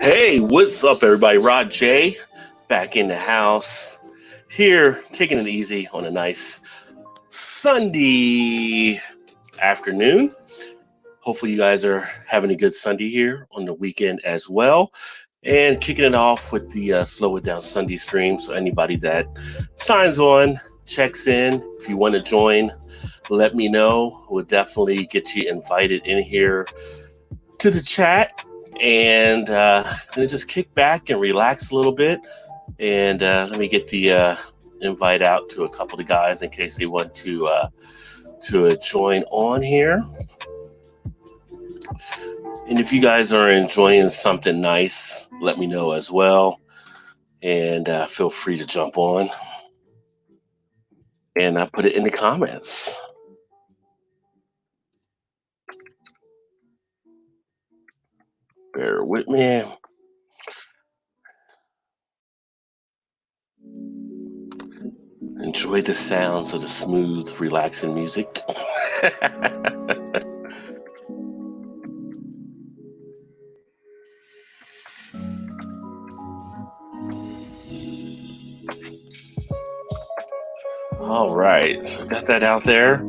Hey, what's up, everybody? Rod J back in the house here, taking it easy on a nice Sunday afternoon. Hopefully, you guys are having a good Sunday here on the weekend as well. And kicking it off with the Slow It Down Sunday stream. So, anybody that signs on, checks in, if you want to join, let me know. We'll definitely get you invited in here to the chat and gonna just kick back and relax a little bit. And let me get the invite out to a couple of guys in case they want to join on here. And if you guys are enjoying something nice, let me know as well. And feel free to jump on. And I put it in the comments. Bear with me. Enjoy the sounds of the smooth, relaxing music. All right, so got that out there.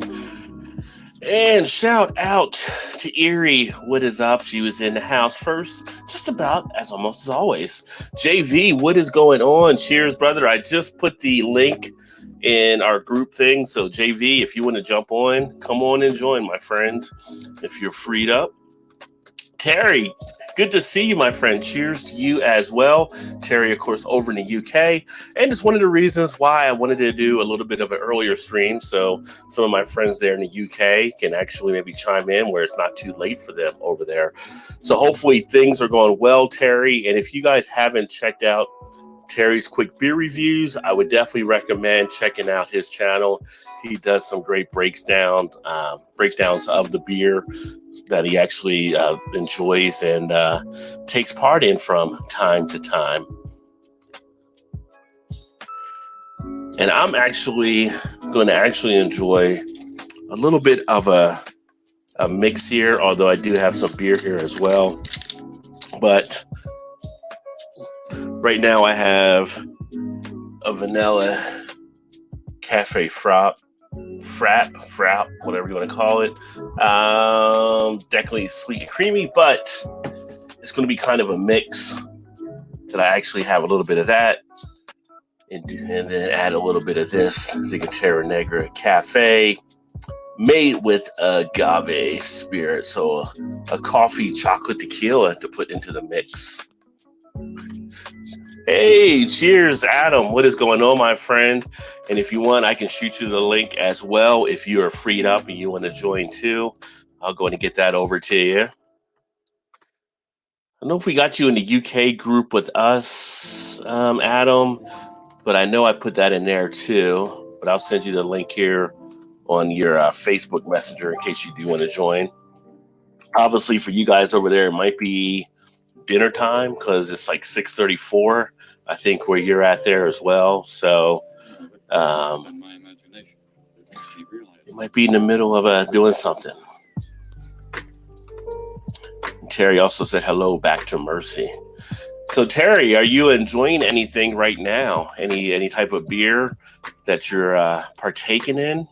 And shout out to Erie. What is up? She was in the house first, just about as almost as always. JV, what is going on? Cheers, brother. I just put the link in our group thing. So, JV, if you want to jump on, come on and join, my friend, if you're freed up. Terry, good to see you, my friend. Cheers to you as well. Terry, of course, over in the UK. And it's one of the reasons why I wanted to do a little bit of an earlier stream. So some of my friends there in the UK can actually maybe chime in where it's not too late for them over there. So hopefully things are going well, Terry. And if you guys haven't checked out Terry's quick beer reviews, I would definitely recommend checking out his channel. He does some great breakdowns of the beer that he actually enjoys and takes part in from time to time. And I'm actually going to enjoy a little bit of a mix here, although I do have some beer here as well. But right now I have a vanilla cafe frap, whatever you want to call it. Definitely sweet and creamy, but it's going to be kind of a mix that I actually have a little bit of that and then add a little bit of this Zicatera Negra Cafe made with agave spirit. So a coffee chocolate tequila to put into the mix. Hey, cheers, Adam. What is going on, my friend? And if you want, I can shoot you the link as well. If you are freed up and you want to join too, I'll go and get that over to you. I don't know if we got you in the UK group with us, Adam, but I know I put that in there too. But I'll send you the link here on your Facebook Messenger in case you do want to join. Obviously, for you guys over there, it might be dinner time because it's like 6:34, I think, where you're at there as well. So it might be in the middle of doing something. And Terry also said hello back to Mercy. So Terry, are you enjoying anything right now? Any type of beer that you're partaking in?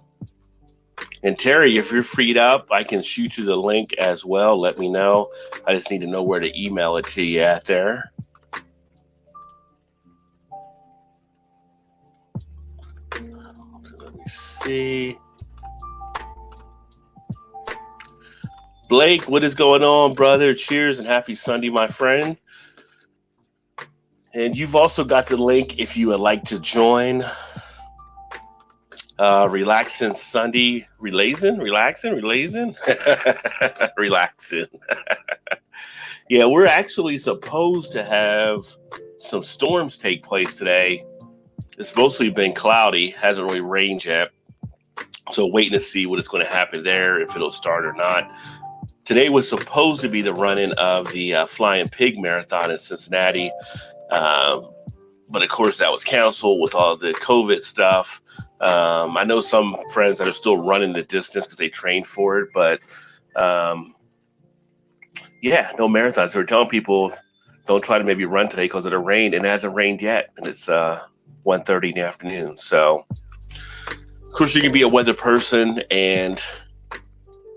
And Terry, if you're freed up, I can shoot you the link as well. Let me know. I just need to know where to email it to you at there. Let me see. Blake, what is going on, brother? Cheers and happy Sunday, my friend. And you've also got the link if you would like to join. Relaxing Sunday, relaxing. Yeah, we're actually supposed to have some storms take place today. It's mostly been cloudy, hasn't really rained yet. So waiting to see what is going to happen there, if it'll start or not. Today was supposed to be the run-in of the Flying Pig Marathon in Cincinnati. But of course that was canceled with all the COVID stuff. I know some friends that are still running the distance because they trained for it, but yeah, no marathons. So we're telling people don't try to maybe run today because of the rain. It hasn't rained yet, and it's 1:30 in the afternoon. So, of course, you can be a weather person and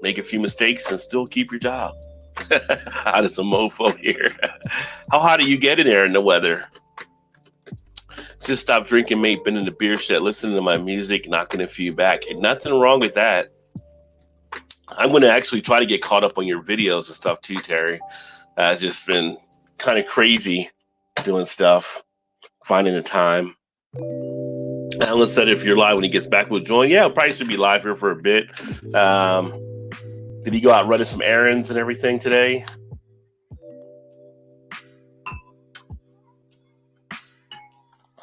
make a few mistakes and still keep your job. Hot as a mofo here. How hot are you getting there in the weather? Just stopped drinking, mate. Been in the beer shed, listening to my music, knocking a few back. And nothing wrong with that. I'm going to actually try to get caught up on your videos and stuff too, Terry. It's just been kind of crazy doing stuff, finding the time. Alan said if you're live when he gets back, we'll join. Yeah, probably should be live here for a bit. Did he go out running some errands and everything today?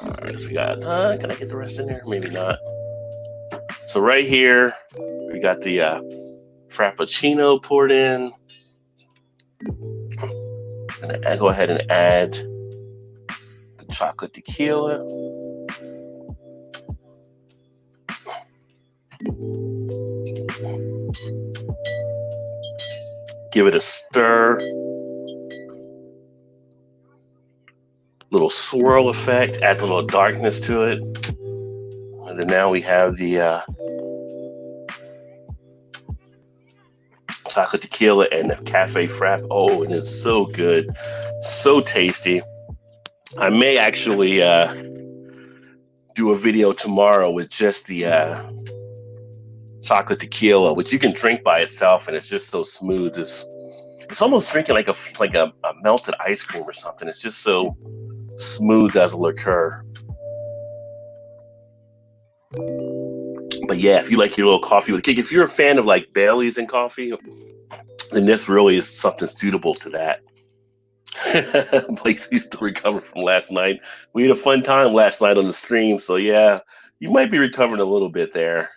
All right, so we got, can I get the rest in there? Maybe not. So right here, we got the Frappuccino poured in. I'm gonna go ahead and add the chocolate tequila. Give it a stir. Little swirl effect, adds a little darkness to it. And then now we have the chocolate tequila and the cafe frap. Oh, and it's so good. So tasty. I may actually do a video tomorrow with just the chocolate tequila, which you can drink by itself, and it's just so smooth. It's almost drinking like a melted ice cream or something. It's just so smooth as a liqueur. But yeah, if you like your little coffee with kick, if you're a fan of like Bailey's and coffee, then this really is something suitable to that. Blake's still recovering from last night. We had a fun time last night on the stream, so yeah, you might be recovering a little bit there.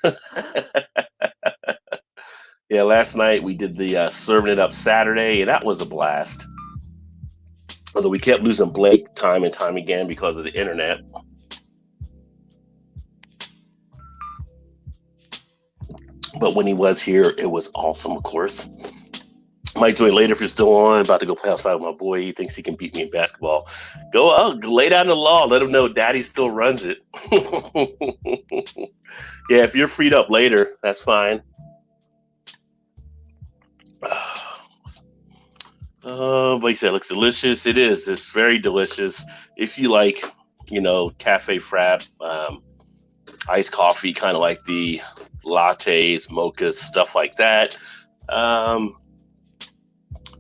Yeah, last night we did the Serving It Up Saturday, and that was a blast. Although we kept losing Blake time and time again because of the internet. But when he was here, it was awesome, of course. Might join later if you're still on. About to go play outside with my boy. He thinks he can beat me in basketball. Go lay down the law. Let him know Daddy still runs it. Yeah, if you're freed up later, that's fine. Like I said, it looks delicious. It is. It's very delicious. If you like, cafe frap, iced coffee, kind of like the lattes, mochas, stuff like that,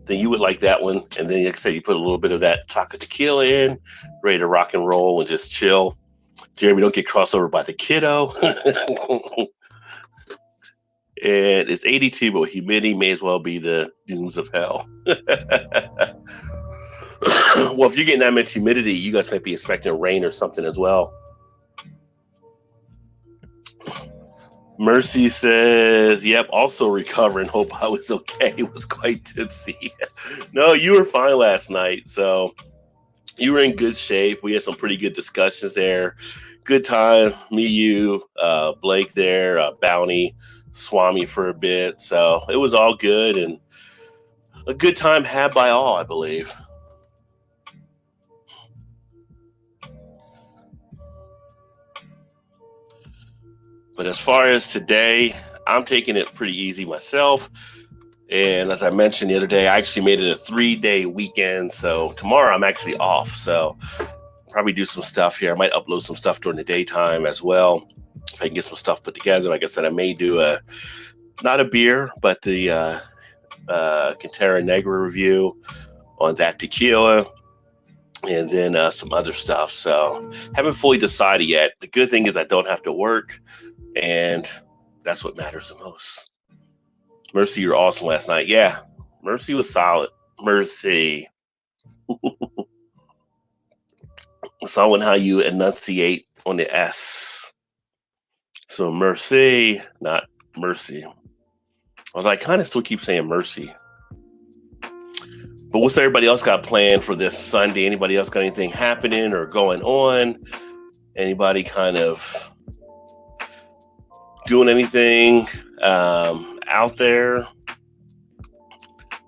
then you would like that one. And then, like I said, you put a little bit of that chocolate tequila in, ready to rock and roll and just chill. Jeremy, don't get crossed over by the kiddo. And it's 82, but humidity may as well be the dooms of hell. Well, if you're getting that much humidity, you guys might be expecting rain or something as well. Mercy says, yep, also recovering. Hope I was okay. Was quite tipsy. No, you were fine last night. So you were in good shape. We had some pretty good discussions there. Good time. Me, you, Blake there, Bounty, Swami for a bit. So it was all good and a good time had by all, I believe. But as far as today, I'm taking it pretty easy myself. And as I mentioned the other day, I actually made it a 3-day weekend. So tomorrow I'm actually off. So probably do some stuff here. I might upload some stuff during the daytime as well. If I can get some stuff put together. Like I said, I may do not a beer, but the Cantera Negra review on that tequila. And then some other stuff. So haven't fully decided yet. The good thing is I don't have to work. And that's what matters the most. Mercy, you're awesome last night. Yeah, Mercy was solid. Mercy. Saw how you enunciate on the S. So Mercy, not Mercy. I kind of still keep saying Mercy. But what's everybody else got planned for this Sunday? Anybody else got anything happening or going on? Anybody kind of doing anything out there?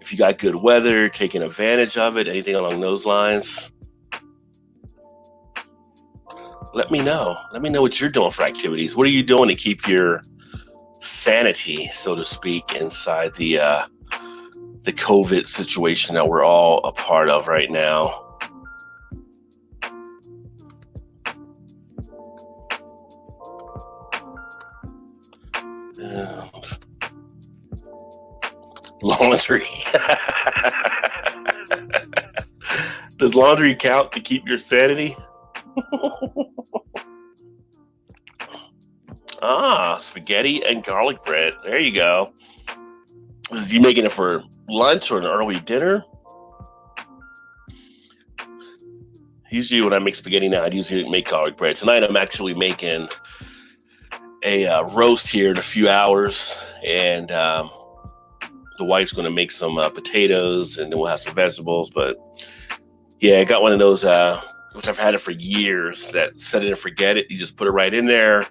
If if you got good weather, taking advantage of it, anything along those lines, let me know. Let me know what you're doing for activities. What are you doing to keep your sanity, so to speak, inside the COVID situation that we're all a part of right now? Laundry. Does laundry count to keep your sanity? Spaghetti and garlic bread. There you go. Was you making it for lunch or an early dinner? Usually when I make spaghetti now, I usually make garlic bread. Tonight I'm actually making a roast here in a few hours, and the wife's going to make some potatoes, and then we'll have some vegetables. But yeah, I got one of those, which I've had it for years, that set it and forget it. You just put it right in there,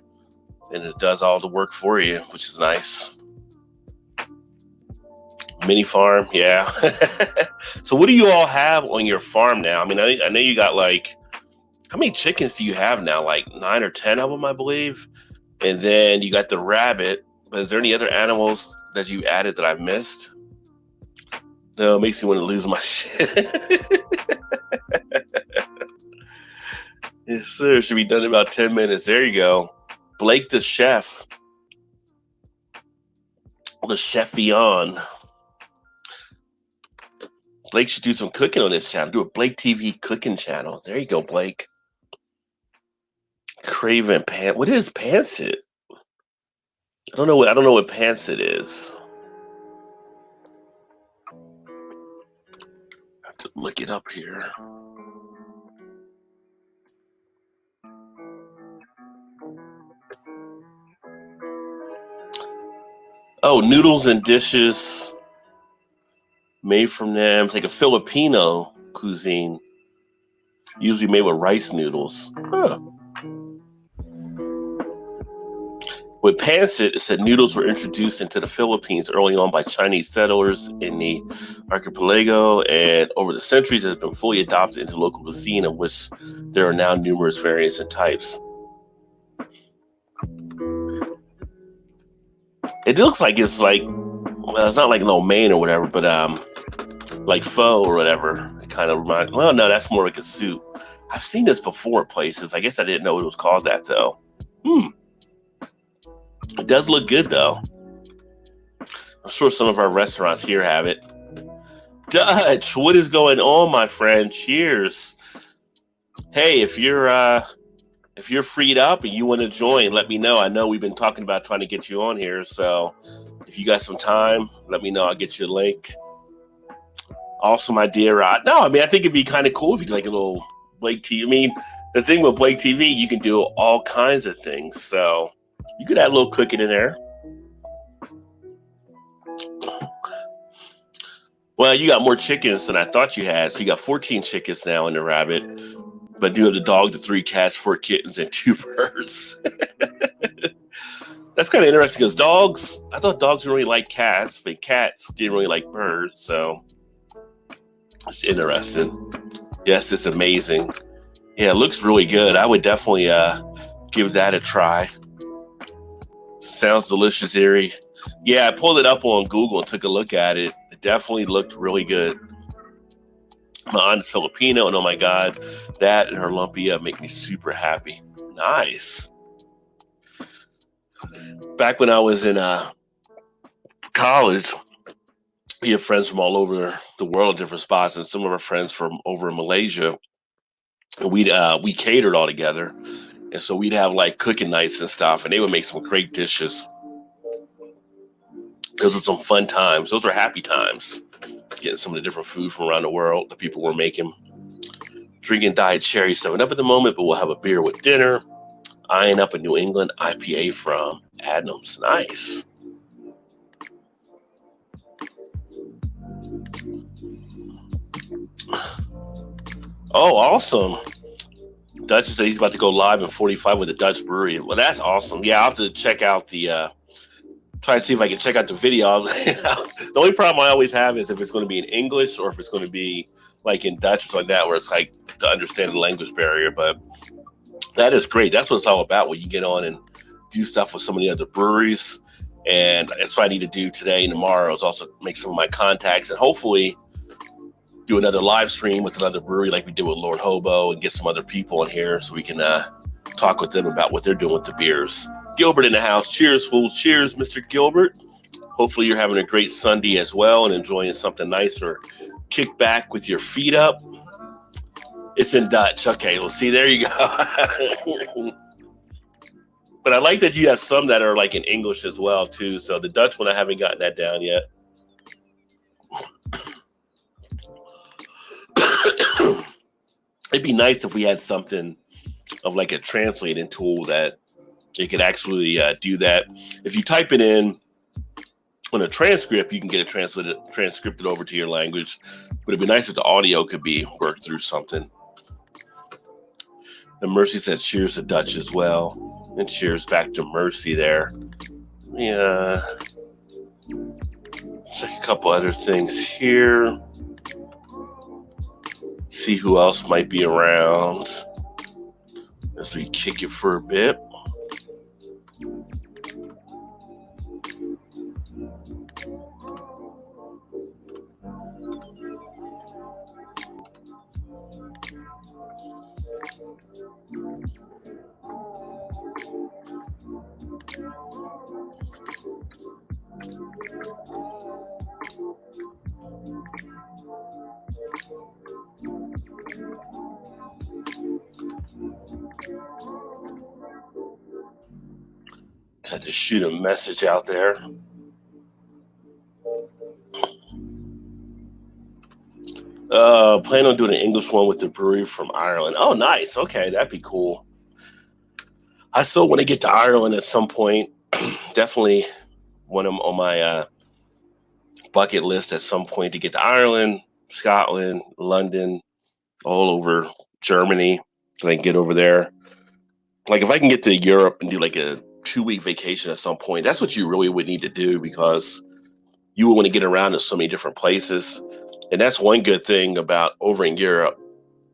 and it does all the work for you, which is nice. Mini farm, yeah. So what do you all have on your farm now? I mean, I know you got like, how many chickens do you have now? Like 9 or 10 of them, I believe. And then you got the rabbit. But is there any other animals that you added that I've missed? No, it makes me want to lose my shit. Yes, sir. Should be done in about 10 minutes. There you go. Blake the chef. The chefion. Blake should do some cooking on this channel. Do a Blake TV cooking channel. There you go, Blake. Craven Pan. What is Pancit? I don't know what Pancit is. I have to look it up here. Oh, noodles and dishes made from them. It's like a Filipino cuisine, usually made with rice noodles. Huh. With Pancit, it said noodles were introduced into the Philippines early on by Chinese settlers in the archipelago, and over the centuries has been fully adopted into local cuisine, of which there are now numerous variants and types. It looks like it's like, well, it's not like lo mein or whatever, but like pho or whatever. It kind of reminds. Well, no, that's more like a soup. I've seen this before in places. I guess I didn't know it was called that though. It does look good though. I'm sure some of our restaurants here have it. Dutch, what is going on, my friend? Cheers. Hey, if you're freed up and you want to join, let me know. I know we've been talking about trying to get you on here, so if you got some time, let me know. I'll get you a link. Also, my dear no, I mean, I think it'd be kind of cool if you did like a little Blake TV. I mean, the thing with Blake TV, you can do all kinds of things, so you could add a little cooking in there. Well, you got more chickens than I thought you had. So you got 14 chickens now in the rabbit. But you have the dog, the 3 cats, 4 kittens, and 2 birds. That's kind of interesting because dogs, I thought dogs really like cats, but cats didn't really like birds. So it's interesting. Yes, it's amazing. Yeah, it looks really good. I would definitely give that a try. Sounds delicious, Erie. Yeah, I pulled it up on Google and took a look at it. It definitely looked really good. My aunt's Filipino, and oh my God, that and her lumpia make me super happy. Nice. Back when I was in college, we had friends from all over the world, different spots, and some of our friends from over in Malaysia. And we catered all together, and so we'd have like cooking nights and stuff, and they would make some great dishes. Those were some fun times. Those were happy times. Getting some of the different food from around the world that people were making. Drinking Diet Cherry 7 Up at the moment, but we'll have a beer with dinner. Eyeing up a New England IPA from Adams. Nice. Oh, awesome. Dutch said he's about to go live in 45 with the Dutch Brewery. Well, that's awesome. Yeah, I'll have to check out the try to see if I can check out the video. The only problem I always have is if it's going to be in English or if it's going to be like in Dutch or something like that, where it's like to understand the language barrier. But that is great. That's what it's all about when you get on and do stuff with some of the other breweries. And that's what I need to do today and tomorrow is also make some of my contacts and hopefully do another live stream with another brewery like we did with Lord Hobo and get some other people in here so we can talk with them about what they're doing with the beers. Gilbert in the house. Cheers, fools. Cheers, Mr. Gilbert. Hopefully you're having a great Sunday as well and enjoying something nice or kick back with your feet up. It's in Dutch. Okay, well, see, there you go. But I like that you have some that are like in English as well, too. So the Dutch one, I haven't gotten that down yet. It'd be nice if we had something of like a translating tool that it could actually do that. If you type it in on a transcript, you can get it transcripted over to your language. But it'd be nice if the audio could be worked through something. And Mercy says cheers to Dutch as well. And cheers back to Mercy there. Yeah. Check a couple other things here. See who else might be around as we kick it for a bit. Had to shoot a message out there. Plan on doing an English one with the brewery from Ireland. Oh, nice. Okay, that'd be cool. I still want to get to Ireland at some point. Definitely one on my bucket list at some point to get to Ireland, Scotland, London, all over Germany. So I can get over there. Like if I can get to Europe and do like a 2-week vacation at some point, that's what you really would need to do because you would want to get around to so many different places. And that's one good thing about over in Europe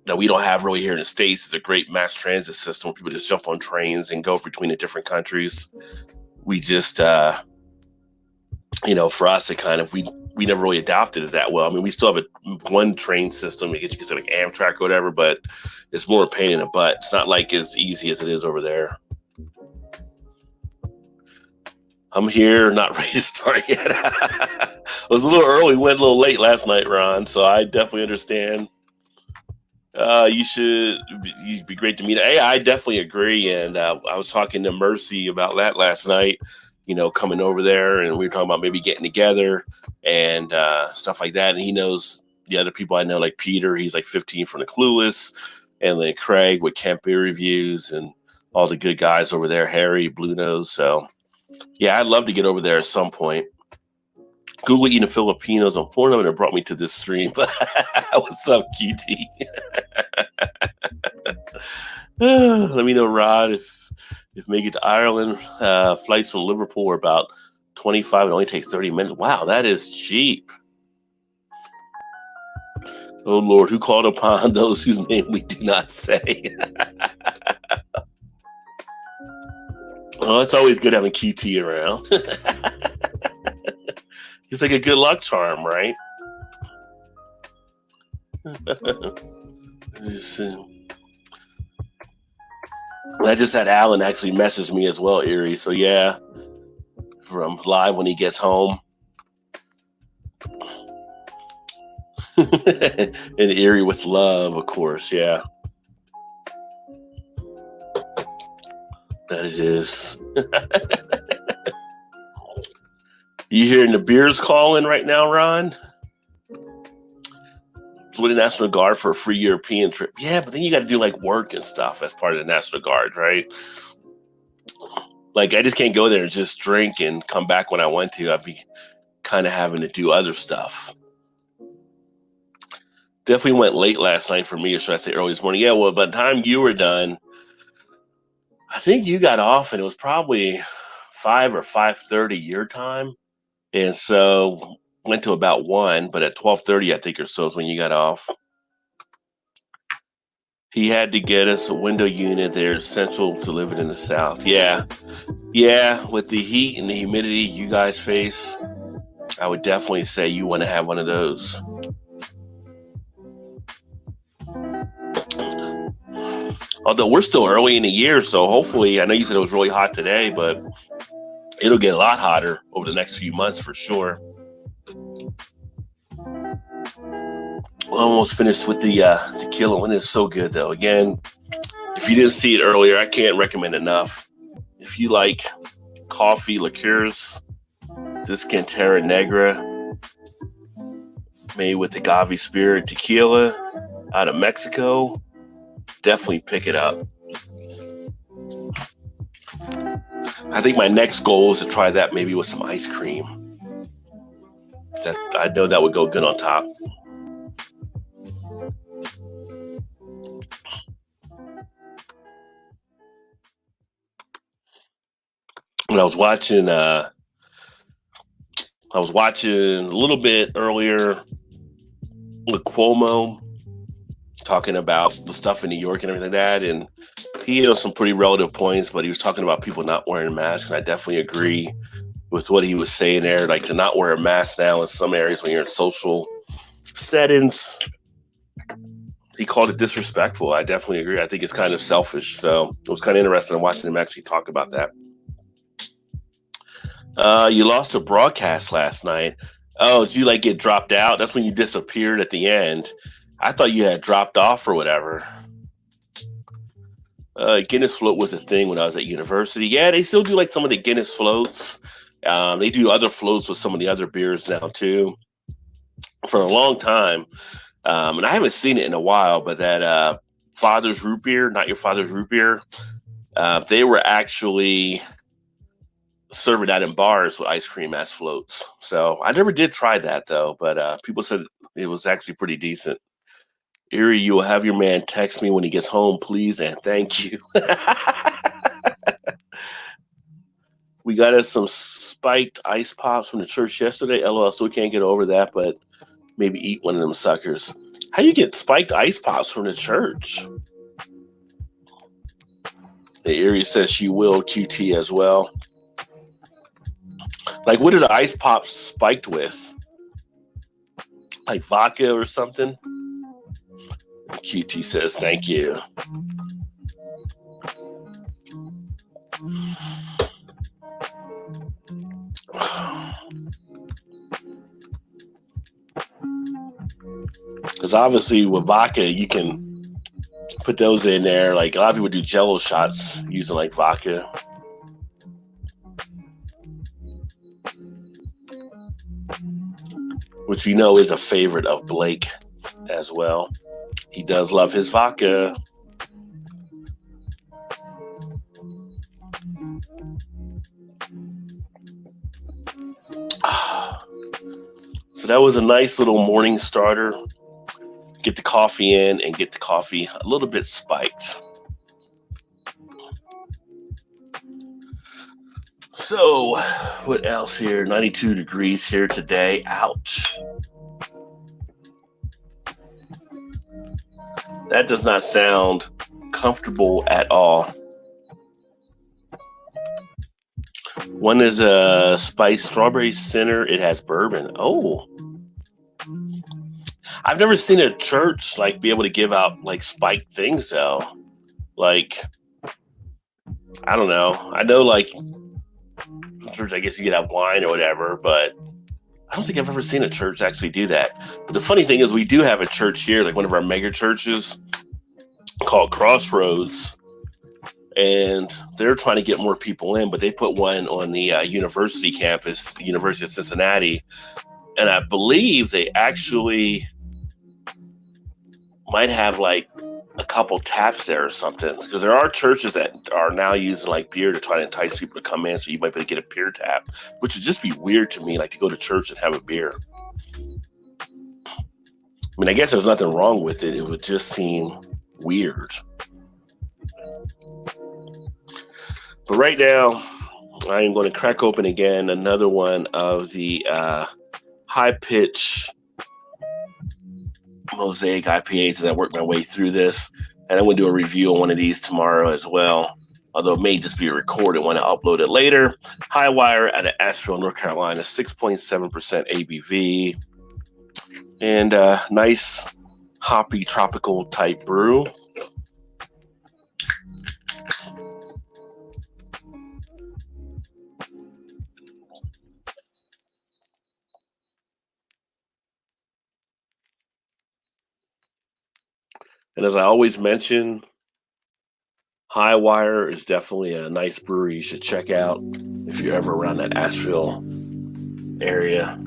that we don't have really here in the States is a great mass transit system where people just jump on trains and go between the different countries. We just, for us, it kind of, we never really adopted it that well. I mean, we still have one train system, I guess you could say like Amtrak or whatever, but it's more a pain in the butt. It's not like as easy as it is over there. I'm here, not ready to start yet. It was a little early, went a little late last night, Ron, so I definitely understand. You'd be great to meet. Hey, I definitely agree. And I was talking to Mercy about that last night, coming over there, and we were talking about maybe getting together and stuff like that. And he knows the other people I know, like Peter, he's like 15 from the Clueless, and then Craig with Camp Beer Reviews and all the good guys over there, Harry, Blue Nose. So yeah, I'd love to get over there at some point. Google eating Filipinos on Forum, and it brought me to this stream. What's up, QT? Let me know, Rod, if make it to Ireland. Flights from Liverpool are about 25. It only takes 30 minutes. Wow, that is cheap. Oh, Lord, who called upon those whose name we do not say? Well, it's always good having QT around. It's like a good luck charm, right? I just had Alan actually message me as well, Erie. So yeah, from live when he gets home. And Erie with love, of course, yeah. That it is. You hearing the beers calling right now, Ron? With the National Guard for a free European trip. Yeah, but then you got to do like work and stuff as part of the National Guard, right? Like I just can't go there and just drink and come back when I want to. I'd be kind of having to do other stuff. Definitely went late last night for me, or should I say early this morning? Yeah, well, by the time you were done, I think you got off and it was probably 5 or 5:30 your time. And so went to about 1, but at 12:30, I think or so is when you got off. He had to get us a window unit. They're essential to living in the South. Yeah. Yeah. With the heat and the humidity you guys face, I would definitely say you want to have one of those. Although we're still early in the year, so hopefully, I know you said it was really hot today, but it'll get a lot hotter over the next few months for sure. We're almost finished with the tequila one. It's so good, though. Again, if you didn't see it earlier, I can't recommend enough. If you like coffee liqueurs, this Cantera Negra made with agave spirit tequila out of Mexico, definitely pick it up. I think my next goal is to try that maybe with some ice cream. I know that would go good on top. When I was watching a little bit earlier with Cuomo talking about the stuff in New York and everything like that, and he had some pretty relative points, but he was talking about people not wearing masks, and I definitely agree with what he was saying there. Like, to not wear a mask now in some areas when you're in social settings, he called it disrespectful. I definitely agree. I think it's kind of selfish. So it was kind of interesting watching him actually talk about that. You lost a broadcast last night. Oh, did you like get dropped out? That's when you disappeared at the end. I thought you had dropped off or whatever. Guinness float was a thing when I was at university. Yeah, they still do like some of the Guinness floats. They do other floats with some of the other beers now too. For a long time, and I haven't seen it in a while, but that Father's Root Beer, Not Your Father's Root Beer, they were actually serving that in bars with ice cream as floats. So I never did try that though, but people said it was actually pretty decent. Erie, you will have your man text me when he gets home, please, and thank you. We got us some spiked ice pops from the church yesterday. LOL, so we can't get over that, but maybe eat one of them suckers. How you get spiked ice pops from the church? The Erie says she will QT as well. Like, what are the ice pops spiked with? Like vodka or something? QT says thank you. Because obviously with vodka, you can put those in there. Like, a lot of people do Jello shots using like vodka. Which we know is a favorite of Blake as well. He does love his vodka. So that was a nice little morning starter. Get the coffee in and get the coffee a little bit spiked. So, what else here? 92 degrees here today. Ouch. That does not sound comfortable at all. One is a spiced strawberry center. It has bourbon. Oh. I've never seen a church like be able to give out like spiked things though. Like, I don't know. I know like church, I guess you could have wine or whatever, but I don't think I've ever seen a church actually do that. But the funny thing is we do have a church here, like one of our mega churches called Crossroads, and they're trying to get more people in, but they put one on the university campus, the University of Cincinnati, and I believe they actually might have like a couple taps there or something, because there are churches that are now using like beer to try to entice people to come in, so you might be able to get a beer tap, which would just be weird to me, like to go to church and have a beer. I mean, I guess there's nothing wrong with it. It would just seem weird. But right now, I am going to crack open again another one of the high pitch Mosaic IPAs as I work my way through this. And I'm going to do a review on one of these tomorrow as well. Although it may just be recorded when I upload it later. High Wire out of Asheville, North Carolina, 6.7% ABV. And nice hoppy tropical type brew. And as I always mention, High Wire is definitely a nice brewery you should check out if you're ever around that Asheville area.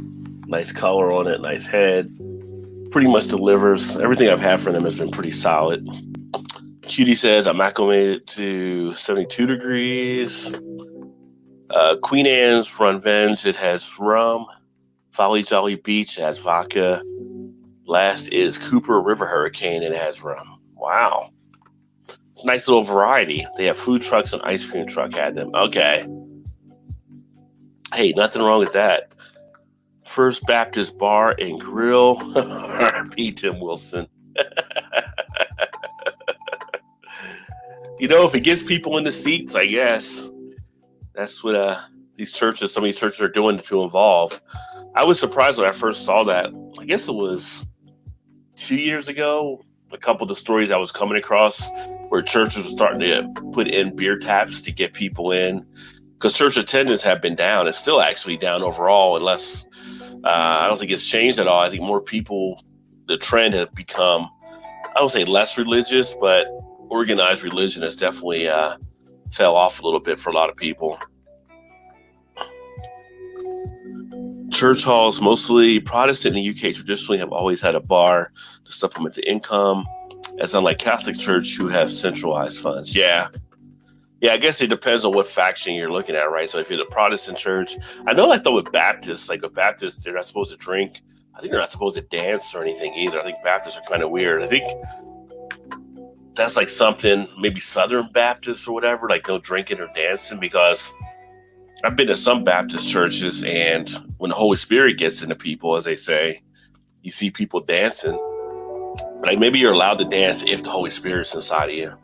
Nice color on it, nice head. Pretty much delivers. Everything I've had from them has been pretty solid. Cutie says I'm acclimated to 72 degrees. Queen Anne's Run Venge, it has rum. Folly Jolly Beach, it has vodka. Last is Cooper River Hurricane, and it has rum. Wow. It's a nice little variety. They have food trucks and ice cream truck had them. Okay. Hey, nothing wrong with that. First Baptist Bar and Grill. R.I.P. Tim Wilson. If it gets people in the seats, I guess. That's what some of these churches are doing to involve. I was surprised when I first saw that. I guess it was 2 years ago. A couple of the stories I was coming across where churches were starting to put in beer taps to get people in. Because church attendance have been down. It's still actually down overall, unless I don't think it's changed at all. I think more people, the trend has become, I don't say less religious, but organized religion has definitely fell off a little bit for a lot of people. Church halls, mostly Protestant in the UK, traditionally have always had a bar to supplement the income, as unlike Catholic Church, who have centralized funds. Yeah, I guess it depends on what faction you're looking at, right? So if you're the Protestant church, I know with Baptists, with Baptists, they're not supposed to drink. I think they're not supposed to dance or anything either. I think Baptists are kind of weird. I think that's like something, maybe Southern Baptists or whatever, like no drinking or dancing, because I've been to some Baptist churches, and when the Holy Spirit gets into people, as they say, you see people dancing. Like maybe you're allowed to dance if the Holy Spirit's inside of you.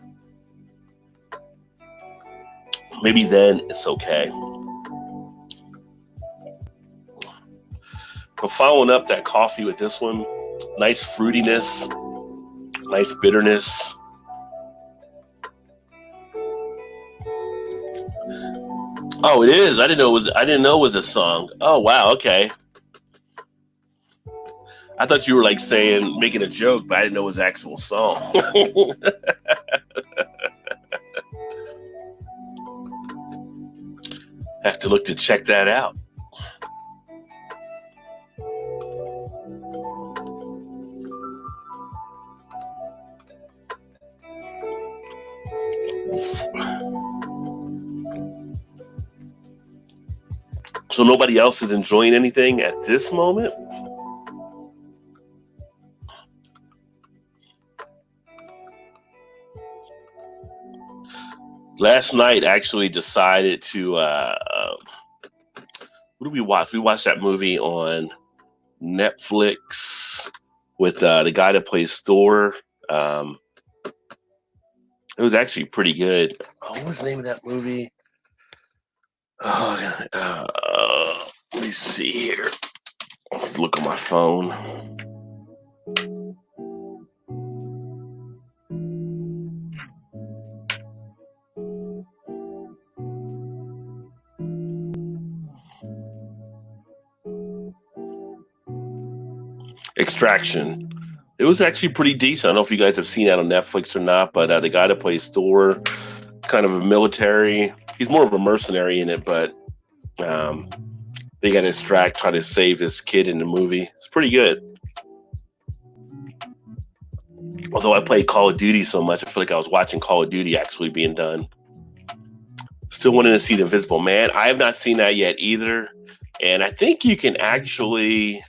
Maybe then it's okay. But following up that coffee with this one, nice fruitiness, nice bitterness. Oh, it is. I didn't know it was a song. Oh, wow. Okay. I thought you were making a joke, but I didn't know it was an actual song. Have to look to check that out. So nobody else is enjoying anything at this moment? Last night, actually decided to, what did we watch? We watched that movie on Netflix with the guy that plays Thor. It was actually pretty good. Oh, what was the name of that movie? Let me see here. Let's look on my phone. Extraction. It was actually pretty decent. I don't know if you guys have seen that on Netflix or not, but the guy that plays Thor, kind of a military, he's more of a mercenary in it, but they got to extract, try to save this kid in the movie. It's pretty good. Although I played Call of Duty so much, I feel like I was watching Call of Duty actually being done. Still wanting to see The Invisible Man. I have not seen that yet either. And I think you can actually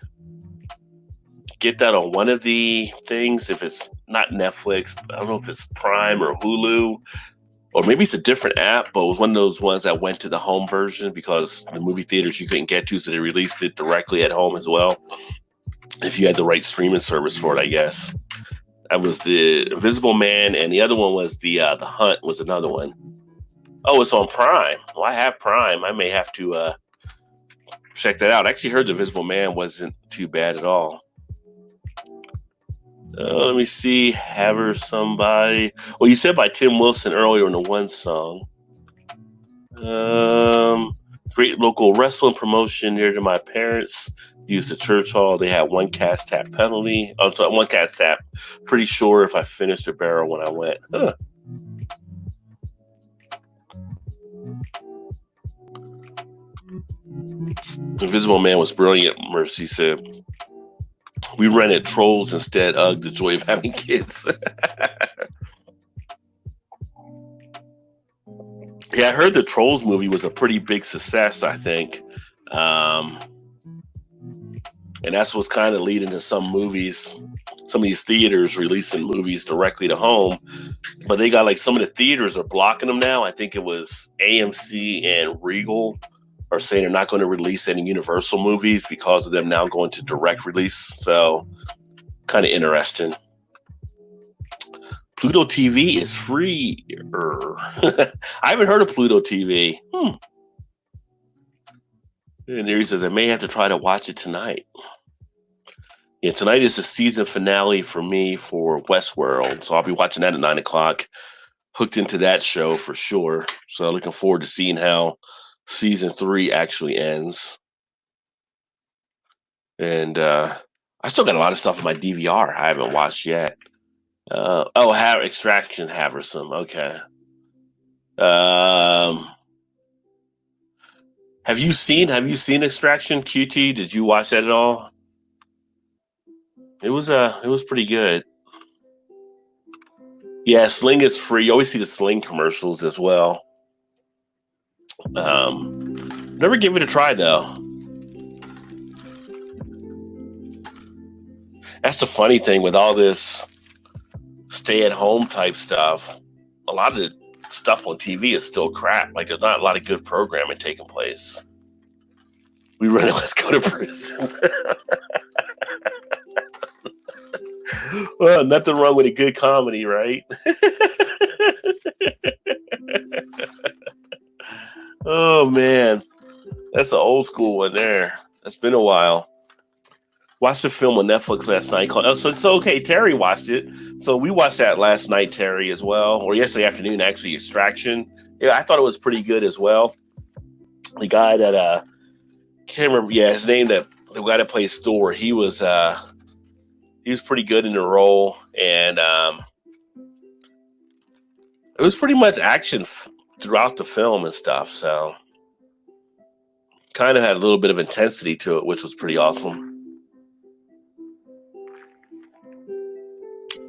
get that on one of the things if it's not Netflix. I don't know if it's Prime or Hulu or maybe it's a different app, but it was one of those ones that went to the home version because the movie theaters you couldn't get to, so they released it directly at home as well. If you had the right streaming service for it, I guess. That was the Invisible Man, and the other one was the Hunt was another one. Oh, it's on Prime. Well, I have Prime. I may have to check that out. I actually heard the Invisible Man wasn't too bad at all. Let me see. Have Her Somebody. Well, you said by Tim Wilson earlier in the one song. Great local wrestling promotion near to my parents. Used the church hall. They had one cast tap penalty. Oh, sorry, one cast tap. Pretty sure if I finished a barrel when I went. Invisible Man was brilliant, Mercy said. We rented Trolls instead. Ugh, the joy of having kids. Yeah, I heard the Trolls movie was a pretty big success, I think. And that's what's kind of leading to some movies, some of these theaters releasing movies directly to home. But they got like some of the theaters are blocking them now. I think it was AMC and Regal are saying they're not going to release any Universal movies because of them now going to direct release. So kind of interesting. Pluto TV is free. I haven't heard of Pluto TV. And there he says, I may have to try to watch it tonight. Yeah, tonight is the season finale for me for Westworld. So I'll be watching that at 9 o'clock. Hooked into that show for sure. So looking forward to seeing how season 3 actually ends. And I still got a lot of stuff in my DVR I haven't watched yet. Extraction, Have Her Some. Okay. Have you seen Extraction, QT? Did you watch that at all? It was pretty good. Yeah, Sling is free. You always see the Sling commercials as well. Never give it a try though. That's the funny thing with all this stay-at-home type stuff. A lot of the stuff on TV is still crap. Like there's not a lot of good programming taking place. We run it. Let's go to prison. Well, nothing wrong with a good comedy, right? Oh man, that's an old school one there. That's been a while. Watched the film on Netflix last night. So okay, Terry watched it. So we watched that last night, Terry, as well, or yesterday afternoon, actually. Extraction. Yeah, I thought it was pretty good as well. The guy that can't remember. Yeah, his name. The guy that plays Thor. He was pretty good in the role, and it was pretty much action throughout the film and stuff. So kind of had a little bit of intensity to it, which was pretty awesome.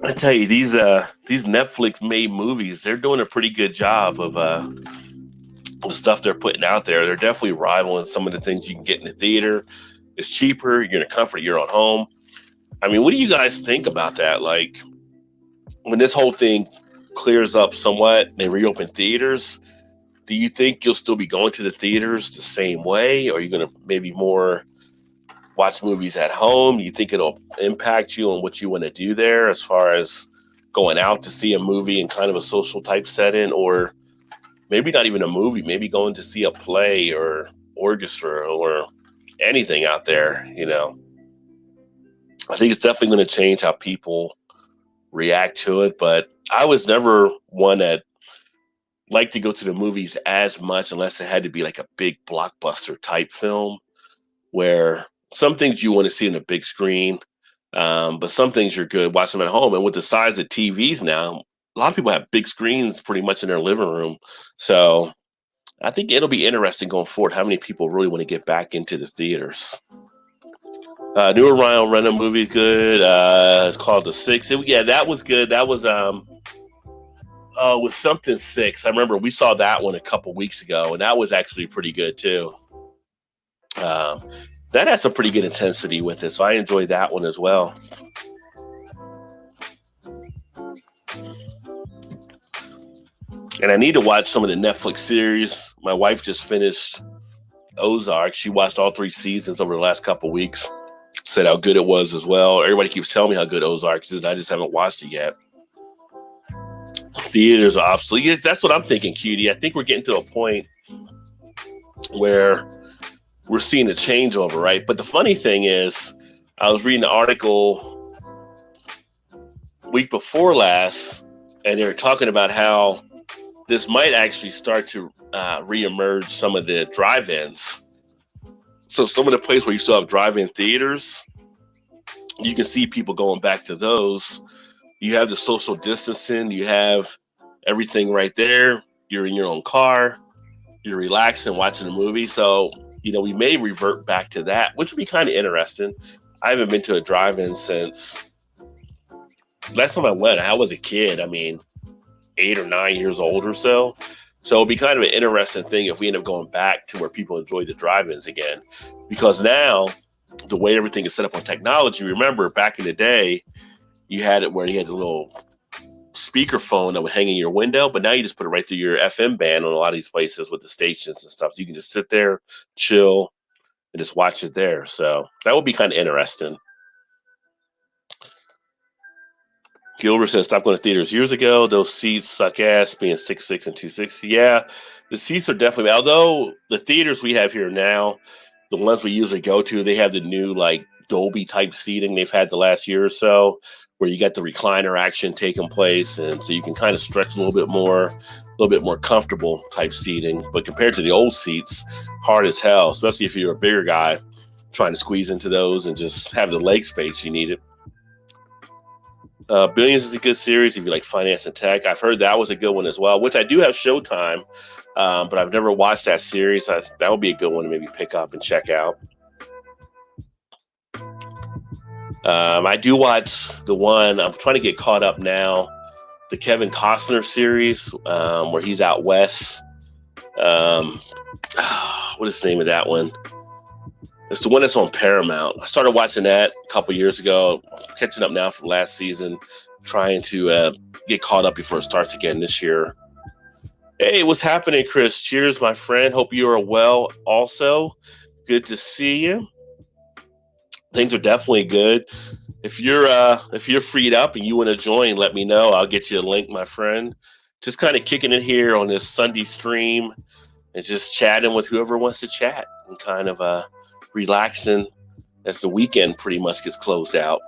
I tell you, these Netflix made movies, they're doing a pretty good job of the stuff they're putting out there. They're definitely rivaling some of the things you can get in the theater. It's cheaper. You're in a comfort of your own home. I mean, what do you guys think about that? Like, when this whole thing clears up somewhat, they reopen theaters, do you think you'll still be going to the theaters the same way? Or are you going to maybe more watch movies at home? You think it'll impact you on what you want to do there as far as going out to see a movie in kind of a social type setting, or maybe not even a movie, maybe going to see a play or orchestra or anything out there, you know? I think it's definitely going to change how people react to it, but I was never one that liked to go to the movies as much unless it had to be like a big blockbuster type film, where some things you want to see in a big screen, but some things you're good watching them at home. And with the size of TVs now, a lot of people have big screens pretty much in their living room. So I think it'll be interesting going forward how many people really want to get back into the theaters. Newer Ryan Reynolds movie is good. It's called The Six. Yeah, that was good. That was with Something Six. I remember we saw that one a couple weeks ago, and that was actually pretty good too. That has some pretty good intensity with it, so I enjoyed that one as well. And I need to watch some of the Netflix series. My wife just finished Ozark. She watched all 3 seasons over the last couple of weeks. Said how good it was as well. Everybody keeps telling me how good Ozark is, and I just haven't watched it yet. Theaters are obsolete. Yes, that's what I'm thinking, Cutie. I think we're getting to a point where we're seeing a changeover, right? But the funny thing is, I was reading an article week before last, and they were talking about how this might actually start to reemerge some of the drive-ins. So some of the places where you still have drive-in theaters, you can see people going back to those. You have the social distancing. You have everything right there. You're in your own car. You're relaxing, watching a movie. So, we may revert back to that, which would be kind of interesting. I haven't been to a drive-in since last time I went. I was a kid. 8 or 9 years old or so. So it'll be kind of an interesting thing if we end up going back to where people enjoy the drive-ins again. Because now, the way everything is set up on technology, remember back in the day, you had it where you had the little speakerphone that would hang in your window, but now you just put it right through your FM band on a lot of these places with the stations and stuff. So you can just sit there, chill, and just watch it there. So that would be kind of interesting. Gilbert says, stop going to theaters years ago. Those seats suck ass, being 6'6" and 260. Yeah, the seats are definitely, although the theaters we have here now, the ones we usually go to, they have the new like Dolby type seating they've had the last year or so, where you got the recliner action taking place. And so you can kind of stretch a little bit more comfortable type seating. But compared to the old seats, hard as hell, especially if you're a bigger guy trying to squeeze into those and just have the leg space you needed. Billions is a good series if you like finance and tech. I've heard that was a good one as well, which I do have Showtime, but I've never watched that series. That would be a good one to maybe pick up and check out. I do watch the one, I'm trying to get caught up now, the Kevin Costner series, where he's out west. What is the name of that one? It's the one that's on Paramount. I started watching that a couple years ago, catching up now from last season, trying to get caught up before it starts again this year. Hey, what's happening, Chris? Cheers, my friend. Hope you are well also. Good to see you. Things are definitely good. If you're freed up and you want to join, let me know. I'll get you a link, my friend. Just kind of kicking it here on this Sunday stream and just chatting with whoever wants to chat and kind of relaxing as the weekend pretty much gets closed out.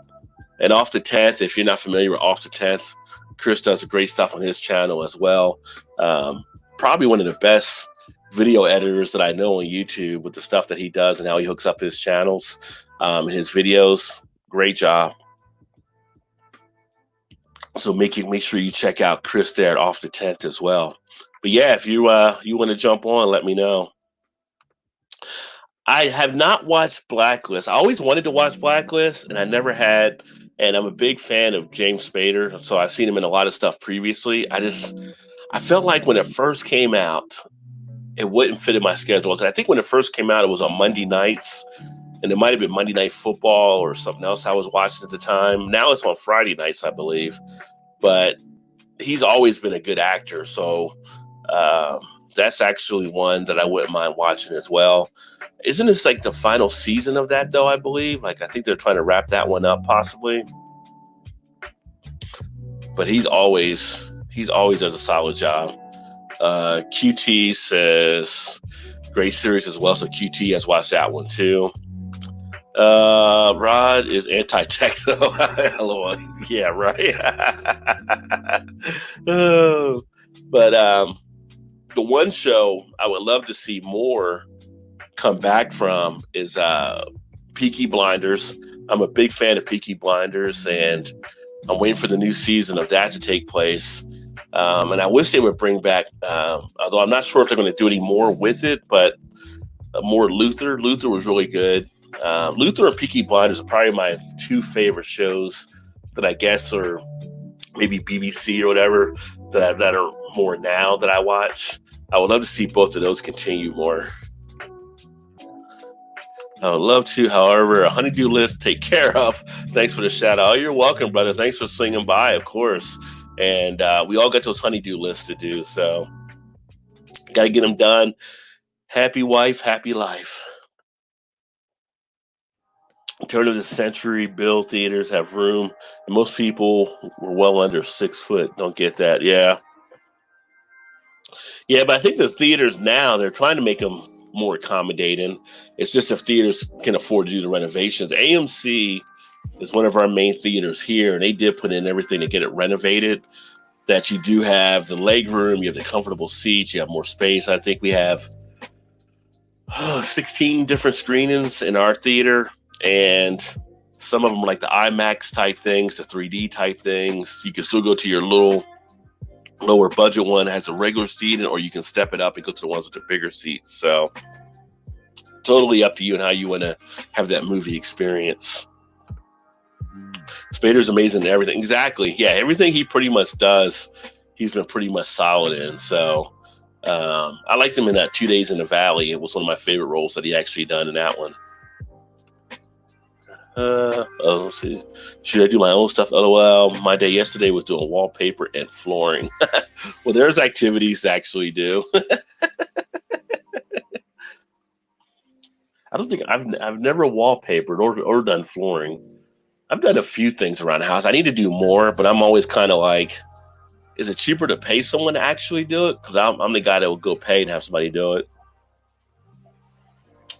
And Off the 10th, if you're not familiar with Off the 10th, Chris does great stuff on his channel as well. Probably one of the best video editors that I know on YouTube with the stuff that he does and how he hooks up his channels, his videos. Great job. So make sure you check out Chris there at Off the 10th as well. But yeah, if you want to jump on, let me know. I have not watched Blacklist. I always wanted to watch Blacklist, and I never had. And I'm a big fan of James Spader, so I've seen him in a lot of stuff previously. I felt like when it first came out, it wouldn't fit in my schedule. Because I think when it first came out, it was on Monday nights, and it might have been Monday Night Football or something else I was watching at the time. Now it's on Friday nights, I believe. But he's always been a good actor, so that's actually one that I wouldn't mind watching as well. Isn't this like the final season of that, though, I believe? Like, I think they're trying to wrap that one up, possibly. But he's always does a solid job. QT says, great series as well. So QT has watched that one, too. Rod is anti-tech, though. Hello. Yeah, right. But the one show I would love to see more come back from is Peaky Blinders. I'm a big fan of Peaky Blinders, and I'm waiting for the new season of that to take place. And I wish they would bring back, although I'm not sure if they're going to do any more with it, but more Luther. Luther was really good. Luther and Peaky Blinders are probably my two favorite shows that I guess are maybe BBC or whatever that are more now that I watch. I would love to see both of those continue more. I would love to, however, a honeydew list take care of. Thanks for the shout out. Oh, you're welcome, brother. Thanks for swinging by, of course. And we all got those honeydew lists to do. So got to get them done. Happy wife, happy life. Turn of the century, build theaters have room. And most people were well under 6 foot. Don't get that. Yeah. Yeah, but I think the theaters now, they're trying to make them more accommodating. It's just if theaters can afford to do the renovations. AMC is one of our main theaters here, and they did put in everything to get it renovated. That you do have the leg room, you have the comfortable seats, you have more space. I think we have 16 different screenings in our theater, and some of them are like the IMAX type things, the 3D type things. You can still go to your little lower budget one that has a regular seat, or you can step it up and go to the ones with the bigger seats. So totally up to you and how you want to have that movie experience. Spader's amazing in everything. Exactly. Yeah, everything he pretty much does, he's been pretty much solid in. So I liked him in that 2 Days in the Valley. It was one of my favorite roles that he actually done in that one. Let's see. Should I do my own stuff? LOL. My day yesterday was doing wallpaper and flooring. Well, there's activities to actually do. I don't think I've never wallpapered or done flooring. I've done a few things around the house. I need to do more, but I'm always kind of like, is it cheaper to pay someone to actually do it? Because I'm the guy that will go pay and have somebody do it.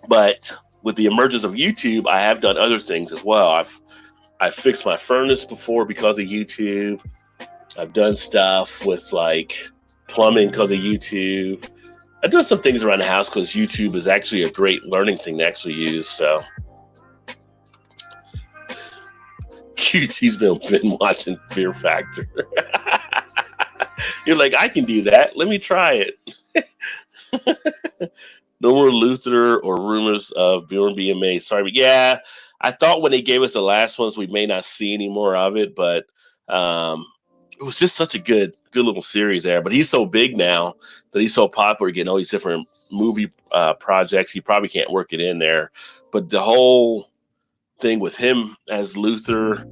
But with the emergence of YouTube, I have done other things as well. I've fixed my furnace before because of YouTube. I've done stuff with like plumbing because of YouTube. I've done some things around the house because YouTube is actually a great learning thing to actually use. So QT's been watching Fear Factor. You're like, I can do that. Let me try it. No more Luther or rumors of Bjorn BMA. Sorry, but yeah, I thought when they gave us the last ones, we may not see any more of it, but it was just such a good little series there. But he's so big now that he's so popular, getting all these different movie projects. He probably can't work it in there. But the whole thing with him as Luther,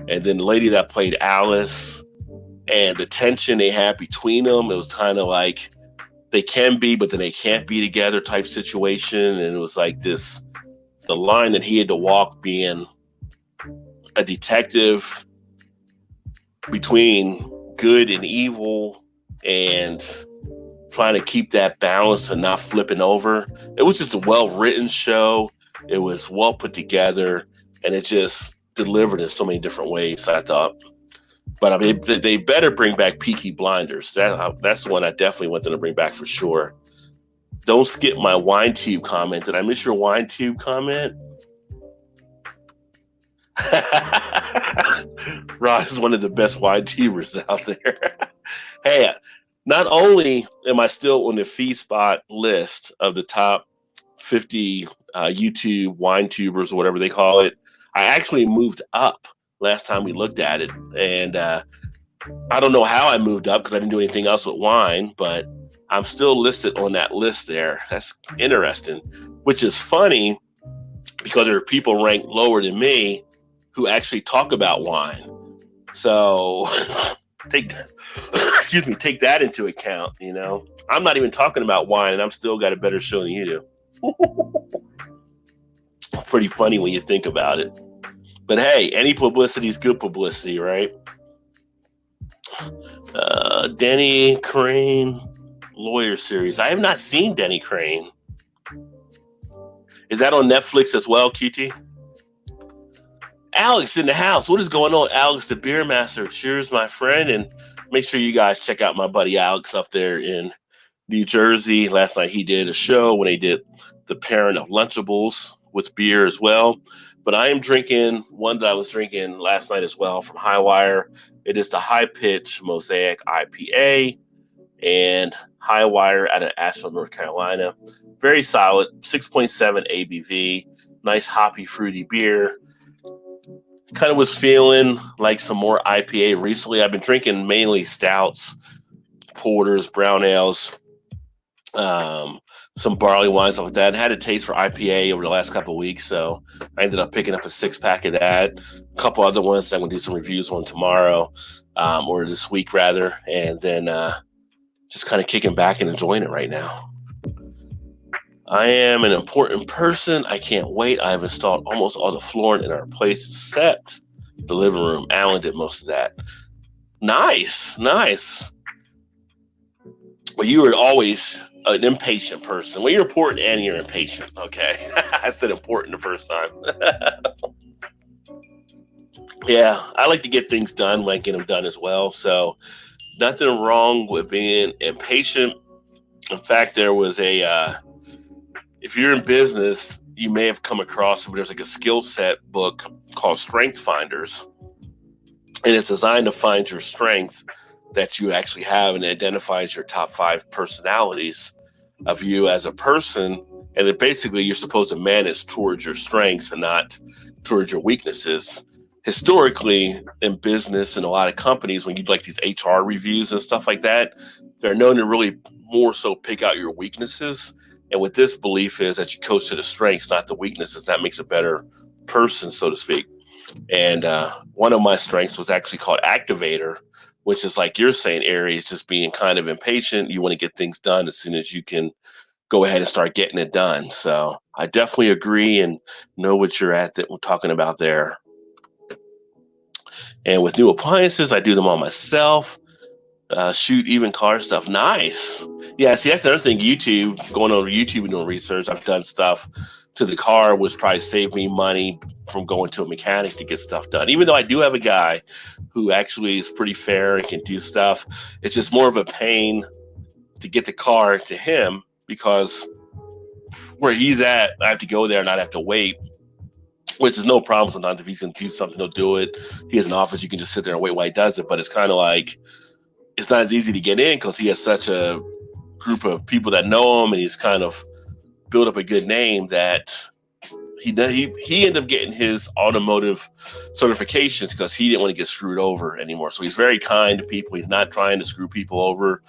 and then the lady that played Alice, and the tension they had between them, it was kind of like they can be, but then they can't be together type situation. And it was like this, the line that he had to walk being a detective between good and evil and trying to keep that balance and not flipping over. It was just a well-written show. It was well put together, and it just delivered in so many different ways, I thought. But I mean, they better bring back Peaky Blinders. That's the one I definitely want them to bring back for sure. Don't skip my wine tube comment. Did I miss your wine tube comment? Rod is one of the best wine tubers out there. Hey, not only am I still on the FeeSpot list of the top 50 YouTube wine tubers or whatever they call it, I actually moved up last time we looked at it. And I don't know how I moved up because I didn't do anything else with wine, but I'm still listed on that list there. That's interesting, which is funny because there are people ranked lower than me who actually talk about wine. So take that into account. You know, I'm not even talking about wine, and I'm still got a better show than you do. Pretty funny when you think about it. But hey, any publicity is good publicity, right? Denny Crane lawyer series. I have not seen Denny Crane. Is that on Netflix as well, QT? Alex in the house. What is going on, Alex, the beer master? Cheers, my friend. And make sure you guys check out my buddy Alex up there in New Jersey. Last night he did a show when they did the pairing of Lunchables with beer as well. But I am drinking one that I was drinking last night as well from Highwire. It is the High Pitch Mosaic IPA and Highwire out of Asheville, North Carolina. Very solid, 6.7 ABV. Nice hoppy, fruity beer. Kind of was feeling like some more IPA recently. I've been drinking mainly stouts, porters, brown ales. some barley wines, stuff like that. And had a taste for IPA over the last couple of weeks, so I ended up picking up a 6-pack of that. A couple other ones that I'm going to do some reviews on tomorrow, or this week rather, and then just kind of kicking back and enjoying it right now. I am an important person. I can't wait. I've installed almost all the flooring in our place except the living room. Alan did most of that. Nice. Well, you are always an impatient person. Well, you're important and you're impatient. Okay. I said important the first time. Yeah, I like to get things done, like get them done as well. So nothing wrong with being impatient. In fact, there was if you're in business, you may have come across, there's like a skill set book called Strength Finders. And it's designed to find your strength that you actually have, and it identifies your top 5 personalities of you as a person. And then basically you're supposed to manage towards your strengths and not towards your weaknesses. Historically, in business and a lot of companies, when you like these HR reviews and stuff like that, they're known to really more so pick out your weaknesses. And what this belief is that you coach to the strengths, not the weaknesses. That makes a better person, so to speak. And one of my strengths was actually called activator, which is like you're saying, Aries, just being kind of impatient. You want to get things done as soon as you can go ahead and start getting it done. So I definitely agree and know what you're at that we're talking about there. And with new appliances, I do them all myself. Shoot even car stuff. Nice. Yeah, see, that's another thing. YouTube, going over YouTube and doing research. I've done stuff to the car, which probably saved me money from going to a mechanic to get stuff done. Even though I do have a guy who actually is pretty fair and can do stuff, it's just more of a pain to get the car to him because where he's at, I have to go there and not have to wait, which is no problem sometimes. If he's going to do something, he'll do it. He has an office, you can just sit there and wait while he does it. But it's kind of like, it's not as easy to get in because he has such a group of people that know him, and he's kind of built up a good name that he ended up getting his automotive certifications because he didn't want to get screwed over anymore. So he's very kind to people. He's not trying to screw people over.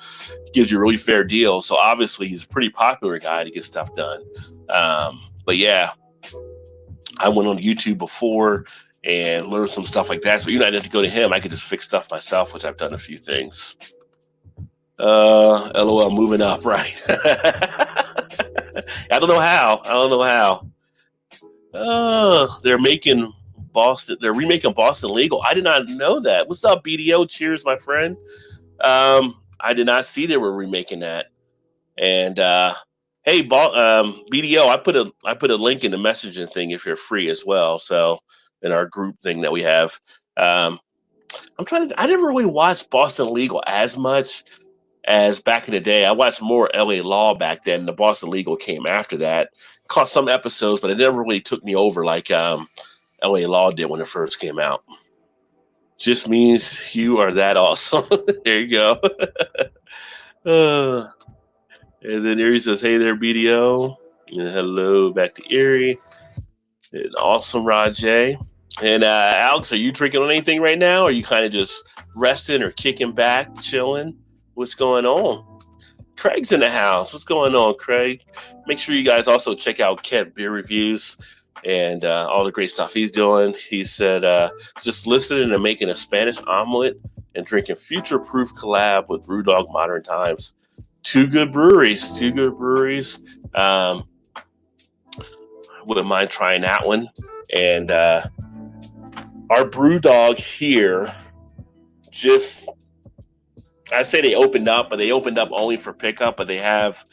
He gives you a really fair deal. So obviously he's a pretty popular guy to get stuff done. But yeah, I went on YouTube before and learned some stuff like that. So you don't have to go to him. I could just fix stuff myself, which I've done a few things. LOL, moving up, right? I don't know how. They're remaking Boston legal. I did not know that. What's up, BDO? Cheers, my friend. I did not see they were remaking that. And hey, BDO, I put a link in the messaging thing if you're free as well. So in our group thing that we have, I never really watched Boston Legal as much as back in the day. I watched more LA Law back then. The Boston Legal came after that. Caught some episodes, but it never really took me over like LA Law did when it first came out. Just means you are that awesome. There you go. And then Erie says, hey there, BDO. And hello back to Erie. And awesome, Rajay. And Alex, are you drinking on anything right now? Or are you kind of just resting or kicking back, chilling? What's going on? Craig's in the house. What's going on, Craig? Make sure you guys also check out Kent Beer Reviews and all the great stuff he's doing. He said, just listening and making a Spanish omelet and drinking future-proof collab with Brewdog Modern Times. Two good breweries. I wouldn't mind trying that one. And our Brewdog here I say they opened up, but they opened up only for pickup, but they have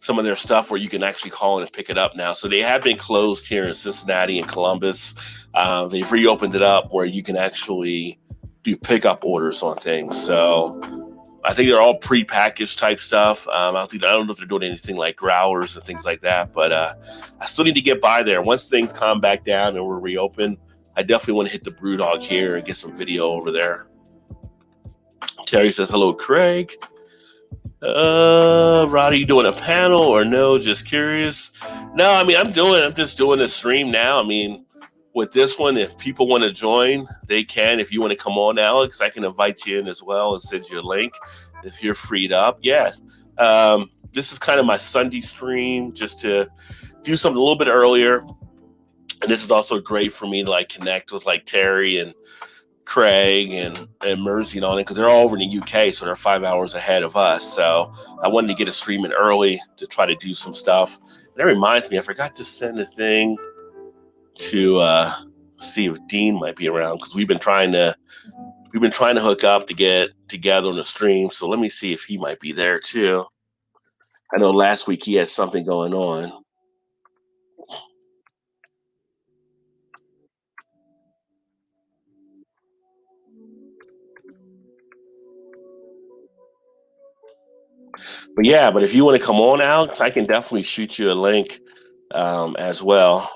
some of their stuff where you can actually call in and pick it up now. So they have been closed here in Cincinnati and Columbus. They've reopened it up where you can actually do pickup orders on things. So I think they're all pre-packaged type stuff. I don't know if they're doing anything like growlers and things like that, but I still need to get by there. Once things calm back down and we're reopened, I definitely want to hit the Brewdog here and get some video over there. Terry says, hello, Craig. Roddy, you doing a panel or no? Just curious. No, I mean, I'm just doing a stream now. I mean, with this one, if people want to join, they can. If you want to come on, Alex, I can invite you in as well and send you a link if you're freed up. Yeah. this is kind of my Sunday stream, just to do something a little bit earlier. And this is also great for me to like connect with like Terry and Craig and Mersey and all that, because they're all over in the UK, so they're 5 hours ahead of us. So I wanted to get a stream in early to try to do some stuff. And that reminds me, I forgot to send a thing to see if Dean might be around, because we've been trying to hook up to get together on the stream. So let me see if he might be there too. I know last week he had something going on. But yeah, but if you want to come on, Alex, I can definitely shoot you a link as well.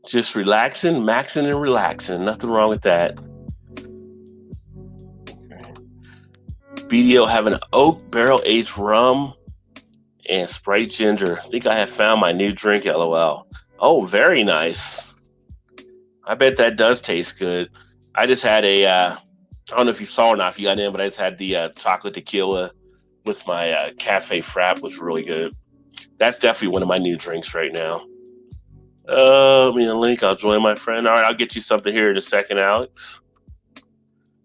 Just relaxing, maxing, and relaxing. Nothing wrong with that. BDO having oak barrel aged rum and Sprite ginger. I think I have found my new drink, LOL. Oh, very nice. I bet that does taste good. I just had I don't know if you saw or not, if you got in, but I just had the chocolate tequila with my cafe frap, was really good. That's definitely one of my new drinks right now. Let me a link. I'll join my friend. All right, I'll get you something here in a second, Alex.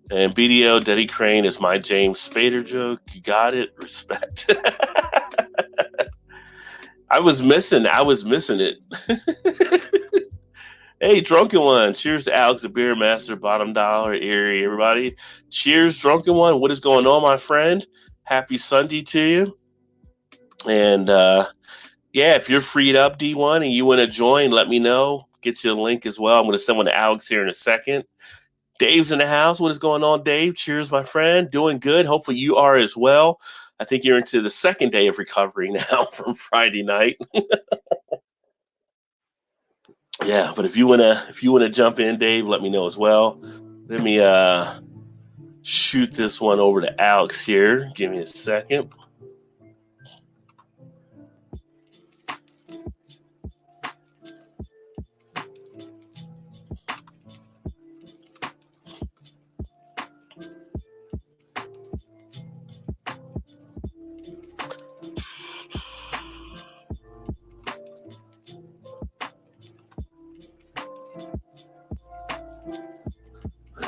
And BDO, Deddy Crane is my James Spader joke. You got it. Respect. I was missing it. Hey, Drunken One. Cheers to Alex, the Beer Master, Bottom Dollar, Erie, everybody. Cheers, Drunken One. What is going on, my friend? Happy Sunday to you. And yeah, if you're freed up, D1, and you want to join, let me know. Get you a link as well. I'm going to send one to Alex here in a second. Dave's in the house. What is going on, Dave? Cheers, my friend. Doing good. Hopefully you are as well. I think you're into the second day of recovery now from Friday night. Yeah, but if you wanna jump in, Dave, let me know as well. Let me shoot this one over to Alex here. Give me a second.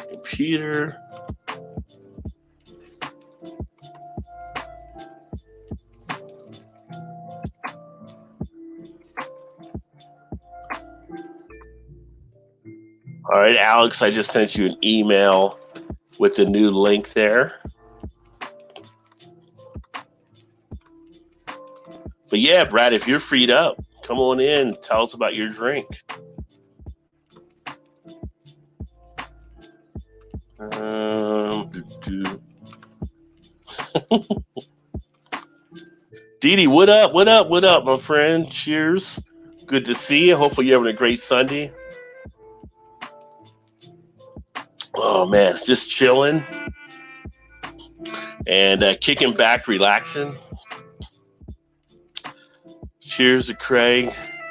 Computer. All right, Alex, I just sent you an email with the new link there. But yeah, Brad, if you're freed up, come on in. Tell us about your drink. Didi, what up? What up? What up, my friend? Cheers. Good to see you. Hopefully you're having a great Sunday. Oh man, just chilling and kicking back, relaxing. Cheers to Craig,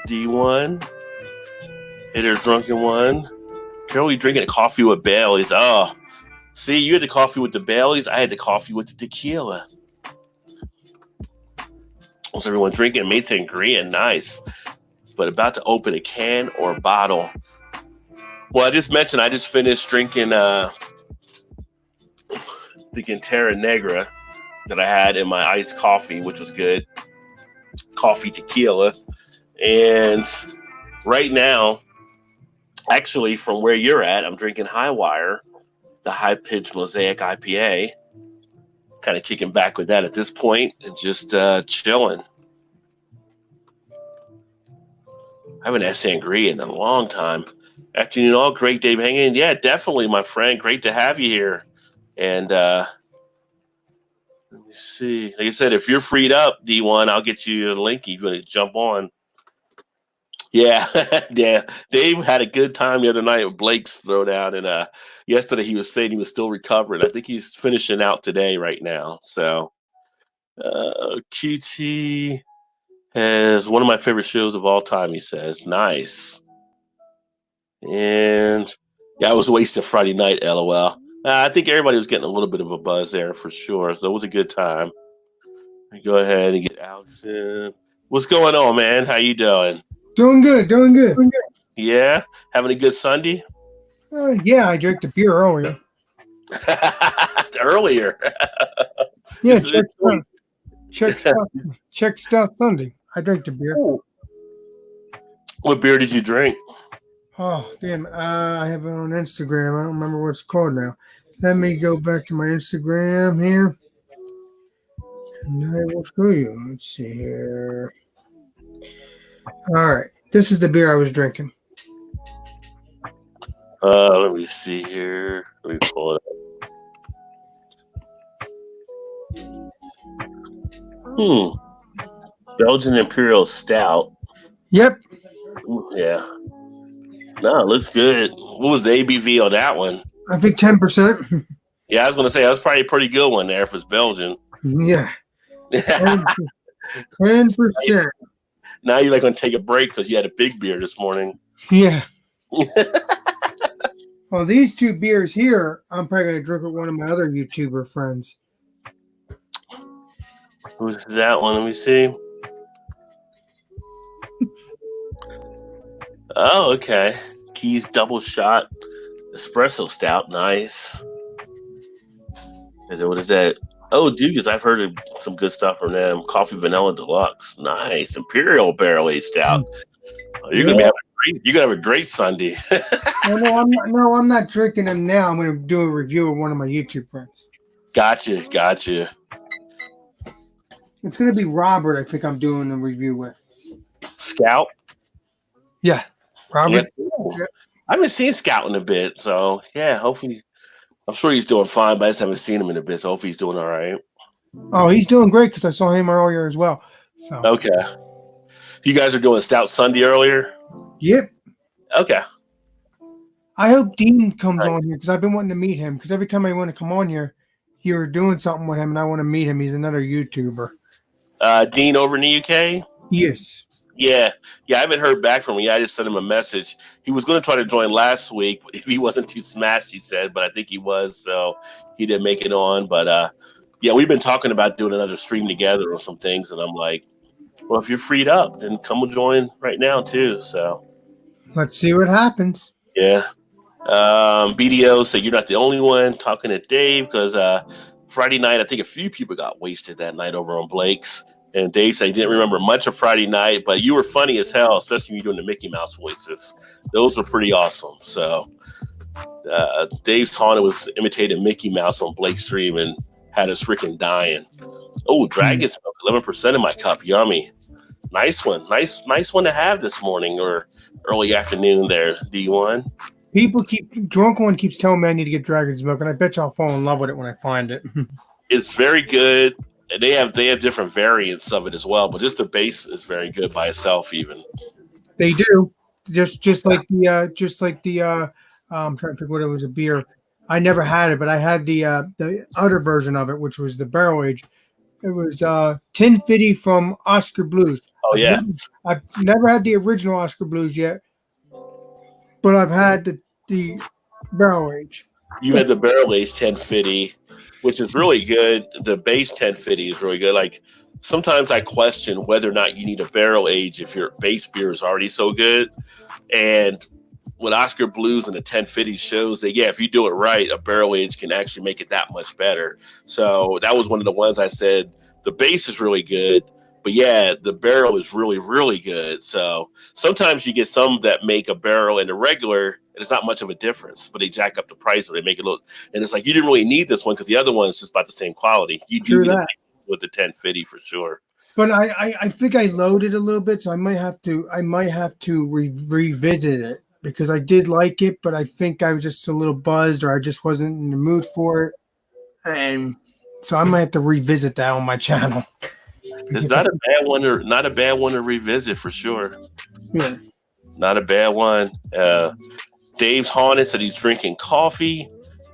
D1, Hitter Drunken One. Girl, we drinking a coffee with Baileys. Oh, see, you had the coffee with the Baileys. I had the coffee with the tequila. What's everyone drinking? Mason Green, nice. But about to open a can or a bottle. Well, I just mentioned I just finished drinking the Terra Negra that I had in my iced coffee, which was good. Coffee tequila. And right now, actually, from where you're at, I'm drinking High Wire, the High Pitch Mosaic IPA. Kind of kicking back with that at this point and just chilling. I haven't had sangria in a long time. Afternoon all, great Dave hanging. Yeah, definitely, my friend. Great to have you here. And let me see. Like I said, if you're freed up, D1, I'll get you a link. You're going to jump on. Yeah, yeah. Dave had a good time the other night with Blake's Throwdown, and yesterday he was saying he was still recovering. I think he's finishing out today right now. So QT has one of my favorite shows of all time, he says. Nice. And yeah, I was wasted Friday night, LOL. I think everybody was getting a little bit of a buzz there for sure. So it was a good time. Go ahead and get Alex in. What's going on, man? How you doing? Doing good, doing good. Yeah, having a good Sunday. Yeah, I drank the beer earlier. Earlier. Yeah, It's- it's- check Stout Sunday. I drank the beer. what beer did you drink? Oh, damn. I have it on Instagram. I don't remember what it's called now. Let me go back to my Instagram here. And I will show you. Let's see here. All right. This is the beer I was drinking. Let me see here. Let me pull it up. Belgian Imperial Stout. Yep. Yeah. No, it looks good. What was the ABV on that one? I think 10%. Yeah, I was going to say, that's probably a pretty good one there if it's Belgian. Yeah. 10%. Now you're like going to take a break because you had a big beer this morning. Yeah. Well, these two beers here, I'm probably going to drink with one of my other YouTuber friends. Who's that one? Let me see. Oh, okay. Keys Double Shot Espresso Stout. Nice. And then what is that? Oh, Dugas. I've heard of some good stuff from them. Coffee Vanilla Deluxe. Nice. Imperial Barrel Aged Stout. Oh, you're gonna have a great Sunday. I'm not drinking them now. I'm going to do a review of one of my YouTube friends. Gotcha. It's going to be Robert, I think I'm doing a review with. Scout? Yeah. Robert? Yeah. I haven't seen Scout in a bit, so yeah, hopefully. I'm sure he's doing fine, but I just haven't seen him in a bit, so hopefully he's doing all right. Oh, he's doing great because I saw him earlier as well. So okay. You guys are doing Stout Sunday earlier? Yep. Okay. I hope Dean comes on here because I've been wanting to meet him because every time I want to come on here, you're doing something with him and I want to meet him. He's another YouTuber. Dean over in the UK? Yes. Yeah, I haven't heard back from him. Yeah, I just sent him a message. He was going to try to join last week if he wasn't too smashed, he said, but I think he was, so he didn't make it on. But yeah, we've been talking about doing another stream together or some things, and I'm like, well, if you're freed up, then come join right now too. So let's see what happens. Yeah. BDO said you're not the only one talking to Dave because Friday night, I think a few people got wasted that night over on Blake's. And Dave said he didn't remember much of Friday night, but you were funny as hell, especially when you were doing the Mickey Mouse voices. Those were pretty awesome. So Dave's Haunted was imitating Mickey Mouse on Blake's stream and had us freaking dying. Oh, Dragon's Milk, 11% in my cup. Yummy. Nice one. Nice one to have this morning or early afternoon there, D1. Drunk one keeps telling me I need to get Dragon's Milk, and I bet you I'll fall in love with it when I find it. It's very good. They have different variants of it as well, but just the base is very good by itself. Even they do just like the I'm trying to think what it was, a beer. I never had it, but I had the other version of it, which was the barrel age. It was 1050 from Oscar Blues. Oh yeah, I've never had the original Oscar Blues yet, but I've had the barrel age. You had the barrel age 1050. Which is really good. The base 1050 is really good. Like sometimes I question whether or not you need a barrel age if your base beer is already so good. And with Oscar Blues and the 1050 shows that, yeah, if you do it right, a barrel age can actually make it that much better. So that was one of the ones I said the base is really good. But yeah, the barrel is really, really good. So sometimes you get some that make a barrel and a regular, and it's not much of a difference, but they jack up the price or they make it look. And it's like you didn't really need this one because the other one is just about the same quality. You do get with the 1050 for sure. But I think I loaded a little bit, so I might have to revisit it because I did like it, but I think I was just a little buzzed or I just wasn't in the mood for it, and so I might have to revisit that on my channel. It's not a bad one to revisit for sure. Yeah. Not a bad one. Dave's Haunted said he's drinking coffee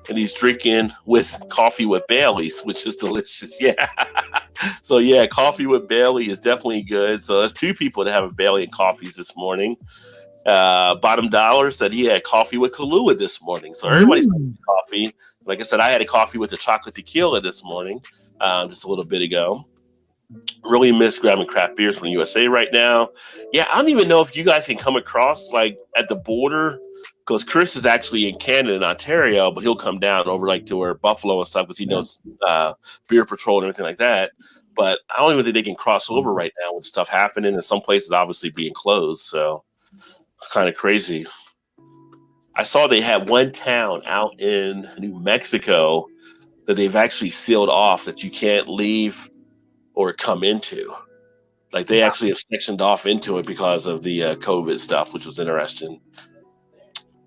and he's drinking with coffee with Bailey's, which is delicious. Yeah. So yeah, coffee with Bailey is definitely good. So there's two people that have a Bailey and coffees this morning. Bottom Dollar said he had coffee with Kahlua this morning. So everybody's coffee. Like I said, I had a coffee with a chocolate tequila this morning, just a little bit ago. Really miss grabbing craft beers from the USA right now. Yeah, I don't even know if you guys can come across like at the border, because Chris is actually in Canada and Ontario, but he'll come down over like to where Buffalo and stuff because he knows Beer Patrol and everything like that. But I don't even think they can cross over right now with stuff happening, and some places obviously being closed. So it's kind of crazy. I saw they had one town out in New Mexico that they've actually sealed off that you can't leave or come into. Like they actually have sectioned off into it because of the COVID stuff, which was interesting.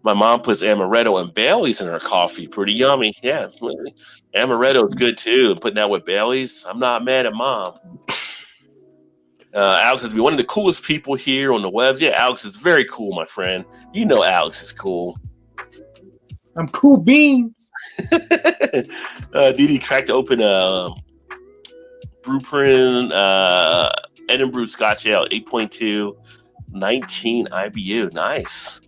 My mom puts amaretto and Bailey's in her coffee. Pretty yummy. Yeah. Amaretto is good too. And putting that with Bailey's, I'm not mad at mom. Alex is one of the coolest people here on the web. Yeah, Alex is very cool, my friend. You know Alex is cool. I'm cool beans. Didi cracked open a Brewprint Edinburgh Scotch Ale, 8.2, 19 IBU. Nice.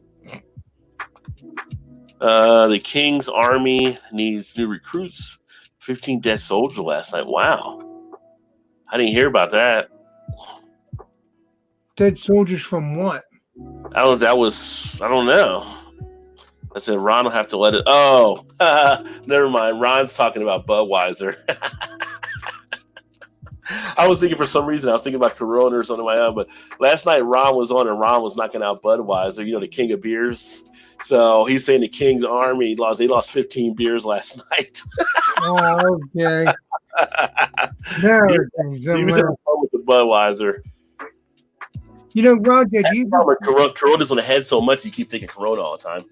The King's Army needs new recruits. 15 dead soldiers last night. Wow. I didn't hear about that. Dead soldiers from what? I don't know. I said Ron will have to let it. Oh, never mind. Ron's talking about Budweiser. I was thinking for some reason, I was thinking about Corona or something of my own, but last night Ron was on and Ron was knocking out Budweiser, the king of beers. So he's saying the King's Army they lost 15 beers last night. Oh, okay. He was having fun with the Budweiser. Roger, Corona's on the head so much you keep thinking Corona all the time.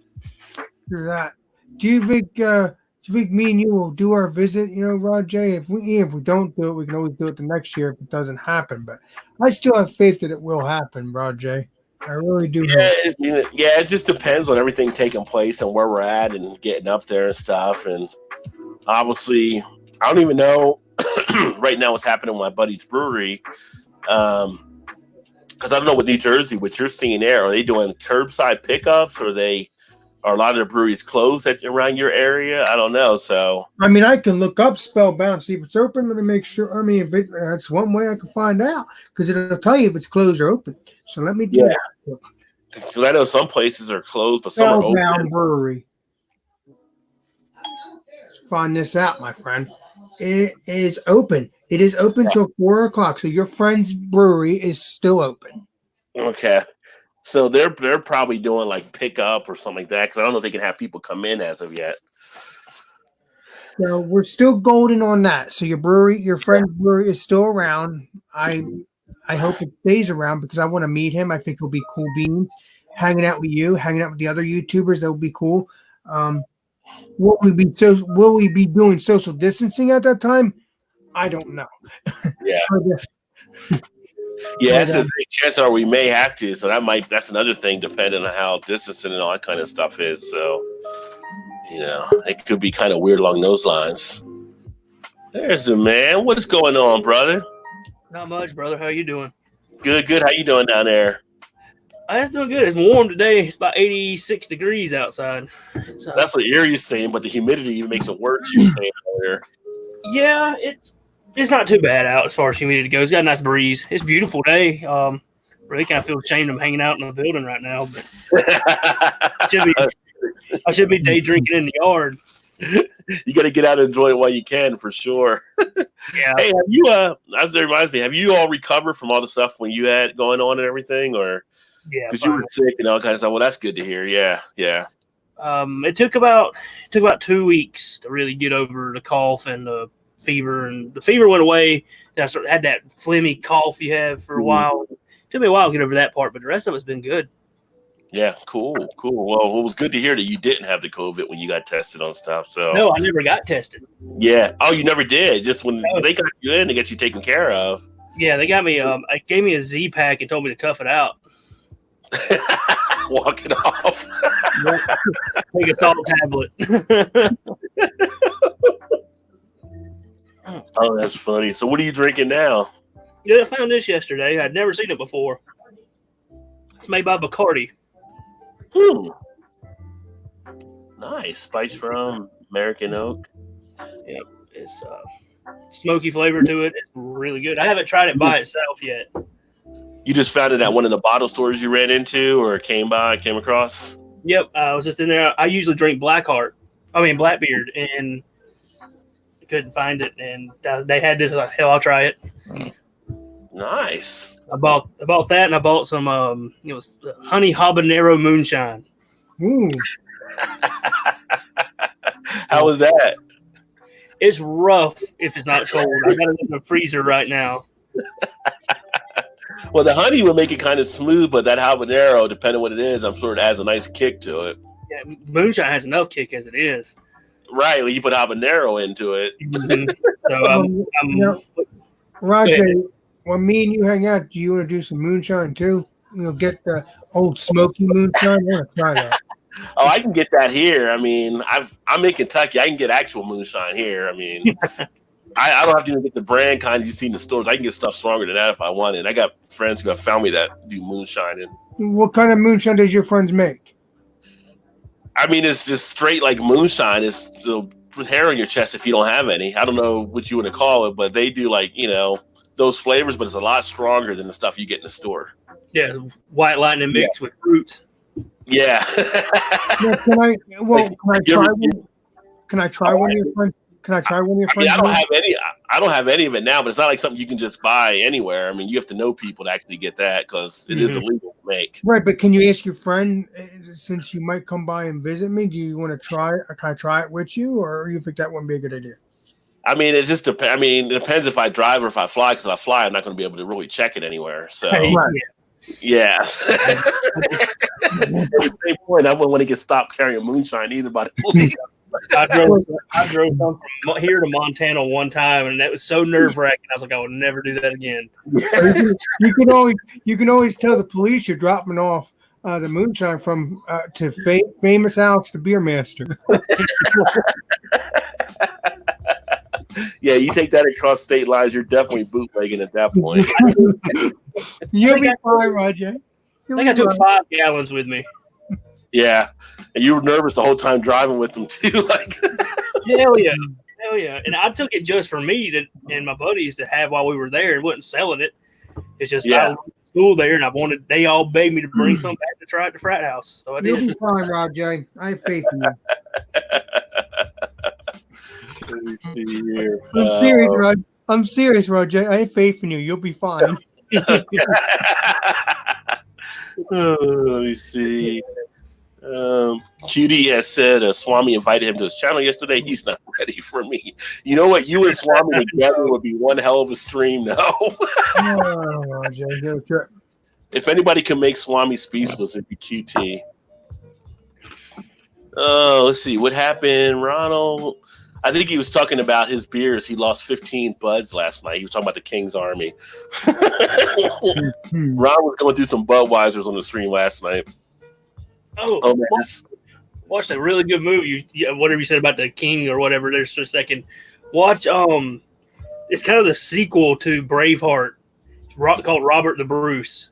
That. Do you think me and you will do our visit? Roger, if we don't do it, we can always do it the next year if it doesn't happen. But I still have faith that it will happen, Roger. I really do. It just depends on everything taking place and where we're at and getting up there and stuff. And obviously, I don't even know right now what's happening with my buddy's brewery. Because I don't know what New Jersey, what you're seeing there. Are they doing curbside pickups, or are a lot of the breweries closed around your area? I don't know. So I can look up Spellbound, see if it's open. Let me make sure. If that's one way I can find out, because it'll tell you if it's closed or open. So let me do that. Because I know some places are closed, but some are open. Spellbound Brewery. Let's find this out, my friend. It is open. It is open till 4 o'clock. So your friend's brewery is still open. Okay. So they're probably doing like pickup or something like that, because I don't know if they can have people come in as of yet. So we're still golden on that. So your friend's brewery is still around. I hope it stays around because I want to meet him. I think he'll be cool beans. Hanging out with you, hanging out with the other YouTubers, that would be cool. Will we be doing social distancing at that time? I don't know. Yeah. Yeah, chances are we may have to. So that's another thing, depending on how distancing and all that kind of stuff is. So, it could be kind of weird along those lines. There's the man. What's going on, brother? Not much, brother. How you doing? Good. How you doing down there? It's doing good. It's warm today. It's about 86 degrees outside. That's what Erie's saying, but the humidity even makes it worse. You were saying earlier. Yeah, it's not too bad out as far as humidity goes. It's got a nice breeze. It's a beautiful day. Really kind of feel ashamed I'm hanging out in the building right now, but I should be day drinking in the yard. You got to get out and enjoy it while you can, for sure. Yeah. Hey, have you? That reminds me. Have you all recovered from all the stuff when you had going on and everything, or? Yeah, because you were sick and all kinds of stuff. Well, that's good to hear. Yeah. It took about 2 weeks to really get over the cough and the fever, and the fever went away. I had that phlegmy cough you have for a while. It took me a while to get over that part, but the rest of it's been good. Yeah, cool. Well, it was good to hear that you didn't have the COVID when you got tested on stuff. So no, I never got tested. Yeah. Oh, you never did. Just when they got you in to get you taken care of. Yeah, they got me. Gave me a Z pack and told me to tough it out. Walk it off. Take a salt tablet. Oh, that's funny. So what are you drinking now? Yeah, I found this yesterday. I'd never seen it before. It's made by Bacardi. Nice. Spice rum. American oak. Yep, it's smoky flavor to it. It's really good. I haven't tried it by itself yet. You just found it at one of the bottle stores you ran into or came across? Yep, I was just in there. I usually drink Blackbeard, and I couldn't find it. And they had this. Hell, I'll try it. Nice. I bought that, and I bought some it was honey habanero moonshine. Ooh. How was that? It's rough if it's not cold. I got it in the freezer right now. Well, the honey would make it kind of smooth, but that habanero, depending on what it is, I'm sure it adds a nice kick to it. Yeah, moonshine has enough kick as it is. Right, when you put habanero into it. Mm-hmm. So Roger, when me and you hang out, do you want to do some moonshine too? Get the old smoky moonshine. I want to try that. Oh, I can get that here. I mean, I'm in Kentucky. I can get actual moonshine here. I mean, I don't have to even get the brand kind you see in the stores. I can get stuff stronger than that if I want it. I got friends who have found me that do moonshine. And What kind of moonshine does your friends make? I mean, it's just straight like moonshine. It's the hair on your chest if you don't have any. I don't know what you want to call it, but they do like, those flavors, but it's a lot stronger than the stuff you get in the store. yeah, white lightning mixed with fruits. Yeah. Can I try one? Can I try one of your friends? Can I try one of your friends? I don't have any of it now, but it's not like something you can just buy anywhere. I mean, you have to know people to actually get that because it is illegal to make. Right, but can you ask your friend, since you might come by and visit me, do you want to try it? Can I try it with you, or you think that wouldn't be a good idea? I mean, it just depends. I mean, it depends if I drive or if I fly. Because if I fly, I'm not going to be able to really check it anywhere. So, yeah. At the same point, I wouldn't want to get stopped carrying moonshine either by the police. I drove from here to Montana one time, and that was so nerve wracking. I was like, I would never do that again. You can always tell the police you're dropping off the moonshine from to famous Alex, the beer master. Yeah, you take that across state lines, you're definitely bootlegging at that point. You'll be fine, Roger. I think I took 5 gallons with me. Yeah, and you were nervous the whole time driving with them too. Like, hell yeah! And I took it just for me and my buddies to have while we were there, and wasn't selling it. It's just I went to school there, and they all begged me to bring some back to try at the frat house. So I did. You'll be fine, Roger. I have faith in you. Let me see here. I'm serious, Roger. I have faith in you. You'll be fine. Let me see. Cutie has said Swami invited him to his channel yesterday. He's not ready for me. You know what? You and Swami together would be one hell of a stream, though. If anybody can make Swami speechless, it'd be QT. Oh, let's see. What happened, Ronald? I think he was talking about his beers. He lost 15 buds last night. He was talking about the King's Army. Ron was going through some Budweisers on the stream last night. Oh man. Watch that really good movie. Whatever you said about the king or whatever. There's for a second. Watch. It's kind of the sequel to Braveheart. It's called Robert the Bruce.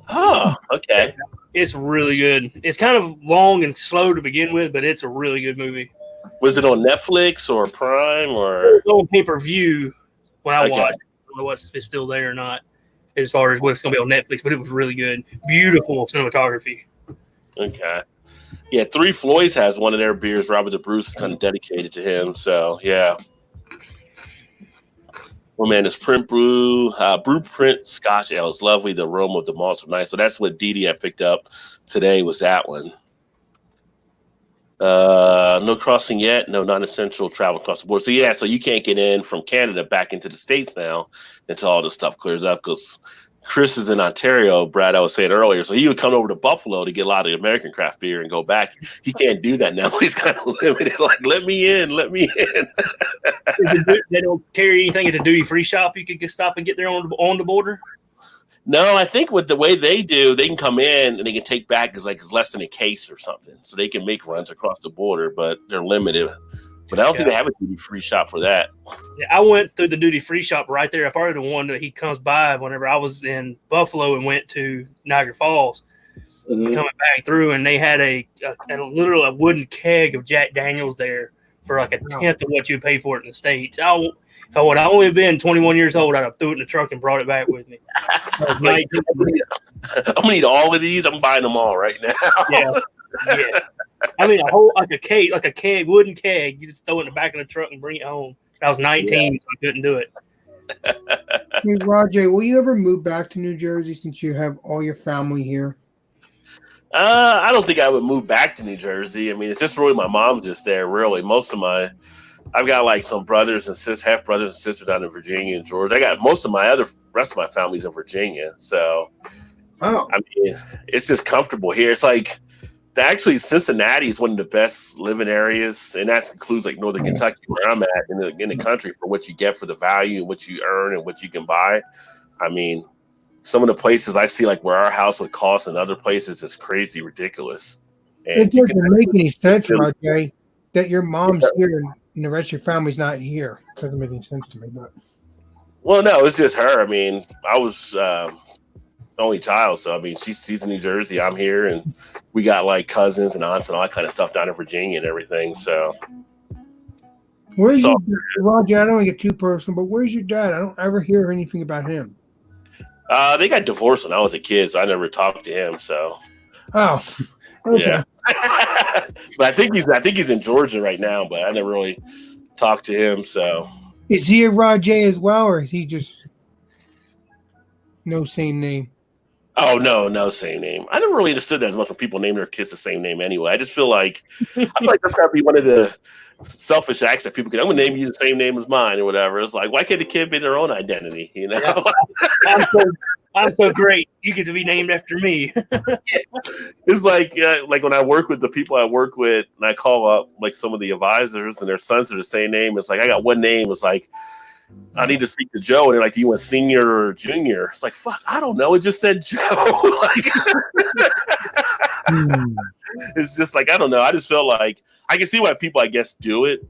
Oh, okay. It's really good. It's kind of long and slow to begin with, but it's a really good movie. Was it on Netflix or Prime or? It was on pay-per-view when I watched. I don't know if it's still there or not, as far as what's going to be on Netflix. But it was really good. Beautiful cinematography. Okay. Yeah, Three Floyds has one of their beers. Robert the Bruce is kind of dedicated to him. So yeah. Well, man, it's Print Brew. Print Scotch Ale is lovely. The aroma of the malts are nice. So that's what Didi I picked up today was that one. No crossing yet. No non-essential travel across the board. So yeah, so you can't get in from Canada back into the States now until all this stuff clears up because Chris is in Ontario, Brad, I was saying earlier. So he would come over to Buffalo to get a lot of the American craft beer and go back. He can't do that now. He's kind of limited. Like, let me in. They don't carry anything at the duty-free shop you could just stop and get there on the border? No, I think with the way they do, they can come in and they can take back it's less than a case or something. So they can make runs across the border, but they're limited. But I don't think they have a duty-free shop for that. Yeah, I went through the duty-free shop right there. Probably the one that he comes by whenever I was in Buffalo and went to Niagara Falls. Mm-hmm. Coming back through, and they had a literal wooden keg of Jack Daniels there for like a tenth of what you pay for it in the States. If I would have only been 21 years old, I'd have threw it in the truck and brought it back with me. Like, I'm gonna need all of these. I'm buying them all right now. Yeah. I mean, a whole like a keg, wooden keg. You just throw it in the back of the truck and bring it home. I was 19, so I couldn't do it. Hey, Roger, will you ever move back to New Jersey since you have all your family here? I don't think I would move back to New Jersey. I mean, it's just really my mom's just there. Really, I've got like some brothers and half brothers and sisters down in Virginia and Georgia. I got rest of my family's in Virginia. So, I mean, it's just comfortable here. It's like, actually, Cincinnati is one of the best living areas, and that includes like Northern Kentucky, where I'm at in the country, for what you get for the value and what you earn and what you can buy. I mean, some of the places I see, like where our house would cost in other places, is crazy ridiculous. And it doesn't make any sense, Roger, that your mom's here and the rest of your family's not here. It doesn't make any sense to me. But well, no, it's just her. I mean, I was only child, so I mean, she's in New Jersey. I'm here, and we got like cousins and aunts and all that kind of stuff down in Virginia and everything. So, where's your dad? Roger? I don't want to get too personal, but where's your dad? I don't ever hear anything about him. They got divorced when I was a kid, so I never talked to him. So, okay. Yeah, but I think he's in Georgia right now, but I never really talked to him. So, is he a Roger as well, or is he just no same name? Oh no, same name. I never really understood that as much when people name their kids the same name anyway. I feel like that's gotta be one of the selfish acts that people can. I'm gonna name you the same name as mine or whatever. It's like, why can't the kid be their own identity? You know? Yeah. I'm so great. You get to be named after me. It's like when I work with the people I work with, and I call up like some of the advisors, and their sons are the same name. It's like, I got one name. It's like, I need to speak to Joe, and they're like, do you want senior or junior? It's like, fuck, I don't know. It just said Joe. It's just like, I don't know. I just felt like I can see why people, I guess, do it,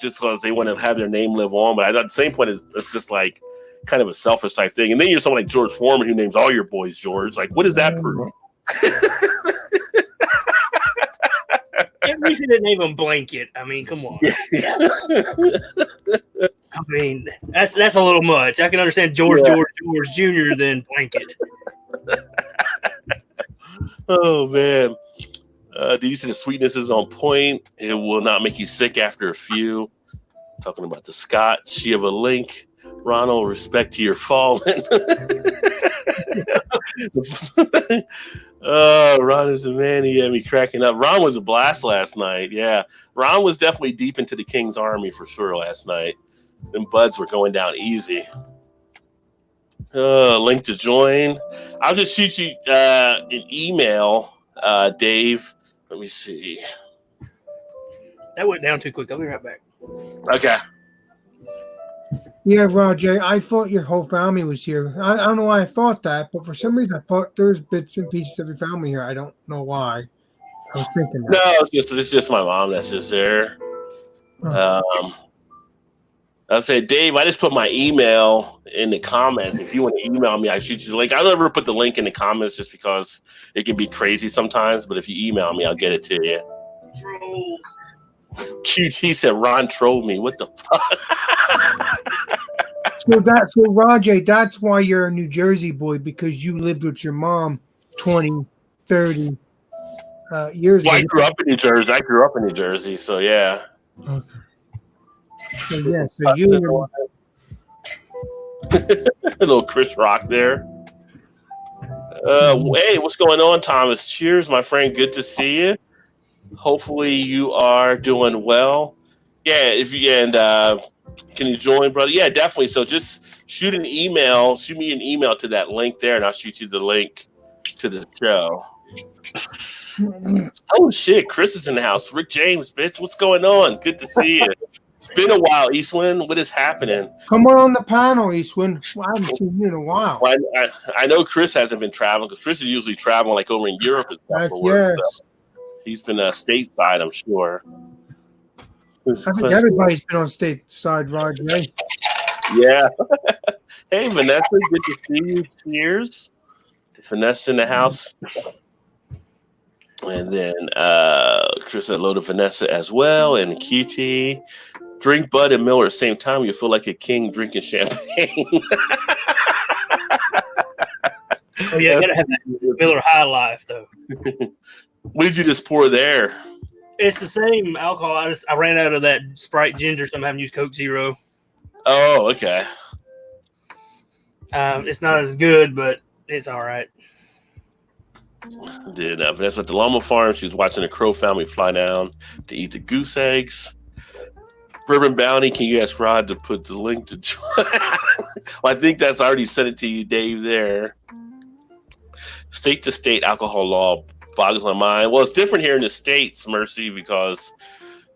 just because they want to have their name live on. But at the same point, it's just like kind of a selfish type thing. And then you're someone like George Foreman, who names all your boys George. Like, what does that prove? At least he didn't name him Blanket. I mean, come on. I mean, that's a little much. I can understand George Jr. than Blanket. Oh man. Do you see the sweetness is on point? It will not make you sick after a few. Talking about the Scotch. You have a link. Ronald, respect to your fallen. Oh, Ron is a man. He had me cracking up. Ron was a blast last night. Yeah. Ron was definitely deep into the King's Army for sure last night. Them buds were going down easy. Link to join. I'll just shoot you an email, Dave. Let me see. That went down too quick. I'll be right back. Okay. Yeah, Roger, I thought your whole family was here. I don't know why I thought that, but for some reason I thought there's bits and pieces of your family here. I don't know why. I was thinking that. No, it's just my mom that's just there. I'll say, Dave, I just put my email in the comments. If you want to email me, I shoot you the link. I don't ever put the link in the comments just because it can be crazy sometimes. But if you email me, I'll get it to you. Trolls. QT said Ron trolled me. What the fuck? So Roger, that's why you're a New Jersey boy, because you lived with your mom 20, 30 years ago. I grew up in New Jersey, so yeah. Okay. So yeah, so you little Chris Rock there. Hey, what's going on, Thomas? Cheers, my friend. Good to see you. Hopefully you are doing well. Yeah, can you join, brother? Yeah, definitely. So just shoot me an email to that link there, and I'll shoot you the link to the show. Oh shit, Chris is in the house. Rick James, bitch, what's going on? Good to see you. It's been a while, Eastwind. What is happening? come on the panel, Eastwind. I haven't seen you in a while. Well, I know Chris hasn't been traveling because Chris is usually traveling like over in Europe and stuff for work. Yes. So he's been stateside, I'm sure. I think everybody's been on stateside, Roger. Yeah. Hey, Vanessa, good to see you. Cheers. Vanessa in the house. And then Chris said hello to Vanessa as well, and QT. Drink Bud and Miller at the same time. You feel like a king drinking champagne. Oh yeah, gotta have that Miller High Life though. What did you just pour there? It's the same alcohol. I ran out of that Sprite Ginger, so I'm having to use Coke Zero. Oh, okay. It's not as good, but it's all right. Did Vanessa at the llama farm. She was watching the Crow family fly down to eat the goose eggs. Bourbon Bounty, can you ask Rod to put the link to join? Well, I think that's already sent it to you, Dave, there. State to state alcohol law boggles my mind. Well, it's different here in the States, Mercy, because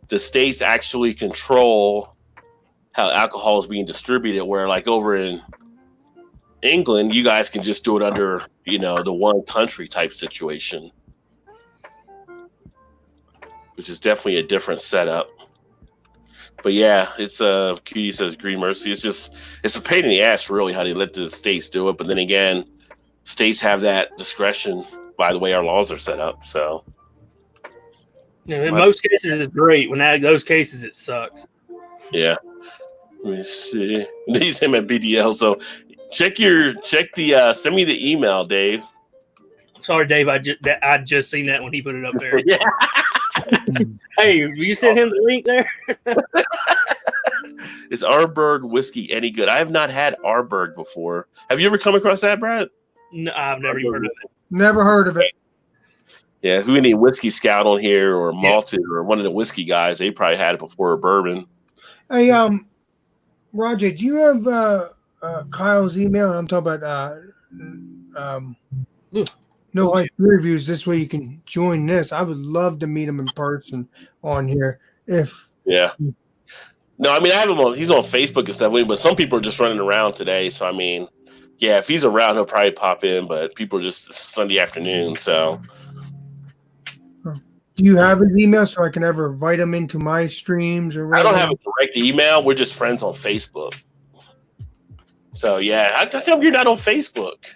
the states actually control how alcohol is being distributed, where like over in England, you guys can just do it under, the one country type situation, which is definitely a different setup. But yeah, it's Cutie says Green Mercy. It's a pain in the ass, really, how they let the states do it. But then again, states have that discretion by the way our laws are set up. So in most cases, it's great. When those cases, it sucks. Yeah. Let me see. These him at BDL. So check the send me the email, Dave. Sorry, Dave. I just seen that when he put it up there. Yeah. Hey, will you send him the link there? Is Arberg whiskey any good? I have not had Arberg before. Have you ever come across that, Brad? No, I've never even heard of it. Never heard of it. Yeah, if we need Whiskey Scout on here or Malted or one of the whiskey guys, they probably had it before a bourbon. Hey, Roger, do you have Kyle's email? I'm talking about no like reviews. This way you can join this. I would love to meet him in person on here. No, I mean I have him on. He's on Facebook and stuff, but some people are just running around today. So I mean, yeah, if he's around, he'll probably pop in. But people are just Sunday afternoon, so. Do you have his email so I can ever invite him into my streams or whatever? I don't have a direct email. We're just friends on Facebook. So yeah, how come you're not on Facebook?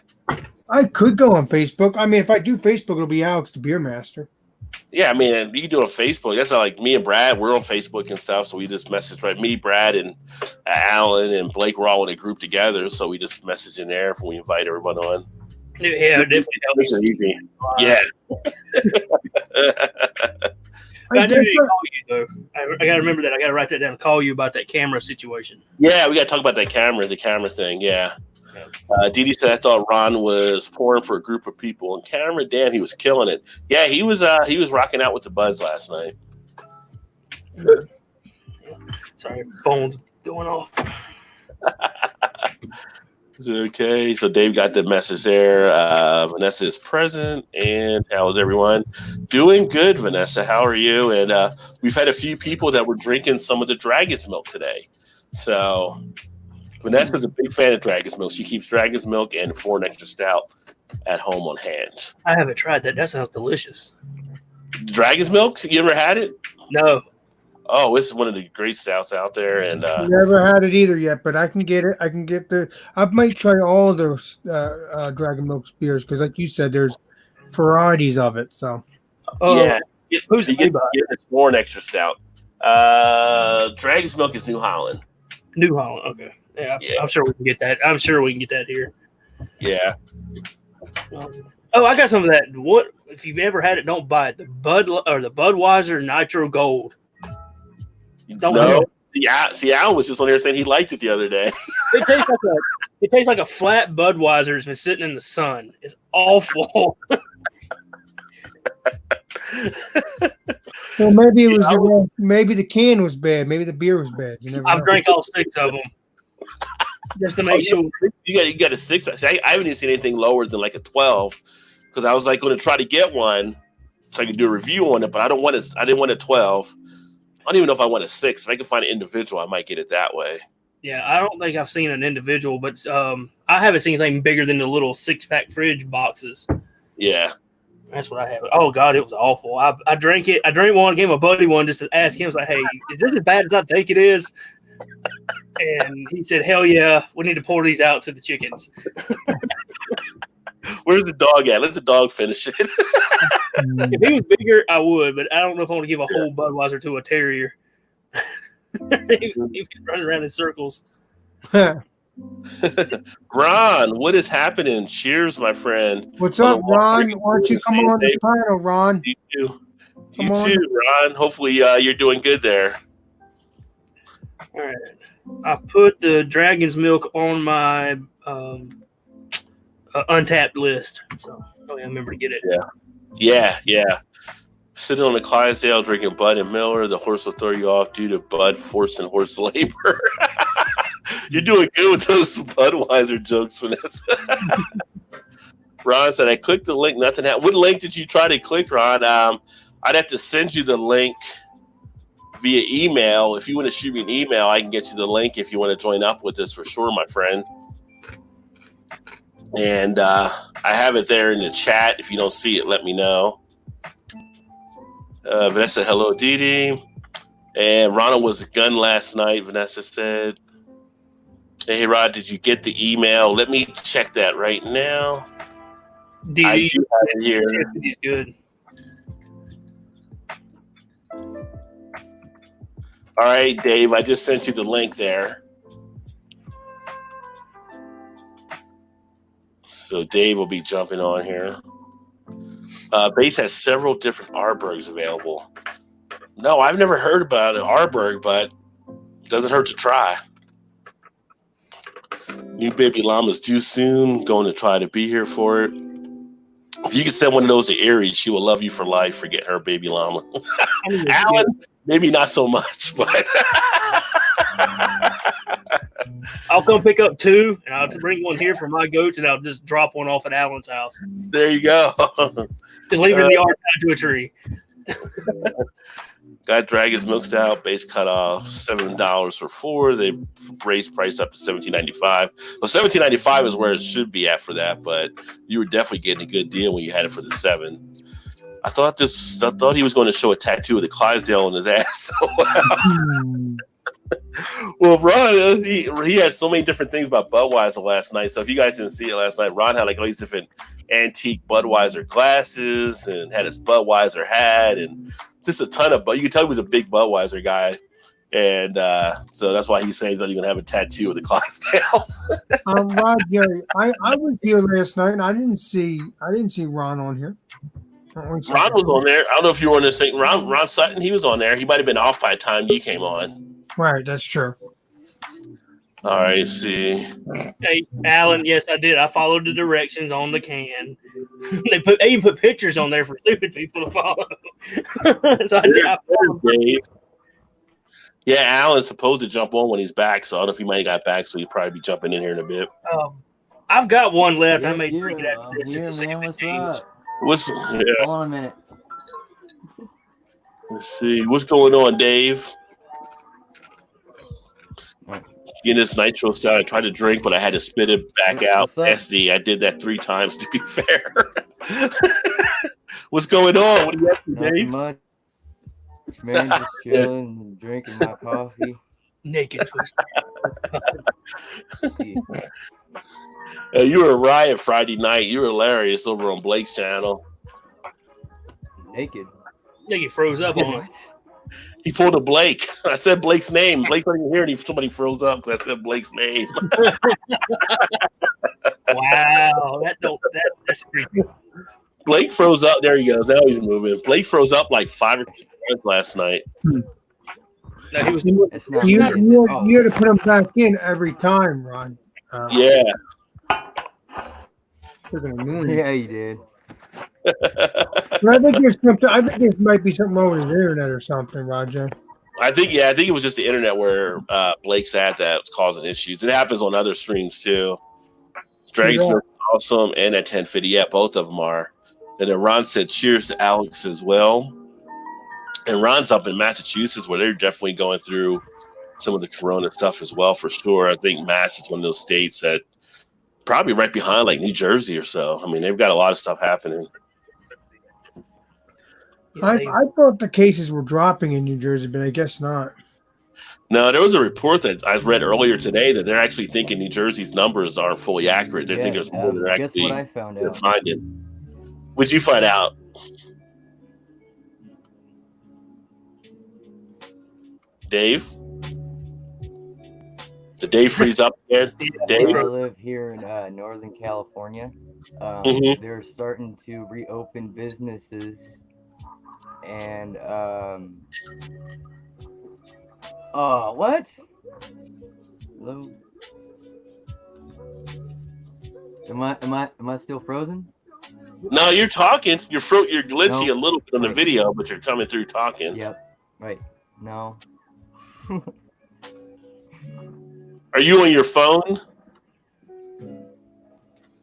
I could go on Facebook. I mean, if I do Facebook, it'll be Alex the Beer Master. Yeah, I mean, you can do it on Facebook. That's like me and Brad. We're on Facebook and stuff, so we just message. Right, me, Brad, and Alan and Blake. We're all in a group together, so we just message in there when we invite everyone on. Yeah, it definitely helps. Easy. Yeah. I do need to call you though. I gotta remember that. I gotta write that down. Call you about that camera situation. Yeah, we gotta talk about that the camera thing. Yeah. Didi said I thought Ron was pouring for a group of people. And Cameron, damn, he was killing it. Yeah, he was rocking out with the buds last night. Sorry, phone's going off. Okay, so Dave got the message there. Vanessa is present, and how is everyone? Doing good, Vanessa. How are you? And we've had a few people that were drinking some of the Dragon's Milk today. So Vanessa's a big fan of Dragon's Milk. She keeps Dragon's Milk and Foreign Extra Stout at home on hand. I haven't tried that. That sounds delicious. Dragon's Milk? You ever had it? No. Oh, this is one of the great stouts out there, and never had it either yet. But I can get it. I might try all those Dragon Milk beers because, like you said, there's varieties of it. So, yeah, who's you get this Foreign Extra Stout? Dragon's Milk is New Holland. New Holland, okay. Yeah, I'm sure we can get that. I'm sure we can get that here. Yeah. Oh, I got some of that. What if you've ever had it? Don't buy it. The Budweiser Nitro Gold. No. See, Alan was just on there saying he liked it the other day. It tastes like a flat Budweiser that's been sitting in the sun. It's awful. Well, maybe it was maybe the can was bad. Maybe the beer was bad. You never I've know. drank all 6 of them just to make sure. You got a 6. I haven't even seen anything lower than like a 12 because I was like going to try to get one so I could do a review on it, but I didn't want a 12. I don't even know if I want a 6. If I can find an individual, I might get it that way. Yeah, I don't think I've seen an individual, but I haven't seen anything bigger than the little 6-pack fridge boxes. Yeah. That's what I have. Oh, God, it was awful. I drank it. I drank one, gave my buddy one just to ask him. I was like, hey, is this as bad as I think it is? And he said, hell yeah, we need to pour these out to the chickens. Where's the dog at? Let the dog finish it. If he was bigger, I would, but I don't know if I want to give a whole Budweiser to a terrier. He'd be running around in circles. Ron, what is happening? Cheers, my friend. What's up, Ron? Why don't you come on the panel, Ron? You too. You too, Ron. Hopefully you're doing good there. All right. I put the Dragon's Milk on my untapped list. So I remember to get it. Yeah. Sitting on the Clydesdale drinking Bud and Miller, the horse will throw you off due to Bud forcing horse labor. You're doing good with those Budweiser jokes, Vanessa. Ron said, I clicked the link, nothing happened. What link did you try to click, Ron? I'd have to send you the link via email. If you want to shoot me an email, I can get you the link if you want to join up with us for sure, my friend. And I have it there in the chat. If you don't see it, let me know. Vanessa, hello, Dee Dee. And Ronald was a gun last night, Vanessa said. Hey, Rod, did you get the email? Let me check that right now. I do have it here. He's good. All right, Dave, I just sent you the link there. So Dave will be jumping on here. Base has several different Arbergs available. No, I've never heard about an Arberg, but it doesn't hurt to try. New baby llama's due soon. Going to try to be here for it. If you could send one of those to Erie, she will love you for life for getting her baby llama. Alan, maybe not so much, but I'll come pick up two, and I'll bring one here for my goats, and I'll just drop one off at Alan's house. There you go. Just leave it in the yard tied to a tree. Got Dragon's Milk Stout, base cut off $7 for 4. They raised price up to $17.95. Well, $17.95 is where it should be at for that, but you were definitely getting a good deal when you had it for the 7. I thought he was going to show a tattoo of the Clydesdale on his ass. Well, Ron, he had so many different things about Budweiser last night. So if you guys didn't see it last night, Ron had like all these different antique Budweiser glasses and had his Budweiser hat and just a ton of. But you could tell he was a big Budweiser guy, and so that's why he's saying he's not even gonna have a tattoo of the Clydesdales. Rod, Jerry, I was here last night, and I didn't see Ron on here. Ron was on there. I don't know if you were on the same. Ron Sutton, he was on there. He might have been off by the time you came on. Right, that's true. All right, see. Hey, Alan, yes, I did. I followed the directions on the can. They even put pictures on there for stupid people to follow. So I followed. Dave. Yeah, Alan's supposed to jump on when he's back, so I don't know if he might have got back, so he'll probably be jumping in here in a bit. I've got one left. I may drink it after this just to see if it changes. Hold on a minute. Let's see. What's going on, Dave? Getting this nitro stout, I tried to drink, but I had to spit it back out. SD, I did that 3 times to be fair. What's going on? What are you up to, Dave? Much. Man, just chilling and drinking my coffee. Naked twister. You were a riot Friday night. You were hilarious over on Blake's channel. Naked. I think he froze up on it. He pulled a Blake. I said Blake's name. Blake's not even here, and somebody froze up because I said Blake's name. Wow, that's creepy. Blake froze up. There he goes. Now he's moving. Blake froze up like 5 or 6 times last night. No, he was. You had to put him back in every time, Ron. Yeah. Yeah, you did. But I think there's something. I think there might be something wrong with the internet or something, Roger. I think it was just the internet where Blake's at that was causing issues. It happens on other streams too. Dragon's Milk is awesome, and at 1050, yeah, both of them are. And then Ron said, "Cheers to Alex as well." And Ron's up in Massachusetts, where they're definitely going through some of the Corona stuff as well, for sure. I think Mass is one of those states that probably right behind like New Jersey or so. I mean, they've got a lot of stuff happening. I thought the cases were dropping in New Jersey, but I guess not. No, there was a report that I read earlier today that they're actually thinking New Jersey's numbers aren't fully accurate. They think there's more than they're guess what actually I found out? finding. What'd you find out? Dave? Did Dave freeze up again? Dave? I live here in Northern California. They're starting to reopen businesses, and what? Hello? Am I still frozen? No, you're talking. You're glitchy a little bit on the video, but you're coming through talking. Yep. Right. No. Are you on your phone?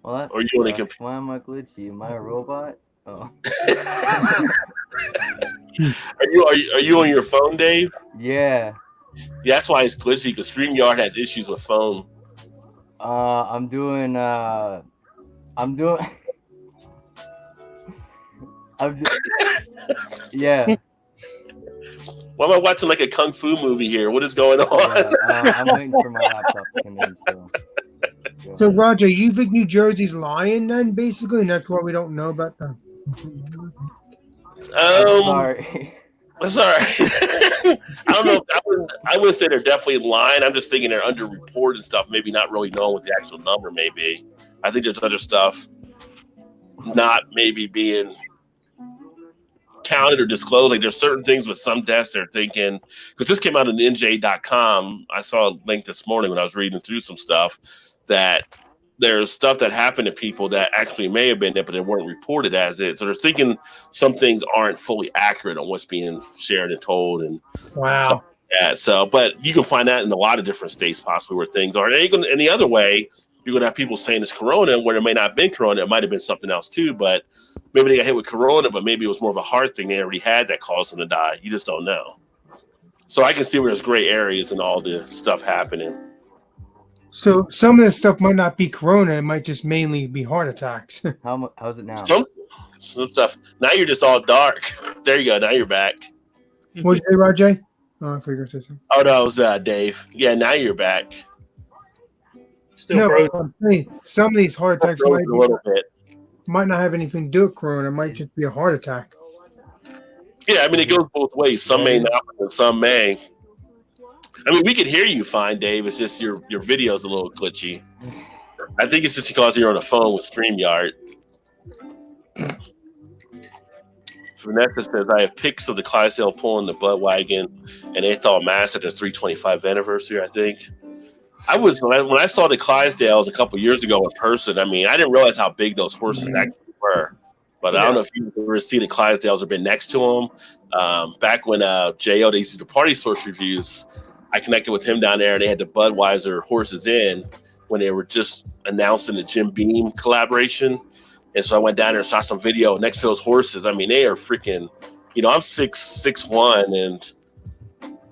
Well, that's. Or you on a computer? Why am I glitchy? Am I a robot? Oh. Are you on your phone, Dave? Yeah. Yeah, that's why it's glitchy, because StreamYard has issues with phone. I'm doing. Yeah. Why am I watching like a kung fu movie here? What is going on? Yeah, I'm waiting for my laptop to come in. So, Roger, you think New Jersey's lying then, basically, and that's why we don't know about them? Sorry. That's all right. I don't know. I wouldn't say they're definitely lying. I'm just thinking they're underreported and stuff, maybe not really knowing what the actual number may be. I think there's other stuff not maybe being counted or disclosed. Like there's certain things with some deaths they're thinking, because this came out on NJ.com. I saw a link this morning when I was reading through some stuff that there's stuff that happened to people that actually may have been there, but they weren't reported as it. So they're thinking some things aren't fully accurate on what's being shared and told. And wow. Yeah. So, but you can find that in a lot of different states, possibly where things are. And the other way, you're going to have people saying it's Corona, where it may not have been Corona. It might have been something else too, but maybe they got hit with Corona, but maybe it was more of a heart thing they already had that caused them to die. You just don't know. So I can see where there's gray areas and all the stuff happening. So some of this stuff might not be Corona. It might just mainly be heart attacks. How's it now? Some stuff. Now you're just all dark. There you go. Now you're back. What'd you say, Rajay? Oh, I figured it was. Oh, no, it was Dave. Yeah, now you're back. Still frozen. I'm saying, some of these heart attacks might not have anything to do with Corona. It might just be a heart attack. Yeah, I mean, it goes both ways. Some may not, and some may. I mean, we can hear you fine, Dave. It's just your video's a little glitchy. I think it's just because you're on a phone with StreamYard. Vanessa says, I have pics of the Clydesdale pulling the butt wagon and Athol Mass at their 325th anniversary, I think. When I saw the Clydesdales a couple years ago in person, I mean, I didn't realize how big those horses actually were. But I don't know if you ever see the Clydesdales or been next to them. Back when J.O., they used to do party source reviews, I connected with him down there, and they had the Budweiser horses in when they were just announcing the Jim Beam collaboration. And so I went down there and saw some video next to those horses. I mean, they are freaking, I'm 6'1", and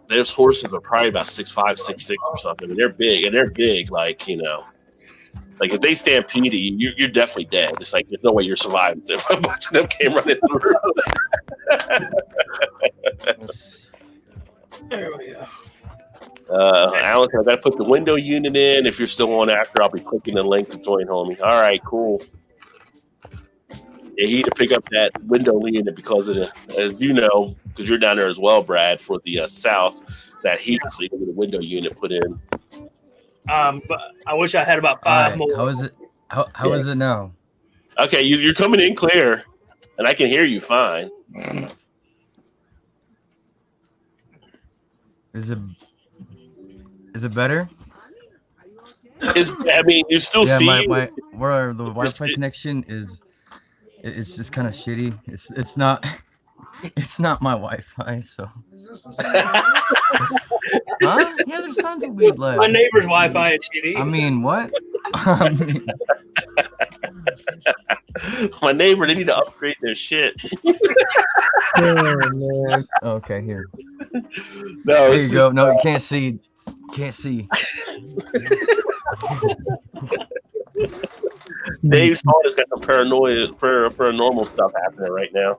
those horses are probably about 6'5", 6'6", or something. And they're big, like if they stampede you, you're definitely dead. It's like there's no way you're surviving if a bunch of them came running through. There we go. Alan, I gotta put the window unit in. If you're still on after, I'll be clicking the link to join, homie. All right, cool. Yeah, he had to pick up that window unit because of as you know, because you're down there as well, Brad, for the south, that heat, so you can get a window unit put in. But I wish I had about 5 more. How is it? How is it now? Okay, you're coming in clear, and I can hear you fine. Is it better? I mean, you're still seeing where the Wi-Fi connection is. It's just kind of shitty. It's not my Wi-Fi, so. Huh? Yeah, there's tons of weed left. My neighbor's Wi-Fi is shitty. I mean, what? My neighbor, they need to upgrade their shit. Oh, man. Okay, here. No, there you go. No, you can't see. Can't see. Dave's phone has got some paranormal stuff happening right now.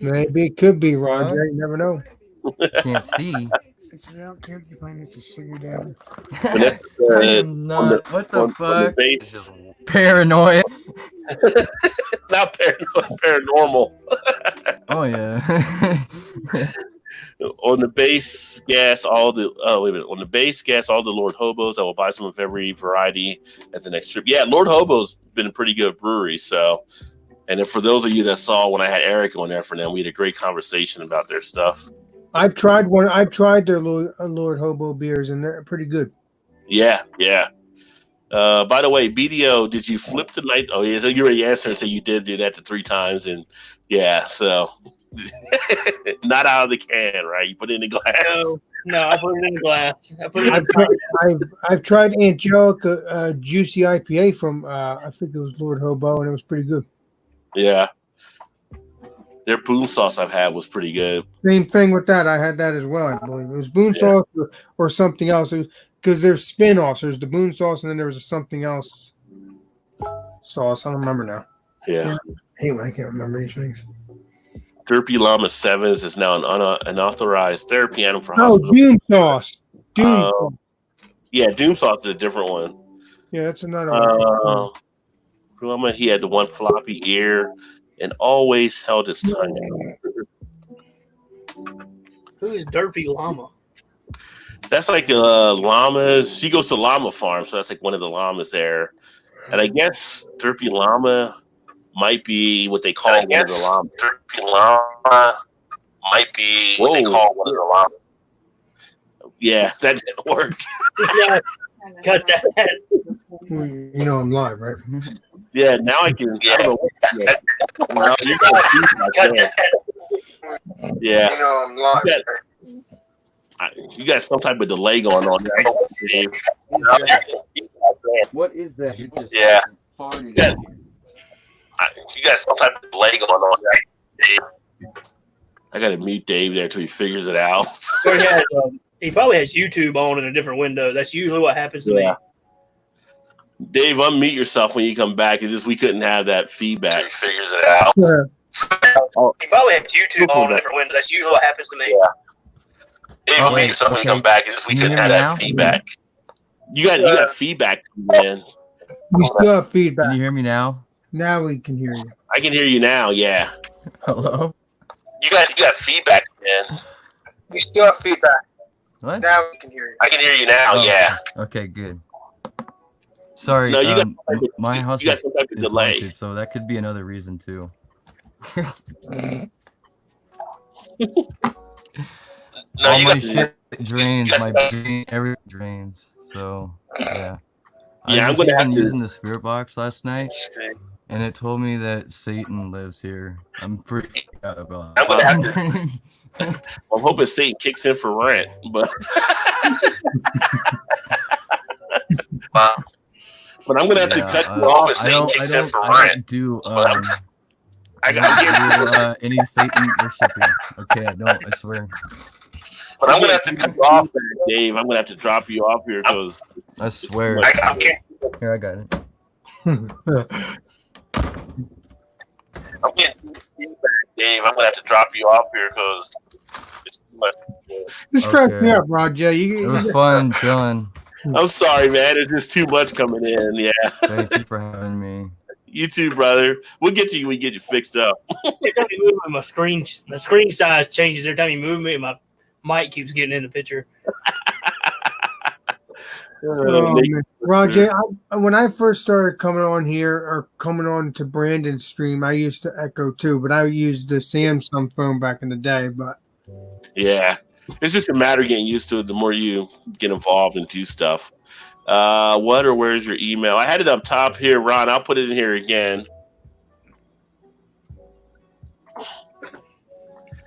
Maybe it could be, Roger. You never know. Can't see. Yeah, can't you find this to sugar down? I am not. What the on the fuck? base, It's just paranoid. not paranormal. Oh yeah. On the base gas, all the wait a minute. On the base gas, all the Lord Hobos. I will buy some of every variety at the next trip. Yeah, Lord Hobo's been a pretty good brewery. So, and then for those of you that saw when I had Eric on there for them, we had a great conversation about their stuff. I've tried one. I've tried their Lord Hobo beers, and they're pretty good. Yeah, yeah. By the way, BDO, did you flip the night? Oh, yeah. So you already answered and said you did do that to 3 times, and yeah. So not out of the can, right? You put it in the glass. No, I put it in the glass. I put it in I've tried, I've tried Angelica Juicy IPA from I think it was Lord Hobo, and it was pretty good. Yeah. Their boom sauce I've had was pretty good. Same thing with that. I had that as well. I believe it was Boone sauce or something else. Because there's spin-offs. There's the Boone sauce, and then there was a something else sauce. I don't remember now. Yeah. Anyway, I can't remember these things. Derpy Llama 7s is now an unauthorized therapy animal for Oh, hospital. Doom sauce. Doom. Yeah, Doom sauce is a different one. Yeah, that's another one. Llama, he had the one floppy ear and always held his tongue. Who is Derpy Llama? That's like llamas. She goes to llama farm, so that's like one of the llamas there. And I guess Derpy Llama might be what they call one of the llamas. Derpy Llama might be what they call one of the llamas. Yeah, that didn't work. Yeah, cut that. You know I'm live, right? Yeah, now I can. Yeah, I don't know. Now you're Cut that. Yeah, You know I'm live. You got some type of delay going on there. What is that? You just Yeah. farted Yeah. in here. You got some type of delay going on there. I gotta mute Dave there till he figures it out. He probably has YouTube on in a different window. That's usually what happens to me. Dave, unmute yourself when you come back. It's just we couldn't have that feedback. He figures it out. He probably has YouTube on in a different window. That's usually what happens to me. Yeah. Dave, unmute yourself when you come back. It's just we couldn't have that feedback. You got feedback, man. We still have feedback. Can you hear me now? Now we can hear you. I can hear you now. Yeah. Hello? You got feedback, man. We still have feedback. What? Now we can hear you. I can hear you now. Oh, Yeah. Okay, good. Sorry, No, you got my house you got some type of is delay. haunted, so that could be another reason too. No, All you my got shit drains, got my brain, everything drains. So yeah. Yeah, I'm was gonna have even to- using the spirit box last night, and it told me that Satan lives here. I'm pretty out about. I'm gonna have to. I'm hoping Satan kicks in for rent, but but I'm gonna have to cut you off. I don't do I got any Satan worshiping. Okay, I don't. I swear. But I'm gonna have to cut you off, Dave. I'm gonna have to drop you off here because I swear. Here, I got it. I'm getting feedback, Dave. I'm gonna have to drop you off here because it's too much. This cracks me up, Roger. It was fun chilling. I'm sorry, man. It's just too much coming in. Yeah. Thank you for having me. You too, brother. We'll get you. We get you fixed up. Every time you move me, the screen size changes. Every time you move me, my mic keeps getting in the picture. Oh, man. Roger, when I first started coming on here or coming on to Brandon's stream, I used to echo too, but I used the Samsung phone back in the day. But yeah, it's just a matter of getting used to it. The more you get involved and do stuff. What or where's your email? I had it up top here, Ron. I'll put it in here again.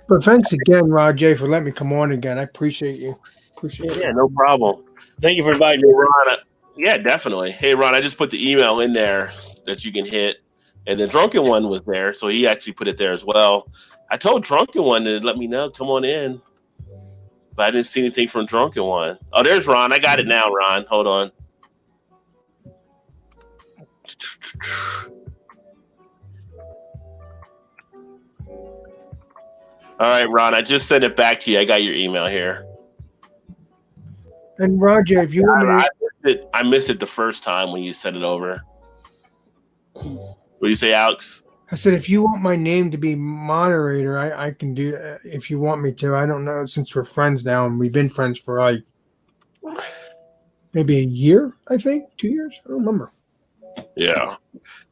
But thanks again, Roger, for letting me come on again. I appreciate you. Yeah, no problem. Thank you for inviting me, Ron. Yeah, definitely. Hey, Ron, I just put the email in there that you can hit. And the Drunken One was there, so he actually put it there as well. I told Drunken One to let me know, come on in. But I didn't see anything from Drunken One. Oh, there's Ron. I got it now, Ron. Hold on. All right, Ron, I just sent it back to you. I got your email here. And Roger, if you want me to, I missed it the first time when you sent it over. What do you say, Alex? I said if you want my name to be moderator, I can do. If you want me to, I don't know. Since we're friends now, and we've been friends for like maybe a year, I think 2 years. I don't remember. Yeah,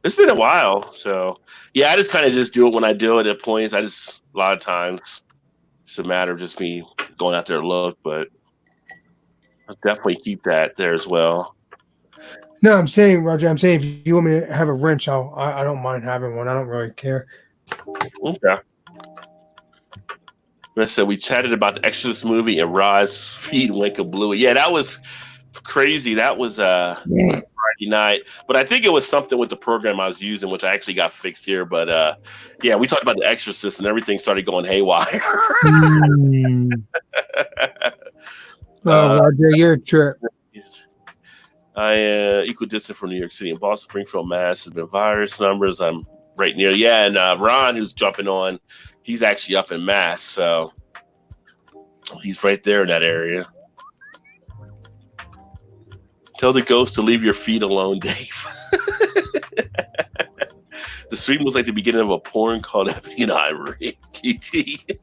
it's been a while. So yeah, I just kind of just do it when I do it at points. A lot of times it's a matter of just me going out there to look, but I'll definitely keep that there as well. No, I'm saying, Roger. I'm saying if you want me to have a wrench, I don't mind having one. I don't really care. Okay. I said we chatted about the Exorcist movie and Rod's feet went kablooey. Yeah, that was crazy. That was Friday night, but I think it was something with the program I was using, which I actually got fixed here. But yeah, we talked about the Exorcist and everything started going haywire. Oh, Roger, you're a trip. I equidistant from New York City and Boston, Springfield, Mass. Has been virus numbers. I'm right near. Yeah, and Ron, who's jumping on, he's actually up in Mass, so he's right there in that area. Tell the ghost to leave your feet alone, Dave. The stream was like the beginning of a porn called Ebony and Ivory. QT.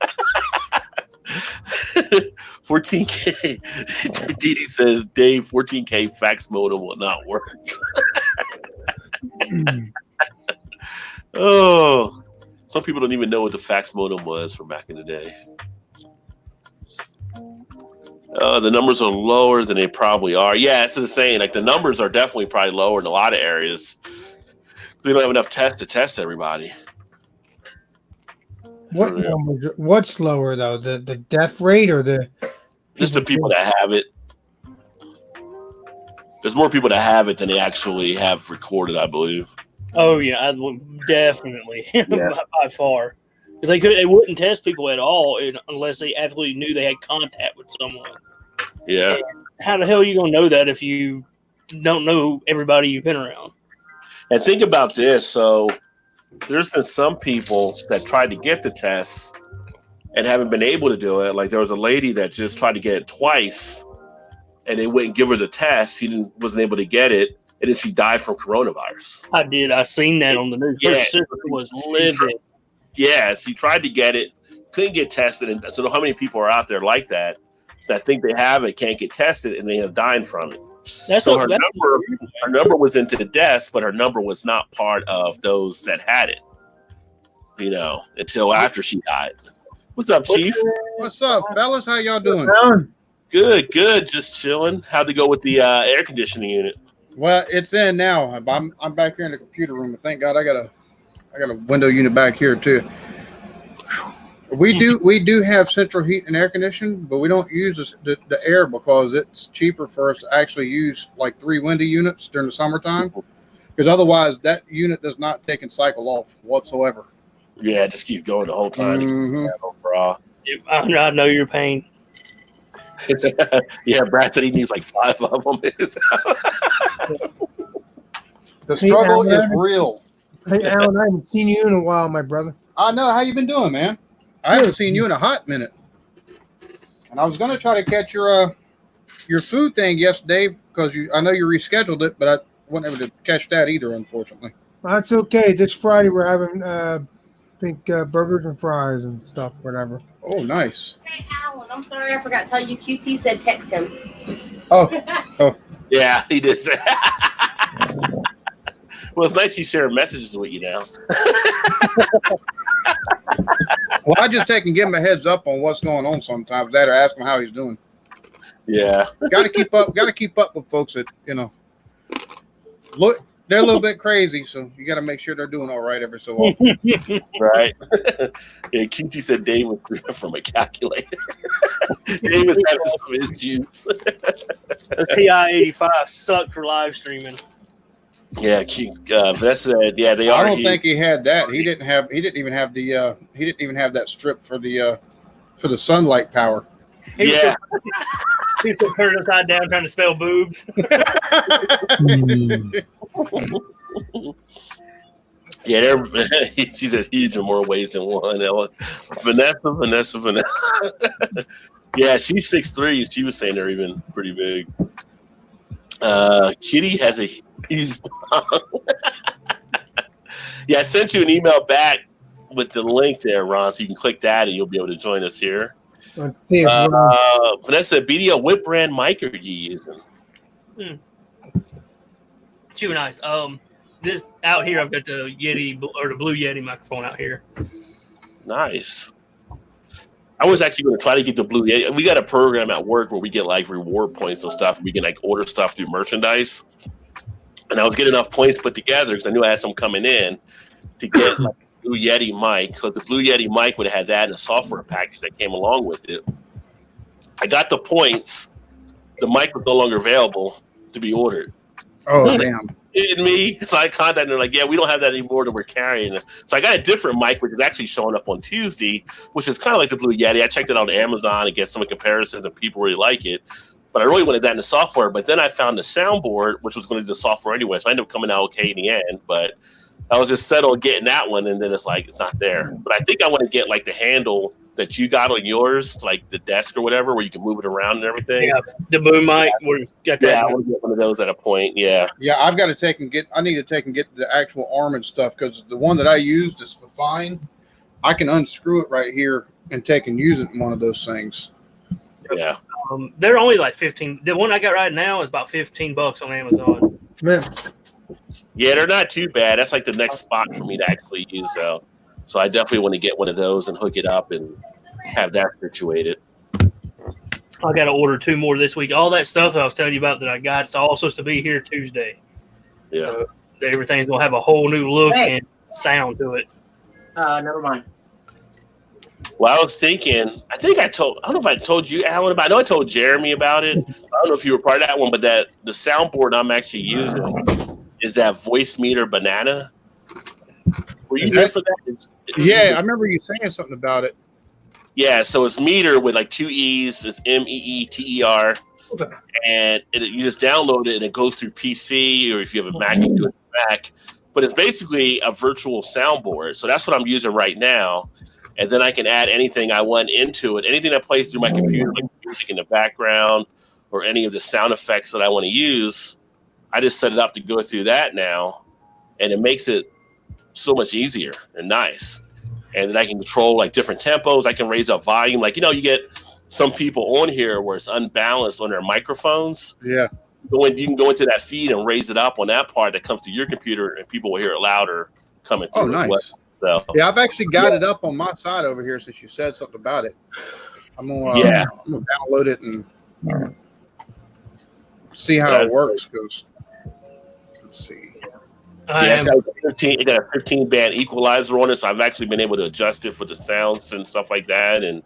14K. Didi says, Dave, 14K fax modem will not work. Oh, some people don't even know what the fax modem was from back in the day. The numbers are lower than they probably are. Yeah, it's the same. Like the numbers are definitely probably lower in a lot of areas. They don't have enough tests to test everybody. What numbers? What's lower though? The death rate or the just the people that have it? There's more people that have it than they actually have recorded, I believe. Oh yeah, definitely by far. Because they wouldn't test people at all unless they absolutely knew they had contact with someone. Yeah. And how the hell are you gonna know that if you don't know everybody you've been around? And think about this. So there's been some people that tried to get the test and haven't been able to do it. Like there was a lady that just tried to get it twice, and they wouldn't give her the test. She wasn't able to get it, and then she died from coronavirus. I did. I seen that on the news. Her sister was livid. Yeah, she tried to get it, couldn't get tested. And so how many people are out there like that think they have it, can't get tested, and they end up dying from it? So her number was into the deaths, but her number was not part of those that had it, until after she died. What's up, Chief? What's up, fellas? How y'all doing? Good. Just chilling. How'd it go with the air conditioning unit? Well, it's in now. I'm back here in the computer room. Thank God I got a window unit back here too. We do have central heat and air conditioning, but we don't use the air because it's cheaper for us to actually use like 3 window units during the summertime, because otherwise that unit does not take and cycle off whatsoever. Yeah, just keep going the whole time. Mm-hmm. I know your pain. Yeah, Brad said he needs like 5 of them. The struggle is real. Hey, Alan, I haven't seen you in a while, my brother. I know. How you been doing, man? I haven't seen you in a hot minute. And I was going to try to catch your food thing yesterday because I know you rescheduled it, but I wasn't able to catch that either, unfortunately. That's okay. This Friday we're having, I think, burgers and fries and stuff, whatever. Oh, nice. Hey, Alan, I'm sorry I forgot to tell you. QT said text him. Oh. Yeah, he did say. Well, it's nice you share messages with you now. Well, I just take and give him a heads up on what's going on sometimes. That or ask him how he's doing. Yeah. Got to keep up with folks that, look, they're a little bit crazy, so you got to make sure they're doing all right every so often. Right. Yeah, QT said Dave was from a calculator. Dave was having some issues. The TI-85 sucked for live streaming. Yeah, Vanessa said, yeah, they are. I don't think he had that. He didn't even have that strip for the sunlight power. Yeah. He's turned upside down trying to spell boobs. Yeah, she says huge in more ways than one. Vanessa. Yeah, she's 6'3". She was saying they're even pretty big. Kitty has a he's Yeah, I sent you an email back with the link there, Ron, so you can click that and you'll be able to join us here. Let's see if Vanessa, BDO, what brand mic are you using? Too nice. This out here, I've got the Yeti or the Blue Yeti microphone out here. Nice. I was actually going to try to get the Blue Yeti. We got a program at work where we get like reward points and stuff. We can like order stuff through merchandise. And I was getting enough points put together because I knew I had some coming in to get like a Blue Yeti mic, because the Blue Yeti mic would have had that and a software package that came along with it. I got the points. The mic was no longer available to be ordered. Oh, damn. Kidding me? So I contacted them like, yeah, we don't have that anymore that we're carrying. So I got a different mic, which is actually showing up on Tuesday, which is kind of like the Blue Yeti. I checked it out on Amazon and get some comparisons, and people really like it. But I really wanted that in the software. But then I found the soundboard, which was going to do the software anyway. So I ended up coming out okay in the end. But I was just settled on getting that one, and then it's like, it's not there. But I think I want to get like the handle that you got on yours, like the desk or whatever, where you can move it around and everything. Yeah, the boom mic. We got that. Yeah, I want to get one of those at a point. Yeah. Yeah, I've got to take and get. I need to take and get the actual arm and stuff, because the one that I used is fine. I can unscrew it right here and take and use it in one of those things. Yeah. They're only like 15. The one I got right now is about $15 on Amazon. man, Yeah, they're not too bad. That's like the next spot for me to actually use. So I definitely want to get one of those and hook it up and have that situated. I got to order 2 more this week. All that stuff that I was telling you about that I got, it's all supposed to be here Tuesday. Yeah. So everything's going to have a whole new look and sound to it. Never mind. Well, I was thinking, I don't know if I told you, Alan, about it. I know I told Jeremy about it. I don't know if you were part of that one, but that the soundboard I'm actually using is that voice meter banana. Were you there for that? Yeah, I remember you saying something about it. Yeah, so it's meter with like 2 E's. It's MEETER. And you just download it and it goes through PC, or if you have a Mac, you can do it through Mac. But it's basically a virtual soundboard. So that's what I'm using right now. And then I can add anything I want into it. Anything that plays through my computer, like music in the background, or any of the sound effects that I want to use, I just set it up to go through that now. And it makes it so much easier and nice. And then I can control like different tempos. I can raise up volume. Like, you get some people on here where it's unbalanced on their microphones. Yeah. You can go into that feed and raise it up on that part that comes to your computer, and people will hear it louder coming through as well. So, yeah, I've actually got it up on my side over here since you said something about it. I'm gonna download it and see how it works. Because let's see. It's got a 15 band equalizer on it, so I've actually been able to adjust it for the sounds and stuff like that. And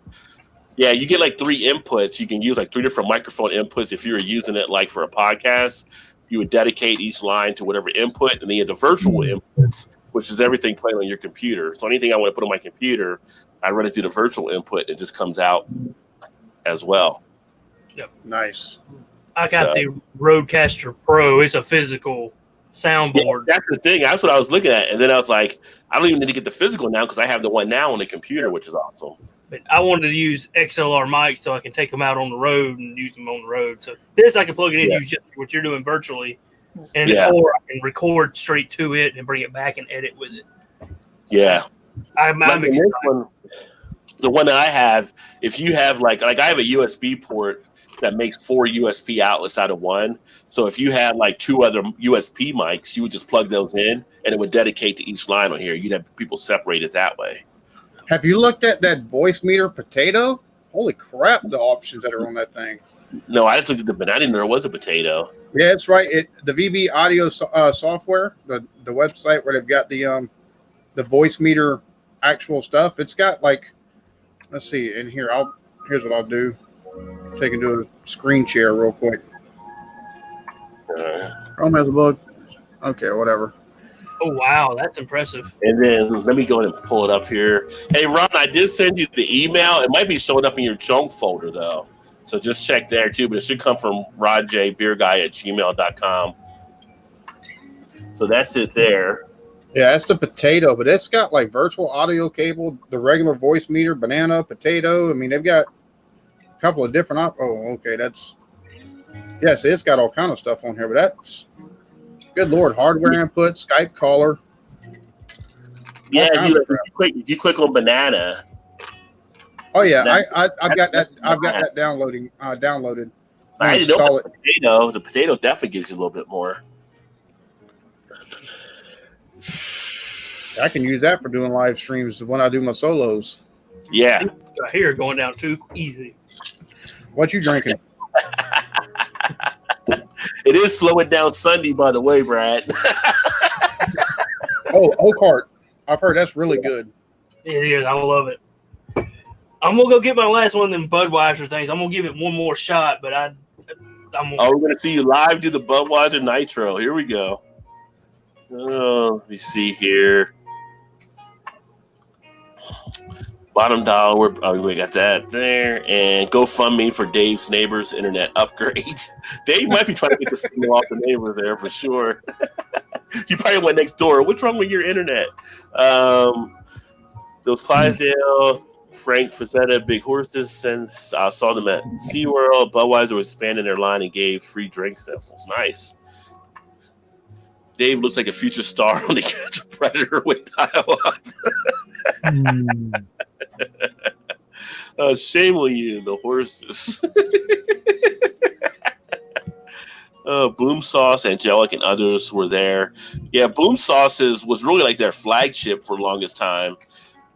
yeah, you get like 3 inputs. You can use like 3 different microphone inputs. If you were using it like for a podcast, you would dedicate each line to whatever input, and then you have the virtual inputs, which is everything playing on your computer. So anything I want to put on my computer, I run it through the virtual input, and it just comes out as well. Yep. Nice. I got the Rodecaster Pro. It's a physical soundboard. Yeah, that's the thing. That's what I was looking at. And then I was like, I don't even need to get the physical now because I have the one now on the computer, which is awesome. But I wanted to use XLR mics so I can take them out on the road and use them on the road. So this I can plug it in, use just what you're doing virtually, and or I can record straight to it and bring it back and edit with it. Yeah, I'm excited. The one that I have, if you have like I have a USB port that makes 4 USB outlets out of one. So if you had like 2 other USB mics, you would just plug those in, and it would dedicate to each line on here. You'd have people separated that way. Have you looked at that voice meter potato? Holy crap, the options that are on that thing. No, I just looked at the banana. I didn't know there was a potato. Yeah, it's right. The VB Audio software, the website where they've got the voice meter actual stuff. It's got like, let's see, in here. Here's what I'll do. Take and do a screen share real quick. Chrome has a bug. Okay, whatever. Oh, wow. That's impressive. And then let me go ahead and pull it up here. Hey, Ron, I did send you the email. It might be showing up in your junk folder, though. So just check there, too. But it should come from rodjbeerguy@gmail.com. So that's it there. Yeah, that's the potato. But it's got like virtual audio cable, the regular voice meter, banana, potato. I mean, they've got couple of different. Okay, that's yes, it's got all kind of stuff on here, but that's good Lord, hardware input, Skype caller. Yeah, if you click on banana. Oh yeah, I've got that. I've got that downloaded. I didn't know about the potato. The potato definitely gives you a little bit more. I can use that for doing live streams when I do my solos. Yeah. Right here going down too easy. What you drinking? It is slowing down Sunday, by the way, Brad. Oak Heart. I've heard that's really good. It is. I love it. I'm gonna go get my last one of them Budweiser things. I'm gonna give it one more shot, but we're gonna see you live do the Budweiser Nitro. Here we go. Oh, let me see here. Bottom dollar, we got that there, and GoFundMe for Dave's neighbor's internet upgrade. Dave might be trying to get the signal off the neighbor there for sure. You probably went next door. What's wrong with your internet? Those Clydesdale, Frank Frazetta, Big Horses, since I saw them at SeaWorld. Budweiser was expanding their line and gave free drink samples. Nice. Dave looks like a future star on the Catch a Predator with dial-up. Shame on you, the horses. Boom Sauce, Angelic, and others were there. Yeah, Boom Sauces was really like their flagship for the longest time.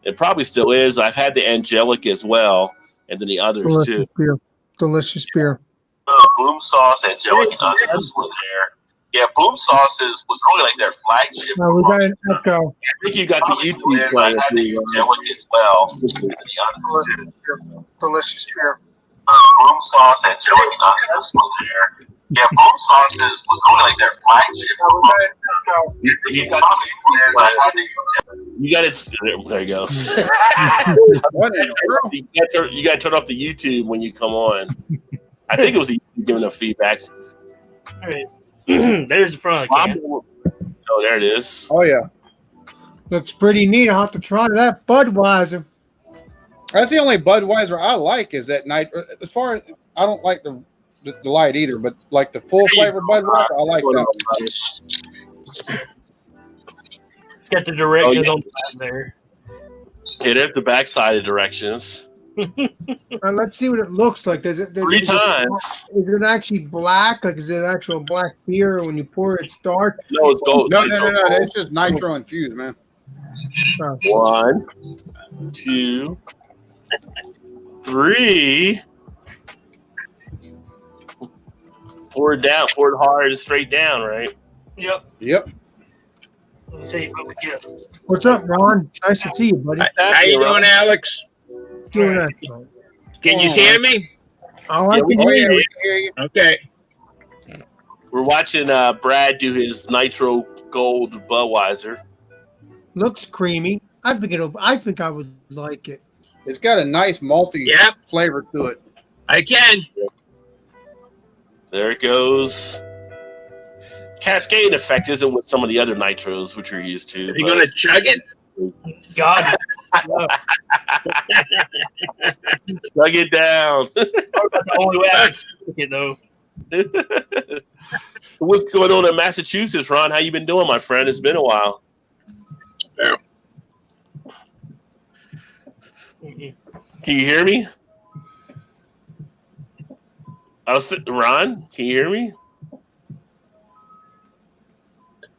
It probably still is. I've had the Angelic as well, and then the others Delicious beer. Boom Sauce, Angelic, and others were there. Yeah, Boom Sauces was really like their flagship. We got an echo. I think you got the YouTube playing as well. Delicious beer. Boom Sauce, Angelic, and others were there. Yeah, Boom Sauces was really like their flagship. You got it. There you go. You got to turn off the YouTube when you come on. I think it was the YouTube giving them feedback. All right. There's the front of the can. Oh, there it is. Oh yeah, looks pretty neat. I'll have to try that Budweiser. That's the only Budweiser I like. Is that night? As far as I don't like the light either, but like the full flavor Budweiser, I like that. It's got the directions on the back there. Yeah, there's the backside of directions. Let's see what it looks like. Does it? Three times. Is it actually black? Like, is it actual black beer? When you pour it, it's dark. No, it's gold. No. It's just nitro infused, man. 1, 2, 3. Pour it down. Pour it hard and straight down, right? Yep. Let me see if I can get it. What's up, Ron? Nice to see you, buddy. How you doing, Alex? Doing that. Can you hear me? We can hear you. Okay. We're watching Brad do his Nitro Gold Budweiser. Looks creamy. I think I would like it. It's got a nice malty flavor to it. I can. There it goes. Cascade effect isn't with some of the other nitros which you're used to. Are you going to chug it? God. Chug it down. That's the only way I can stick it, though. What's going on in Massachusetts, Ron? How you been doing, my friend? It's been a while. Yeah. Can you hear me? Ron, can you hear me?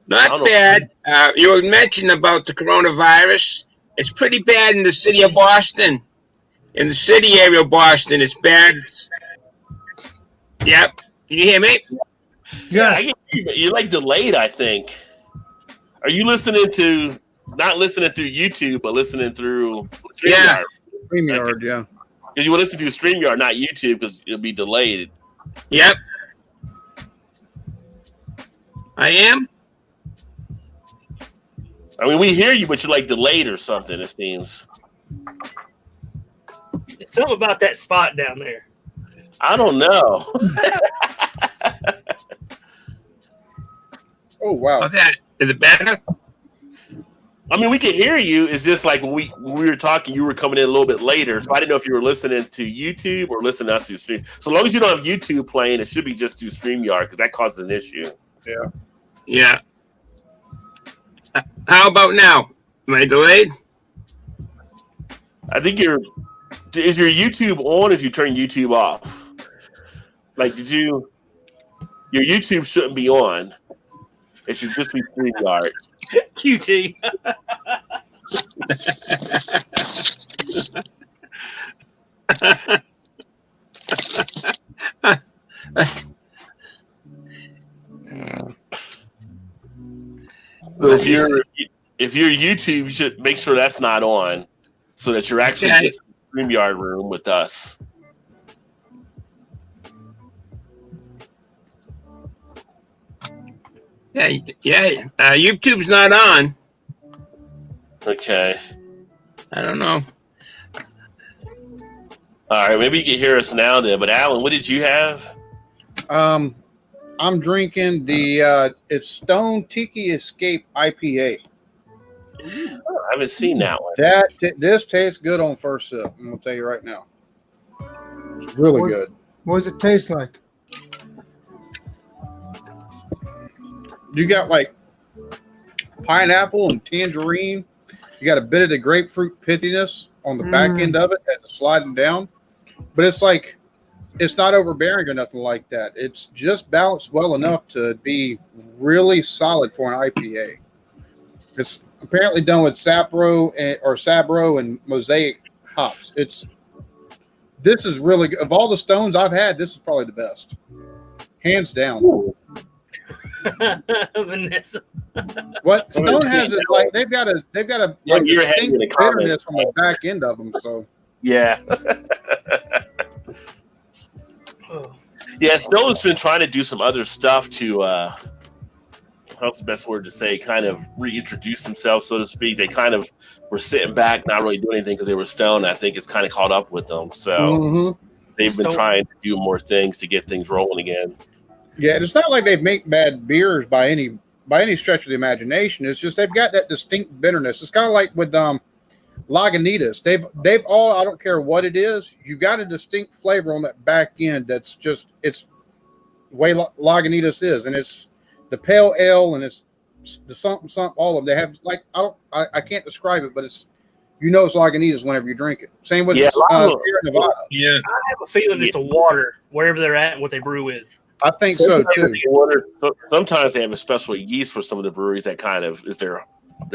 Not bad. You were mentioning about the coronavirus. It's pretty bad in the city of Boston. In the city area of Boston, it's bad. Yep. Can you hear me? Yeah, I can hear you. You're like delayed, I think. Are you not listening through YouTube, but listening through StreamYard? StreamYard, yeah. Because you will listen through StreamYard, not YouTube, because it'll be delayed. Yep. I am. I mean, we hear you, but you're like delayed or something, it seems. It's something about that spot down there. I don't know. Oh, wow. Okay. Is it better? I mean, we can hear you. It's just like when we were talking, you were coming in a little bit later, so I didn't know if you were listening to YouTube or listening to us through stream. So long as you don't have YouTube playing, it should be just through StreamYard because that causes an issue. Yeah. How about now? Am I delayed? I think is your YouTube on? Or did you turn YouTube off? Like, your YouTube shouldn't be on. It should just be StreamYard. QT. So if you're YouTube, you should make sure that's not on, so that you're actually just in the StreamYard room with us. Yeah. YouTube's not on. Okay. I don't know. All right, maybe you can hear us now then. But Alan, what did you have? I'm drinking the it's Stone Tiki Escape IPA. I haven't seen that one. This tastes good on first sip. I'm gonna tell you right now. It's really good. What does it taste like? You got like pineapple and tangerine. You got a bit of the grapefruit pithiness on the back end of it as it's sliding down. But it's like, it's not overbearing or nothing like that. It's just balanced well enough to be really solid for an IPA. It's apparently done with Sabro and Mosaic hops. This is really good. Of all the Stones I've had, this is probably the best. Hands down. Vanessa. What Stone has it like they've got a like distinct bitterness on the back end of them. So yeah, yeah. Stone's been trying to do some other stuff to what's the best word to say? Kind of reintroduce themselves, so to speak. They kind of were sitting back, not really doing anything because they were Stone. I think it's kind of caught up with them. So they've been trying to do more things to get things rolling again. Yeah, and it's not like they make bad beers by any stretch of the imagination. It's just they've got that distinct bitterness. It's kind of like with Lagunitas. They've all, I don't care what it is, you've got a distinct flavor on that back end that's just, it's the way Lagunitas is, and it's the pale ale and it's the something all of them. They have like I can't describe it, but it's it's Lagunitas whenever you drink it. Same with Sierra Nevada. Yeah, I have a feeling it's the water wherever they're at and what they brew with. I think so too. Sometimes they have a special yeast for some of the breweries that kind of is their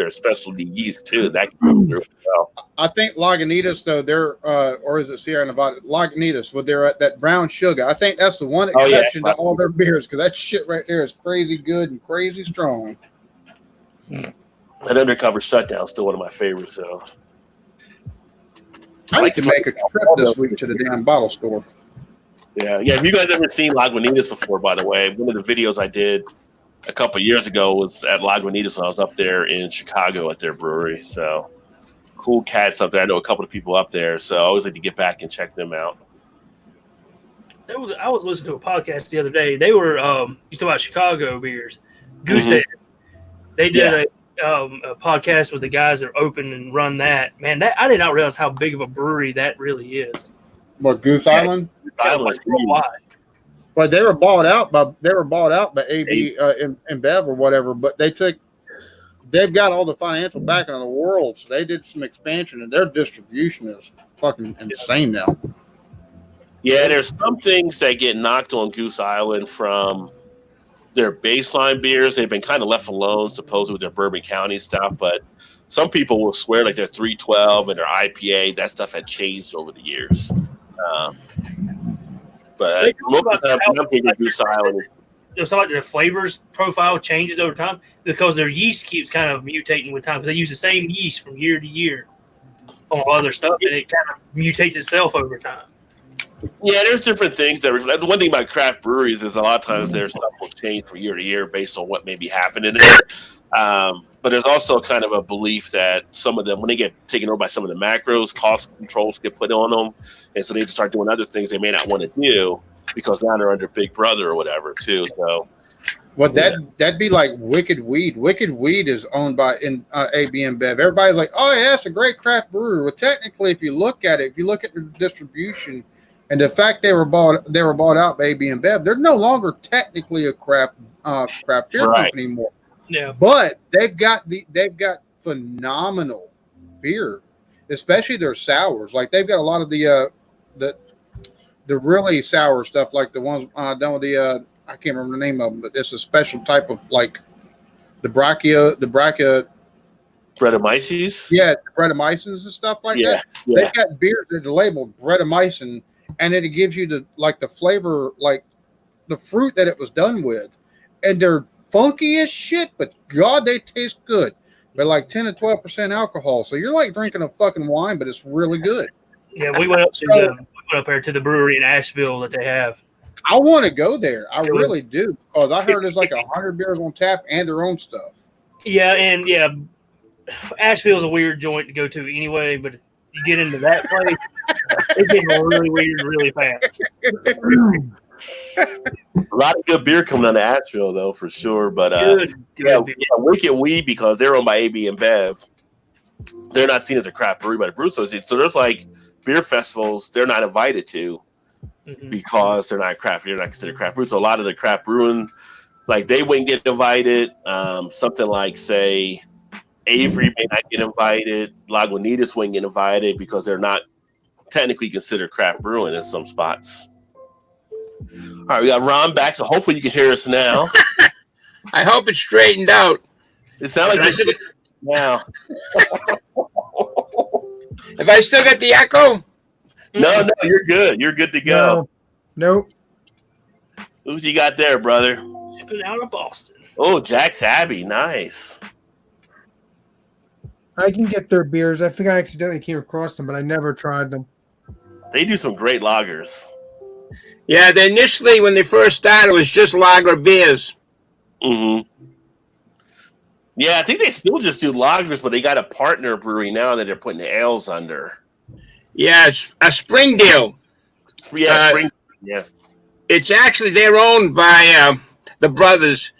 specialty yeast too. That can through well. I think Lagunitas though, they're or is it Sierra Nevada? Lagunitas with that brown sugar. I think that's the one exception to all their beers because that shit right there is crazy good and crazy strong. That Undercover Shutdown is still one of my favorites. So I need to make a trip this week to the damn bottle store. Yeah. Have you guys ever seen Lagunitas before, by the way? One of the videos I did a couple of years ago was at Lagunitas when I was up there in Chicago at their brewery. So cool cats up there. I know a couple of people up there, so I always like to get back and check them out. I was listening to a podcast the other day. They were you talk about Chicago beers. Goosehead. They did a podcast with the guys that open and run that. Man, I did not realize how big of a brewery that really is. What, Goose Island? Goose Island is huge. But they were bought out by AB and Bev or whatever. But they've got all the financial backing of the world, so they did some expansion, and their distribution is fucking insane now. Yeah, there's some things that get knocked on Goose Island from their baseline beers. They've been kind of left alone, supposedly with their Bourbon County stuff, but some people will swear like their 312 and their IPA, that stuff had changed over the years. But most of the time, I'm thinking Goose Island. It's not like their flavors profile changes over time because their yeast keeps kind of mutating with time because they use the same yeast from year to year on other stuff, and it kind of mutates itself over time. Yeah, there's different things that reflect. The one thing about craft breweries is a lot of times their stuff will change from year to year based on what may be happening there. But there's also kind of a belief that some of them, when they get taken over by some of the macros, cost controls get put on them. And so they start doing other things they may not want to do because now they're under Big Brother or whatever, too. So Well, that'd be like Wicked Weed. Wicked Weed is owned by AB InBev. Everybody's like, "Oh yeah, it's a great craft brewery." Well, technically, if you look at their distribution and the fact they were bought out by AB InBev, they're no longer technically a craft beer company anymore. Yeah, but they've got phenomenal beer, especially their sours. Like they've got a lot of the really sour stuff, like the ones done with the I can't remember the name of them, but it's a special type of like the Brachia. Brettanomyces? Yeah, Brettanomyces and stuff like that. Yeah. They've got beers that are labeled Brettanomycin, and it gives you the flavor, like the fruit that it was done with, and they're funky as shit, but God, they taste good. They're like 10 to 12% alcohol, so you're like drinking a fucking wine, but it's really good. Yeah, we went up there to the brewery in Asheville that they have. I want to go there. I really do, because I heard there's like 100 beers on tap and their own stuff. Yeah, and Asheville's a weird joint to go to anyway, but if you get into that place, it gets really weird really fast. A lot of good beer coming out of Asheville, though, for sure. But good Wicked Weed, because they're owned by AB InBev, they're not seen as a craft brewery by the Brew Association. So there's like beer festivals they're not invited to because they're not considered craft brew. So a lot of the craft brewing, like they wouldn't get invited. Something like, say, Avery may not get invited. Lagunitas wouldn't get invited because they're not technically considered craft brewing in some spots. All right, we got Ron back, so hopefully you can hear us now. I hope it's straightened out. It sounds like it's now. Have I still got the echo? No, you're good. You're good to go. Nope. Who you got there, brother? Shipping out of Boston. Oh, Jack's Abbey. Nice. I can get their beers. I think I accidentally came across them, but I never tried them. They do some great lagers. Yeah, they initially, when they first started, it was just lager beers. Mm-hmm. Yeah, I think they still just do lagers, but they got a partner brewery now that they're putting the ales under. Yeah, it's a Springdale. Springdale. Yeah. It's actually, they're owned by the brothers,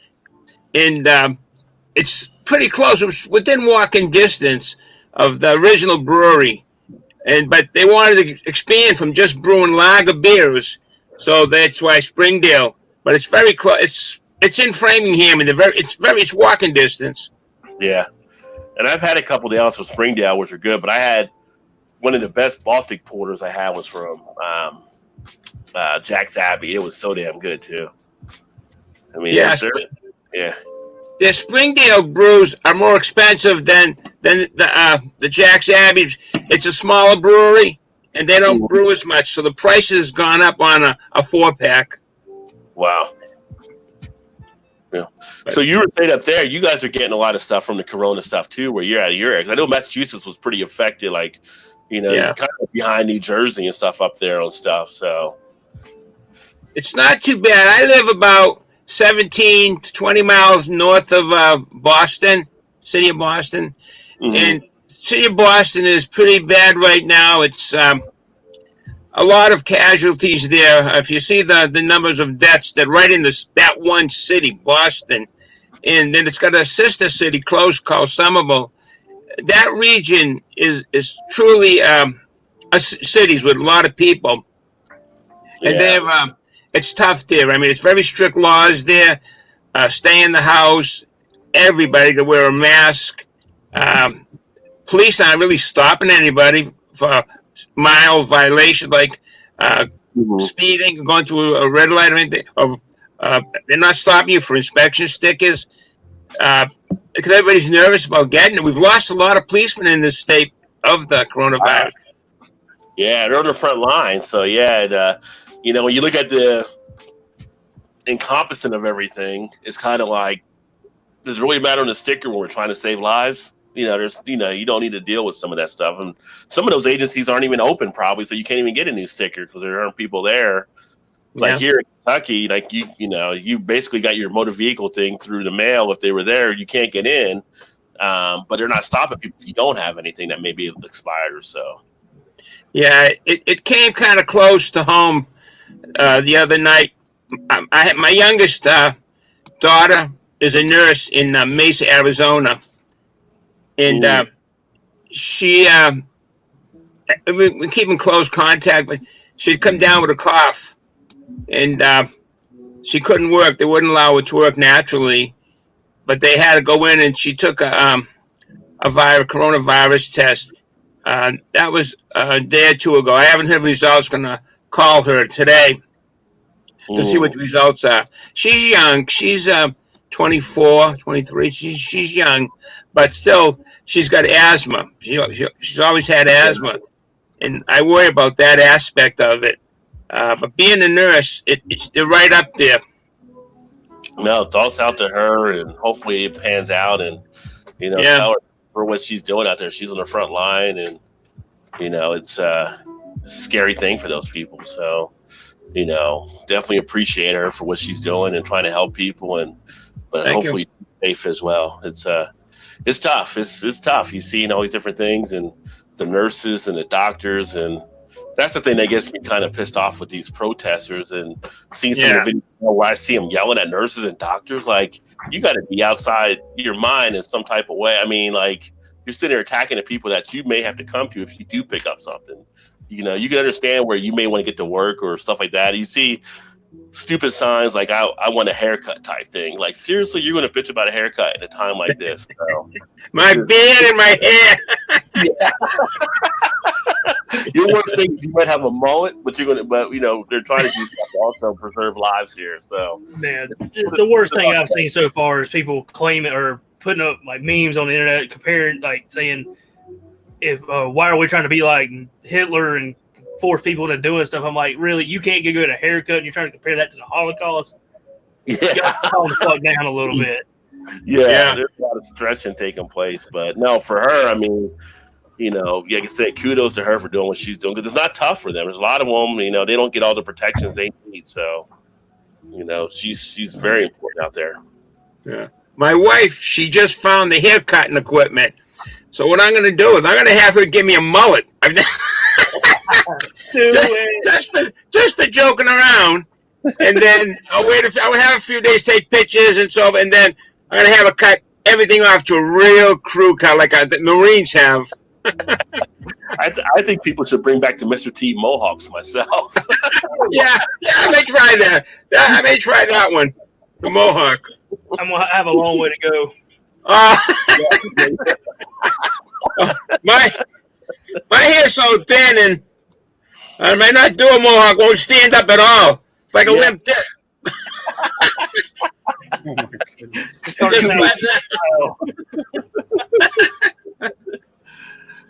and it's pretty close. It was within walking distance of the original brewery, but they wanted to expand from just brewing lager beers, so that's why Springdale. But it's very close. It's in Framingham, and it's walking distance. Yeah, and I've had a couple of ales from Springdale, which are good. But I had one of the best Baltic porters I had was from Jack's Abbey. It was so damn good too. I mean, the Springdale brews are more expensive than the Jack's Abbey. It's a smaller brewery, and they don't brew as much, so the price has gone up on a 4-pack. Wow. Yeah. So you were saying up there, you guys are getting a lot of stuff from the Corona stuff too, where you're at your area. I know Massachusetts was pretty affected, like, kind of behind New Jersey and stuff up there on stuff. So it's not too bad. I live about 17 to 20 miles north of Boston, city of Boston. Mm-hmm. And city of Boston is pretty bad right now. It's a lot of casualties there. If you see the numbers of deaths, that right in that one city, Boston, and then it's got a sister city close called Somerville. That region is truly cities with a lot of people, and they have. It's tough there. I mean, it's very strict laws there. Stay in the house. Everybody to wear a mask. Police aren't really stopping anybody for mild violation like speeding, going through a red light or anything. They're not stopping you for inspection stickers because everybody's nervous about getting it. We've lost a lot of policemen in this state of the coronavirus. Yeah, they're on the front line. So, when you look at the encompassing of everything, it's kind of like, does it really matter on the sticker when we're trying to save lives? You don't need to deal with some of that stuff. And some of those agencies aren't even open probably, so you can't even get a new sticker because there aren't people there. Like here in Kentucky, like you basically got your motor vehicle thing through the mail. If they were there, you can't get in. But they're not stopping people if you don't have anything that may be expired or so. Yeah, it came kind of close to home the other night. My youngest daughter is a nurse in Mesa, Arizona, and she we keep in close contact, but she'd come down with a cough, and she couldn't work. They wouldn't allow her to work naturally, but they had to go in, and she took a coronavirus test. That was a day or two ago. I haven't heard results. Going to call her today to see what the results are. She's young. She's 24, 23. She's young, but still, she's got asthma. She's always had asthma, and I worry about that aspect of it. But being a nurse, they're right up there. No, thoughts out to her, and hopefully it pans out. And tell her for what she's doing out there. She's on the front line, and it's a scary thing for those people. So, definitely appreciate her for what she's doing and trying to help people, but hopefully she's safe as well. It's tough. It's tough. You see, all these different things, and the nurses and the doctors, and that's the thing that gets me kind of pissed off with these protesters and seeing some of the videos where I see them yelling at nurses and doctors. Like, you got to be outside your mind in some type of way. I mean, like, you're sitting there attacking the people that you may have to come to if you do pick up something. You can understand where you may want to get to work or stuff like that. You see stupid signs like I want a haircut type thing. Like, seriously, you're going to bitch about a haircut at a time like this? So, my beard and my hair. Your worst thing is you might have a mullet, but they're trying to do stuff to also preserve lives here. So, man, the worst thing I've seen so far is people claiming or putting up like memes on the internet, comparing, like, saying, "If why are we trying to be like Hitler and force people into doing stuff?" I'm like, really? You can't get a haircut, and you're trying to compare that to the Holocaust? You gotta calm the fuck down a little bit. Yeah, there's a lot of stretching taking place, but no, for her, I mean, like I said, kudos to her for doing what she's doing, because it's not tough for them. There's a lot of them, they don't get all the protections they need. So, she's very important out there. Yeah. My wife, she just found the haircutting equipment. So what I'm going to do is I'm going to have her give me a mullet. just for joking around, and then I'll have a few days, take pictures and so, and then I'm going to have her cut everything off to a real crew cut like the Marines have. I think people should bring back the Mr. T mohawks myself. yeah, I may try that. I may try that one, the mohawk. I'm gonna have a long way to go. My hair's so thin, and I may not do a mohawk. Won't stand up at all. It's like a limp dick. Oh my goodness.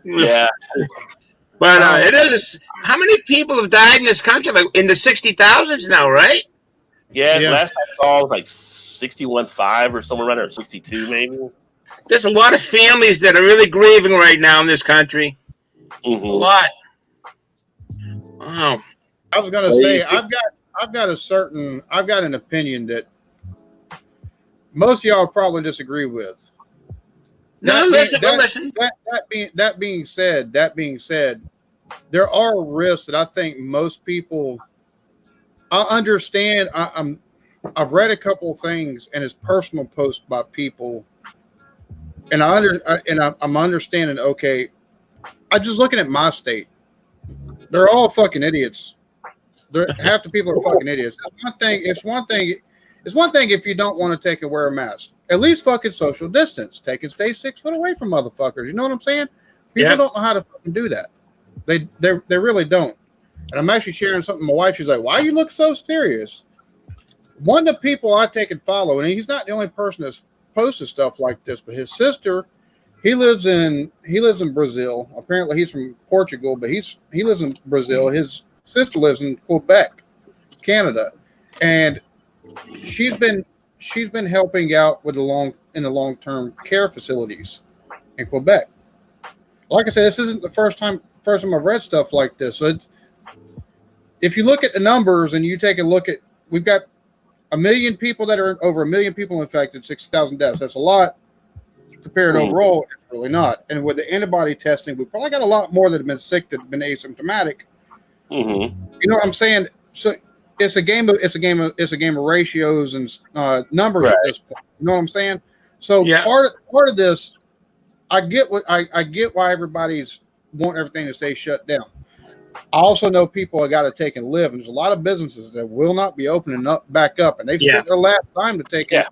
Yeah, but it is. How many people have died in this country? Like in the 60,000s now, right? Yeah. Last I saw was like 61.5 or somewhere around there, 62 maybe. There's a lot of families that are really grieving right now in this country. Mm-hmm. A lot. Wow. I was gonna say I've got an opinion that most of y'all probably disagree with. Listen. That being said, there are risks that I think most people. I understand. I've read a couple of things, and it's personal posts by people, and I'm understanding. Okay, I'm just looking at my state. They're all fucking idiots. Half the people are fucking idiots. It's one thing if you don't want to take and wear a mask. At least fucking social distance. Take and stay 6 foot away from motherfuckers. You know what I'm saying? People don't know how to fucking do that. They really don't. And I'm actually sharing something with my wife. She's like, "Why you look so serious?" One of the people I take and follow, and he's not the only person that's posted stuff like this, but his sister, he lives in Brazil. Apparently he's from Portugal, but he lives in Brazil. His sister lives in Quebec, Canada, and she's been helping out with the long-term care facilities in Quebec. Like I said, this isn't the first time I've read stuff like this. So if you look at the numbers and you take a look at, we've got 1 million people that are over 1 million people infected, 60,000 deaths. That's a lot compared overall. It's really not. And with the antibody testing, we probably got a lot more that have been sick that have been asymptomatic. Mm-hmm. You know what I'm saying? So it's a game of ratios and numbers at this point. You know what I'm saying? So part of this, I get why everybody's want everything to stay shut down. I also know people have got to take and live, and there's a lot of businesses that will not be opening up back up, and they've spent their last time to take it.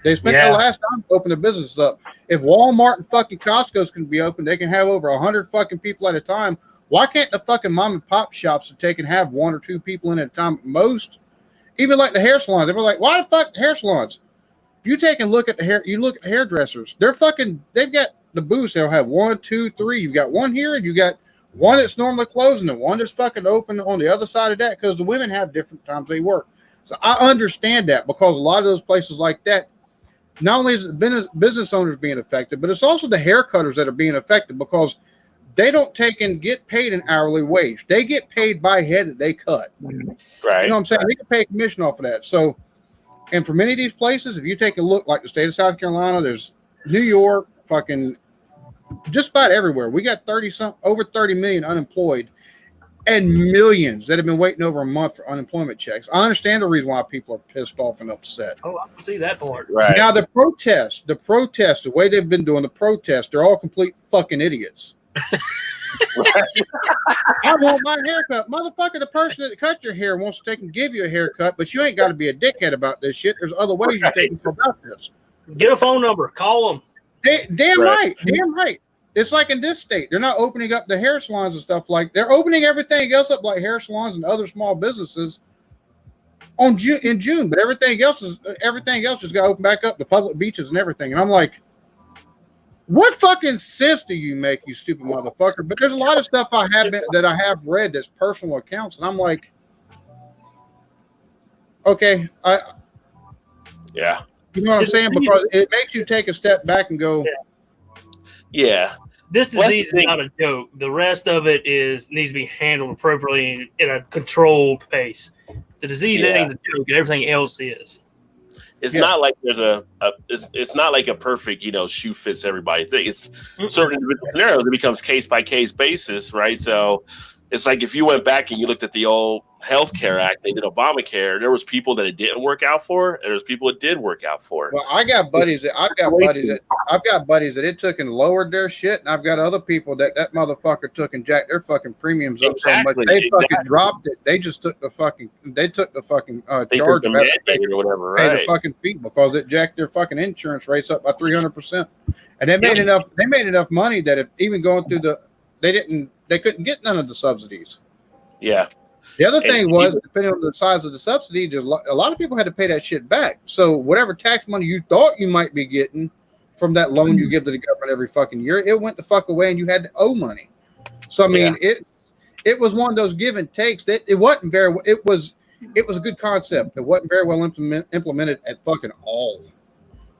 They spent their last time to open the businesses up. If Walmart and fucking Costco's can be open, they can have over 100 fucking people at a time. Why can't the fucking mom and pop shops take and have 1 or 2 people in at a time? Most, even like the hair salons, they were like, "Why the fuck hair salons?" You take and look at the hair. You look at the hairdressers. They've got the booths. They'll have 1, 2, 3. You've got one here, and you got one that's normally closing and one that's fucking open on the other side of that because the women have different times they work. So I understand that because a lot of those places like that, not only is it business owners being affected, but it's also the hair cutters that are being affected because they don't take and get paid an hourly wage. They get paid by head that they cut. Right. You know what I'm saying? They can pay commission off of that. So, and for many of these places, if you take a look like the state of South Carolina, there's New York, fucking just about everywhere. We got over 30 million unemployed and millions that have been waiting over a month for unemployment checks. I understand the reason why people are pissed off and upset. Oh, I can see that part. Right. Now the protests, the way they've been doing the protests, they're all complete fucking idiots. I want my haircut. Motherfucker, the person that cut your hair wants to take and give you a haircut, but you ain't got to be a dickhead about this shit. There's other ways you take and go about this. Get a phone number. Call them. Damn right. It's like in this state, they're not opening up the hair salons and stuff like they're opening everything else up like hair salons and other small businesses in June, but everything else just got opened back up, the public beaches and everything. And I'm like, what fucking sense do you make, you stupid motherfucker? But there's a lot of stuff I have read that's personal accounts, and I'm like, okay, yeah. You know what I'm saying? Because it makes you take a step back and go, yeah. This disease is not a joke. The rest of it needs to be handled appropriately in a controlled pace. The disease ain't a joke, and everything else is. It's not like there's it's not like a perfect, shoe fits everybody thing. It's certain scenarios. It becomes case by case basis, right? So it's like if you went back and you looked at the old Healthcare Act, they did Obamacare. There was people that it didn't work out for, and there's people it did work out for. Well, I've got buddies that it took and lowered their shit, and I've got other people that motherfucker took and jacked their fucking premiums up so much they fucking dropped it. They just took the fucking charge of or whatever, right? Pay the fucking fee because it jacked their fucking insurance rates up by 300%, and they made enough money that if even going through they couldn't get none of the subsidies. Yeah. The other thing was, depending on the size of the subsidy, a lot of people had to pay that shit back. So whatever tax money you thought you might be getting from that loan you give to the government every fucking year, it went the fuck away, and you had to owe money. So I mean, it was one of those give and takes that it wasn't very. It was a good concept. It wasn't very well implemented at fucking all.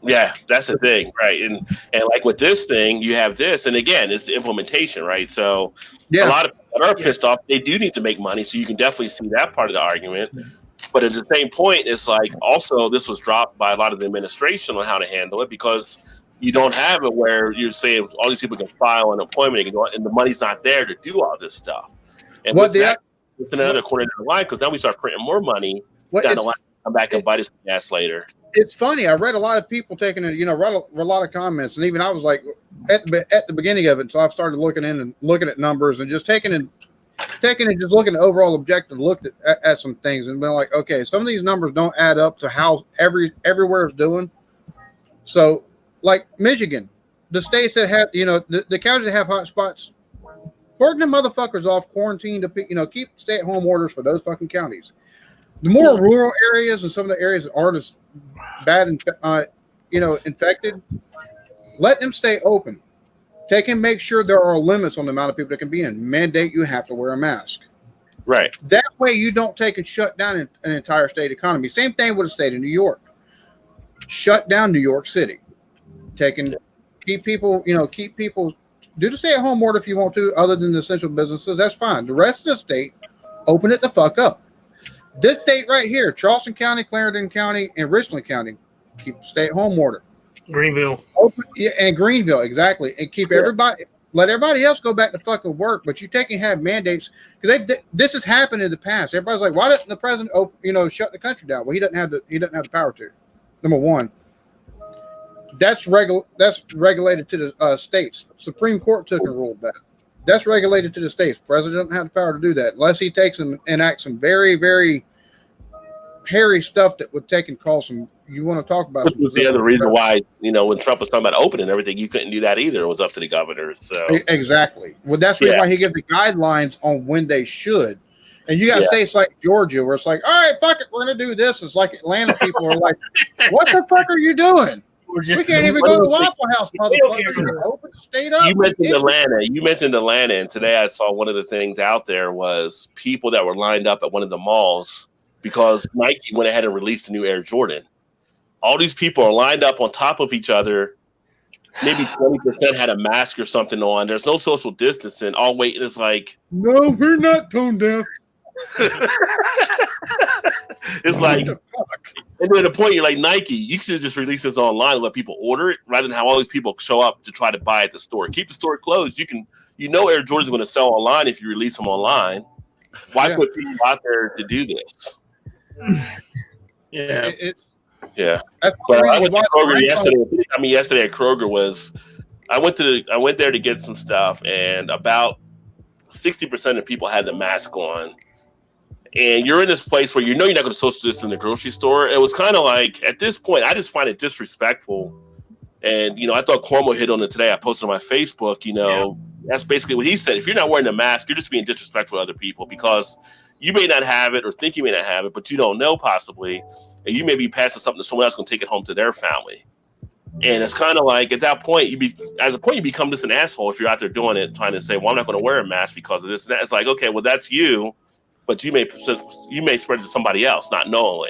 Yeah, that's the thing, right? And like with this thing, you have this, and again, it's the implementation, right? So a lot of people are pissed off. They do need to make money, so you can definitely see that part of the argument. But at the same point, it's like also this was dropped by a lot of the administration on how to handle it because you don't have it where you're saying all these people can file unemployment and the money's not there to do all this stuff. And it's another corner down the line because then we start printing more money down the line. Come back and bite us in the ass later. It's funny. I read a lot of people taking it, read a lot of comments, and even I was like at the beginning of it. So I've started looking at numbers and just taking and just looking at overall objective, looked at some things and been like, okay, some of these numbers don't add up to how everywhere is doing. So like Michigan, the states that have, the counties that have hot spots, working the motherfuckers off quarantine to, keep stay-at-home orders for those fucking counties. The more rural areas and some of the areas that aren't as bad, infected, let them stay open. Take and make sure there are limits on the amount of people that can be in. Mandate you have to wear a mask. Right. That way you don't take and shut down an entire state economy. Same thing with the state of New York. Shut down New York City. Keep people, do the stay-at-home order if you want to, other than the essential businesses. That's fine. The rest of the state, open it the fuck up. This state right here, Charleston County, Clarendon County, and Richland County, keep stay-at-home order. Greenville. And Greenville, exactly. And keep everybody, let everybody else go back to fucking work, but you take and have mandates because this has happened in the past. Everybody's like, why doesn't the president, shut the country down? Well, he doesn't have the power to. Number one, that's regulated to the states. Supreme Court took and ruled that. That's regulated to the states. President doesn't have the power to do that unless he takes and enacts some very, very hairy stuff that would take and cause some. You want to talk about? Which was the other reason why when Trump was talking about opening everything, you couldn't do that either. It was up to the governors. So exactly. Well, that's the reason why he gave the guidelines on when they should. And you got states like Georgia where it's like, all right, fuck it, we're gonna do this. It's like Atlanta people are like, what the fuck are you doing? We can't even go to the Waffle House, motherfucker. Open the state up. You mentioned Atlanta, and today I saw one of the things out there was people that were lined up at one of the malls because Nike went ahead and released the new Air Jordan. All these people are lined up on top of each other. Maybe 20% had a mask or something on. There's no social distancing. All waiting is like, no, we're not tone deaf. It's like, and then the point you're like, Nike, you should just release this online and let people order it rather than have all these people show up to try to buy at the store. Keep the store closed. Air Jordan's going to sell online if you release them online. Why put people out there to do this? Yeah. Yeah. But I went to Kroger yesterday. Yesterday at Kroger was I went there to get some stuff, and about 60% of people had the mask on. And you're in this place where you're not going to social distance in the grocery store. It was kind of like, at this point, I just find it disrespectful. And, I thought Cuomo hit on it today. I posted on my Facebook, that's basically what he said. If you're not wearing a mask, you're just being disrespectful to other people because you may not have it or think you may not have it, but you don't know possibly. And you may be passing something to someone else going to take it home to their family. And it's kind of like at that point, you become just an asshole if you're out there doing it, trying to say, well, I'm not going to wear a mask because of this and that. It's like, okay, well, that's you. But you may spread it to somebody else, not knowingly.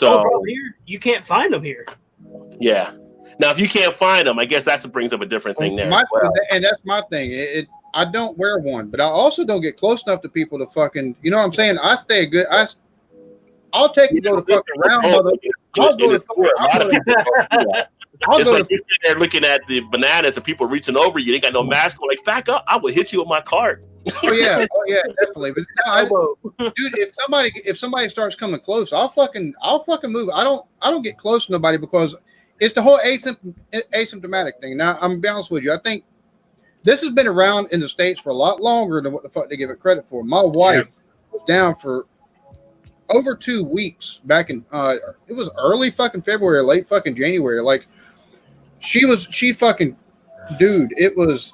Bro, here you can't find them here. Yeah. Now, if you can't find them, I guess that brings up a different thing there. And that's my thing. I don't wear one, but I also don't get close enough to people to fucking. You know what I'm saying? I stay good. I'll take and go to fucking around, mother. I'll go to fucking. It's like you're sitting there looking at the bananas and people reaching over you. They got no mask. I'm like, back up! I will hit you with my cart. Oh yeah, definitely. But dude, if somebody starts coming close, I'll fucking move. I don't get close to nobody because it's the whole asymptomatic thing. Now, I'm gonna be honest with you. I think this has been around in the States for a lot longer than what the fuck they give it credit for. My wife was down for over 2 weeks back in it was early fucking February, late fucking January. Like she fucking. Dude,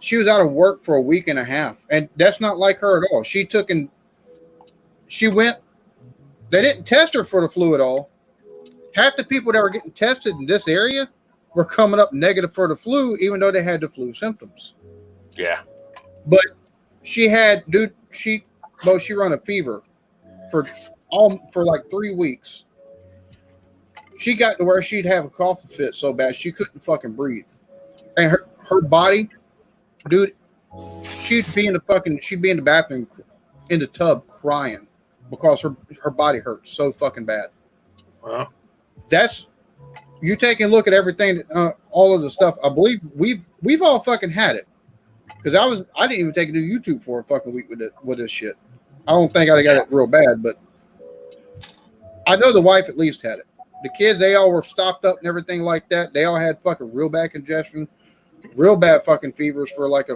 she was out of work for a week and a half, and that's not like her at all. She went, they didn't test her for the flu at all. Half the people that were getting tested in this area were coming up negative for the flu, even though they had the flu symptoms. Yeah. But she run a fever for like 3 weeks. She got to where she'd have a coughing fit so bad she couldn't fucking breathe. And her body, dude, she'd be in the bathroom in the tub crying because her body hurts so fucking bad. Wow. That's you take a look at everything, all of the stuff. I believe we've all fucking had it because I didn't even take it to YouTube for a fucking week with this shit. I don't think I got it real bad, but I know the wife at least had it. The kids, they all were stopped up and everything like that. They all had fucking real bad congestion, real bad fucking fevers for like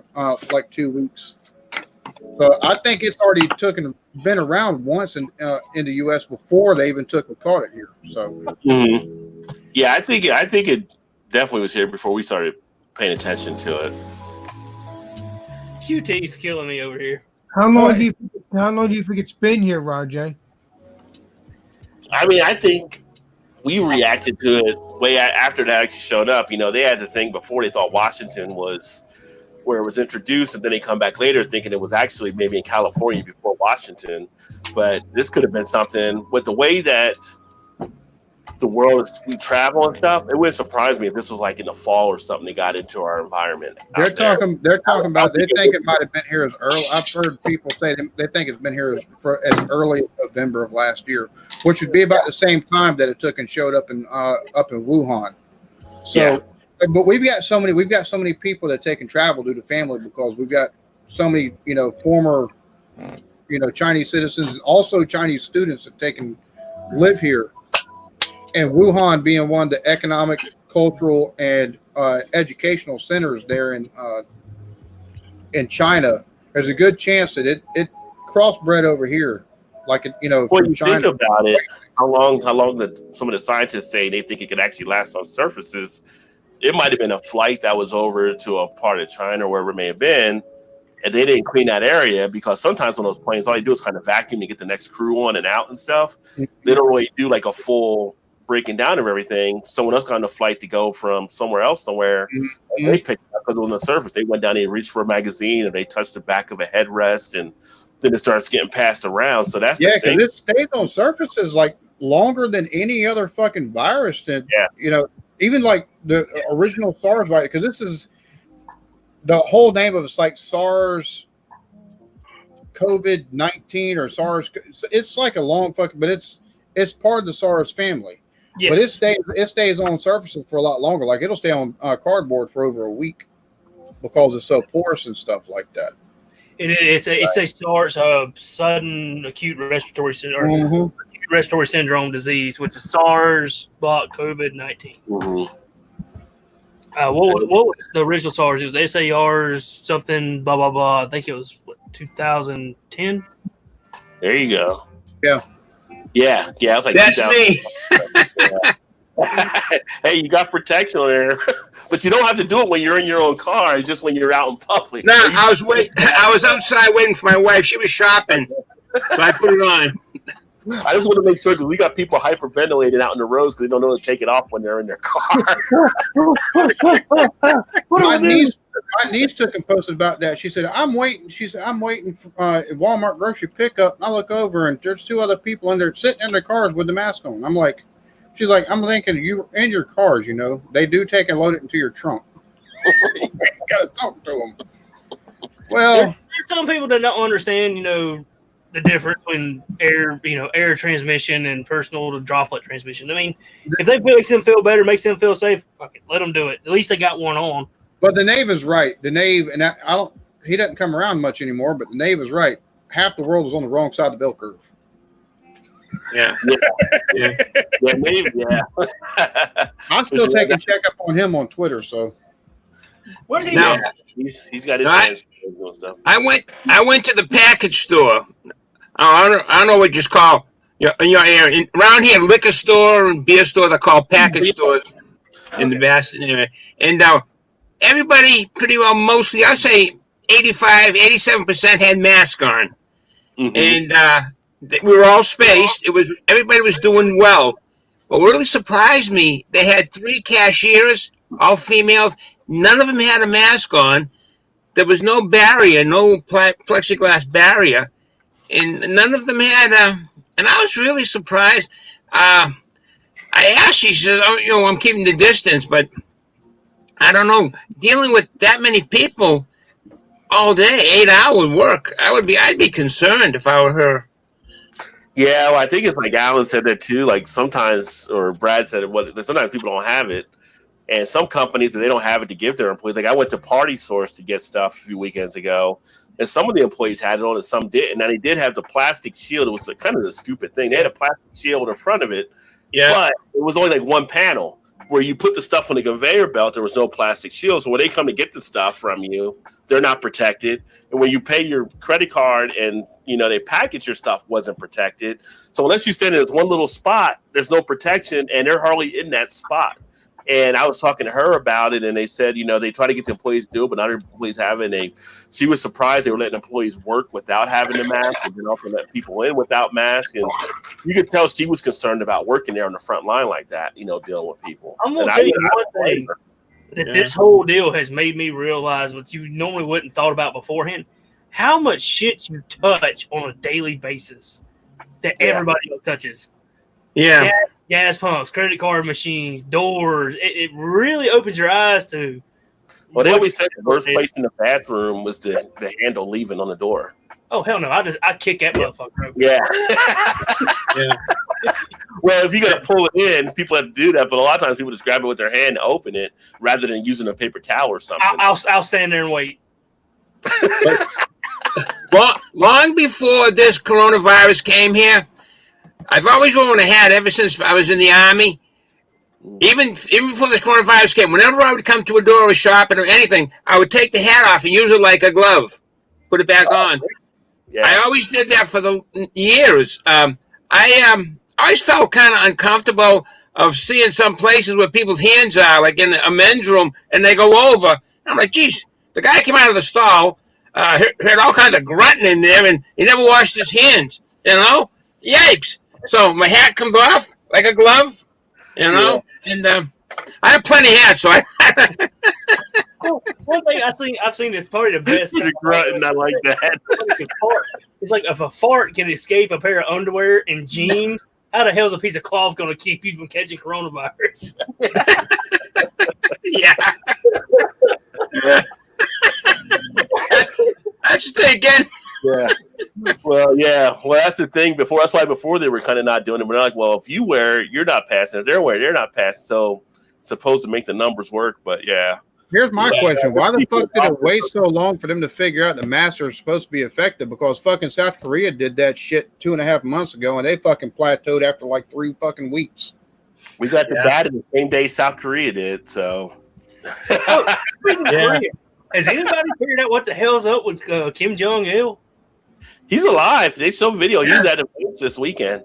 2 weeks. So I think it's already been around once in the U.S. before they even caught it here. So yeah, I think it definitely was here before we started paying attention to it. QT's killing me over here. How long do you think it's been here, Rajay? I mean, I think we reacted to it way after that actually showed up. They had the thing before they thought Washington was where it was introduced, and then they come back later thinking it was actually maybe in California before Washington. But this could have been something with the way that the world we travel and stuff. It wouldn't surprise me if this was like in the fall or something they got into our environment. They're talking about they think it might have been here as early. I've heard people say they think it's been here as early as November of last year, which would be about the same time that it took and showed up in Wuhan. So but we've got so many people that take and travel due to family because we've got so many, former, Chinese citizens and also Chinese students that take and live here. And Wuhan being one of the economic, cultural, and educational centers there in China, there's a good chance that it crossbred over here, like When from you China. think about it, how long that some of the scientists say they think it could actually last on surfaces. It might have been a flight that was over to a part of China or wherever it may have been, and they didn't clean that area because sometimes on those planes, all they do is kind of vacuum to get the next crew on and out and stuff. They don't really do like a full breaking down of everything. Someone else got on a flight to go from somewhere else somewhere. They picked it up because it was on the surface. They went down and reached for a magazine and they touched the back of a headrest and then it starts getting passed around. So that's Yeah, the thing. because it stays on surfaces like longer than any other fucking virus. That even like the original SARS virus. Because this is the whole name of it's like SARS COVID-19 or SARS. It's like a long fucking, but it's part of the SARS family. Yes. But it stays on surfaces for a lot longer. Like it'll stay on cardboard for over a week because it's so porous and stuff like that. It's a SARS, sudden acute respiratory syndrome, acute respiratory syndrome disease, which is SARS-CoV-19. What was the original SARS? It was SARS something blah blah blah. I think it was 2010. There you go. Yeah. Yeah. I was like, That's me. Hey, you got protection on there, but you don't have to do it when you're in your own car. It's just when you're out in public. No, I was outside waiting for my wife. She was shopping, so I put it on. I just want to make sure because we got people hyperventilating out in the roads because they don't know to take it off when they're in their car. My niece took and posted about that. She said, I'm waiting for Walmart grocery pickup. And I look over and there's two other people in there sitting in their cars with the mask on. She's like, I'm thinking you in your cars, they do take and load it into your trunk. You gotta talk to them. Well, there's some people that don't understand, the difference between air transmission and personal to droplet transmission. I mean, if that makes them feel better, makes them feel safe, fuck it, let them do it. At least they got one on. But the Nave is right. The Nave, and he doesn't come around much anymore, but the Nave is right. Half the world is on the wrong side of the bell curve. Yeah. Maybe, yeah. I still take a check up on him on Twitter, so. Where's he Now, at? He's got his hands and stuff. I went to the package store. I don't know what you call your area. Around here, liquor store and beer store, they're called package stores in the Boston area. And everybody pretty well, mostly, I'd say 87% had masks on. And we were all spaced. Everybody was doing well. But what really surprised me, they had 3 cashiers, all females. None of them had a mask on. There was no barrier, no plexiglass barrier. And none of them had and I was really surprised. I asked, she said, I'm keeping the distance, but I don't know. Dealing with that many people all day, 8-hour work, I'd be concerned if I were her. Yeah, well, I think it's like Alan said that too. Like sometimes, or Brad said it. Sometimes people don't have it, and some companies they don't have it to give their employees. Like I went to Party Source to get stuff a few weekends ago, and some of the employees had it on, and some didn't. Now they did have the plastic shield. It was kind of the stupid thing. They had a plastic shield in front of it, but it was only like one panel. Where you put the stuff on the conveyor belt, there was no plastic shield. So when they come to get the stuff from you, they're not protected. And when you pay your credit card and they package your stuff, wasn't protected. So unless you stand in this one little spot, there's no protection, and they're hardly in that spot. And I was talking to her about it, and they said, they try to get the employees to do it, but not every employees have it. She was surprised they were letting employees work without having the mask, and then also let people in without masks. And you could tell she was concerned about working there on the front line like that, dealing with people. I'm going to tell you one thing that this whole deal has made me realize what you normally wouldn't thought about beforehand, how much shit you touch on a daily basis that everybody else touches. Yeah. Gas pumps, credit card machines, doors. It really opens your eyes to. Well, they always said the worst place in the bathroom was the handle leaving on the door. Oh hell no! I kick that motherfucker over. Yeah. Well, if you got to pull it in, people have to do that. But a lot of times people just grab it with their hand and open it rather than using a paper towel or something. I'll stand there and wait. Long before this coronavirus came here, I've always worn a hat ever since I was in the Army. Even before this coronavirus came, whenever I would come to a door or shopping or anything, I would take the hat off and use it like a glove. Put it back on. Yeah. I always did that for the years. I always felt kind of uncomfortable of seeing some places where people's hands are, like in a men's room, and they go over. I'm like, geez, the guy came out of the stall, heard all kinds of grunting in there, and he never washed his hands. You know, yikes! So my hat comes off like a glove. You know, and I have plenty of hats, so I. One thing I've seen is probably the best. Grunting, I like that. It's like if a fart can escape a pair of underwear and jeans, how the hell is a piece of cloth going to keep you from catching coronavirus? Yeah. That's thinking. Yeah. Well, yeah. Well, that's the thing. That's why before they were kind of not doing it. We're like, well, if you wear it, you're not passing. If they're wearing it, they're not passing. So it's supposed to make the numbers work. But yeah. Here's my question. Why the fuck did it wait so long for them to figure out the masks are supposed to be effective? Because fucking South Korea did that shit 2.5 months ago, and they fucking plateaued after like 3 fucking weeks. We got the data the same day South Korea did. So. Yeah. Has anybody figured out what the hell's up with Kim Jong-il? He's alive. They showed video. He was at events this weekend.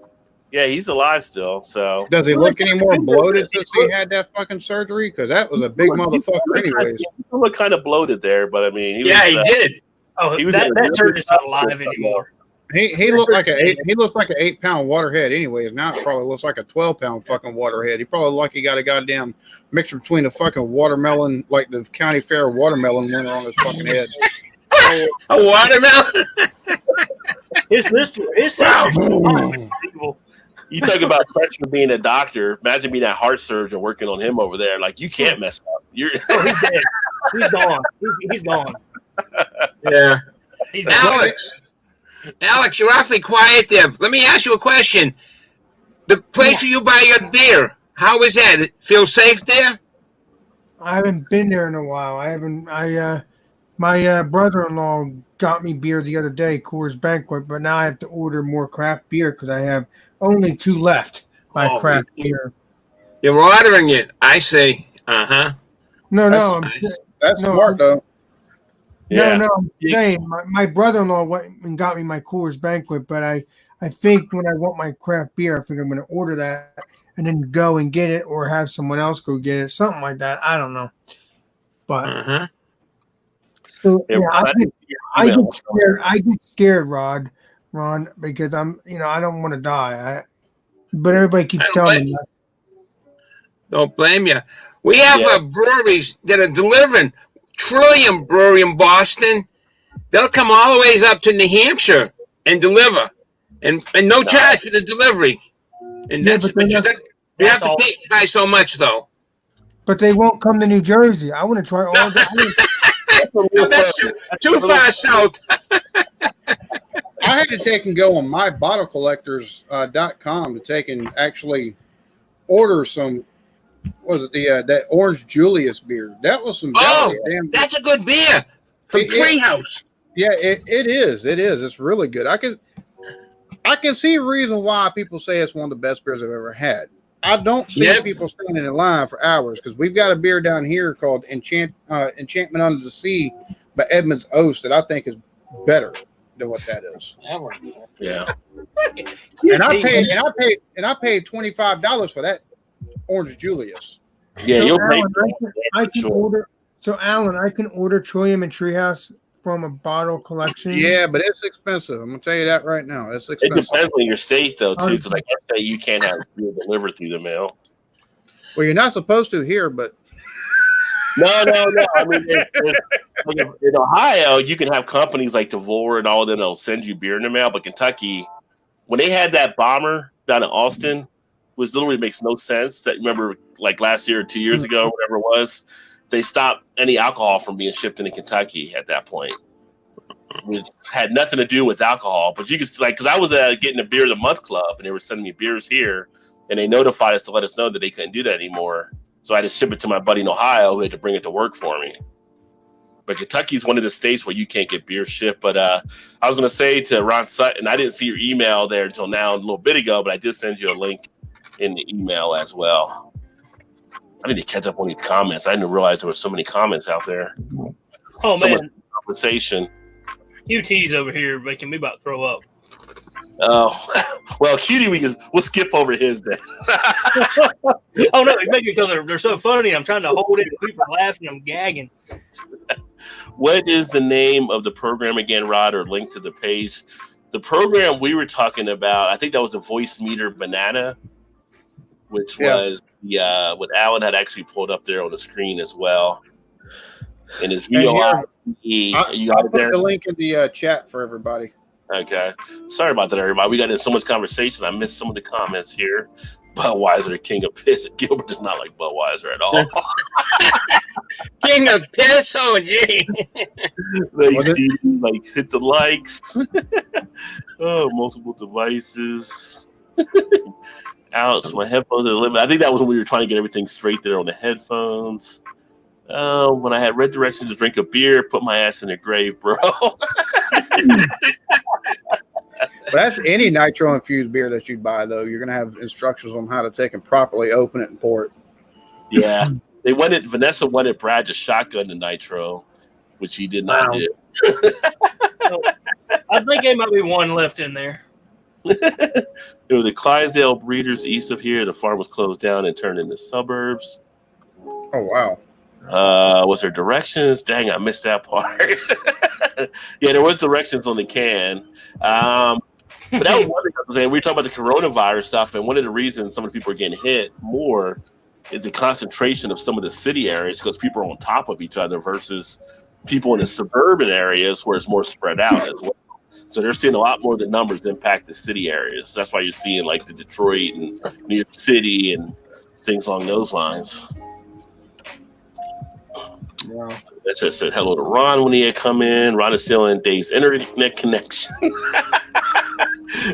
Yeah, he's alive still. So does he look any more bloated since he had that fucking surgery? Because that was a big motherfucker, anyways. He looked kind of bloated there, but I mean, he did. Oh, he was that surgeon's not alive anymore. He looked like an 8-pound waterhead, anyways. Now it probably looks like a 12-pound fucking waterhead. He probably like he got a goddamn mixture between a fucking watermelon, like the county fair watermelon winner on his fucking head. A watermelon. His sister. You talk about pressure being a doctor. Imagine being a heart surgeon working on him over there. Like, you can't mess up. He's dead. He's gone. He's gone. Yeah. He's Alex, you're awfully quiet there. Let me ask you a question. The place where you buy your beer, how is that? It feel safe there? I haven't been there in a while. My brother-in-law got me beer the other day, Coors Banquet, but now I have to order more craft beer because I have only 2 left by craft beer. You're ordering it, I say. Uh-huh. No, that's smart, though. No, I'm saying my brother-in-law went and got me my Coors Banquet, but I think when I want my craft beer, I think I'm going to order that and then go and get it or have someone else go get it, something like that. I don't know. But so, I get scared, Ron, because I don't want to die. But everybody keeps telling me that. Don't blame you. We have breweries that are delivering. Trillium Brewery in Boston. They'll come all the ways up to New Hampshire and deliver, and no charge for the delivery. And you have to pay by so much though. But they won't come to New Jersey. I want to try all that. That's too far south. I had to take and go on mybottlecollectors.com to take and actually order some. Was it that Orange Julius beer? That was some. Damn. That's a good beer from Treehouse. Yeah, it is. It is. It's really good. I can see a reason why people say it's one of the best beers I've ever had. I don't see people standing in line for hours because we've got a beer down here called Enchantment Under the Sea by Edmunds Oast that I think is better than what that is. Yeah. And I paid $25 for that Orange Julius. Yeah, so you'll Alan, pay. order. So Alan, I can order Trillium and Treehouse from a bottle collection. Yeah, but it's expensive. I'm gonna tell you that right now. It's expensive. It depends on your state, though, too, because I can't say you can't have beer delivered through the mail. Well, you're not supposed to here, but no. I mean, in Ohio, you can have companies like Devore and all of them that'll send you beer in the mail. But Kentucky, when they had that bomber down in Austin, which literally makes no sense. That remember, like last year or 2 years ago, whatever it was, they stopped any alcohol from being shipped into Kentucky at that point. It had nothing to do with alcohol, but you could because I was getting a beer of the month club, and they were sending me beers here, and they notified us to let us know that they couldn't do that anymore. So I had to ship it to my buddy in Ohio, who had to bring it to work for me. But Kentucky's one of the states where you can't get beer shipped. But I was going to say to Ron Sutton, I didn't see your email there until now, a little bit ago, but I did send you a link in the email as well. I need to catch up on these comments. I didn't realize there were so many comments out there. Oh, so man. Much conversation. QT's over here making me about throw up. Oh, well, Cutie, we'll skip over his then. Oh, no, it's making because they're so funny. I'm trying to hold it and keep from laughing. I'm gagging. What is the name of the program again, Rod, or link to the page? The program we were talking about, I think that was the Voice Meter Banana, which was what Alan had actually pulled up there on the screen as well. And it's VOIE. I'll put the link in the chat for everybody. Okay. Sorry about that, everybody. We got in so much conversation. I missed some of the comments here. Budweiser, king of piss. Gilbert does not like Budweiser at all. King of piss? Oh, gee. Like, hit the likes. Oh, multiple devices. Ouch, my headphones are limited. I think that was when we were trying to get everything straight there on the headphones. When I had red directions to drink a beer, put my ass in the grave, bro. That's any nitro infused beer that you'd buy, though. You're going to have instructions on how to take and properly open it and pour it. Yeah. Vanessa wanted Brad to shotgun the nitro, which he did not do. I think there might be one left in there. There were the Clydesdale breeders east of here. The farm was closed down and turned into suburbs. Oh, wow. Was there directions? Dang, I missed that part. Yeah, there was directions on the can. But that was one thing I was saying. We were talking about the coronavirus stuff, and one of the reasons some of the people are getting hit more is the concentration of some of the city areas because people are on top of each other versus people in the suburban areas where it's more spread out as well. So they're seeing a lot more of the numbers impact the city areas. That's why you're seeing like the Detroit and New York City and things along those lines. Wow. That just said hello to Ron when he had come in. Ron is still in Dave's internet connection.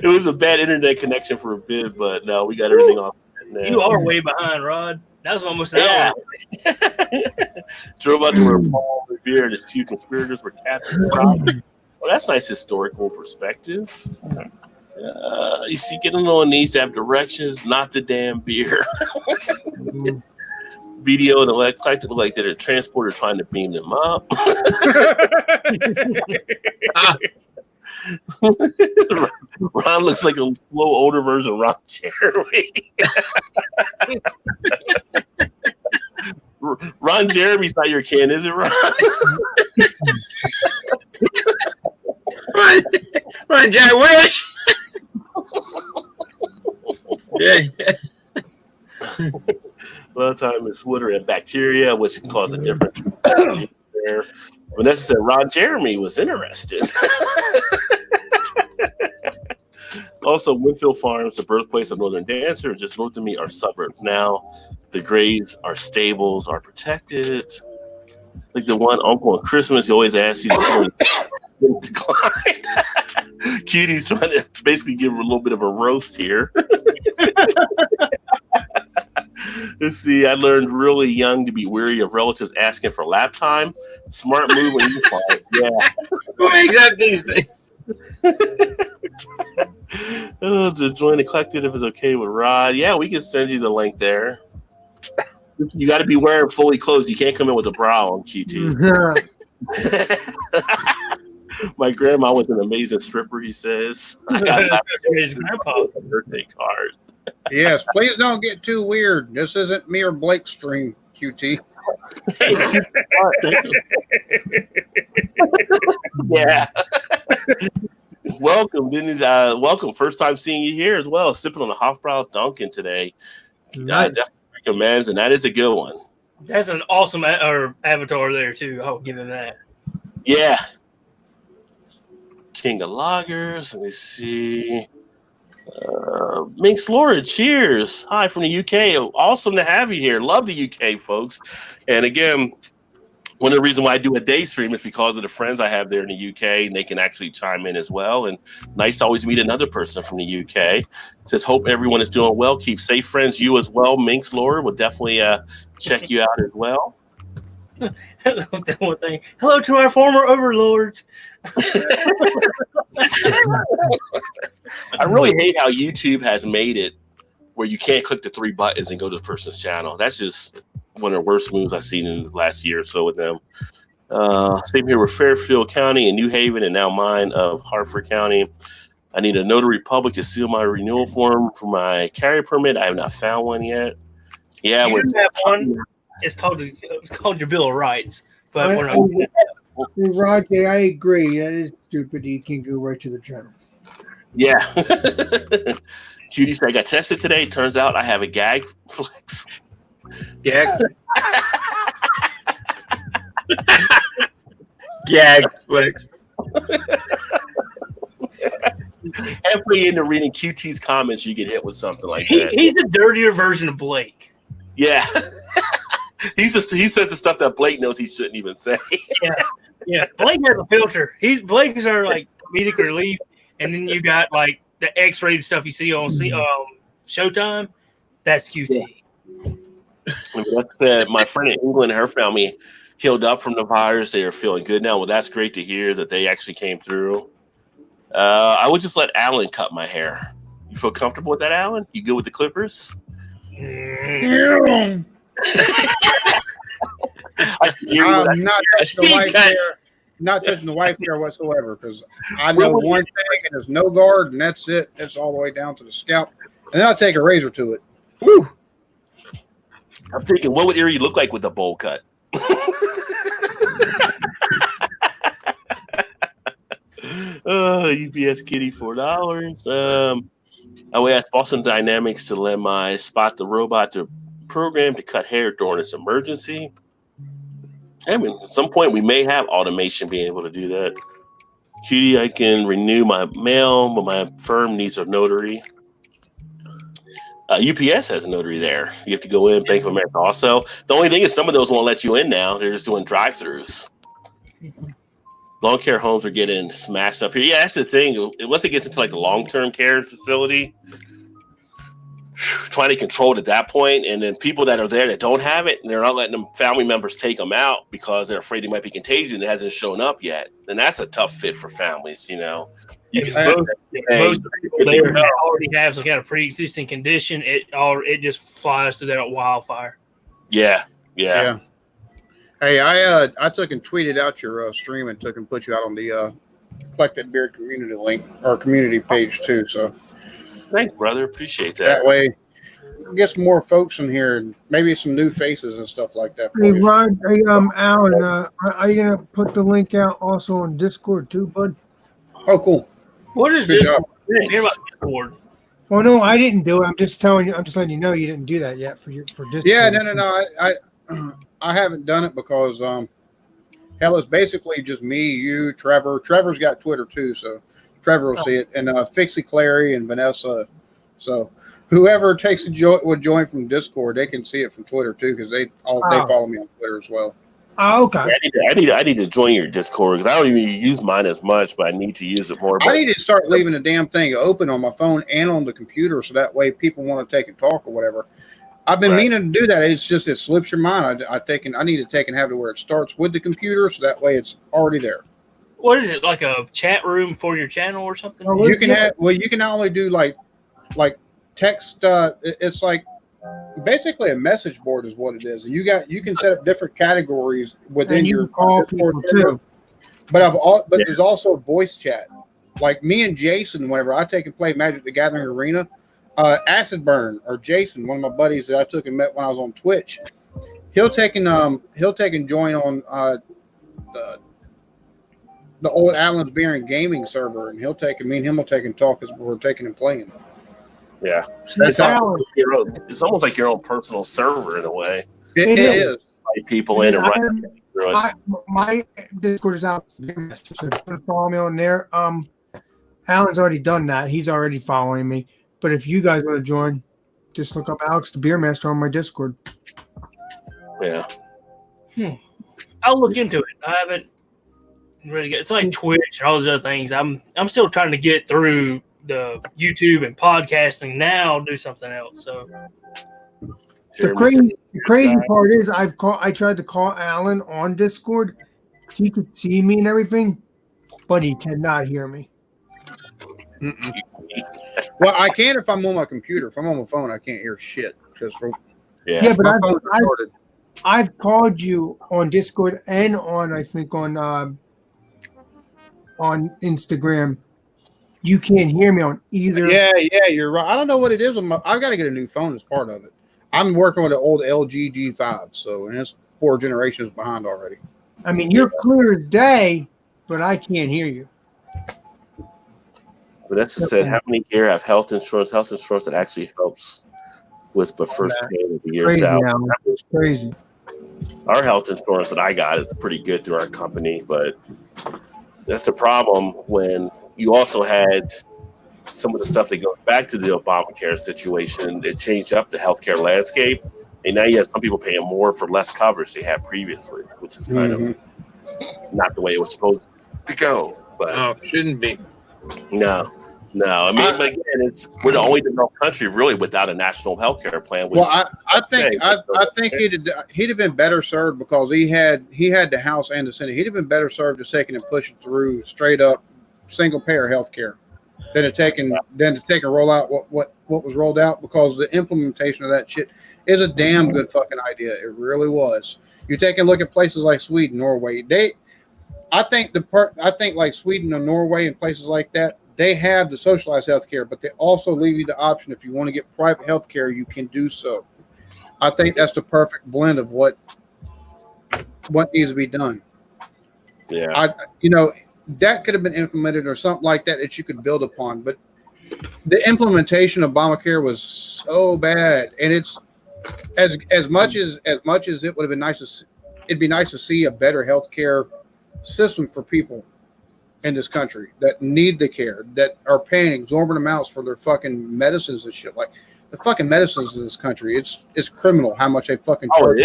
It was a bad internet connection for a bit, but no, we got everything off. You are way behind, Rod. That was almost an hour. Drove out to where Paul Revere and his two conspirators were captured from. Well, that's nice historical perspective. You see, getting on these to have directions, not the damn beer. Video and electric look like they're a transporter trying to beam them up. Ron looks like a slow older version of Ron Jeremy. Ron Jeremy's not your kin, is it, Ron? Ron Jeremy, wish. Yeah. A lot of time it's water and bacteria, which can cause a difference. There. Vanessa said Ron Jeremy was interested. Also, Winfield Farms, the birthplace of Northern Dancer, and just north of me are suburbs now. The graves are stables, are protected. Like the one uncle on Christmas, he always asks you to decline. Cutie's trying to basically give her a little bit of a roast here. Let's see. I learned really young to be wary of relatives asking for lap time. Smart move when you apply it. Yeah. Who makes up these things? To join the collective if it's okay with Rod. Yeah, we can send you the link there. You got to be wearing fully clothed. You can't come in with a bra on, GT. My grandma was an amazing stripper, he says. I got his grandpa a birthday card. Yes, please don't get too weird. This isn't me or Blake's stream, QT. Yeah. Welcome, Dennis. Welcome. First time seeing you here as well. Sipping on a Hofbrau Dunkin' today. Nice. Definitely recommends, and that is a good one. That's an awesome avatar there, too. I'll give him that. Yeah. King of Lagers. Let me see. Minx Laura, cheers. Hi from the UK. Awesome to have you here. Love the UK, folks. And again, One of the reasons why I do a day stream is because of the friends I have there in the UK, and they can actually chime in as well. And nice to always meet another person from the UK. It says, hope everyone is doing well. Keep safe, friends. You as well, Minx Lord. We'll definitely check you out as well. That one thing. Hello to our former overlords. I really hate how YouTube has made it where you can't click the 3 buttons and go to the person's channel. That's just one of the worst moves I've seen in the last year or so with them. Same here with Fairfield County and New Haven, and now mine of Hartford County. I need a notary public to seal my renewal form for my carry permit. I have not found one yet. Yeah, you do have one. It's called your Bill of Rights, but we're not. Roger, I agree. That is stupid. You can go right to the channel. Yeah. Judy said I got tested today. Turns out I have a gag flex. Gag. Gag flex. Halfway into reading QT's comments, you get hit with something like that. He's the dirtier version of Blake. Yeah. He says the stuff that Blake knows he shouldn't even say. Yeah. Blake has a filter. Blake is our like comedic relief, and then you got like the X-rated stuff you see on Showtime. That's QT. Yeah. My friend in England and her family healed up from the virus. They are feeling good now. Well, that's great to hear that they actually came through. I would just let Alan cut my hair. You feel comfortable with that, Alan? You good with the clippers? I'm not touching the wife hair whatsoever, because I know one thing, and there's no guard, and that's it. It's all the way down to the scalp, and then I'll take a razor to it. Woo. I'm thinking, what would Erie look like with a bowl cut? UPS Kitty $4. I would ask Boston Dynamics to lend my Spot the Robot to program to cut hair during this emergency. I mean, at some point we may have automation being able to do that. Cutie, I can renew my mail, but my firm needs a notary. UPS has a notary there. You have to go in. Bank of America also. The only thing is some of those won't let you in now. They're just doing drive-thrus. Long care homes are getting smashed up here. Yeah, that's the thing. Once it gets into like the long-term care facility, trying to control it at that point, and then people that are there that don't have it, and they're not letting them family members take them out because they're afraid they might be contagious and it hasn't shown up yet. And that's a tough fit for families, you know. You can see most people there that already have some kind of pre-existing condition, it just flies through that wildfire. Yeah. Hey, I took and tweeted out your stream and took and put you out on the Collect That Beard community link or community page too. So thanks, brother. Appreciate that. That way, we can get some more folks in here and maybe some new faces and stuff like that. Hey, Rod, Alan, are you gonna put the link out also on Discord too, bud? Oh, cool. What is Discord? Hear about Discord? Oh no, I didn't do it. I'm just telling you. I'm just letting you know you didn't do that yet for Discord. Yeah, no. I haven't done it because hell, it's basically just me, you, Trevor. Trevor's got Twitter too, so Trevor will see it, and Fixie Clary and Vanessa. So whoever takes would join from Discord, they can see it from Twitter too, because they follow me on Twitter as well. Oh, okay. I need to join your Discord because I don't even use mine as much, but I need to use it more. I need to start leaving the damn thing open on my phone and on the computer, so that way people want to take and talk or whatever. I've been meaning to do that. It's just it slips your mind. I need to take and have it where it starts with the computer, so that way it's already there. What is it, like a chat room for your channel or something? You can you can not only do like text. It's like basically a message board is what it is. You can set up different categories within your Discord too. But there's also voice chat. Like me and Jason, whenever I take and play Magic the Gathering Arena. Acid Burn or Jason, one of my buddies that I took and met when I was on Twitch, he'll take and join on the old Allen's Beer and Gaming server, and me and him will take and talk as we're taking and playing. Yeah, it's almost like your own personal server in a way. It is. Like people in and right. My Discord is out, so if you want to follow me on there. Alan's already done that. He's already following me. But if you guys want to join, just look up Alex the Beer Master on my Discord. Yeah. I'll look into it. I haven't really it's like Twitch and all those other things. I'm still trying to get through the YouTube and podcasting now, do something else. So The crazy part is I tried to call Alan on Discord. He could see me and everything, but he cannot hear me. Well, I can if I'm on my computer. If I'm on my phone, I can't hear shit. Yeah, but I've called you on Discord and I think on Instagram. You can't hear me on either. Yeah, you're right. I don't know what it is. I've got to get a new phone as part of it. I'm working with an old LG G5, and it's 4 generations behind already. I mean, you're clear as day, but I can't hear you. Vanessa said, how many here have health insurance that actually helps with the first pay of the year salary? It's crazy. Our health insurance that I got is pretty good through our company, but that's the problem when you also had some of the stuff that goes back to the Obamacare situation. It changed up the healthcare landscape, and now you have some people paying more for less coverage they had previously, which is kind of not the way it was supposed to go. But shouldn't be. No. I mean, but again, we're the only developed country really without a national healthcare plan. Which I think he'd have been better served because he had the House and the Senate. He'd have been better served just taking and pushing through straight up single payer healthcare than to take and roll out what was rolled out, because the implementation of that shit is a damn good fucking idea. It really was. You take a look at places like Sweden, Norway. I think like Sweden and Norway and places like that, they have the socialized healthcare, but they also leave you the option if you want to get private healthcare, you can do so. I think that's the perfect blend of what needs to be done. Yeah, that could have been implemented or something like that you could build upon, but the implementation of Obamacare was so bad, and it's as much as it would have been nice it'd be nice to see a better healthcare system for people in this country that need the care, that are paying exorbitant amounts for their fucking medicines and shit. Like the fucking medicines in this country, it's criminal how much they fucking charge.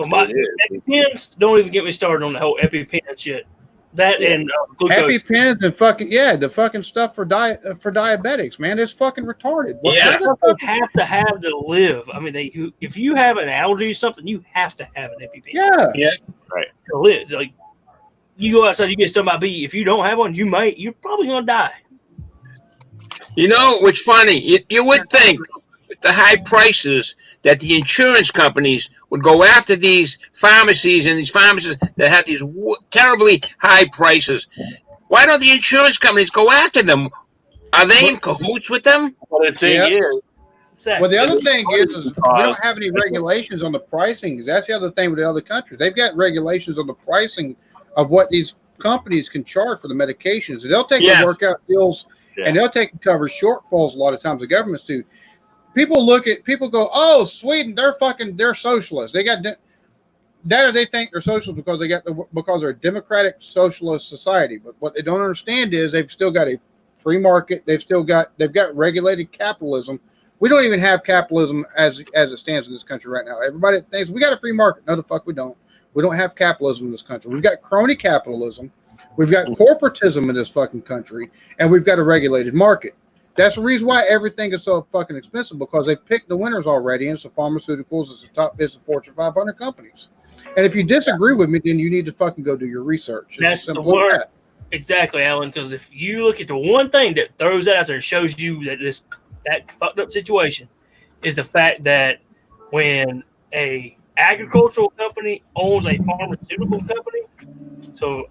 My EpiPens, don't even get me started on the whole EpiPen shit. That and glucose. EpiPens and the fucking stuff for diabetics, man, it's fucking retarded. You have to have to live. I mean, if you have an allergy or something, you have to have an EpiPen. Yeah, right. To live, like you go outside, you get stung by a bee. If you don't have one, you're probably gonna die. You know what's funny? You would think with the high prices that the insurance companies would go after these pharmacies and these pharmacies that have these terribly high prices. Why don't the insurance companies go after them? Are they in cahoots with them? Well, the thing is, well, the other thing is we don't have any regulations on the pricing. That's the other thing with the other countries. They've got regulations on the pricing of what these companies can charge for the medications. They'll take the workout deals and they'll take and cover shortfalls a lot of times. The governments do. People go, oh, Sweden, they're socialists. They got that, or they think they're socialists because they're a democratic socialist society. But what they don't understand is they've still got a free market. They've got regulated capitalism. We don't even have capitalism as it stands in this country right now. Everybody thinks we got a free market. No, the fuck we don't. We don't have capitalism in this country. We've got crony capitalism. We've got corporatism in this fucking country, and we've got a regulated market. That's the reason why everything is so fucking expensive, because they picked the winners already, and it's the pharmaceuticals, it's the Fortune 500 companies. And if you disagree with me, then you need to fucking go do your research. That's the word. Exactly, Alan, because if you look at the one thing that throws that out there and shows you that that fucked up situation is the fact that when a agricultural company owns a pharmaceutical company, so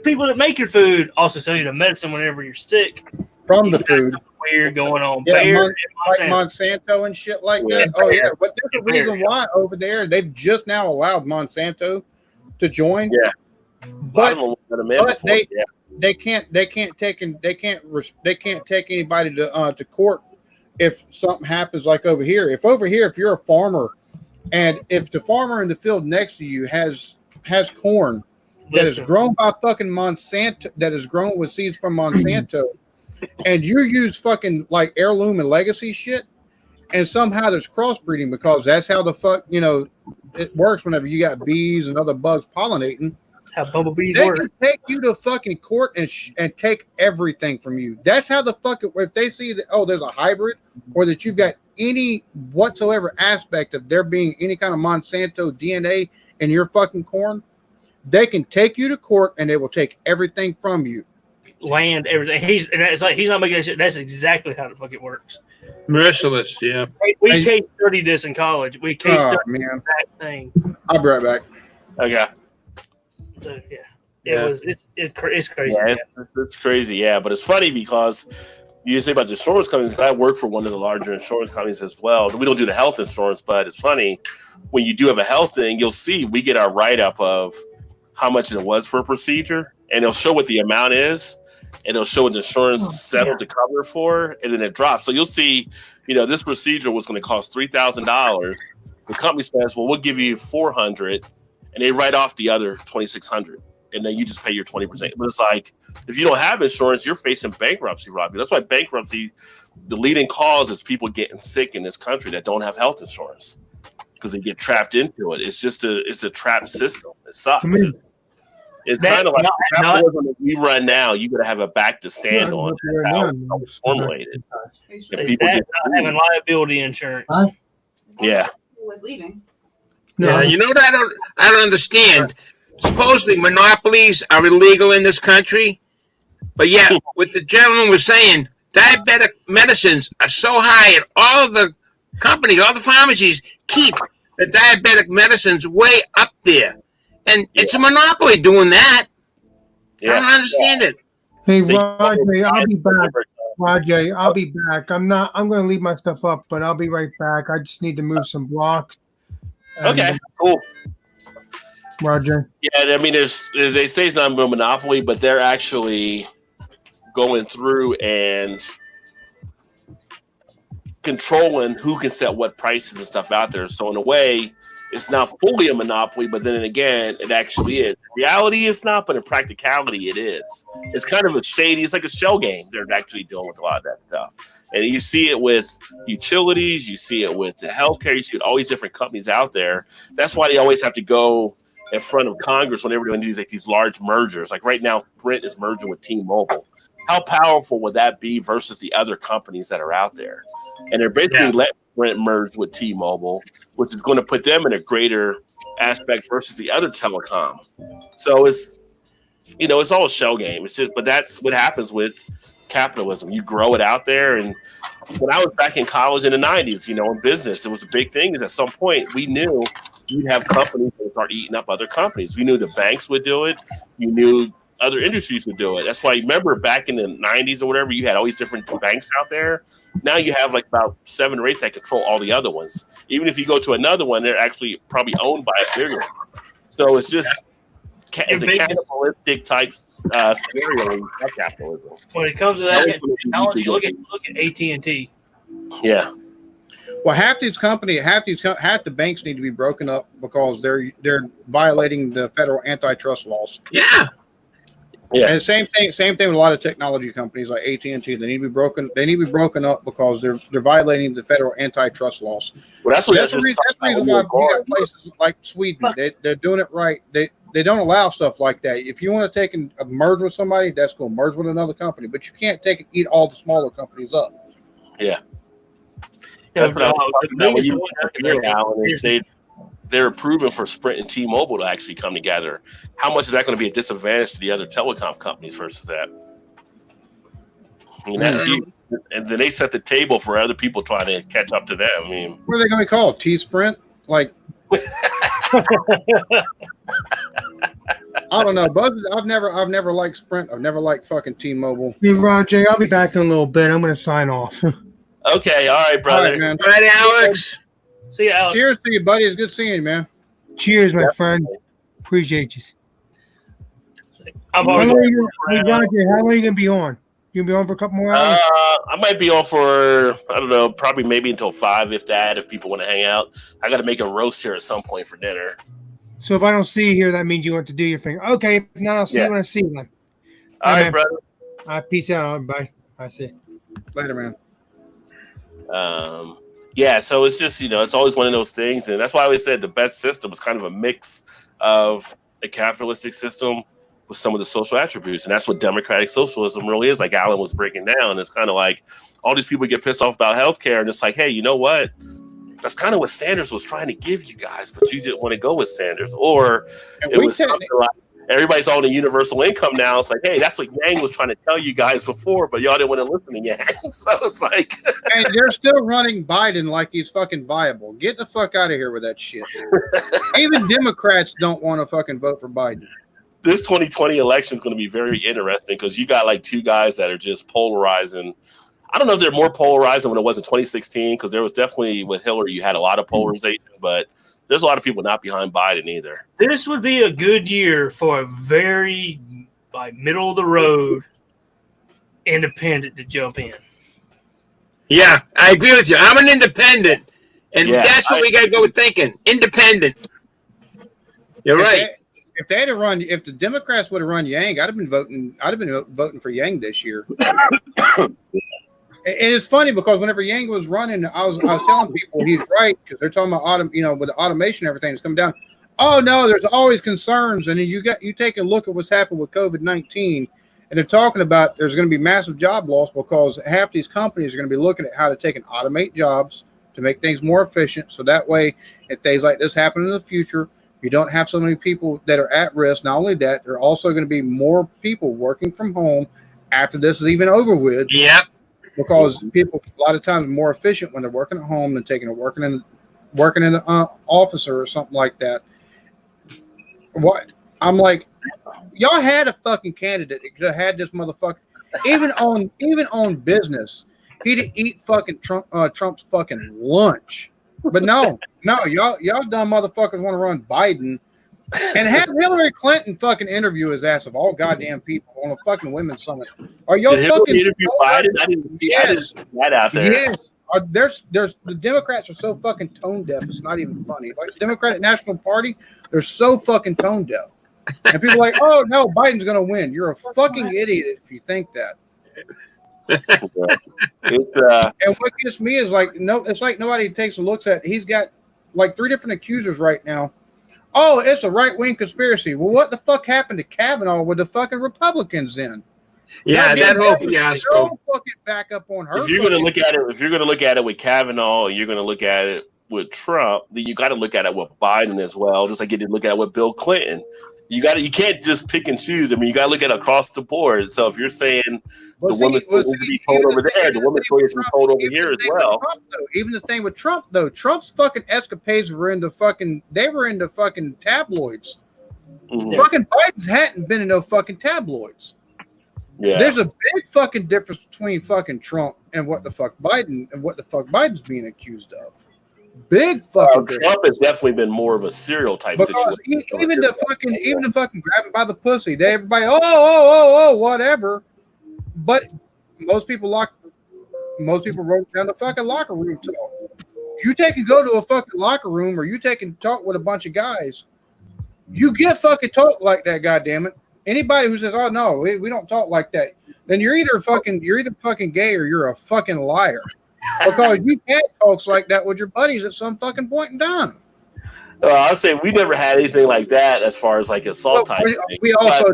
people that make your food also sell you the medicine whenever you're sick. From the food. Weird going on. Yeah, Monsanto and shit like that. Oh, yeah. But there's a reason why over there they've just now allowed Monsanto to join. Yeah. But they can't take anybody to court if something happens like over here. If you're a farmer and if the farmer in the field next to you has corn that is grown by fucking Monsanto, that is grown with seeds from Monsanto, and you use fucking like heirloom and legacy shit, and somehow there's crossbreeding because that's how the fuck it works. Whenever you got bees and other bugs pollinating, How bumblebees they work. can take you to fucking court and take everything from you. That's how the fuck if they see that there's a hybrid or that you've got any whatsoever aspect of there being any kind of Monsanto DNA in your fucking corn, they can take you to court and they will take everything from you. Land, everything. He's not making that shit. That's exactly how the fuck it works. Merciless, yeah. We case studied this in college. We case studied the man. exact thing. I'll be right back. Okay. So, yeah. It's crazy. Yeah, it's crazy. Yeah, but it's funny because you say about the insurance companies. I work for one of the larger insurance companies as well. We don't do the health insurance, but it's funny when you do have a health thing, you'll see we get our write up of how much it was for a procedure, and it'll show what the amount is, and it'll show what the insurance settled to cover for, and then it drops. So you'll see, this procedure was going to cost $3,000. The company says, "Well, we'll give you $400," and they write off the other $2,600. And then you just pay your 20%. But it's like, if you don't have insurance, you're facing bankruptcy, Robbie. That's why bankruptcy, the leading cause is people getting sick in this country that don't have health insurance because they get trapped into it. It's a trapped system. It sucks. It's kind of like the capitalism that we run now. You got to have a back to stand on. That's how it's formulated. And people not having liability insurance. Yeah. Was leaving. Yeah, you know what I don't understand. Supposedly monopolies are illegal in this country, but yet what the gentleman was saying, diabetic medicines are so high, and all the companies, all the pharmacies keep the diabetic medicines way up there, and it's a monopoly doing that. I don't understand it. Hey, Rajay, I'll be back. Rajay, I'll be back. I'm going to leave my stuff up, but I'll be right back. I just need to move some blocks. Okay, cool. Roger. Yeah, I mean, they say it's not a monopoly, but they're actually going through and controlling who can set what prices and stuff out there. So in a way, it's not fully a monopoly, but then again, it actually is. In reality, it's not, but in practicality, it is. It's kind of a shady. It's like a shell game. They're actually dealing with a lot of that stuff, and you see it with utilities. You see it with the healthcare. You see all these different companies out there. That's why they always have to go in front of Congress whenever they're going to do these large mergers. Like right now, Sprint is merging with T-Mobile. How powerful would that be versus the other companies that are out there? And they're basically letting Sprint merge with T-Mobile, which is going to put them in a greater aspect versus the other telecom. So it's all a shell game. It's just, but that's what happens with capitalism. You grow it out there. And when I was back in college in the 90s, in business, it was a big thing. Is at some point we knew you'd have companies that would start eating up other companies. We knew the banks would do it. You knew other industries would do it. That's why you remember back in the 90s or whatever, you had all these different banks out there. Now you have like about 7 or 8 that control all the other ones. Even if you go to another one, they're actually probably owned by a bigger one. So it's just it's a cannibalistic type scenario in capitalism. When it comes to that technology, look at AT&T. Yeah. Well, half the banks need to be broken up because they're violating the federal antitrust laws. Yeah. Yeah. And same thing with a lot of technology companies like AT&T. They need to be broken. They need to be broken up because they're violating the federal antitrust laws. Well, that's the reason why you got places like Sweden. They're doing it right. They don't allow stuff like that. If you want to take and merge with somebody, that's going to merge with another company. But you can't take and eat all the smaller companies up. Yeah. That's what they're approving for Sprint and T-Mobile to actually come together. How much is that going to be a disadvantage to the other telecom companies versus that? I mean, that's huge. And then they set the table for other people trying to catch up to them. I mean, what are they going to be called? T-Sprint? Like, I don't know. But I've never liked Sprint. I've never liked fucking T-Mobile. Hey, Rajay, I'll be back in a little bit. I'm going to sign off. Okay, all right, brother. All right, man. All right, Alex. See you, Alex. Cheers to you, buddy. It's good seeing you, man. Cheers, my friend. Appreciate you. I'm Hey, Rajay, how long are you going to be on? You going to be on for a couple more hours? I might be on for, I don't know, probably maybe until 5, if that, if people want to hang out. I got to make a roast here at some point for dinner. So if I don't see you here, that means you want to do your thing. Okay, if not, I'll see you when I see you then. All right, brother. Peace out, everybody. I see you. Later, man. Yeah, so it's just, it's always one of those things. And that's why I always said the best system is kind of a mix of a capitalistic system with some of the social attributes. And that's what democratic socialism really is. Like Alan was breaking down. It's kind of like all these people get pissed off about healthcare. And it's like, hey, you know what? That's kind of what Sanders was trying to give you guys, but you didn't want to go with Sanders. Or it was something like, everybody's on a universal income now. It's like, hey, that's what Yang was trying to tell you guys before, but y'all didn't want to listen to Yang. So it's like, and they're still running Biden like he's fucking viable. Get the fuck out of here with that shit. Even Democrats don't want to fucking vote for Biden. This 2020 election is going to be very interesting because you got like two guys that are just polarizing. I don't know if they're more polarizing than it was in 2016, because there was definitely with Hillary, you had a lot of polarization, but there's a lot of people not behind Biden either. This would be a good year for a very middle of the road independent to jump in. Yeah, I agree with you. I'm an independent, and that's what we got to go with thinking. Independent. You're right. If they had run, if the Democrats would have run Yang, I'd have been voting for Yang this year. And it's funny because whenever Yang was running, I was telling people he's right, because they're talking about with the automation, everything's coming down. Oh no, there's always concerns, and then you take a look at what's happened with COVID-19, and they're talking about there's going to be massive job loss because half these companies are going to be looking at how to take and automate jobs to make things more efficient. So that way, if things like this happen in the future, you don't have so many people that are at risk. Not only that, there are also going to be more people working from home after this is even over with. Yep. Because people a lot of times are more efficient when they're working at home than working in the office or something like that. What I'm like, y'all had a fucking candidate that could have had this motherfucker even on business. He'd eat fucking Trump's fucking lunch. But no, y'all dumb motherfuckers want to run Biden and have Hillary Clinton fucking interview his ass of all goddamn people on a fucking women's summit. Are y'all fucking interview Biden? I didn't see that out there. Yes. There's the Democrats are so fucking tone deaf. It's not even funny. Like Democratic National Party, they're so fucking tone deaf. And people are like, oh no, Biden's gonna win. You're a fucking idiot if you think that. And what gets me is it's like nobody takes a look at. He's got like 3 different accusers right now. Oh, it's a right-wing conspiracy. Well, what the fuck happened to Kavanaugh with the fucking Republicans in? Yeah, that whole fiasco. Fucking back up on her. If you're going to look at it with Kavanaugh, and you're going to look at it with Trump, then you got to look at it with Biden as well. Just like you did look at it with Bill Clinton. You can't just pick and choose. I mean, you got to look at it across the board. So if you're saying the woman's going to be told over there, the woman's going to be told over here as well. Even the thing with Trump, though, Trump's fucking escapades were into fucking tabloids. Mm-hmm. Fucking Biden's hadn't been in no fucking tabloids. Yeah. There's a big fucking difference between fucking Trump and what the fuck Biden's being accused of. Big fucking Trump has definitely been more of a serial type situation. Even the fucking grab it by the pussy. Everybody whatever. But most people wrote down the fucking locker room talk. You take and go to a fucking locker room, or you take and talk with a bunch of guys, you get fucking talk like that, goddammit. Anybody who says, oh no, we don't talk like that, then you're either fucking gay or you're a fucking liar. Because you had talks like that with your buddies at some fucking point in time. I'll say we never had anything like that as far as like assault type. We also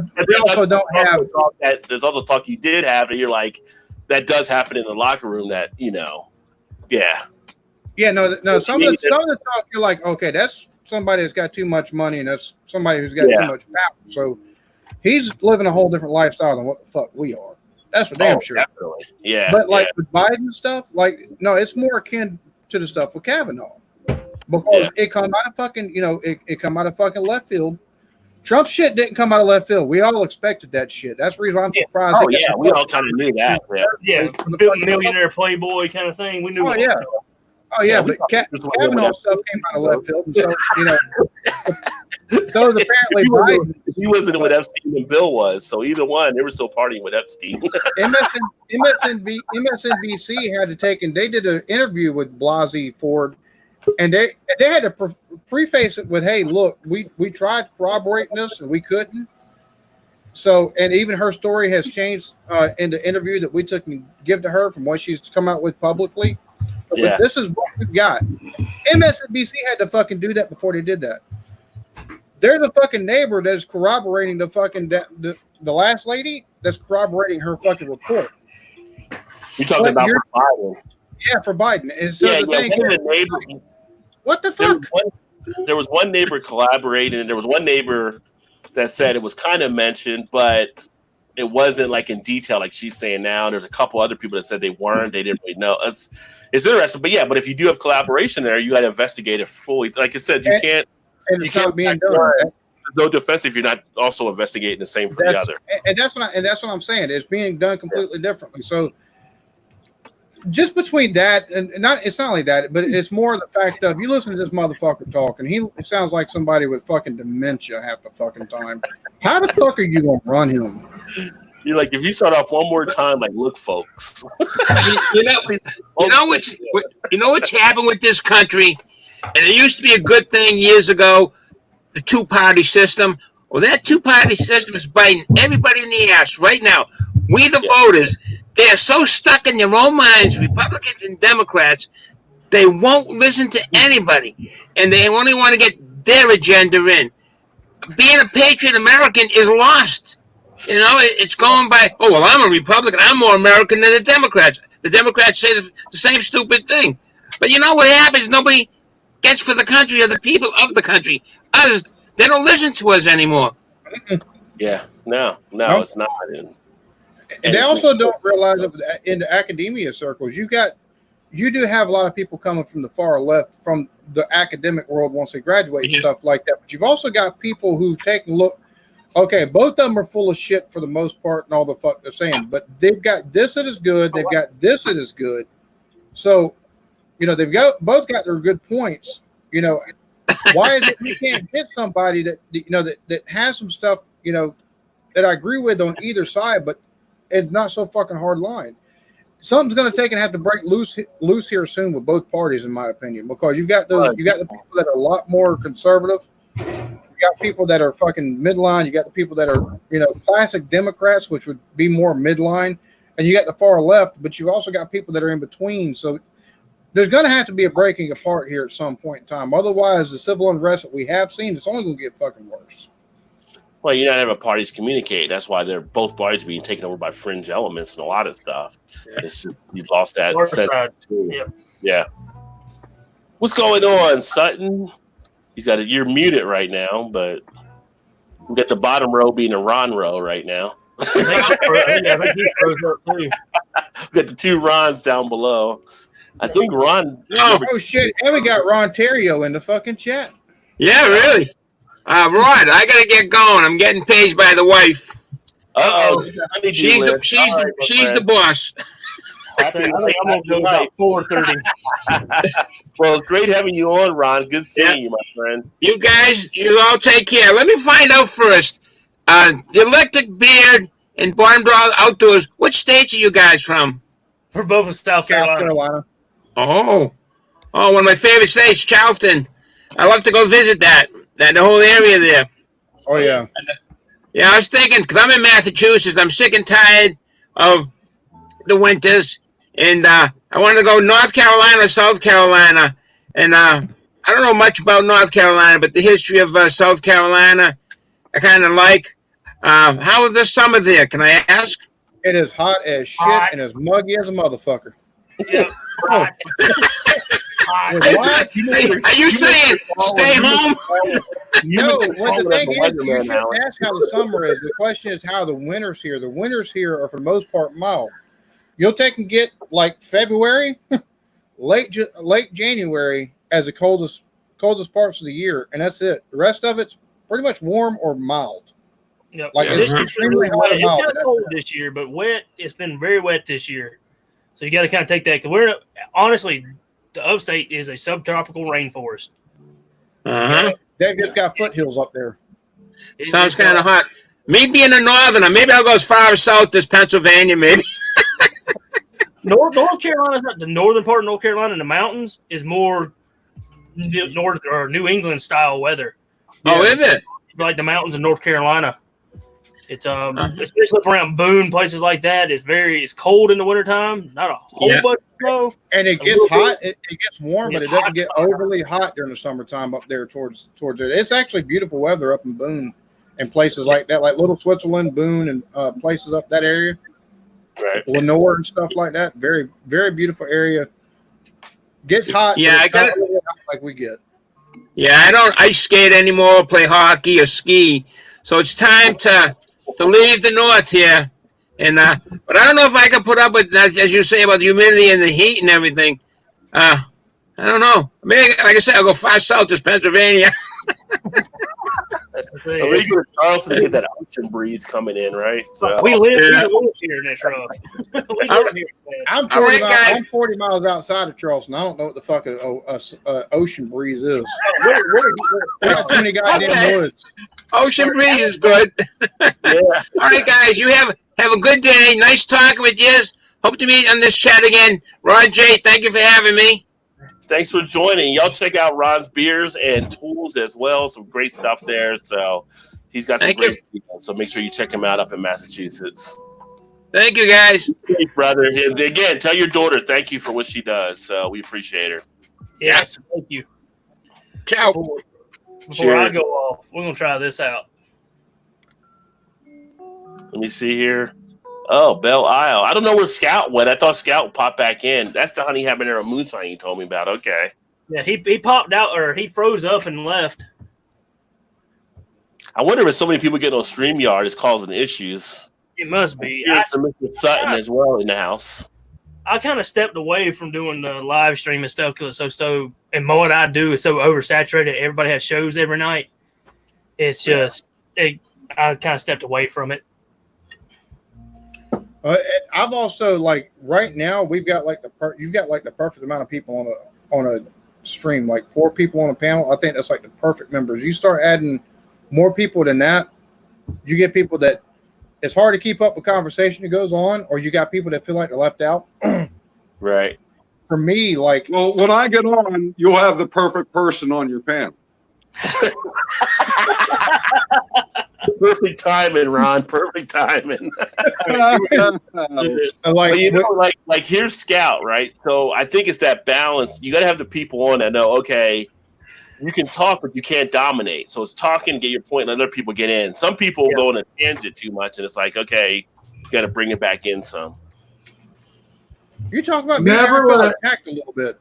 don't have that. There's also talk you did have that you're like, that does happen in the locker room. That yeah. No. Some of the talk you're like, okay, that's somebody that's got too much money, and that's somebody who's got too much power. So he's living a whole different lifestyle than what the fuck we are. That's for damn sure. Definitely. Yeah. But with Biden stuff, it's more akin to the stuff with Kavanaugh. Because it come out of fucking, it come out of fucking left field. Trump's shit didn't come out of left field. We all expected that shit. That's the reason I'm surprised. Oh, yeah. We all kind of knew that. Yeah. Millionaire playboy kind of thing. We knew. Oh, yeah. Oh, yeah. But Kavanaugh stuff came out of left field. And so, those apparently Biden. He wasn't what Epstein and Bill was. So either one, they were still partying with Epstein. MSNBC had to take, and they did an interview with Blasey Ford. And they had to preface it with, hey, look, we tried corroborating this and we couldn't. So, and even her story has changed in the interview that we took and give to her from what she's come out with publicly. Yeah. This is what we've got. MSNBC had to fucking do that before they did that. There's a fucking neighbor that's corroborating the fucking the last lady that's corroborating her fucking report. You're talking about for Biden. Yeah, for Biden. And so the thing one of the neighbors, what the fuck? There was one neighbor collaborating, and there was one neighbor that said it was kind of mentioned, but it wasn't like in detail, like she's saying now. There's a couple other people that said they weren't. They didn't really know. It's interesting, but yeah. But if you do have collaboration there, you got to investigate it fully. Like I said, you can't. And you can't being done. There's no defense if you're not also investigating the same for the other. And that's what I'm saying. It's being done completely differently. So just between that and it's not like that, but it's more the fact of you listen to this motherfucker talk, and it sounds like somebody with fucking dementia half the fucking time. How the fuck are you gonna run him? You're like, if you start off one more time, like, look, folks. you know what's happened with this country, and it used to be a good thing years ago, the two-party system. Well, that two-party system is biting everybody in the ass right now. We, the voters, they are so stuck in their own minds, Republicans and Democrats, they won't listen to anybody, and they only want to get their agenda in. Being a patriot American is lost. You know, it's going by, oh, well, I'm a Republican. I'm more American than the Democrats. The Democrats say the same stupid thing. But you know what happens? Nobody gets for the country or the people of the country. Us, they don't listen to us anymore. Yeah, no, it's not. And they also don't realize that in the academia circles, you do have a lot of people coming from the far left, from the academic world once they graduate and stuff like that. But you've also got people who take a look. Okay, both of them are full of shit for the most part and all the fuck they're saying, but they've got this that is good. They've got this that is good. So, you know, both got their good points. You know, why is it we can't get somebody that has some stuff, you know, that I agree with on either side, but it's not so fucking hard line. Something's going to take and have to break loose here soon with both parties, in my opinion, because you got the people that are a lot more conservative. You got people that are fucking midline. You got the people that are, you know, classic Democrats, which would be more midline, and you got the far left. But you've also got people that are in between. So there's going to have to be a breaking apart here at some point in time. Otherwise, the civil unrest that we have seen, it's only going to get fucking worse. Well, you're not having parties communicate. That's why they're both parties being taken over by fringe elements and a lot of stuff. Yeah. You've lost that sense. Yeah. What's going on, Sutton? You're muted right now, but we got the bottom row being a Ron row right now. We got the two Rons down below. I think Ron. Oh shit! And we got Ron Terrio in the fucking chat. Yeah, really. Rod, I gotta get going. I'm getting paged by the wife. She's the boss. I think I'm gonna go about 4:30. Well, it's great having you on, Ron. Good seeing you, my friend. You guys, you all take care. Let me find out first. The Electric Beard and Barn Brawl Outdoors. Which states are you guys from? We're both from South Carolina. Oh, one of my favorite states, Charleston. I love to go visit the whole area there. Oh yeah. Yeah, I was thinking because I'm in Massachusetts. I'm sick and tired of the winters, and I wanted to go North Carolina or South Carolina. And I don't know much about North Carolina, but the history of South Carolina, I kind of like. How is the summer there? Can I ask? It is hot as shit and as muggy as a motherfucker. Yeah. Are you saying stay home? No, what the thing is, you shouldn't ask how the summer is. The question is how the winters here. The winters here are for the most part mild. You'll take and get like February, late January as the coldest parts of the year, and that's it. The rest of it's pretty much warm or mild. Yep. Like it's extremely hot and mild. It's kind of cold this year, but wet. It's been very wet this year, so you got to kind of take that. Because honestly, the upstate is a subtropical rainforest. They've just got foothills up there. Sounds kind of hot. Me being a northerner, maybe I'll go as far south as Pennsylvania, maybe. North Carolina's not the northern part of North Carolina. In the mountains is more north or New England style weather. Oh, is it? Like the mountains of North Carolina. It's especially up around Boone, places like that. It's cold in the wintertime. Not a whole bunch of snow. And it gets hot. It gets warm, but it doesn't hot. get overly hot during the summertime up there towards it. It's actually beautiful weather up in Boone and places like that, like Little Switzerland, Boone, and places up that area. Right. Lenore and stuff like that. Very, very beautiful area. Gets hot. Yeah, I got really hot like we get. Yeah, I don't ice skate anymore, play hockey or ski. So it's time to leave the north here. And but I don't know if I can put up with that, as you say, about the humidity and the heat and everything. I don't know. Maybe, like I said, I'll go far south to Pennsylvania. We go to Charleston to get that ocean breeze coming in, right? So we live here in this rough. I'm 40 miles outside of Charleston. I don't know what the fuck a ocean breeze is. I got too many goddamn woods. Ocean breeze is good. yeah. All right, guys, you have a good day. Nice talking with you. Hope to meet on this chat again. Ron J, thank you for having me. Thanks for joining. Y'all check out Ron's Beers and Tools as well. Some great stuff there. So he's got some great people. So make sure you check him out up in Massachusetts. Thank you, guys. Hey, brother. And again, tell your daughter thank you for what she does. So we appreciate her. Yes, thank you. Ciao. Before I go off, we're going to try this out. Let me see here. Oh, Belle Isle. I don't know where Scout went. I thought Scout would pop back in. That's the honey habanero moonshine you told me about. Okay. Yeah, he popped out, or he froze up and left. I wonder if so many people getting on StreamYard is causing issues. It must be. Mr. Sutton as well in the house. I kind of stepped away from doing the live stream and stuff because it's so and what I do is so oversaturated. Everybody has shows every night. It's just I kind of stepped away from it. I've also right now we've got you've got the perfect amount of people on a stream, like 4 people on a panel. I think that's like the perfect members. You start adding more people than that, you get people that it's hard to keep up with conversation that goes on, or you got people that feel like they're left out. Right. For me, well, when I get on, you'll have the perfect person on your panel. Perfect timing, Ron. Perfect timing. Like here's Scout, right? So I think it's that balance. You got to have the people on that know, okay, you can talk, but you can't dominate. So it's talking, get your point, let other people get in. Some people go on a tangent too much, and it's like, okay, you got to bring it back in some. You talk about me attacked a little bit.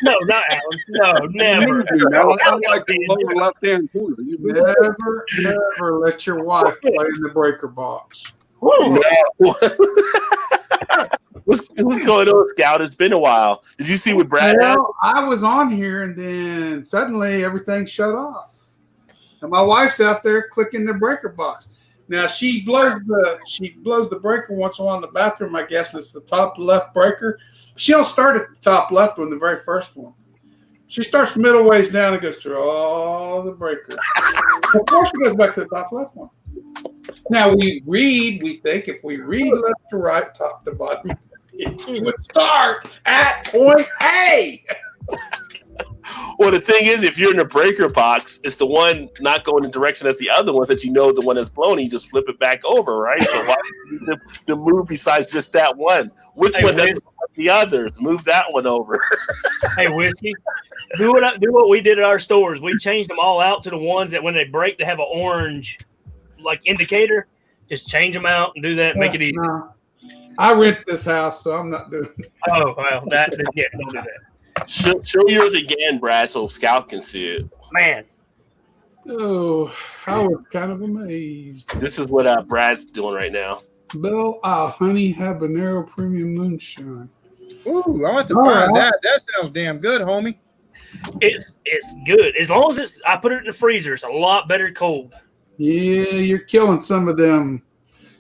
No, not Alan. No, never. I'm like the lower left-hand corner. You never let your wife play in the breaker box. No. What's going on, Scout? It's been a while. Did you see what Brad had? I was on here, and then suddenly everything shut off. And my wife's out there clicking the breaker box. Now she blows the breaker once in a while in the bathroom. I guess it's the top left breaker. She don't start at the top left one, the very first one. She starts middle ways down and goes through all the breakers. Before she goes back to the top left one. Now we think if we read left to right, top to bottom, we would start at point A. Well, the thing is, if you're in a breaker box, it's the one not going in the direction as the other ones that you know the one that's blown. You just flip it back over, right? So why the move besides just that one? Which one doesn't like the others? Move that one over. Hey, Whiskey, do what we did at our stores. We changed them all out to the ones that when they break, they have an orange indicator. Just change them out and do that. Make it easy. No. I rent this house, so I'm not doing it. Oh, well, don't do that. Show yours again, Brad, so Scout can see it. Man. Oh, I was kind of amazed. This is what Brad's doing right now. Belle Isle Honey Habanero Premium Moonshine. Ooh, I want to find that. That sounds damn good, homie. It's good. As long as I put it in the freezer, it's a lot better cold. Yeah, you're killing some of them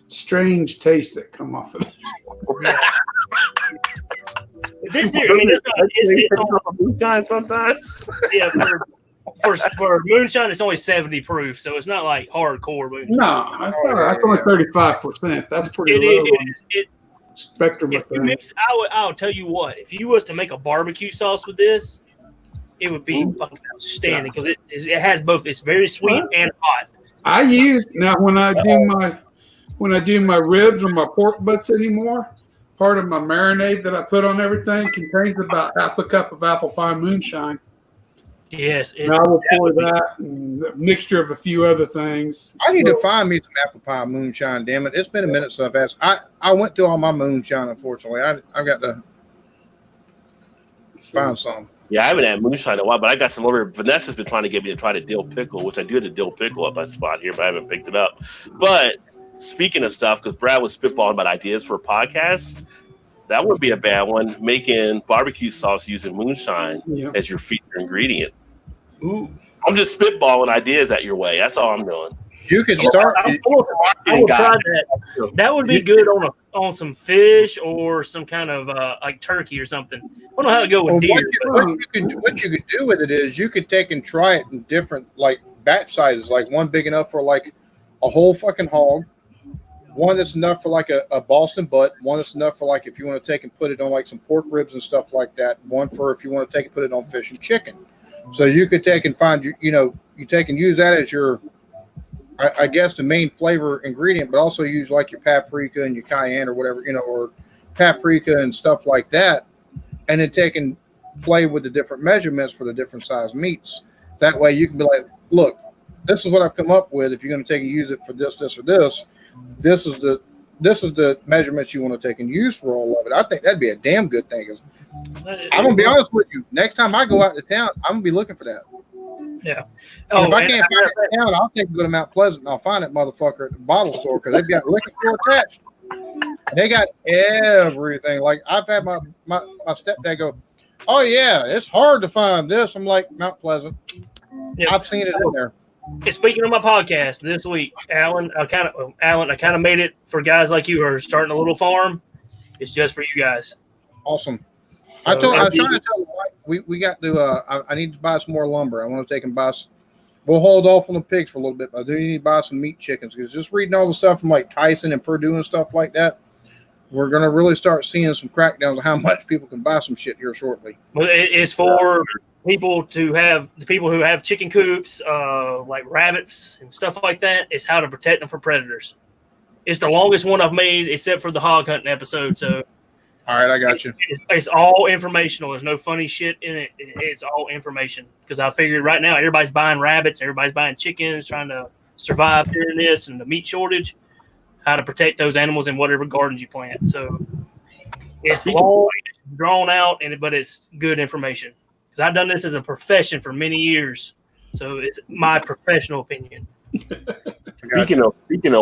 strange tastes that come off of it. This year, I mean, it's moonshine sometimes. Yeah, for moonshine, it's only 70 proof, so it's not like hardcore moonshine. No, that's all right. That's only 35%. That's pretty low. Spectrum. If you mix, I'll tell you what. If you was to make a barbecue sauce with this, it would be fucking outstanding because it has both. It's very sweet and hot. I use now when I do my ribs or my pork butts anymore. Part of my marinade that I put on everything contains about half a cup of apple pie moonshine. Yes, And I will pour that and a mixture of a few other things. I need to find me some apple pie moonshine. Damn it! It's been a minute since I've asked. I went through all my moonshine. Unfortunately, I've got to find some. Yeah, I haven't had moonshine in a while, but I got some over. Vanessa's been trying to get me to try the dill pickle, which I do have the dill pickle up my spot here, but I haven't picked it up. But speaking of stuff, because Brad was spitballing about ideas for podcasts, that would be a bad one. Making barbecue sauce using moonshine as your feature ingredient. Ooh. I'm just spitballing ideas at your way. That's all I'm doing. You could start. I will try that. That would be good on some fish or some kind of like turkey or something. I don't know how to go with deer. What you could do with it is you could take and try it in different like batch sizes, like one big enough for like a whole fucking hog, one that's enough for like a Boston butt, one that's enough for like if you want to take and put it on like some pork ribs and stuff like that, one for if you want to take and put it on fish and chicken. So you could take and find you take and use that as your I guess the main flavor ingredient, but also use like your paprika and your cayenne or whatever, or paprika and stuff like that. And then take and play with the different measurements for the different size meats. That way you can be like, look, this is what I've come up with. If you're going to take and use it for this, this, or this, this is the measurements you want to take and use for all of it. I think that'd be a damn good thing. I'm going to be honest with you. Next time I go out to town, I'm going to be looking for that. Yeah. If I can't find it in town, I'll take a go to Mount Pleasant and I'll find that motherfucker at the bottle store because they've got liquor store attached. They got everything. Like I've had my stepdad go, "Oh yeah, it's hard to find this." I'm like, Mount Pleasant. Yeah. I've seen it in there. Speaking of my podcast this week, Alan, I kind of made it for guys like you who are starting a little farm. It's just for you guys. Awesome. So, I'm trying to tell the wife we got to. I need to buy some more lumber. I want to take and buy. We'll hold off on the pigs for a little bit. But I do need to buy some meat chickens because just reading all the stuff from like Tyson and Purdue and stuff like that, we're gonna really start seeing some crackdowns on how much people can buy some shit here shortly. Well, it's for people who have chicken coops, like rabbits and stuff like that. It's how to protect them from predators. It's the longest one I've made, except for the hog hunting episode. So. All right, I got you. It's all informational. There's no funny shit in it. It's all information because I figured right now everybody's buying rabbits, everybody's buying chickens, trying to survive during this and the meat shortage. How to protect those animals in whatever gardens you plant. So it's long, it's drawn out, but it's good information because I've done this as a profession for many years. So it's my professional opinion. Speaking of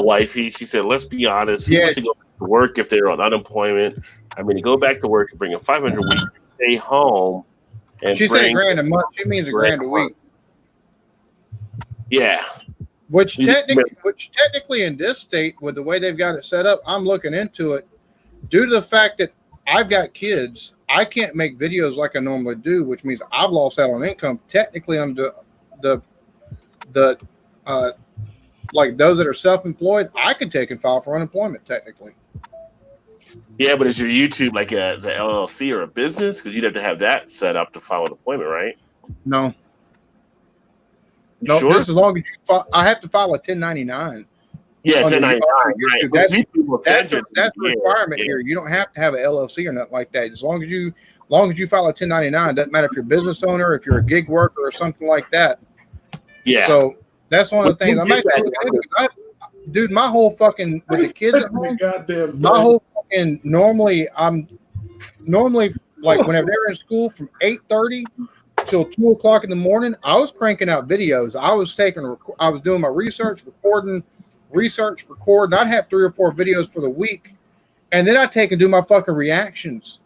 wifey, she said, "Let's be honest. Who wants to go back to work if they're on unemployment? I mean, to go back to work and bring a $500 a week, stay home, and she said $1,000 a month. She means $1,000 a week. Yeah, which technically in this state, with the way they've got it set up, I'm looking into it. Due to the fact that I've got kids, I can't make videos like I normally do, which means I've lost out on income. Technically, under the like those that are self-employed, I could take and file for unemployment technically. Yeah, but is your YouTube like an LLC or a business? Because you'd have to have that set up to file unemployment, right? No. No, sure? Just as long as you file, I have to file a 1099. Yeah, 1099. Right. That's a requirement here. You don't have to have an LLC or nothing like that. As long as you file a 1099, doesn't matter if you're a business owner, if you're a gig worker or something like that. Yeah. So that's one of the things. I'm actually dude, my whole fucking with the kids at home, my whole fucking I'm normally like whenever they're in school from 8:30 till 2:00 in the morning, I was cranking out videos. I was doing my research, record. I'd have 3 or 4 videos for the week, and then I take and do my fucking reactions.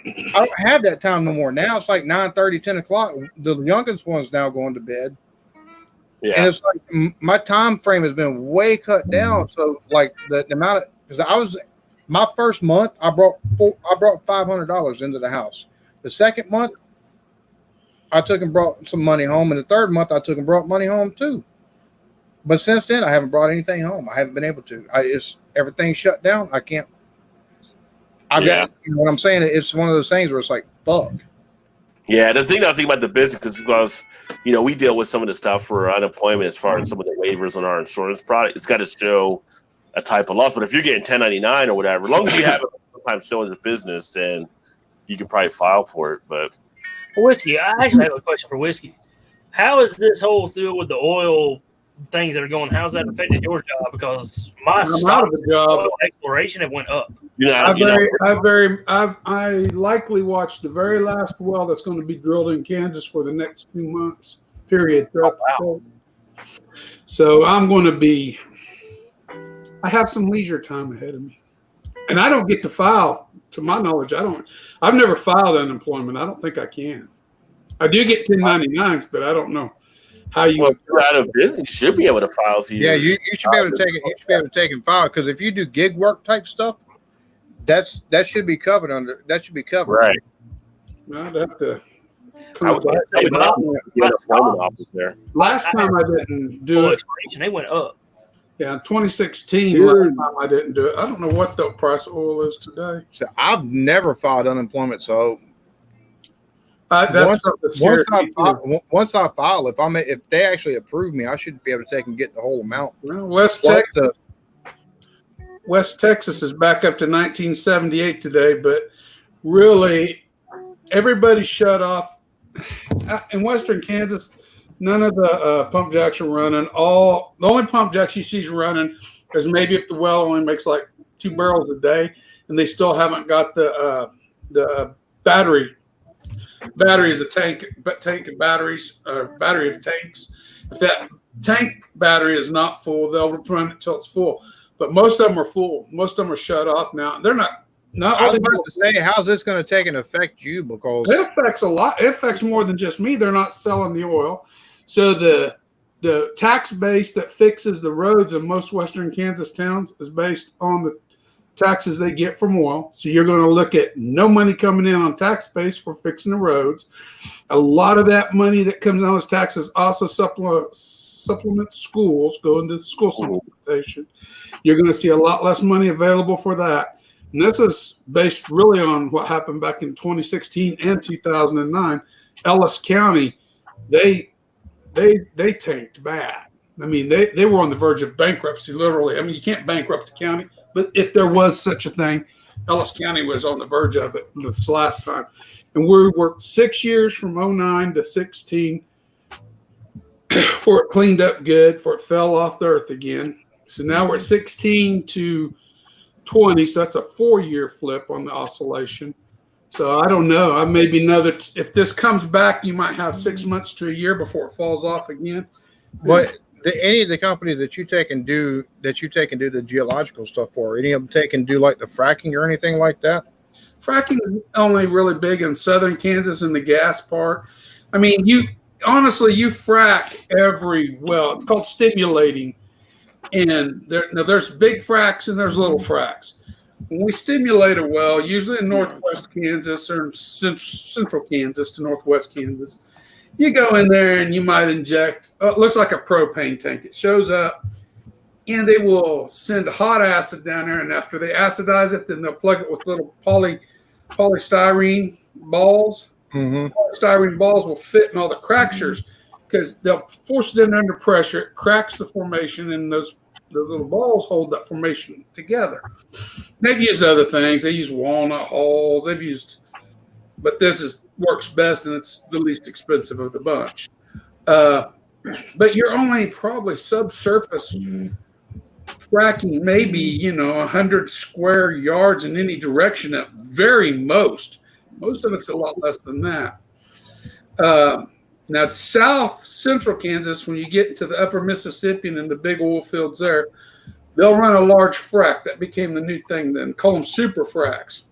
I don't have that time no more. Now it's like 9:30, 10 o'clock. The youngest one's now going to bed. Yeah. And it's like my time frame has been way cut down. So like the amount of, because my first month I brought $500 into the house. The second month I took and brought some money home, and the third month I took and brought money home too. But since then I haven't brought anything home. I haven't been able to. Everything's shut down. I can't. Got, you know what I'm saying? It's one of those things where it's like, fuck. Yeah, the thing I was thinking about the business because we deal with some of the stuff for unemployment as far as some of the waivers on our insurance product. It's got to show a type of loss, but if you're getting 1099 or whatever, as long as you have it sometimes showing as a business, then you can probably file for it. But Whiskey, I actually have a question for Whiskey. How is this whole deal with the oil things that are going? How's that affected your job? Because my I'm out of the job. oil exploration it went up. I likely watched the very last well that's going to be drilled in Kansas for the next 2 months. Period. Throughout the state. So I'm going to be. I have some leisure time ahead of me, and I don't get to file. To my knowledge, I've never filed unemployment. I don't think I can. I do get 1099s, but I don't know how you. Well, if you're out of business, you should be able to file for you. Yeah, you should be able to take it. You should be able to take and file because if you do gig work type stuff, that should be covered under. That should be covered. Right. I'd have to. Last time I didn't do it. They went up. Yeah, in 2016, last time I didn't do it. I don't know what the price of oil is today. So I've never filed unemployment, so that's once I file, if they actually approve me, I should be able to take and get the whole amount. Well, West Texas is back up to 1978 today, but really everybody shut off in Western Kansas. None of the pump jacks are running. The only pump jacks you see running is maybe if the well only makes like 2 barrels a day, and they still haven't got the battery. Battery is a tank of batteries, battery of tanks. If that tank battery is not full, they'll run it till it's full. But most of them are full. Most of them are shut off now. They're not. I was about to say, how's this going to take and affect you? Because it affects a lot. It affects more than just me. They're not selling the oil. So the tax base that fixes the roads in most Western Kansas towns is based on the taxes they get from oil. So you're going to look at no money coming in on tax base for fixing the roads. A lot of that money that comes on as taxes also supplement schools, go into school supplementation. You're going to see a lot less money available for that. And this is based really on what happened back in 2016 and 2009. Ellis County, they tanked bad. I mean, they were on the verge of bankruptcy, literally. I mean, you can't bankrupt the county, but if there was such a thing, Ellis County was on the verge of it this last time. And we worked 6 years from 09 to 16 before it cleaned up good, before it fell off the earth again. So now we're at 16 to 20, so that's a 4-year flip on the oscillation. So I don't know. I maybe another. If this comes back, you might have 6 months to a year before it falls off again. But any of the companies that you take and do the geological stuff for, any of them take and do like the fracking or anything like that? Fracking is only really big in southern Kansas in the gas part. I mean, you frack every well. It's called stimulating, and there's big fracks and there's little fracks. When we stimulate a well, usually in northwest Kansas or central Kansas to northwest Kansas, you go in there and you might inject, it looks like a propane tank. It shows up and they will send hot acid down there. And after they acidize it, then they'll plug it with little polystyrene balls. Mm-hmm. Polystyrene balls will fit in all the fractures because they'll force it in under pressure. It cracks the formation and those little balls hold that formation together. They've used other things. They use walnut hulls. But this works best and it's the least expensive of the bunch. But you're only probably subsurface fracking, maybe 100 square yards in any direction at very most. Most of it's a lot less than that. Now, south central Kansas, when you get into the upper Mississippi and the big oil fields there, they'll run a large frac. That became the new thing then. Call them super fracs.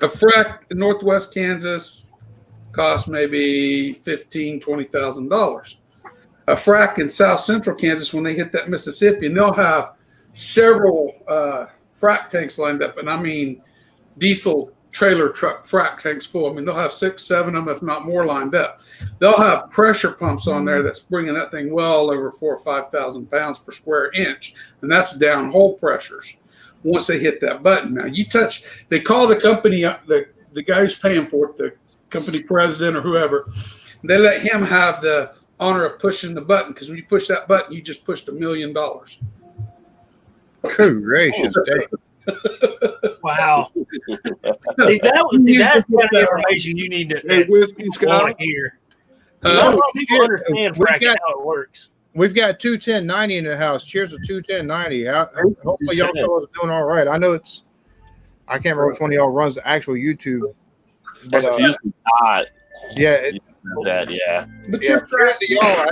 A frac in northwest Kansas costs maybe $15,000, $20,000. A frac in south central Kansas, when they hit that Mississippi, and they'll have several frac tanks lined up, and I mean diesel trailer truck frac tanks full. I mean, they'll have 6, 7 of them, if not more, lined up. They'll have pressure pumps on there that's bringing that thing well over 4,000 or 5,000 pounds per square inch, and that's downhole pressures. Once they hit that button, now they call the company up, the guy who's paying for it, the company president or whoever. They let him have the honor of pushing the button because when you push that button, you just pushed $1 million. Good gracious day. Wow. See, that's the kind of information you need to Hey, Whiskey want Scott. to hear. Oh, People shit. understand We fracking got- how it works. We've got 21090 in the house. Cheers to 21090. Hopefully y'all fellas are doing all right. I know I can't remember which one of y'all runs the actual YouTube. But, That's usually Todd. yeah, That, yeah. But yeah. you're Cheers to y'all.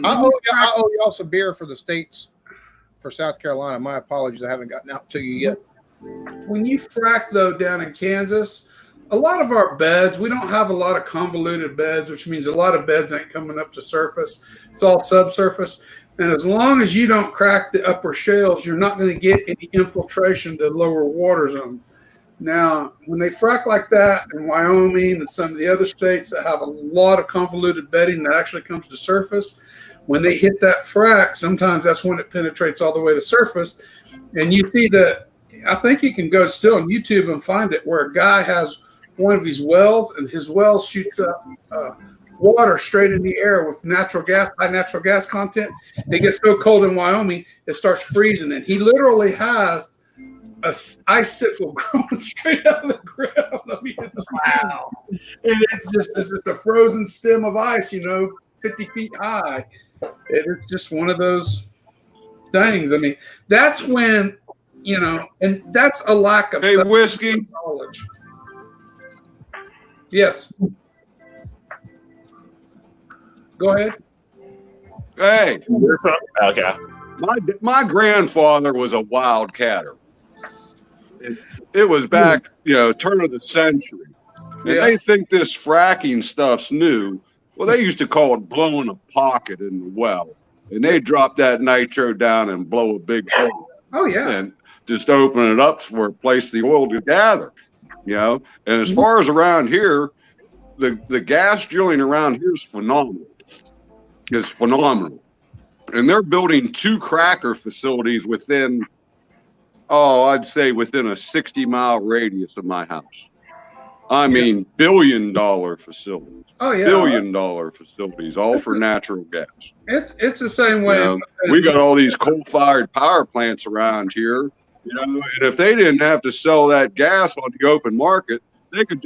I owe y'all some beer for the states for South Carolina. My apologies, I haven't gotten out to you yet. when you frack though down in Kansas, a lot of our beds, we don't have a lot of convoluted beds, which means a lot of beds ain't coming up to surface. It's all subsurface. And as long as you don't crack the upper shales, you're not going to get any infiltration to lower water zone. Now, when they frack like that in Wyoming and some of the other states that have a lot of convoluted bedding that actually comes to surface, when they hit that frack, sometimes that's when it penetrates all the way to surface. And you see that, I think you can go still on YouTube and find it where a guy has one of his wells and his well shoots up water straight in the air with natural gas, high natural gas content. It gets so cold in Wyoming, it starts freezing. And he literally has a icicle growing straight out of the ground. I mean, it's wow. And it's just a frozen stem of ice, 50 feet high. It's just one of those things. I mean, that's when, and that's a lack of Whiskey knowledge. Yes. Go ahead. Hey. Okay. My grandfather was a wildcatter. It was back, turn of the century. And they think this fracking stuff's new. Well, they used to call it blowing a pocket in the well. And they drop that nitro down and blow a big hole. Oh, yeah. And just open it up for a place the oil to gather. And as far as around here, the gas drilling around here is phenomenal. It's phenomenal. And they're building 2 cracker facilities within, I'd say within a 60-mile radius of my house. I mean, billion-dollar facilities. Oh, yeah. Billion-dollar facilities, all for natural gas. It's the same way. We got all these coal-fired power plants around here. And if they didn't have to sell that gas on the open market, they could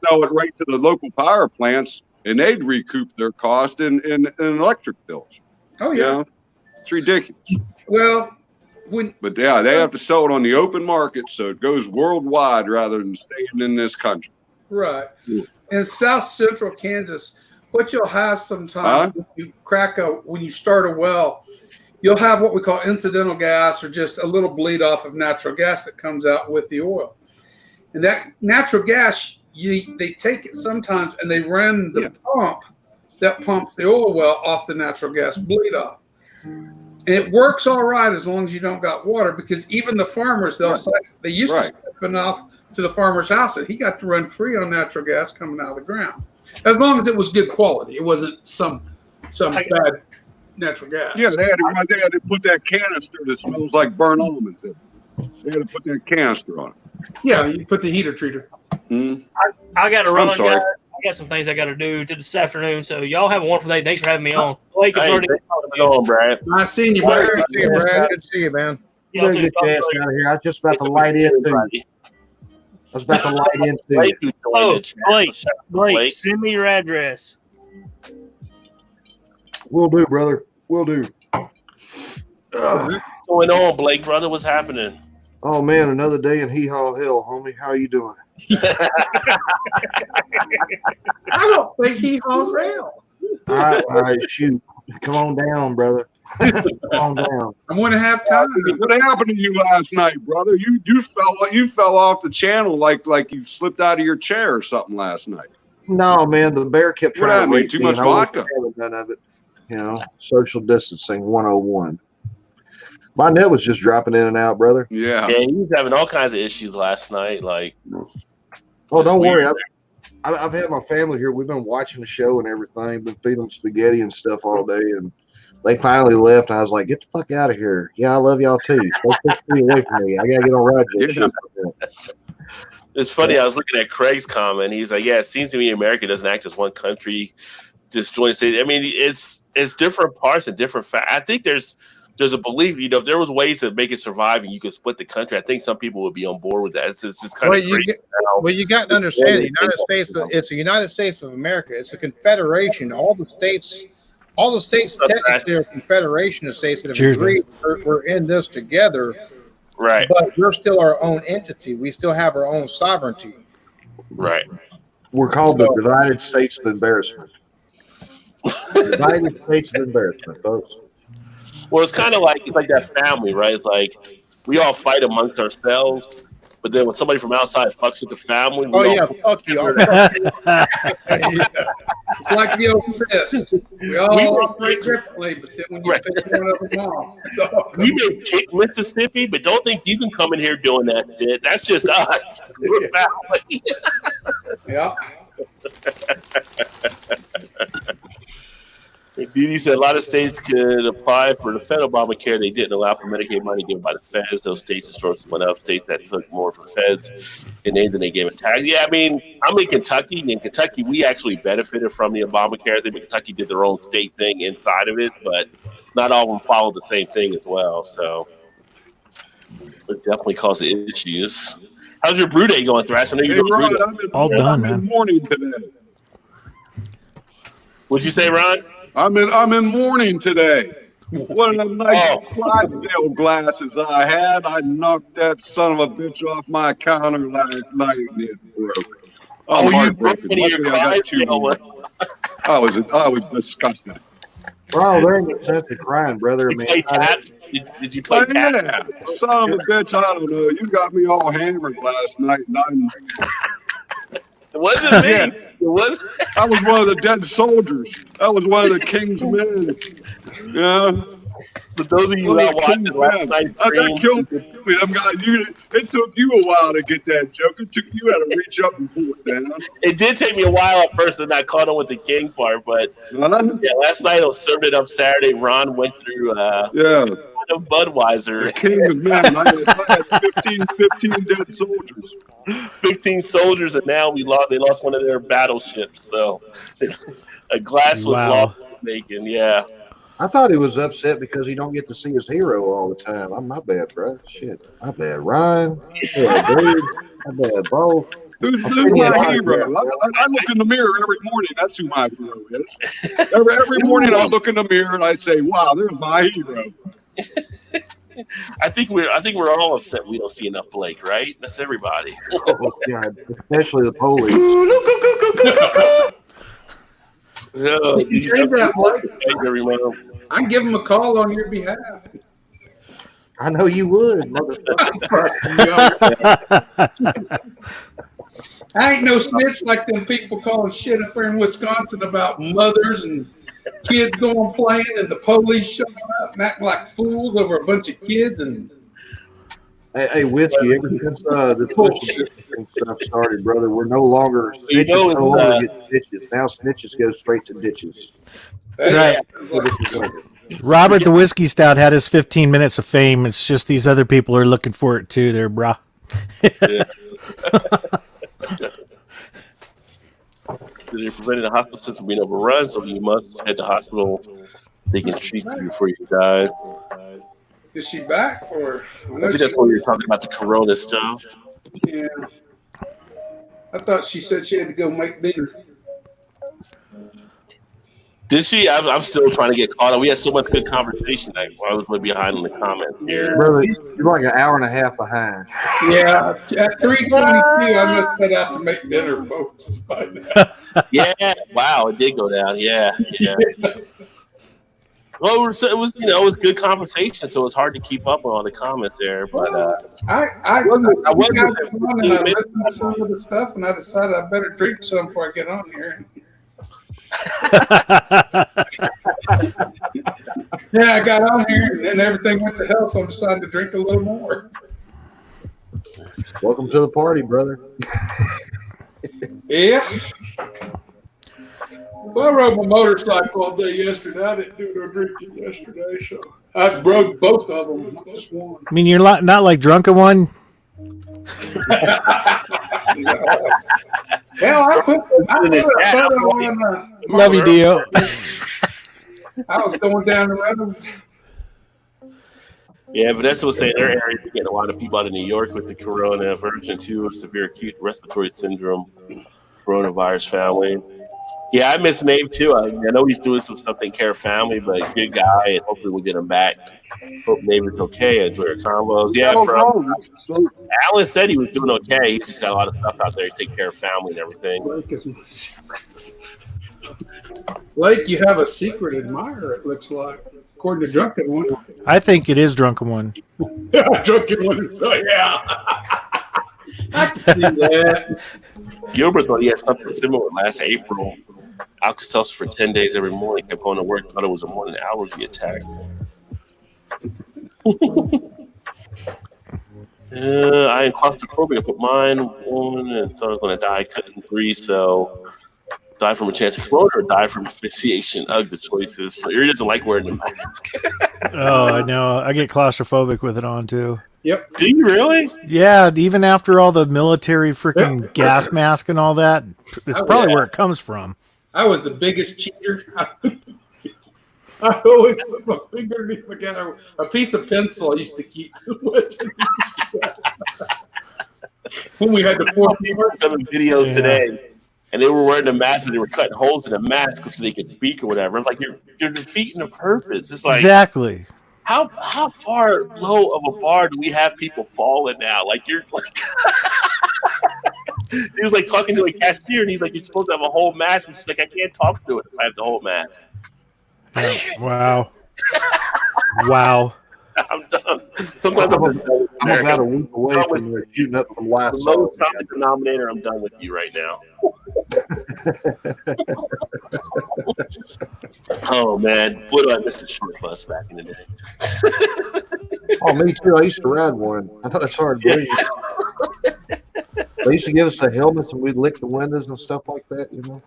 sell it right to the local power plants, and they'd recoup their cost in electric bills. Oh yeah, it's ridiculous. Well, but they have to sell it on the open market, so it goes worldwide rather than staying in this country. Right. In South Central Kansas, what you'll have sometimes when you start a well, you'll have what we call incidental gas or just a little bleed off of natural gas that comes out with the oil. And that natural gas, they take it sometimes and they run the pump that pumps the oil well off the natural gas bleed off. And it works all right as long as you don't got water, because even the farmers, they used to siphon off to the farmer's house, and he got to run free on natural gas coming out of the ground. As long as it was good quality. It wasn't some bad natural gas. Yeah, they had to put that canister that smells like burnt almonds in it. They had to put that canister on it. Yeah, you put the heater treater. I got to run. I'm sorry. Guys. I got some things I got to do this afternoon. So y'all have a wonderful day. Thanks for having me on. Blake, Hey, thanks for going, Brad. Nice seeing you, Brad. Brad. Good to see you, Brad. Good to see you, man. Y'all Get your ass out of here. I was just about to light in too. I was about to light in too. Blake, send me your address. Will do, brother. Will do. What's going on, Blake, brother? What's happening? Oh man, another day in hee haw hell, homie. How you doing? I don't think hee haw's real. All right, shoot. Come on down, brother. Come on down. I'm going to have time. What happened to you last night, brother? You fell off the channel like you slipped out of your chair or something last night. No, man, the bear kept What trying to happened? rape Too me, much and I wasn't vodka. having none of it. Social distancing 101. My net was just dropping in and out, brother. Yeah, he was having all kinds of issues last night. Oh, don't worry. I've had my family here. We've been watching the show and everything. Been feeding them spaghetti and stuff all day, and they finally left. I was like, "Get the fuck out of here!" Yeah, I love y'all too. Stay 6 feet away from me. I gotta get on ride. It's funny. I was looking at Craig's comment. He's like, "Yeah, it seems to me America doesn't act as one country, disjointed state." I mean, it's different parts and different. I think there's a belief. If there was ways to make it survive and you could split the country, I think some people would be on board with that. It's just kind of crazy. Well, you got to understand the United States. It's the United States of America. It's a confederation. All the states technically are a confederation of states that have agreed we're in this together. Right. But we're still our own entity. We still have our own sovereignty. Right. We're called the United States of Embarrassment. United States of Embarrassment, folks. Well, it's kind of like that family, right? It's like we all fight amongst ourselves, but then when somebody from outside fucks with the family, fuck you. It's like the old fist. We all operate differently, but then when you pick one of them off. We may kick Mississippi, but don't think you can come in here doing that shit. That's just us. We're family. Yeah. Didi said a lot of states could apply for the federal Obamacare. They didn't allow for Medicaid money given by the feds. Those states destroyed went up. States that took more for feds and then they gave it tax. Yeah, I mean, I'm in Kentucky. In Kentucky, we actually benefited from the Obamacare. I think Kentucky did their own state thing inside of it, but not all of them followed the same thing as well. So it definitely caused issues. How's your brew day going, Thrash? I know you're Ron, all done, I'm man. in mourning today. What'd you say, Ron? I'm in mourning today. One of the nice Clydesdale glasses I had, I knocked that son of a bitch off my counter last night and it broke. You broke one of your Clydesdale. I was disgusted. Bro, there ain't no sense of crying, brother. Did you play taps? Did you play taps? Yeah, son of a bitch, I don't know. You got me all hammered last night. It wasn't me. Yeah. It was. I was one of the dead soldiers. I was one of the king's men. Yeah. For those of you that watched it last night, that killed me. It took you a while to get that joke. You had to reach up and pull it down. It did take me a while at first, and I caught on with the king part. But last night I served it up Saturday. Ron went through Budweiser. The king's men. I had 15 dead soldiers. 15 soldiers, and now they lost one of their battleships. So a glass was lost making. Yeah. I thought he was upset because he don't get to see his hero all the time. I'm my bad, bro. Shit, my bad, Ryan. Yeah, dude. My bad, Bo. Who's my hero? I look in the mirror every morning. That's who my hero is. Every morning I look in the mirror and I say, "Wow, there's my hero." I think we're all upset we don't see enough Blake, right? That's everybody. Oh, God, especially the police. I'd give him a call on your behalf. I know you would, motherfucker. I ain't no snitch like them people calling shit up there in Wisconsin about mothers and kids going playing and the police showing up and acting like fools over a bunch of kids. And Hey, Whiskey, ever since the social distancing stuff started, brother, we're no longer snitches get ditches. Now snitches go straight to ditches. Right. Robert the Whiskey Stout had his 15 minutes of fame. It's just these other people are looking for it too there, brah. They're preventing the hospital system from being overrun, so you must head to the hospital. They can treat you before you die. is she back? Or I think that's when you're talking about the corona stuff. Yeah. I thought she said she had to go make dinner. Did she? I'm still trying to get caught up. We had so much good conversation. I was way behind in the comments here. Brother, you're like an hour and a half behind. Yeah, at 3:22, I must head out to make dinner, folks. By now. Yeah, wow, it did go down. Yeah. Well, it was good conversation, so it's hard to keep up on all the comments there. But I listened to some of the stuff, and I decided I better drink some before I get on here. Yeah, I got on here, and everything went to hell, so I'm deciding to drink a little more. Welcome to the party, brother. Yeah. Well, I rode my motorcycle all day yesterday. I didn't do no drinking yesterday, so I broke both of them, not just one. I mean, you're not like drunk at one? Hell, I put a photo on. Love you, Dio. I was going down the road. Yeah, Vanessa was saying their area is getting a lot of people out of New York with the corona version 2 of severe acute respiratory syndrome, coronavirus family. Yeah, I miss Nave too. I know he's doing some stuff taking care of family, but good guy, and hopefully we'll get him back. Hope Nave is okay. Enjoy your combos. Yeah, Alan said he was doing okay. He's just got a lot of stuff out there. He's taking care of family and everything. Blake, you have a secret admirer, it looks like. According to Drunken One. I think it is Drunken One. Drunken One, so yeah. I can see that. Gilbert thought he had something similar last April. Alka-Seltzer for 10 days every morning. Kept going to work. Thought it was a morning allergy attack. I am claustrophobic. I put mine on and thought I was going to die. Couldn't breathe, so die from a chance of corona or die from asphyxiation. Ugh, the choices. So Erie doesn't like wearing the mask. Oh, I know. I get claustrophobic with it on too. Yep. Do you really? Yeah, even after all the military freaking gas mask and all that, it's probably where it comes from. I was the biggest cheater. I always put my finger underneath my gun. A piece of pencil I used to keep. When we had the 7 videos today, and they were wearing the mask and they were cutting holes in the mask so they could speak or whatever. It's like you're defeating the purpose. It's like exactly. How far low of a bar do we have people falling now? Like you're like he was like talking to a cashier and he's like, you're supposed to have a whole mask. And she's like, I can't talk to it if I have the whole mask. Wow. Wow. I'm done. Sometimes I'm about a week away from shooting up from last the lowest common denominator. I'm done with you right now. Oh man, what I missed a short bus back in the day. Oh, me too. I used to ride one. I know it's hard to believe. They used to give us the helmets and we'd lick the windows and stuff like that, you know.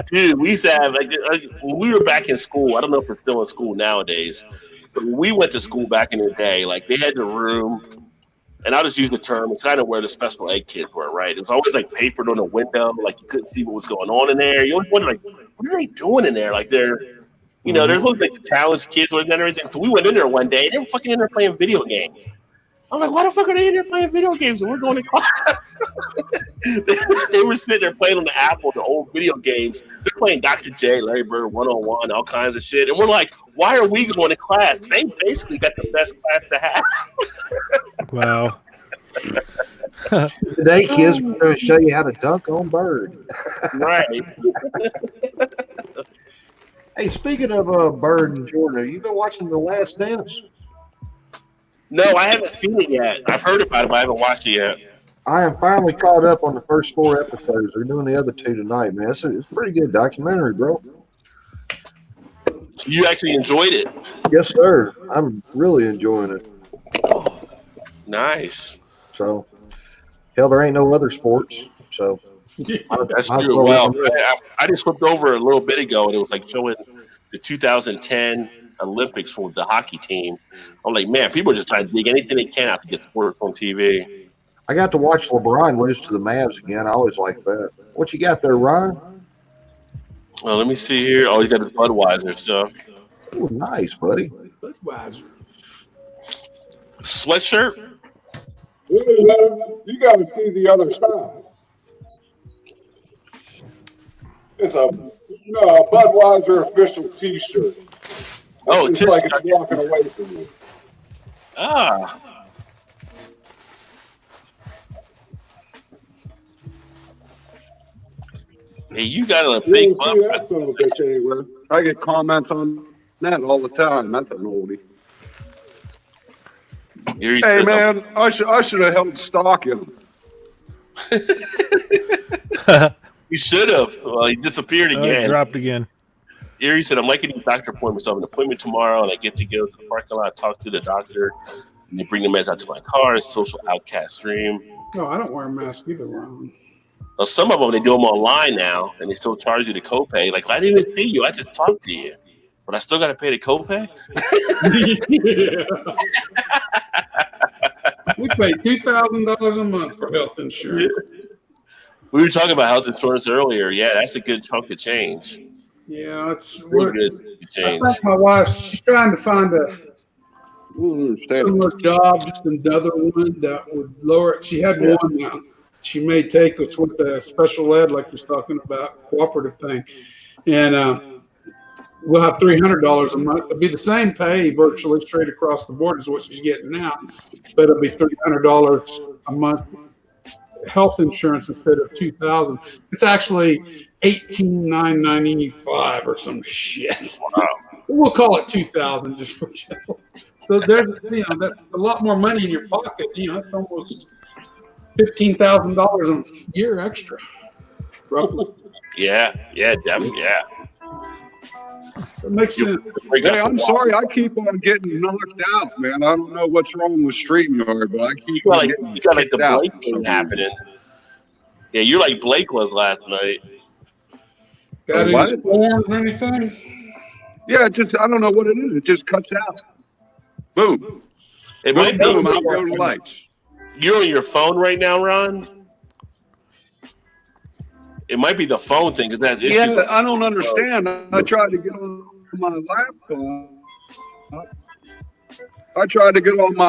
Dude, we used to have like when we were back in school. I don't know if we're still in school nowadays, but when we went to school back in the day, like they had the room, and I'll just use the term. It's kind of where the special ed kids were, right? It was always like papered on the window, like you couldn't see what was going on in there. You always wonder, like, what are they doing in there? Like they're, you know, there's like the challenge kids and everything. So we went in there one day, and they were fucking in there playing video games. I'm like, why the fuck are they in there playing video games and we're going to class? They were sitting there playing on the Apple, the old video games. They're playing Dr. J, Larry Bird, 101, all kinds of shit. And we're like, why are we going to class? They basically got the best class to have. Wow. Today, kids, we're going to show you how to dunk on Bird. Right. Hey, speaking of Bird and Jordan, have you been watching The Last Dance? No, I haven't seen it yet. I've heard about it, but I haven't watched it yet. I am finally caught up on the first 4 episodes. They're doing the other 2 tonight, man. It's a pretty good documentary, bro. You actually enjoyed it? Yes, sir. I'm really enjoying it. Nice. So, hell, there ain't no other sports. So, that's true. Well, I just flipped over a little bit ago, and it was like showing the 2010 Olympics for the hockey team. I'm like, man, people are just trying to dig anything they can out to get sports on TV. I got to watch LeBron lose to the Mavs again. I always like that. What you got there, Ryan? Well, let me see here. Oh, he's got his Budweiser stuff. Oh, nice, buddy. Budweiser. Sweatshirt? You got to see the other side. It's a Budweiser official T-shirt. Oh, it's like it's walking away from you. Ah. Hey, you got a big bump. That son of a bitch anywhere. I get comments on that all the time. That's an oldie. Hey man, I should have held stock in him. You should have. Well, he disappeared again. Dropped again. Erie said, I'm liking these doctor appointments. So I have an appointment tomorrow, and I get to go to the parking lot, talk to the doctor, and they bring the meds out to my car. It's social outcast stream. No, I don't wear a mask either, Ron. Well, some of them, they do them online now, and they still charge you the copay. Like, I didn't even see you. I just talked to you. But I still got to pay the copay? We pay $2,000 a month for health insurance. We were talking about health insurance earlier. Yeah, that's a good chunk of change. Yeah, it's Real good I change. think my wife, she's trying to find a similar job, just another one that would lower it. She had one now. She may take us with a special ed, like you're talking about, cooperative thing. And we'll have $300 a month. It'll be the same pay virtually straight across the board as what she's getting now, but it'll be $300 a month health insurance instead of $2,000. It's actually $18,995 or some shit. Wow. We'll call it $2,000 just for chill. So there's that's a lot more money in your pocket. It's almost $15,000 a year extra, roughly. Yeah, definitely, yeah. It makes sense. Hey, I'm sorry, I keep on getting knocked out, man. I don't know what's wrong with StreamYard, but I keep on getting you got like the kicked out. Blake thing happening. Yeah, you're like Blake was last night. Got any storms or anything? Yeah, I don't know what it is. It just cuts out. Boom. It might be boom, out go the lights. You're on your phone right now, Ron? It might be the phone thing because that's issues. Yeah, I don't understand. I tried to get on my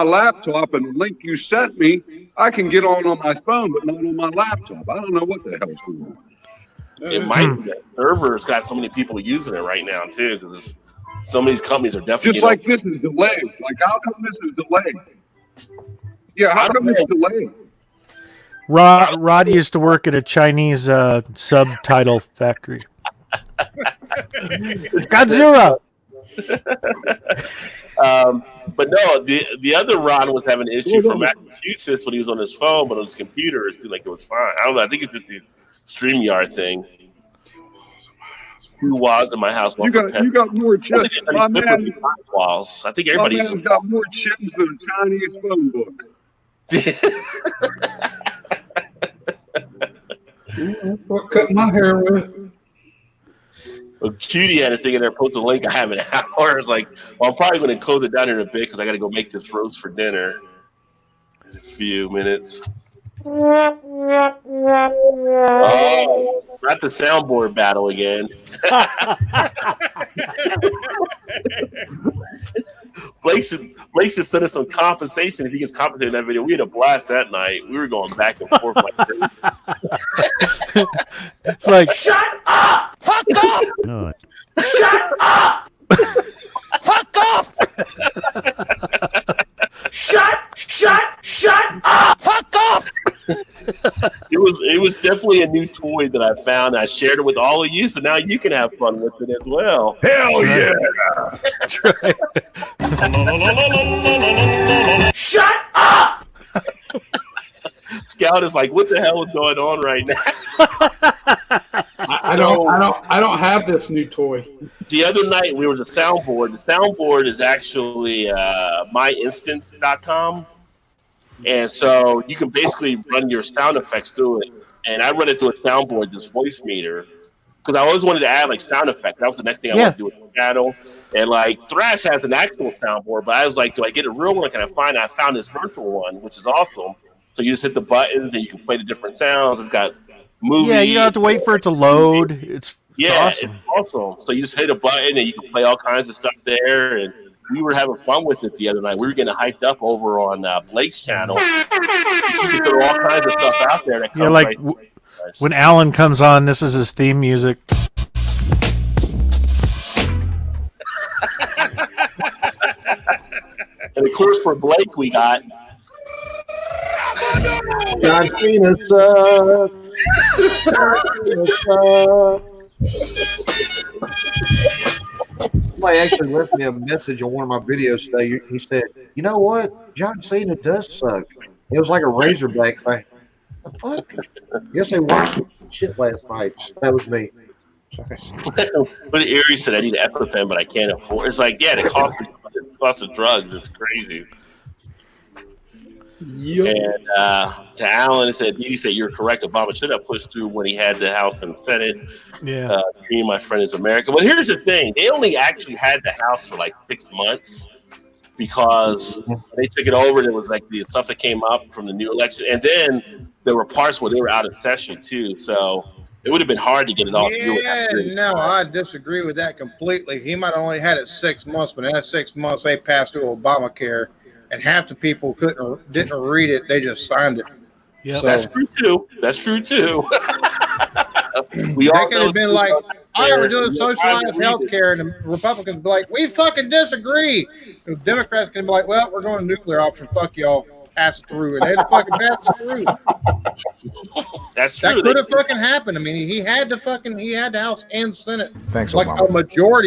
laptop. And the link you sent me, I can get on my phone, but not on my laptop. I don't know what the hell's going on. It might be that server's got so many people using it right now too, because some of these companies are definitely just like this is delayed. Like, how come this is delayed? Yeah, how come it's delayed? Rod used to work at a Chinese subtitle factory. Godzilla. But no, the other Ron was having an issue from Massachusetts when he was on his phone, but on his computer it seemed like it was fine. I don't know. I think it's just the StreamYard thing. 2 walls in my house. You got more chips. My man, walls. I think everybody's got more chips than a Chinese phone book. That's what cut my hair with. Well, Cutie had a thing in there, post a link. I have an hour. It's like, well, I'm probably going to close it down in a bit because I got to go make this roast for dinner in a few minutes. Oh, not the soundboard battle again. Blake should send us some compensation if he gets compensated in that video. We had a blast that night. We were going back and forth like crazy. It's like, shut up! Fuck off! No. Shut up! Fuck off! Shut up! Fuck off! It was definitely a new toy that I found. I shared it with all of you, so now you can have fun with it as well. Hell yeah! That's right. Shut up! Scout is like, what the hell is going on right now? I don't have this new toy. The other night we was a soundboard. The soundboard is actually myinstance.com. And so you can basically run your sound effects through it. And I run it through a soundboard, this voice meter, because I always wanted to add like sound effects. That was the next thing I wanted to do with the channel. And like Thrash has an actual soundboard, but I was like, do I get a real one? Can I find it? I found this virtual one, which is awesome. So you just hit the buttons and you can play the different sounds. It's got movie. Yeah, you don't have to wait for it to load. It's awesome. It's awesome. So you just hit a button and you can play all kinds of stuff there. And we were having fun with it the other night. We were getting hyped up over on Blake's channel. You can throw all kinds of stuff out there. That comes right when Alan comes on, this is his theme music. And of course, for Blake, we got John Cena sucks. Somebody actually left me a message on one of my videos today. He said, "You know what? John Cena does suck." It was like a Razorback thing. The fuck? Yes, they watched shit last night. That was me. But Erie said I need an EpiPen, but I can't afford. It's like, yeah, the cost of drugs is crazy. Yep. And to Alan, it said, Didi said, you're correct. Obama should have pushed through when he had the House and the Senate. Yeah. Dream, my friend, is America. But here's the thing. They only actually had the House for like 6 months. because they took it over. There was like the stuff that came up from the new election, and then there were parts where they were out of session too. So it would have been hard to get it all through. Yeah, no, I disagree with that completely. He might have only had it 6 months, but in that 6 months they passed through Obamacare, and half the people didn't read it; they just signed it. Yep. So, That's true too. That's true too. they could have been like, "I we're doing socialized health care," and the Republicans be like, "We fucking disagree." The Democrats can be like, "Well, we're going to nuclear option. Fuck y'all, pass it through," and they fucking pass it through. That's true. That could have fucking happened. I mean, he had the House and Senate. Thanks, like Obama. a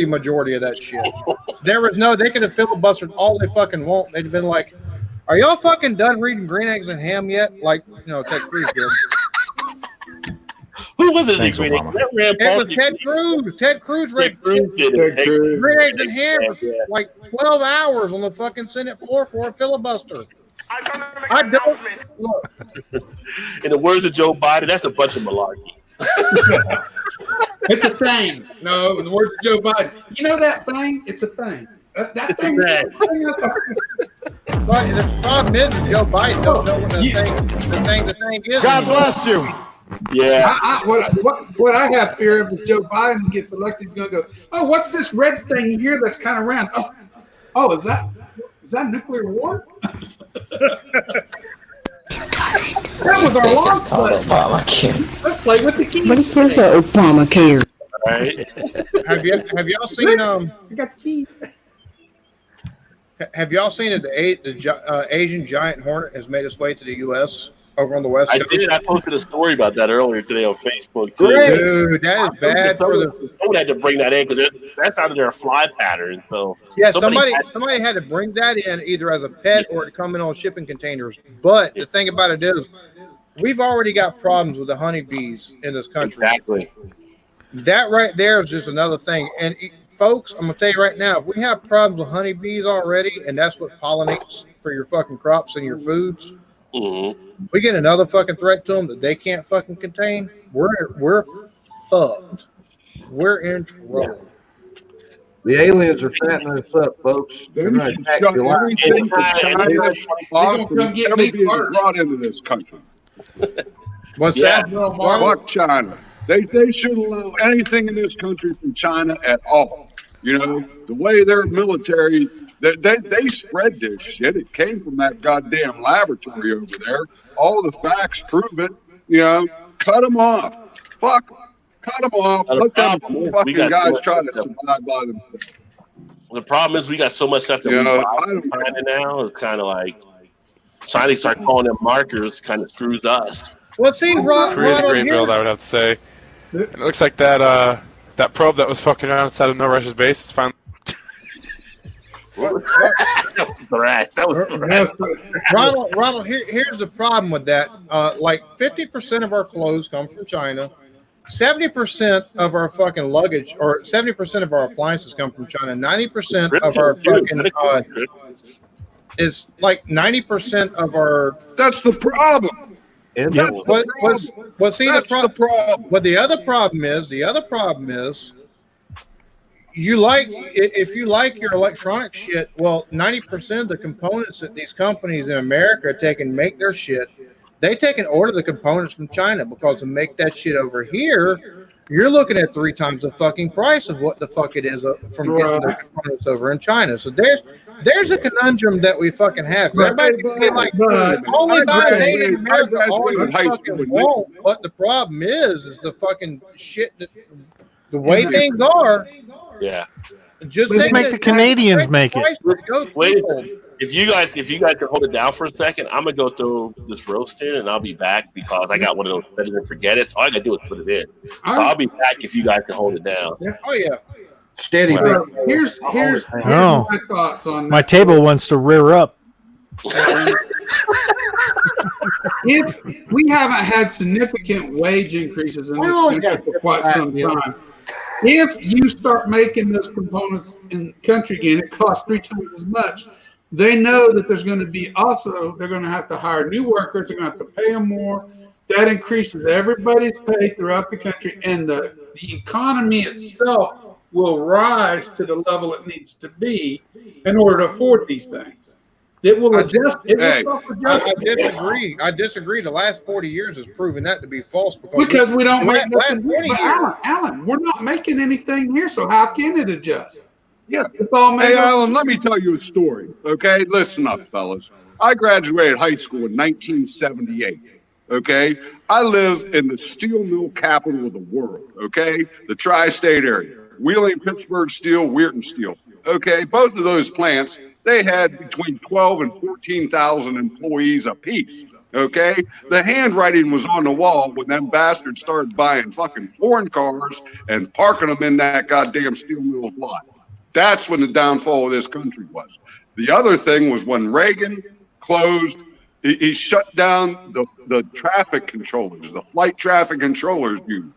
majority of that shit. They could have filibustered all they fucking want. They'd have been like, "Are y'all fucking done reading Green Eggs and Ham yet?" Like, Ted Cruz did. Who was it? Thanks, Green Obama. Eggs? It was Ted Cruz. Ted Cruz read Cruz did it. Green Eggs and Ham for like 12 hours on the fucking Senate floor for a filibuster. I don't look. In the words of Joe Biden, that's a bunch of malarkey. It's a thing. No, in the words of Joe Biden, you know that thing? It's a thing. That thing. But the problem is Joe Biden don't know what the thing is. God bless you. Yeah. What I have fear of is Joe Biden gets elected, he's gonna go, "Oh, what's this red thing here that's kind of round? Oh, is that nuclear war?" That was our launch plan. Obamacare. Let's play with the keys. What do you think of Obamacare? Right. Have y'all seen I got the keys. Have y'all seen that the Asian giant hornet has made its way to the U.S. over on the West I Coast? did. I posted a story about that earlier today on Facebook too. Dude, that is bad for the. Someone had to bring that in because that's out of their fly pattern. So Yeah, somebody had to bring that in either as a pet or to come in on shipping containers. But the thing about it is, we've already got problems with the honeybees in this country. Exactly. That right there is just another thing. And folks, I'm gonna tell you right now, if we have problems with honeybees already, and that's what pollinates for your fucking crops and your foods, we get another fucking threat to them that they can't fucking contain. We're fucked. We're in trouble. The aliens are fattening us up, folks. They're going to attack your life. Everything from China never be brought into this country. What's that? Fuck China. They shouldn't allow anything in this country from China at all. The way their military, they spread this shit. It came from that goddamn laboratory over there. All the facts prove it. Cut them off. Fuck them. Cut them off. Let them fucking guys try to survive by themselves. The problem is we got so much stuff that we buy from China now. It's kind of like China start calling them markers, kind of screws us. Well, see, Pretty greenfield, I would have to say. And it looks like that probe that was poking around outside of No Russia's base is finally. That was thrash. Ronald, here's the problem with that. Like 50% of our clothes come from China. 70% of our fucking luggage, or 70% of our appliances come from China. 90% of our fucking is like 90% of our. That's the problem. See the problem. But the other problem is if you like your electronic shit, well, 90% of the components that these companies in America take and make their shit, they take and order the components from China, because to make that shit over here, you're looking at 3 times the fucking price of what the fuck it is from getting the components over in China. So there's a conundrum that we fucking have. Everybody can be like, only buy made in America all you fucking want. But the problem is the fucking shit that the way things are. Yeah. Just make the Canadians make it. Wait, if you guys can hold it down for a second, I'm gonna go throw this roast in and I'll be back, because I got one of those set it and forget it. So all I gotta do is put it in. So I'll be back if you guys can hold it down. Oh yeah. Steady. Here's my thoughts on my table wants to rear up. If we haven't had significant wage increases in this country for quite some time, if you start making those components in the country again, it costs 3 times as much. They know that there's going to be they're going to have to hire new workers. They're going to have to pay them more. That increases everybody's pay throughout the country, and the economy itself will rise to the level it needs to be in order to afford these things. It will adjust. It will self-adjust. I disagree. I disagree. The last 40 years has proven that to be false because we don't make nothing. 20 But years. Alan, we're not making anything here, so how can it adjust? Yeah. It's all made Hey, up. Alan, let me tell you a story, okay? Listen up, fellas. I graduated high school in 1978, okay? I live in the steel mill capital of the world, okay? The tri-state area. Wheeling, Pittsburgh Steel, Weirton Steel, okay? Both of those plants, they had between 12 and 14,000 employees apiece, okay? The handwriting was on the wall when them bastards started buying fucking foreign cars and parking them in that goddamn steel mill lot. That's when the downfall of this country was. The other thing was when Reagan closed, he shut down the traffic controllers, the flight traffic controllers union.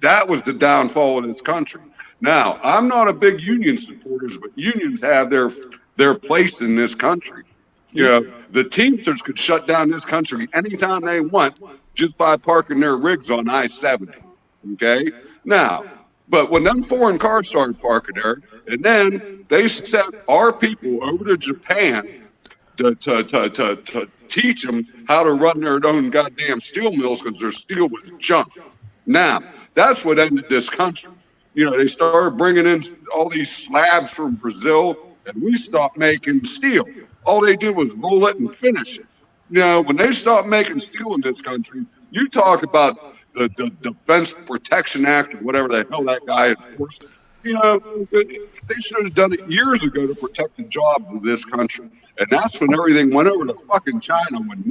That was the downfall of this country. Now, I'm not a big union supporter, but unions have their place in this country. You know, the Teamsters could shut down this country anytime they want just by parking their rigs on I-70. Okay? Now, but when them foreign cars started parking there, and then they sent our people over to Japan to teach them how to run their own goddamn steel mills because their steel was junk. Now, that's what ended this country. You know, they started bringing in all these slabs from Brazil, and we stopped making steel. All they did was roll it and finish it. You know, when they stopped making steel in this country, you talk about the Defense Protection Act or whatever the hell that guy enforced. You know, they should have done it years ago to protect the jobs of this country. And that's when everything went over to fucking China when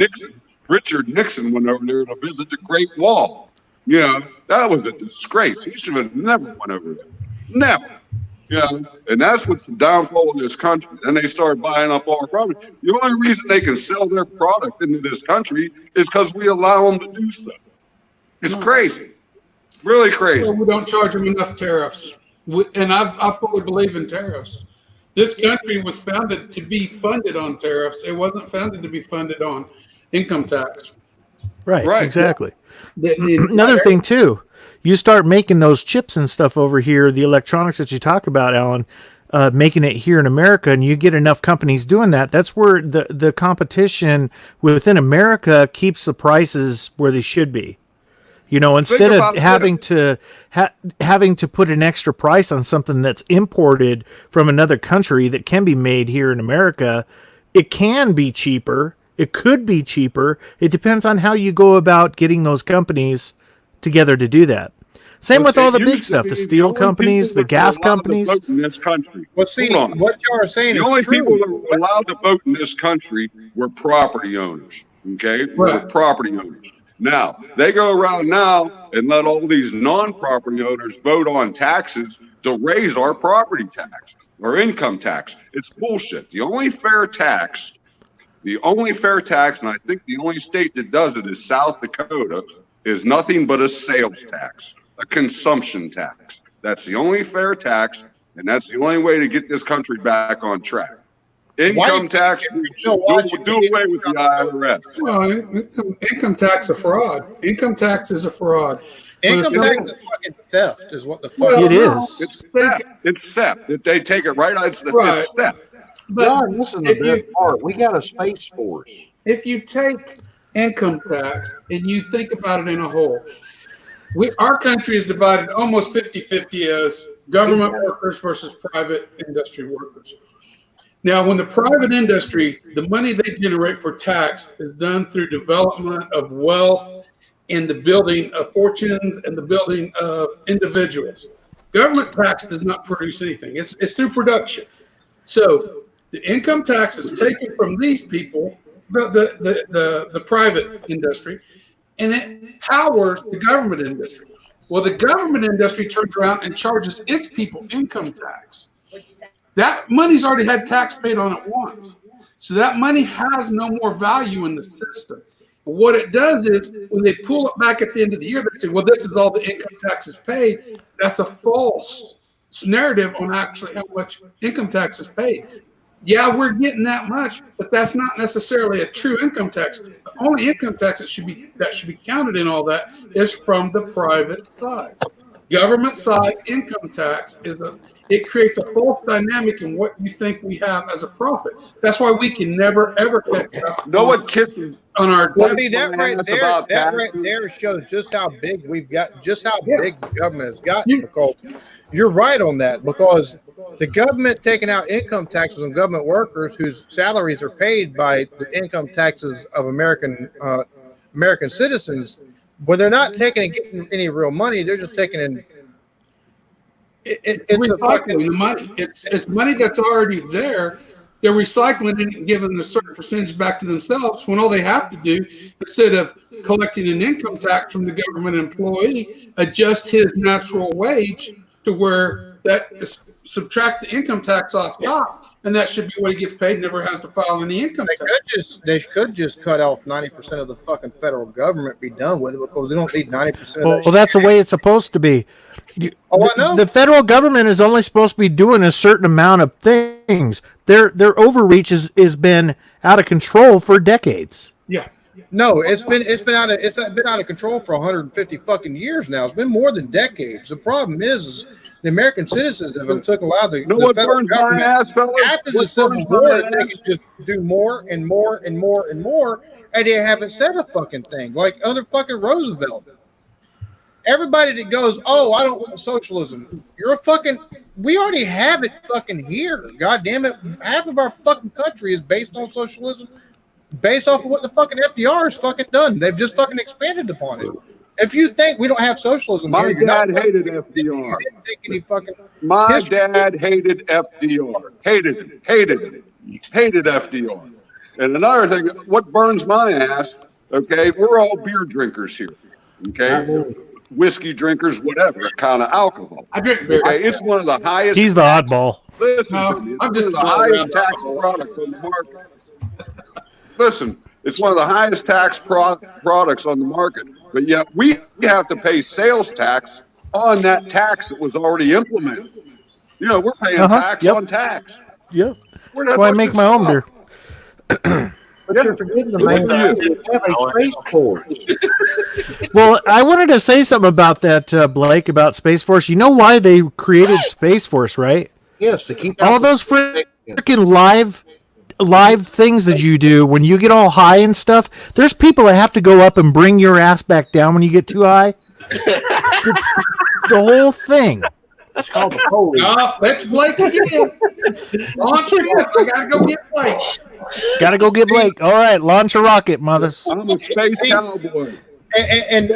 Richard Nixon went over there to visit the Great Wall. You know, that was a disgrace. He should have never went over there. Never. You know, and that's what's the downfall of this country. And they start buying up our product. The only reason they can sell their product into this country is because we allow them to do so. It's crazy. Really crazy. Well, we don't charge them enough tariffs. And I fully believe in tariffs. This country was founded to be funded on tariffs. It wasn't founded to be funded on income tax. Right. Exactly. The Another thing too, you start making those chips and stuff over here, the electronics that you talk about, Alan, making it here in America, and you get enough companies doing that. That's where the competition within America keeps the prices where they should be. You know, instead of having to put an extra price on something that's imported from another country that can be made here in America, it can be cheaper. It could be cheaper. It depends on how you go about getting those companies together to do that. Same with all the big stuff, the steel companies, the gas companies. In this country. Well, see, what y'all are saying the is only true. people that were allowed to vote in this country were property owners. Okay, were property owners. Now they go around now and let all these non-property owners vote on taxes to raise our property tax, our income tax. It's bullshit. The only fair tax, and I think the only state that does it is South Dakota, is nothing but a sales tax, a consumption tax. That's the only fair tax, and that's the only way to get this country back on track. Income tax, do away with the IRS. Well, income tax is a fraud. Income tax is a fraud. Income tax is fucking theft, is what the fuck it is. It's theft. It's theft. If they take it right out, it's Right. theft. John, listen to this part. We got a space force. If you take income tax and you think about it in a whole, our country is divided almost 50-50 as government workers versus private industry workers. Now, when the private industry, the money they generate for tax is done through development of wealth and the building of fortunes and the building of individuals. Government tax does not produce anything. It's through production. So the income tax is taken from these people, the private industry, and it powers the government industry. Well, the government industry turns around and charges its people income tax. That money's already had tax paid on it once. So that money has no more value in the system. What it does is when they pull it back at the end of the year, they say, well, this is all the income taxes paid. That's a false narrative on actually how much income tax is paid. Yeah, we're getting that much, but that's not necessarily a true income tax. The only income tax that should be counted in all that is from the private side. government side income tax it creates a false dynamic in what you think we have as a profit. That's why we can never ever catch up know what kicks on our Well, debt. see that right ass there. about That right taxes? there shows just how big we've got, just how Yeah. big the government has gotten. Because you're right on that. Because the government taking out income taxes on government workers whose salaries are paid by the income taxes of American citizens, when they're not taking and getting any real money, they're just taking in. It's a Recycling the money. It's money that's already there. They're recycling it and giving a certain percentage back to themselves when all they have to do, instead of collecting an income tax from the government employee, adjust his natural wage to where that is, subtract the income tax off top, and that should be what he gets paid. Never has to file any income tax. They could just cut off 90% of the fucking federal government, be done with it, because they don't need 90% of that. Well, that's the way it's supposed to be. I know. The federal government is only supposed to be doing a certain amount of things. Their overreach has been out of control for decades. Yeah. No, it's been out of control for 150 fucking years now. It's been more than decades. The problem is the American citizens have took a lot of the what federal burns my government ass, fellas? after the What Civil burns my War. ass? They could just do more and more and more and more, and they haven't said a fucking thing. Like other fucking Roosevelt. Everybody that goes, oh, I don't want socialism. You're a fucking. We already have it fucking here. God damn it! Half of our fucking country is based on socialism, based off of what the fucking FDR has fucking done. They've just fucking expanded upon it. If you think we don't have socialism, My here, dad hated FDR. My dad hated FDR. Hated FDR. And another thing, what burns my ass, okay, we're all beer drinkers here, okay? Whiskey drinkers, whatever kind of alcohol. I drink beer. Okay, it's one of the highest. He's the oddball. Listen No, to me. I'm just It's one of the highest tax products on the market. Listen, it's one of the highest tax products on the market, but yet we have to pay sales tax on that tax that was already implemented. You know, we're paying tax on tax. Yep. Where That's that why I much make is my own from? beer. But you're forgetting the main thing. We have a Space Force. Well, I wanted to say something about that, Blake, about Space Force. You know why they created Space Force, right? Yes, to keep all those freaking live things that you do when you get all high and stuff. There's people that have to go up and bring your ass back down when you get too high. It's the whole thing. That's called the police. Oh, that's Blake again. Launch it. I gotta go get Blake. Gotta go get Blake. All right, launch a rocket, mothers. I'm a space cowboy. And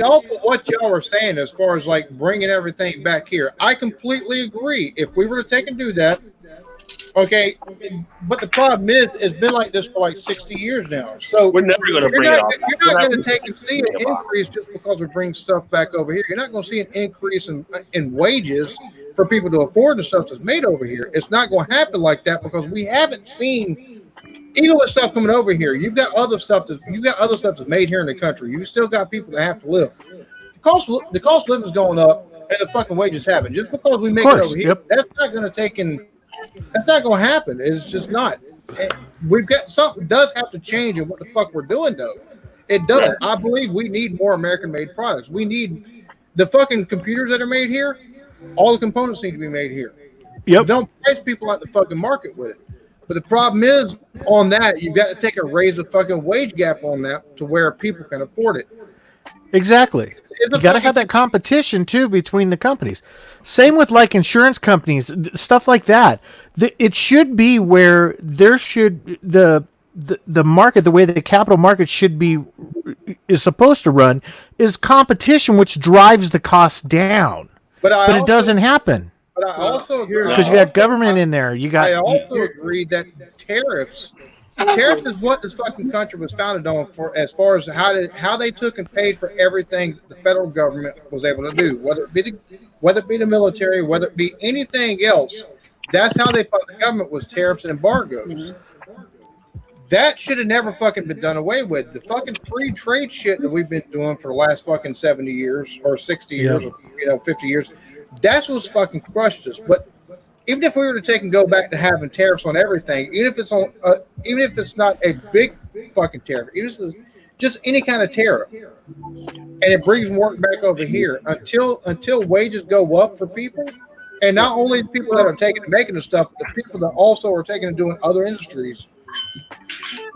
all of what y'all are saying as far as like bringing everything back here, I completely agree. If we were to take and do that, okay. But the problem is, it's been like this for like 60 years now. So we're never going to bring it off. You're not going to take and see an increase just because we bring stuff back over here. You're not going to see an increase in wages for people to afford the stuff that's made over here. It's not going to happen like that because we haven't seen. Even with stuff coming over here, you've got other stuff that's made here in the country. You've still got people that have to live. The cost of living is going up, and the fucking wages haven't. Just because we make it over here, that's not going to take in. That's not going to happen. It's just not. We've got something does have to change in what the fuck we're doing, though. It does. I believe we need more American-made products. We need the fucking computers that are made here. All the components need to be made here. Yep. Don't price people out the fucking market with it. But the problem is, on that, you've got to take a raise the fucking wage gap on that to where people can afford it. Exactly. You got to have that competition too between the companies. Same with like insurance companies, stuff like that. It should be where there should the market, the way the capital market is supposed to run, is competition, which drives the costs down. But it doesn't happen. But I also agree because you got government in there. I also agree that tariffs is what this fucking country was founded on, for as far as how they took and paid for everything the federal government was able to do, whether it be the military, whether it be anything else. That's how they funded the government, was tariffs and embargoes. That should have never fucking been done away with. The fucking free trade shit that we've been doing for the last fucking 70 years or 60 years, or 50 years. That's what's fucking crushed us. But even if we were to take and go back to having tariffs on everything, even if it's not a big fucking tariff, even if it's just any kind of tariff, and it brings work back over here until wages go up for people, and not only the people that are taking and making the stuff, but the people that also are taking and doing other industries.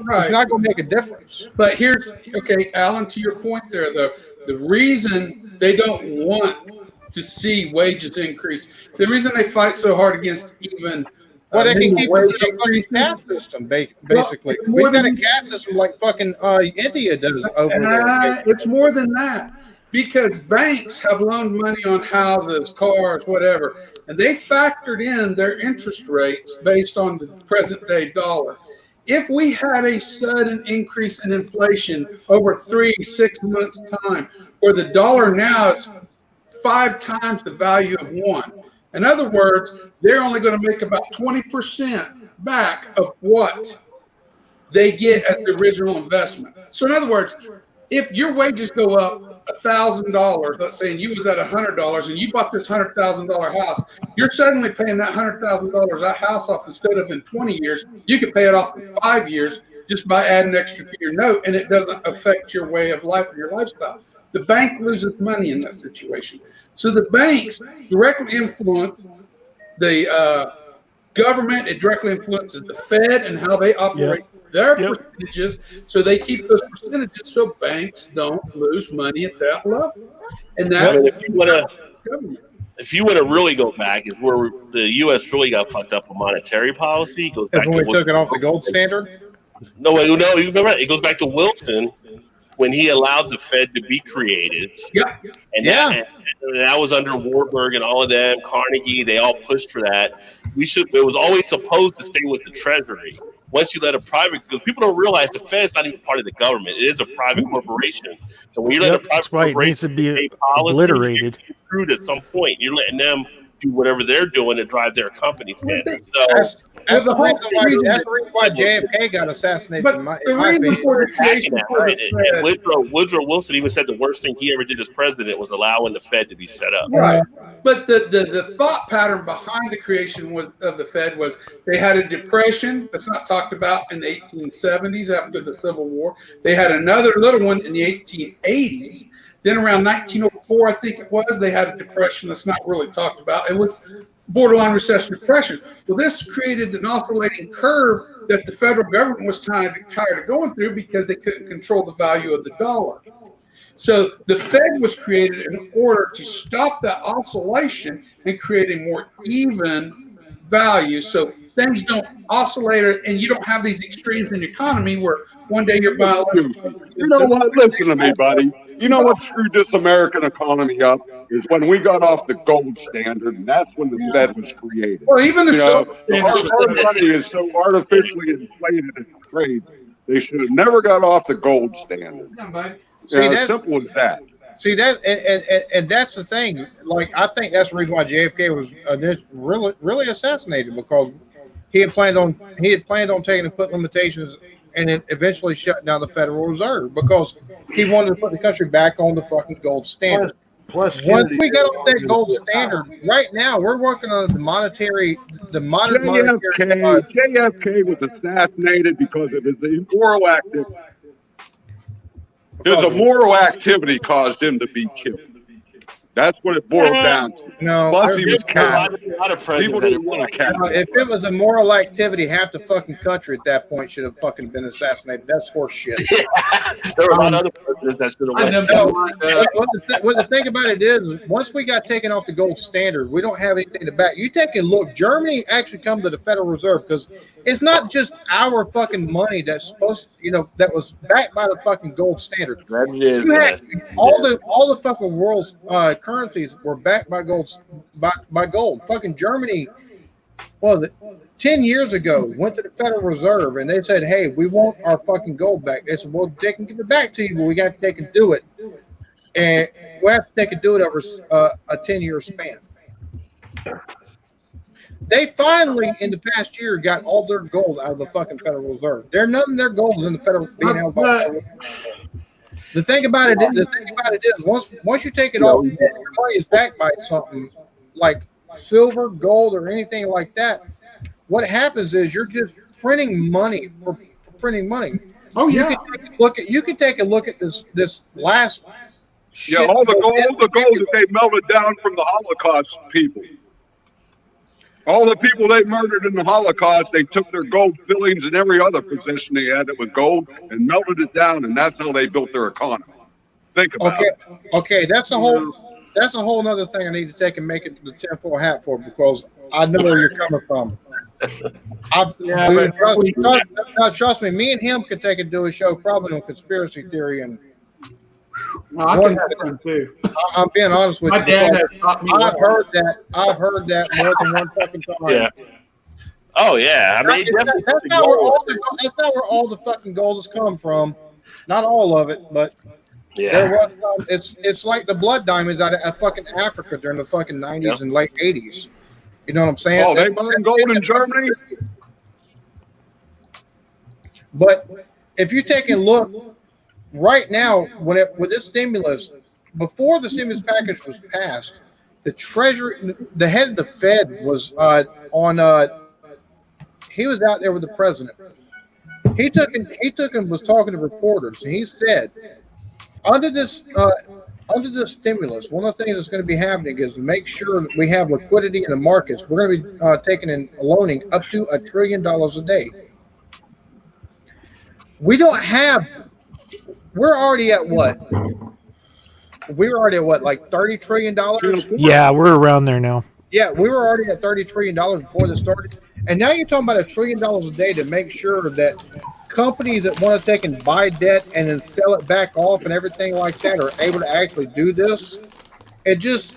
Right. It's not going to make a difference. But here's okay, Alan. To your point there, the reason they don't want to see wages increase, the reason they fight so hard against even Well, they can keep it wage in a fucking caste system, basically. Well, We've got a caste system like fucking India does over there. It's more than that, because banks have loaned money on houses, cars, whatever, and they factored in their interest rates based on the present day dollar. If we had a sudden increase in inflation over 3-6 months time, where the dollar now is 5 times the value of one, in other words, they're only going to make about 20% back of what they get as the original investment. So in other words, if your wages go up $1,000, let's say, and you was at $100 and you bought this $100,000 house, you're suddenly paying that $100,000 that house off instead of in 20 years. You can pay it off in 5 years just by adding extra to your note, and it doesn't affect your way of life or your lifestyle. The bank loses money in that situation. So the banks directly influence the government. It directly influences the Fed and how they operate their percentages. So they keep those percentages so banks don't lose money at that level. And that's if you want to really go back, is where the U.S. really got fucked up with monetary policy. It goes back when we took it off the gold standard. No, you remember it goes back to Wilson when he allowed the Fed to be created. And that was under Warburg and all of them, Carnegie. They all pushed for that. It was always supposed to stay with the Treasury. Once you let a private, because people don't realize the Fed's not even part of the government; it is a private corporation. So when you let a private corporation it needs to be policy, obliterated. you're screwed at some point. You're letting them do whatever they're doing to drive their company standards. So that's the reason why JFK got assassinated. But in my opinion. Woodrow Wilson even said the worst thing he ever did as president was allowing the Fed to be set up. Right. But the thought pattern behind the creation of the Fed was they had a depression that's not talked about in the 1870s after the Civil War. They had another little one in the 1880s. Then around 1904, I think it was, they had a depression that's not really talked about. It was borderline recession depression. Well, this created an oscillating curve that the federal government was tired of going through because they couldn't control the value of the dollar. So the Fed was created in order to stop that oscillation and create a more even value. So things don't oscillate and you don't have these extremes in the economy where one day you're buying. You know what? Listen to me, buddy. You know what screwed this American economy up is when we got off the gold standard, and that's when the Fed was created. Well, even our money is so artificially inflated, it's crazy. They should have never got off the gold standard. As simple as that. See that, and that's the thing. Like, I think that's the reason why JFK was really assassinated, because he had planned on taking and put limitations, and it eventually shut down the Federal Reserve because he wanted to put the country back on the fucking gold standard. Once we got off that gold standard, right now we're working on JFK was assassinated because of his immoral activity. His immoral activity caused him to be killed. That's what it boiled down to. No, plus he was Catholic. People didn't want a Catholic. If it was a moral activity, half the fucking country at that point should have fucking been assassinated. That's horse shit. There were a lot of other presidents that should have went. Well, the thing about it is, once we got taken off the gold standard, we don't have anything to back. You take a look. Germany actually come to the Federal Reserve because it's not just our fucking money that's supposed, that was backed by the fucking gold standard. All the fucking world's currencies were backed by gold. By gold. Fucking Germany, 10 years ago, went to the Federal Reserve and they said, "Hey, we want our fucking gold back." They said, "Well, they can give it back to you, but we got to take and do it, and we have to take and do it over a 10-year span." They finally, in the past year, got all their gold out of the fucking Federal Reserve. None of their gold is in the Federal being held by the Federal Reserve. The thing about it is, once you take it off, your money is backed by something like silver, gold, or anything like that. What happens is you're just printing money for printing money. Oh yeah. You can take a look at this last Yeah, all the gold that they melted down from the Holocaust people. All the people they murdered in the Holocaust, they took their gold fillings and every other possession they had that was gold and melted it down, and that's how they built their economy. Think about it. Okay, that's a whole nother thing I need to take and make it the tinfoil hat for, because I know where you're coming from. Trust me, me and him could take and do a show probably on conspiracy theory, and I can have one too. I'm being honest with My you. dad has taught me I've heard that more than one fucking time. Yeah. Oh yeah. I mean, that's not where all the fucking gold has come from. Not all of it, but there was. It's like the blood diamonds out of fucking Africa during the fucking 90s and late 80s. You know what I'm saying? Oh, they mined gold in Germany. But if you take a look right now, with this stimulus, before the stimulus package was passed, the head of the Fed was he was out there with the president. He took and was talking to reporters, and he said, under this stimulus, one of the things that's going to be happening is to make sure that we have liquidity in the markets. We're going to be taking and loaning up to $1 trillion a day. We're already at what? We were already at what, like $30 trillion? Yeah, we're around there now. Yeah, we were already at $30 trillion before this started. And now you're talking about $1 trillion a day to make sure that companies that want to take and buy debt and then sell it back off and everything like that are able to actually do this. It just,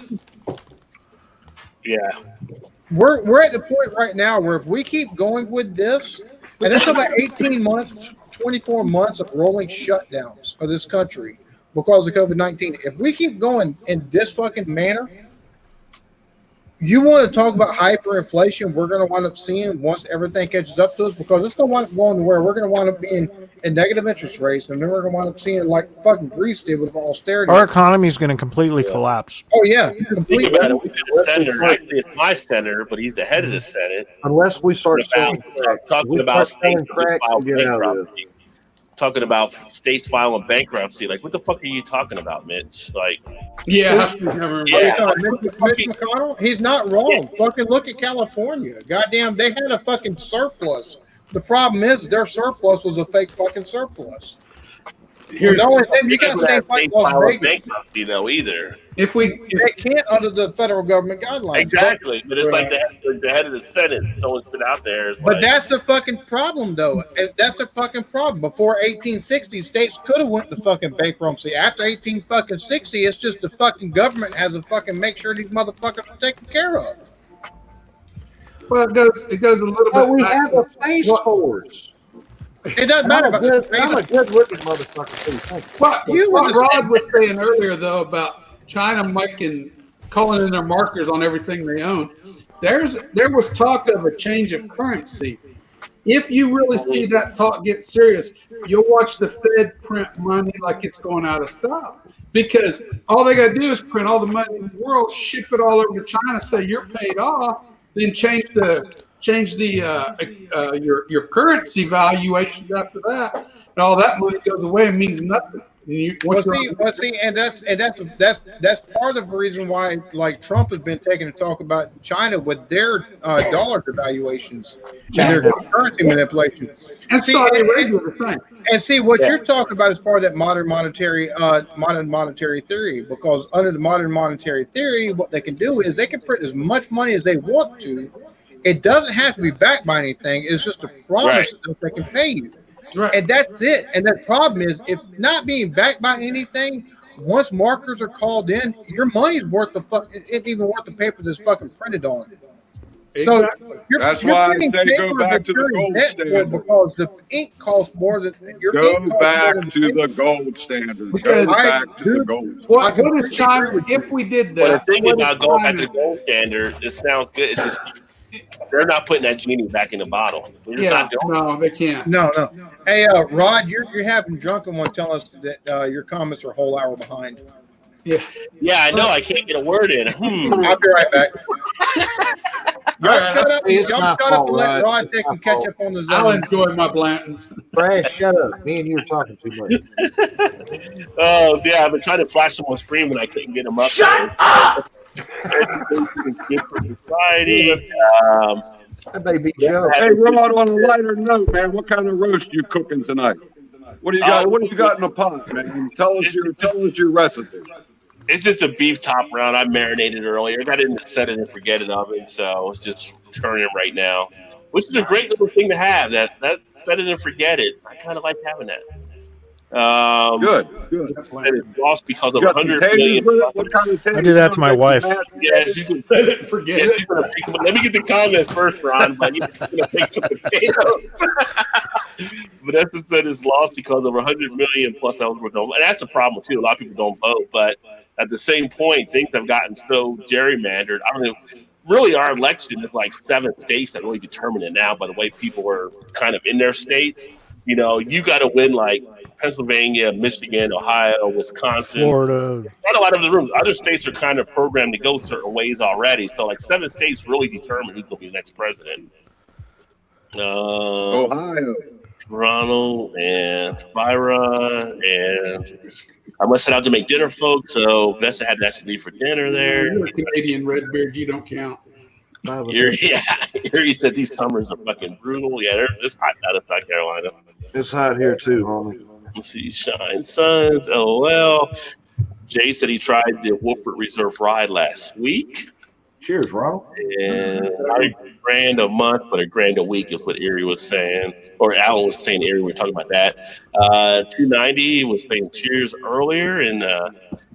we're at the point right now where if we keep going with this, and it's about 18 months, 24 months of rolling shutdowns of this country because of COVID-19. If we keep going in this fucking manner, you want to talk about hyperinflation, we're going to wind up seeing once everything catches up to us, because it's going to wind up going to where we're going to wind up being in negative interest rates, and then we're going to wind up seeing like fucking Greece did with austerity. Our economy is going to completely collapse. Oh yeah, completely. Think about it. The senator, actually, it's my senator, but he's the head of the Senate. Unless we start talking about states filing bankruptcy. Talking about states filing bankruptcy. Like, what the fuck are you talking about, Mitch? Like, Mitch McConnell, he's not wrong. Yeah. Fucking look at California. Goddamn, they had a fucking surplus. The problem is their surplus was a fake fucking surplus. Here's the only thing you got to say, like Las Vegas. Bankruptcy though, either. They can't under the federal government guidelines. Exactly, but it's like the head of the Senate throwing shit out there. But that's the fucking problem, though. That's the fucking problem. Before 1860, states could have went to fucking bankruptcy. After 1860, it's just the fucking government has to fucking make sure these motherfuckers are taken care of. Well, it goes a little bit. We have a Space Force. It doesn't matter about I'm a good looking motherfucker. What Rod was saying earlier, though, about China calling in their markers on everything they own. There was talk of a change of currency. If you really see that talk get serious, you'll watch the Fed print money like it's going out of style. Because all they got to do is print all the money in the world, ship it all over to China, say you're paid off, then change your currency valuations after that, and all that money goes away and means nothing. And that's part of the reason why, like, Trump has been taking to talk about China with their dollar devaluations and their currency manipulation. And Saudi Arabia the same. And see what you're talking about is part of that modern monetary theory. Because under the modern monetary theory, what they can do is they can print as much money as they want to. It doesn't have to be backed by anything. It's just a promise that they can pay you. Right. And that's it. And the problem is, if not being backed by anything, once markers are called in, your money's worth the fuck. It ain't even worth the paper that's fucking printed on. Exactly. So that's why I say go back to the gold standard, because the ink costs more than your go back to the gold standard. Go back to the gold. What is China? If we did that, well, the thing about going back to the gold standard, it sounds good. It's just they're not putting that genie back in the bottle. No, they can't. No. Hey, Rod, you're having drunken one tell us that your comments are a whole hour behind. Yeah, I know. I can't get a word in. I'll be right back. Y'all shut up. It's Y'all my shut up fault, and let Rod. Rod It's take my and catch fault. up on the I'll zone. enjoy my Blantons. Crash, shut up. Me and you are talking too much. Oh, yeah, I've been trying to flash them on screen when I couldn't get them up. Shut up! Good for society. That baby Yeah, Joe. Hey, Rod, on a lighter note, man, what kind of roast you cooking tonight? What do you got? What do you got in the pot, man? Tell us your recipe. It's just a beef top round. I marinated earlier. I got it in the set it and forget it oven, so it's just turning right now, which is a great little thing to have. That set it and forget it. I kind of like having that. Good. And it's lost because of You got some 100 taters million. with it? What kind of taters? I do that to my wife. Yeah, she's gonna Forget yeah, it. she's gonna make some. Let me get the comments first, Ron. But yeah, she's gonna make some potatoes. Vanessa said it's lost because of 100 million plus eligible don't, and that's the problem too. A lot of people don't vote, but at the same point, things have gotten so gerrymandered. I don't know. Really, our election is like 7 states that really determine it now by the way people are kind of in their states. You know, you got to win like Pennsylvania, Michigan, Ohio, Wisconsin. Florida. Not a lot of the rooms. Other states are kind of programmed to go certain ways already. So, like 7 states really determine who's going to be the next president. Ohio. Ronald and Byra, and I must head out to make dinner, folks. So Vanessa had to actually leave for dinner there. You're a Canadian Redbeard. You don't count. Erie said these summers are fucking brutal. Yeah, it's hot out of South Carolina. It's hot here too, homie. Let's see, Shine Suns, LOL. Jay said he tried the Wolford Reserve ride last week. Cheers, Ronald. And not a grand a month, but a grand a week is what Erie was saying. Or Alan was saying Erie, we were talking about that. 290 was saying cheers earlier. And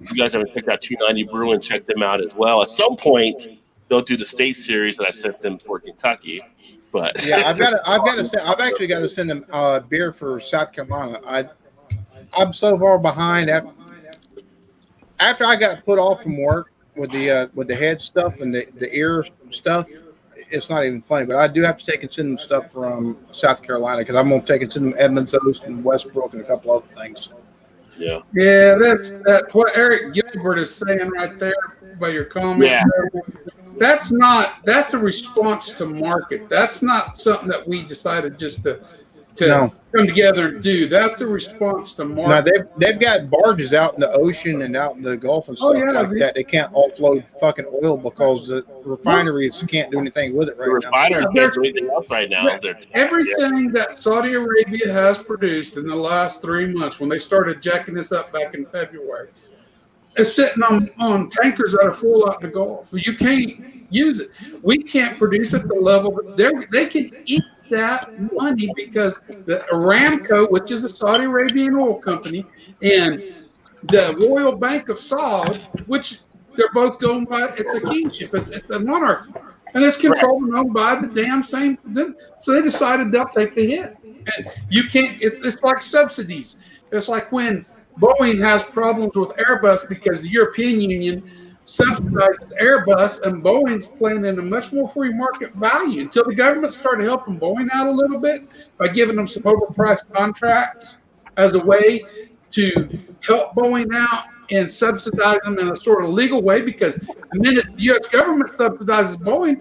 if you guys haven't checked out 290 Brewing, check them out as well. At some point, they'll do the state series that I sent them for Kentucky. But Yeah, I've actually got to send them beer for South Carolina. I'm so far behind. After I got put off from work with the head stuff and the ear stuff, it's not even funny. But I do have to take and send them stuff from South Carolina because I'm going to take and send them Edmonds Oast and Westbrook and a couple other things. Yeah. Yeah, that's what Eric Gilbert is saying right there by your comment. Yeah. That's a response to market. That's not something that we decided just to come together and do. That's a response to market. No, they've got barges out in the ocean and out in the Gulf and stuff that. They can't offload fucking oil because the refineries can't do anything with it right now. Refineries can't do anything else right now. Everything that Saudi Arabia has produced in the last 3 months, when they started jacking this up back in February, is sitting on tankers that are full out in the Gulf. You can't use it. We can't produce at the level they can eat that money because the Aramco, which is a Saudi Arabian oil company, and the Royal Bank of Saud, which they're both owned by, it's a kingship, it's a monarchy, and it's controlled and owned by the damn same. So they decided they'll take the hit, and you can't. It's like subsidies. It's like when Boeing has problems with Airbus because the European Union subsidizes Airbus, and Boeing's playing in a much more free market value until the government started helping Boeing out a little bit by giving them some overpriced contracts as a way to help Boeing out and subsidize them in a sort of legal way, because the minute the U.S. government subsidizes Boeing,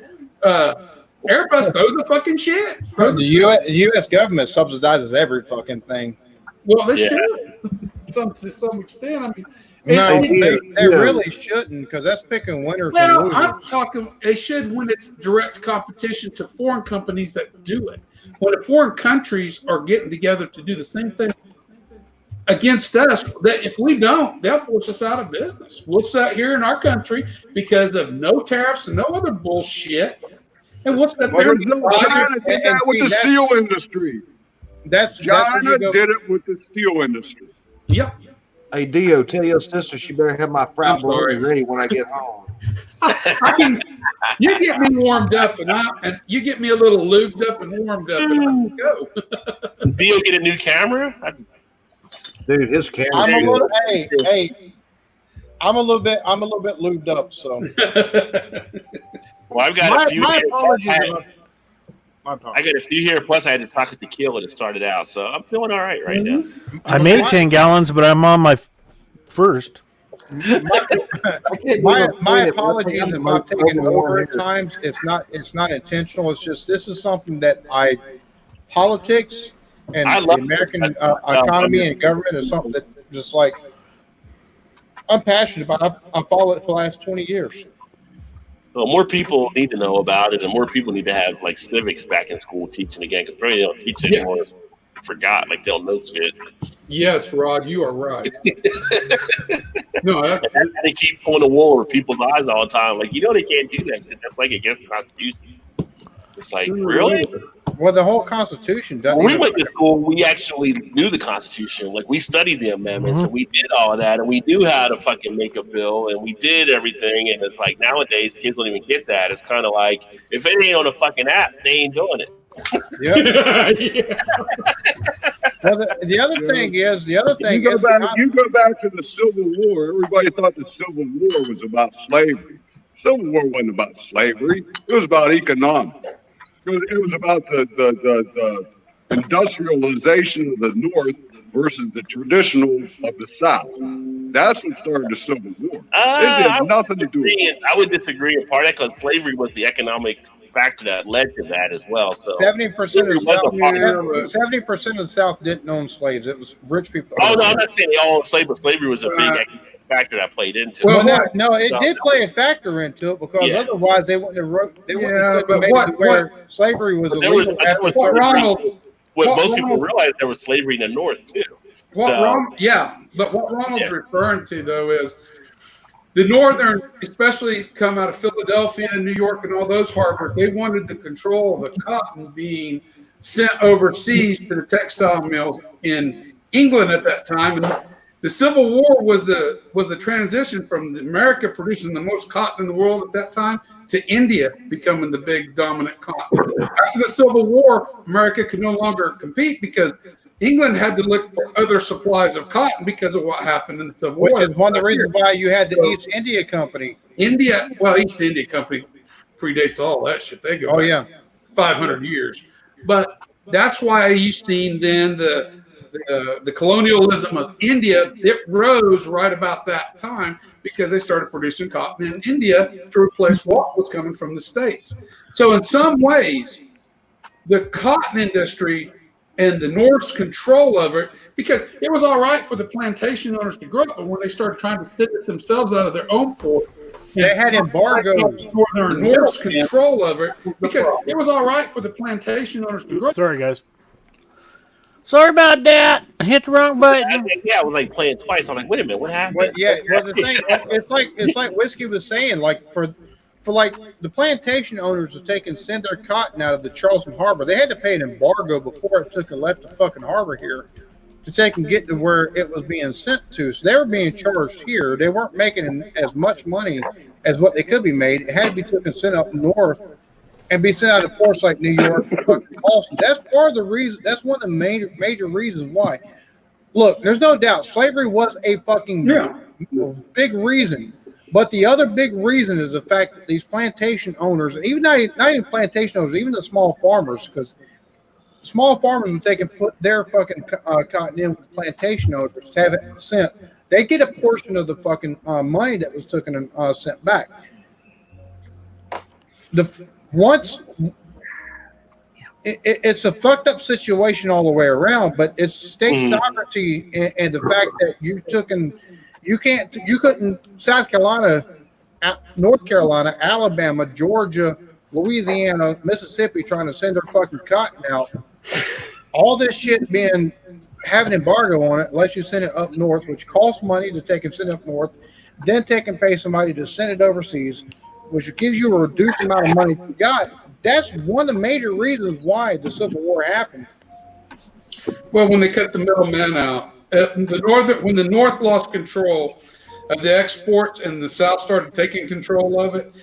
Airbus knows the fucking shit. The U.S. government subsidizes every fucking thing. Well, they should. To some extent. I mean, no, they really shouldn't, because that's picking winners and well, losers. I'm talking they should when it's direct competition to foreign companies that do it. When the foreign countries are getting together to do the same thing against us, that if we don't, they'll force us out of business. We'll sit here in our country because of no tariffs and no other bullshit. And what's that? China did that with the steel industry. China did it with the steel industry. Yep. Hey, Dio, tell your sister she better have my frat bologna ready when I get home. You get me warmed up, and you get me a little lubed up and warmed up, and I can go. Dio get a new camera? Dude, his camera. I'm a little bit lubed up, so. Well, I've got a few. My apologies. I got a few here. Plus, I had to talk to Tequila to start it out, so I'm feeling all right now. I made 10 gallons, but I'm on my first. My apologies if I've taken over at times. It's not intentional. It's just this is something that politics and I the love American economy and government is something that just like I'm passionate about. I've followed it for the last 20 years. Well, more people need to know about it, and more people need to have like civics back in school teaching again because probably they don't teach it anymore. Forgot, like they don't know shit. Yes, Rod, you are right. No, and they keep pulling the wool over people's eyes all the time. Like, you know, they can't do that shit. That's like against the Constitution. It's like, really? Well, the whole Constitution doesn't. When we went to school, we actually knew the Constitution. Like, we studied the amendments and we did all of that, and we knew how to fucking make a bill, and we did everything. And it's like nowadays, kids don't even get that. It's kind of like if it ain't on a fucking app, they ain't doing it. Yep. Well, the other thing is you go back to the Civil War. Everybody thought the Civil War was about slavery. Civil War wasn't about slavery. It was about economics. It was about the industrialization of the North versus the traditional of the South. That's what started the Civil War. It had nothing to do with it. I would disagree in part of that because slavery was the economic factor that led to that as well. So 70% of the South didn't own slaves. It was rich people. Oh no, I'm not saying they all owned slaves, but slavery was a big factor that played into it. Well, no, it did play a factor into it because otherwise they wouldn't have made it where slavery was illegal. What most people realize there was slavery in the North too. But what Ronald's referring to though is the Northern, especially come out of Philadelphia and New York and all those harbors, they wanted the control of the cotton being sent overseas to the textile mills in England at that time. And the Civil War was the transition from America producing the most cotton in the world at that time to India becoming the big dominant cotton. After the Civil War, America could no longer compete because England had to look for other supplies of cotton because of what happened in the Civil War. Which is one of the reasons why you had the East India Company. East India Company predates all that shit. They go back 500 years. But that's why you've seen then the colonialism of India, it rose right about that time because they started producing cotton in India to replace what was coming from the States. So in some ways, the cotton industry and the North's control of it, because it was all right for the plantation owners to grow up, but when they started trying to sit it themselves out of their own ports, they had embargoes. North's control of it, because it was all right for the plantation owners to grow up. Sorry, guys. Sorry about that. I hit the wrong button. I was like playing twice. I'm like, wait a minute, what happened? Well, the thing, it's like Whiskey was saying, like for like the plantation owners to send their cotton out of the Charleston Harbor, they had to pay an embargo before it took and left the fucking harbor here to take and get to where it was being sent to. So they were being charged here. They weren't making as much money as what they could be made. It had to be taken and sent up north and be sent out of ports like New York and fucking Boston. That's part of the reason. That's one of the major reasons why. Look, there's no doubt slavery was a fucking big reason. But the other big reason is the fact that these plantation owners, and even not even plantation owners, even the small farmers, because small farmers would take and put their fucking cotton in with plantation owners to have it sent. They get a portion of the fucking money that was taken and sent back. It's a fucked up situation all the way around, but it's state sovereignty and the fact that you couldn't South Carolina, North Carolina, Alabama, Georgia, Louisiana, Mississippi trying to send their fucking cotton out. All this shit having embargo on it, unless you send it up north, which costs money to take and send it up north, then take and pay somebody to send it overseas, which gives you a reduced amount of money you got. That's one of the major reasons why the Civil War happened. Well, when they cut the middlemen out, when the North lost control of the exports and the South started taking control of it,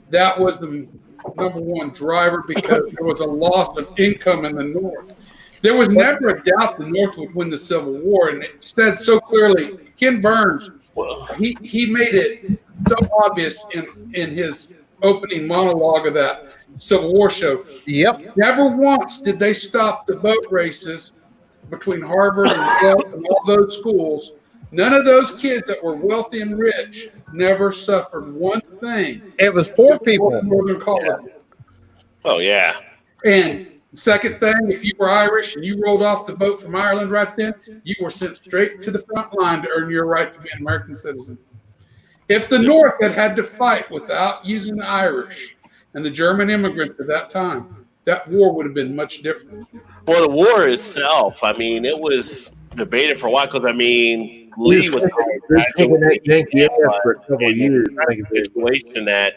that was the number one driver because there was a loss of income in the North. There was never a doubt the North would win the Civil War, and it said so clearly. Ken Burns, he made it so obvious in his opening monologue of that Civil War show. Yep. Never once did they stop the boat races between Harvard and all those schools None of those kids that were wealthy and rich never suffered one thing. It was poor people. Northern colony. Oh yeah. And second thing, if you were Irish and you rolled off the boat from Ireland right then, you were sent straight to the front line to earn your right to be an American citizen. If the North had to fight without using the Irish and the German immigrants at that time, that war would have been much different. Well, the war itself, I mean, it was debated for a while because I mean, Lee was taking that janky ass for a couple of years. Situation that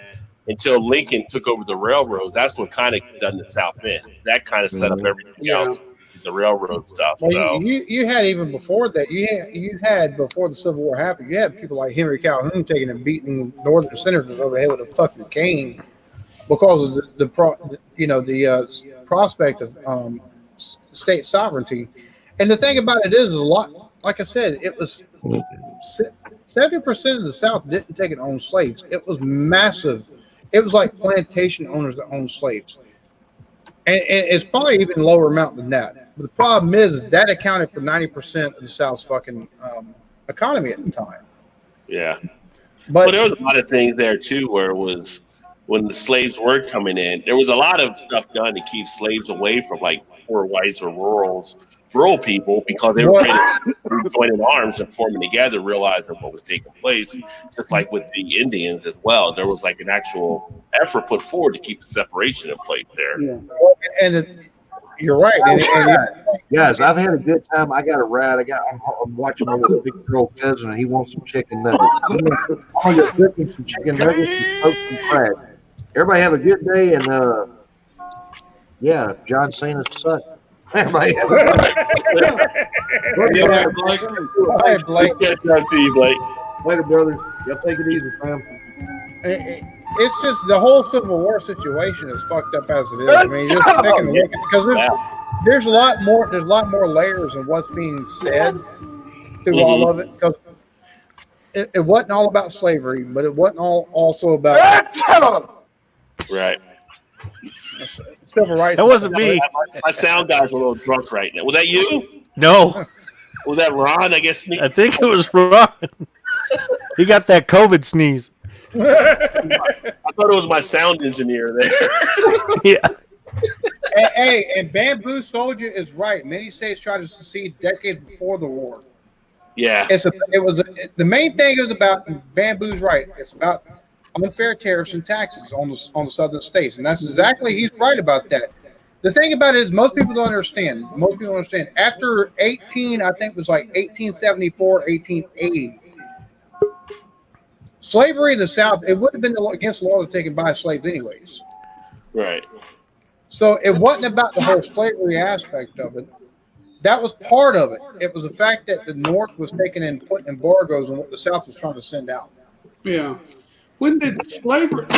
until Lincoln took over the railroads, that's what kind of done the South End. That kind of set up everything else, the railroad stuff. Well, So you had even before that. You had before the Civil War happened. You had people like Henry Calhoun taking and beating Northern senators over the head with a fucking cane because of the prospect of state sovereignty. And the thing about it is a lot. Like I said, it was 70% of the South didn't take and own slaves. It was massive. It was like plantation owners that owned slaves. And it's probably even lower amount than that. But the problem is that accounted for 90% of the South's fucking economy at the time. yeah. But there was a lot of things there too where it was when the slaves were coming in, there was a lot of stuff done to keep slaves away from like poor whites or rural people because they were afraid of joining arms and forming together, realizing what was taking place. Just like with the Indians as well, there was like an actual effort put forward to keep the separation in place there. Yeah. And you're right. Guys, I've had a good time. I got a ride. I'm watching my little 6-year-old cousin, and he wants some chicken nuggets. I'm gonna get cooking some chicken nuggets and smoke some crack. Everybody have a good day, and yeah, John Cena sucked. Everybody have a good day. Blake. Blake. Later, brothers. Y'all take it easy, fam. It's just the whole Civil War situation is fucked up as it is. I mean, just taking a look because there's a lot more layers of what's being said through all of it. Because it wasn't all about slavery, but it wasn't also about right. Civil rights. That wasn't me. My sound guy's a little drunk right now. Was that you? No. Was that Ron? I guess. I think it was Ron. He got that COVID sneeze. I thought it was my sound engineer there. Yeah. And Bamboo Soldier is right. Many states tried to secede decades before the war. Yeah. The main thing is about Bamboo's right. It's about unfair tariffs and taxes on the southern states, and that's exactly he's right about that. The thing about it is most people don't understand. After 1874, 1880, slavery in the South, it would have been against the law to take and buy slaves anyways. Right. So it wasn't about the whole slavery aspect of it. That was part of it. It was the fact that the North was taking and putting embargoes on what the South was trying to send out. Yeah. When did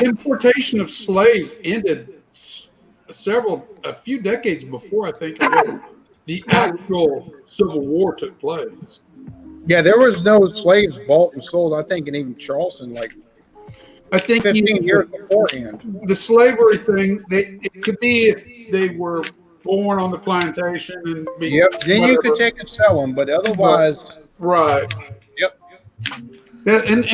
importation of slaves ended? A few decades before, I think, the actual Civil War took place. Yeah, there was no slaves bought and sold, I think, in even Charleston, I think 15 years beforehand. The slavery thing, it could be if they were born on the plantation and then you could take and sell them, but otherwise, right. Yep. And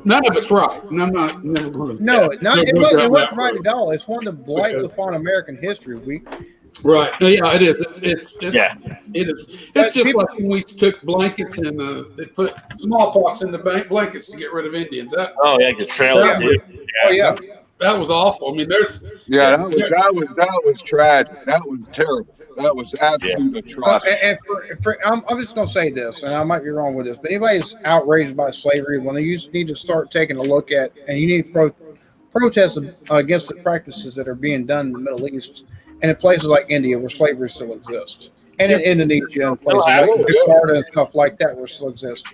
none of it's right. And I'm never going to. No, it wasn't right at all. It's one of the blights upon American history. Right. Yeah, it is. It is. It's just people, like when we took blankets and they put smallpox in the blankets to get rid of Indians. The trailers. Yeah. That was awful. I mean, that was tragic. That was terrible. That was absolutely atrocious. I'm just going to say this, and I might be wrong with this, but anybody who's outraged by slavery, when you need to start taking a look at, and you need to protest against the practices that are being done in the Middle East and in places like India where slavery still exists, and in Indonesia and places like Jakarta and stuff like that where it still exists.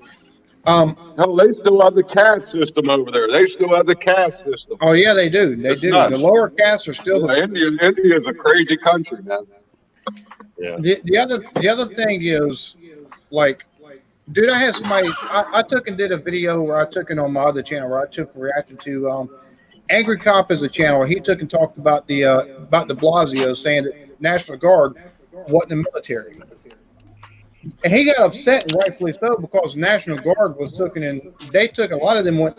They still have the caste system over there. They still have the caste system. Oh yeah, they do. They do. Nuts. The lower castes are still India is a crazy country, man. Yeah. The other thing is, like, dude, I had somebody. I took and did a video where I took it on my other channel where I reacted to Angry Cop is a channel where he took and talked about the Blasio saying that National Guard wasn't the military. And he got upset, and rightfully so, because the National Guard was taken in. They took a lot of them went.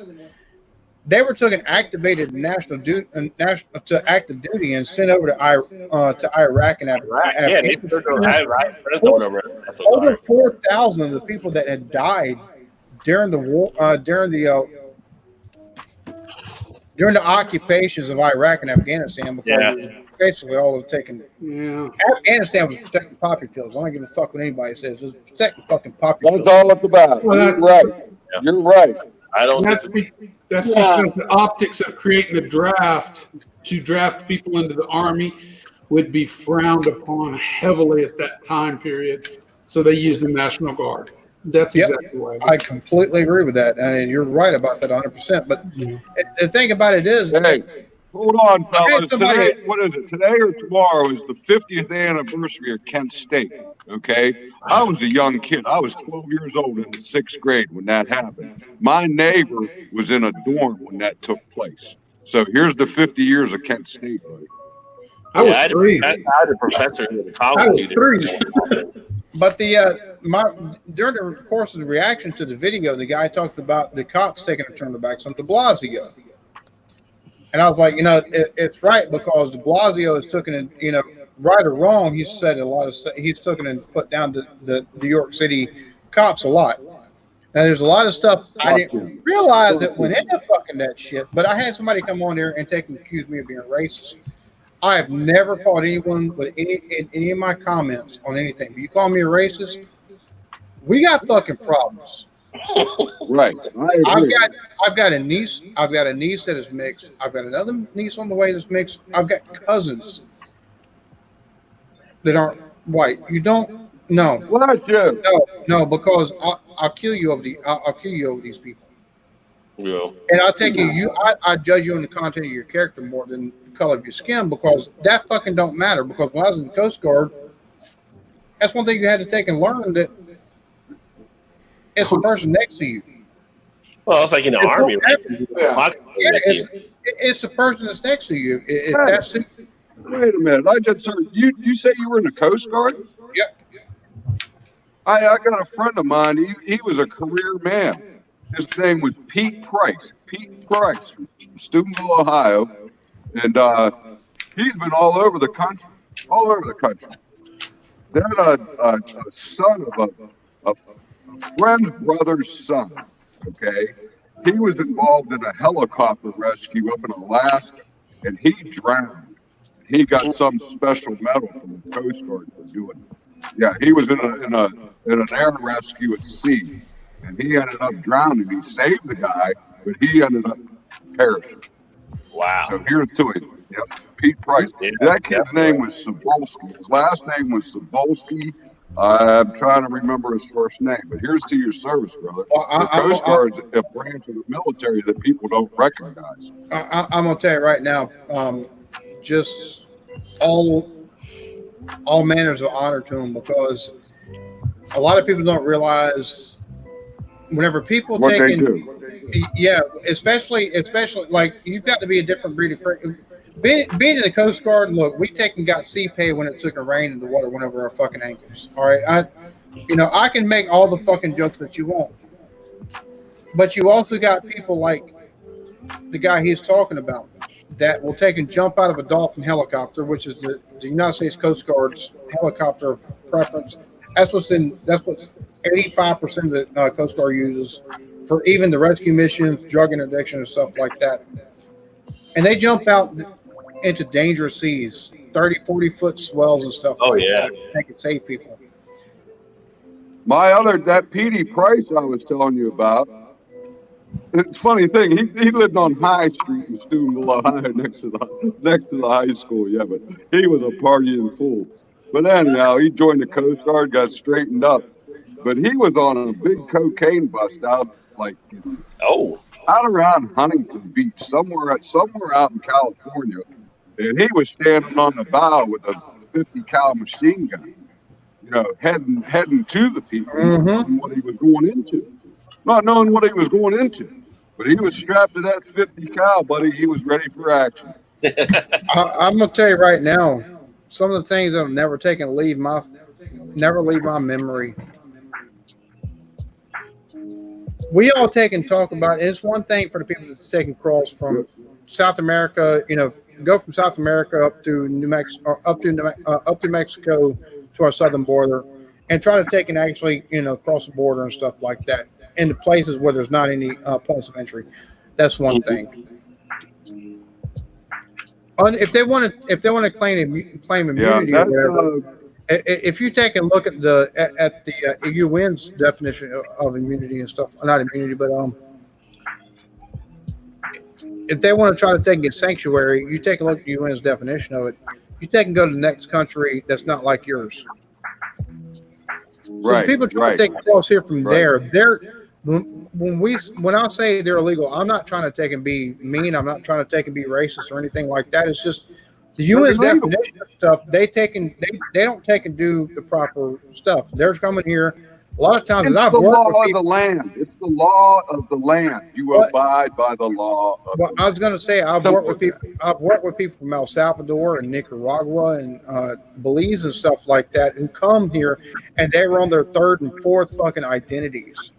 They were taken activated national to active duty and sent over to Iraq and Right. Yeah, they took over. Over 4,000 of the people that had died during the war, during the occupations of Iraq and Afghanistan, because basically all of taken. Yeah. Afghanistan was protecting poppy fields. I don't give a fuck what anybody says. It was protecting fucking poppy fields. That's all it's about. Well, You're right. You're right. I don't. That's because the optics of creating a draft to draft people into the army would be frowned upon heavily at that time period. So they used the National Guard. That's exactly why. I completely agree with that, and you're right about that 100%. But the thing about it is, hey, hold on, fellas. Today, what is it? Today or tomorrow is the 50th anniversary of Kent State. Okay, I was a young kid. I was 12 years old in the 6th grade when that happened. My neighbor was in a dorm when that took place. So here's the 50 years of Kent State, buddy. I was 3. That's how the professor was a college student. 3. But during the course of the reaction to the video, the guy talked about the cops taking a turn back on de Blasio. And I was like, it's right, because de Blasio is taken, right or wrong, he's said a lot of stuff. He's taken and put down the New York City cops a lot. Now, there's a lot of stuff I didn't realize that went into fucking that shit. But I had somebody come on here and accuse me of being racist. I have never fought anyone with any of my comments on anything. If you call me a racist, we got fucking problems. Right. I've got a niece. I've got a niece that is mixed. I've got another niece on the way that's mixed. I've got cousins that aren't white. You don't know. What, Joe? No, because I'll kill you over I'll kill you over these people. Yeah. And I'll take I judge you on the content of your character more than the color of your skin, because that fucking don't matter. Because when I was in the Coast Guard, that's one thing you had to take and learn, that it's the person next to you. Well, it's like in the army. It's the person that's next to you. Wait a minute. I just heard you say you were in the Coast Guard? Yep. I got a friend of mine. He was a career man. His name was Pete Price. Pete Price from Steubenville, Ohio. And he's been all over the country. Then a son of a friend's brother's son, okay? He was involved in a helicopter rescue up in Alaska, and he drowned. He got some special medal from the Coast Guard for doing it. Yeah, he was in an air rescue at sea, and he ended up drowning. He saved the guy, but he ended up perishing. Wow. So here's to him. Yep, Pete Price. That kid's name was Cebulski. His last name was Cebulski. I'm trying to remember his first name, but here's to your service, brother. The Coast Guard's a branch of the military that people don't recognize. I'm gonna tell you right now, just all manners of honor to him, because a lot of people don't realize whenever people what take they in, do. Yeah, especially like, you've got to be a different breed of. Being in the Coast Guard, look, we got sea pay when it took a rain and the water went over our fucking ankles. All right, I can make all the fucking jokes that you want, but you also got people like the guy he's talking about that will take and jump out of a Dolphin helicopter, which is the United States Coast Guard's helicopter of preference. That's what's 85% of the Coast Guard uses for even the rescue missions, drug interdiction, and stuff like that. And they jump out into dangerous seas, 30, 40-foot swells and stuff that. They can save people. That Petey Price I was telling you about, it's a funny thing, he lived on High Street in Steubenville, Ohio, next to the high school, but he was a partying fool. But anyhow, he joined the Coast Guard, got straightened up. But he was on a big cocaine bust out around Huntington Beach, somewhere out in California, and he was standing on the bow with a 50 cal machine gun, heading to the people, not knowing what he was going into, but he was strapped to that 50 cal, buddy. He was ready for action. I'm gonna tell you right now, some of the things that have never leave my memory we all take and talk about it. It's one thing for the people that's taking cross from South America, go from South America up to New Mexico, up to Mexico to our southern border, and try to take and actually, cross the border and stuff like that into places where there's not any points of entry. That's one thing. If they want to claim immunity or whatever, if you take a look at the UN's definition of immunity and stuff, not immunity, but if they want to try to take and get sanctuary, you take a look at the UN's definition of it. You take and go to the next country that's not like yours. So people try to take cross here from there. When I say they're illegal, I'm not trying to take and be mean. I'm not trying to take and be racist or anything like that. It's just the UN's definition of stuff. They don't take and do the proper stuff. They're coming here. A lot of times, it's the law of the land. It's the law of the land. You abide by the law. I was going to say I've worked with people from El Salvador and Nicaragua and Belize and stuff like that, who come here and they run their third and fourth fucking identities.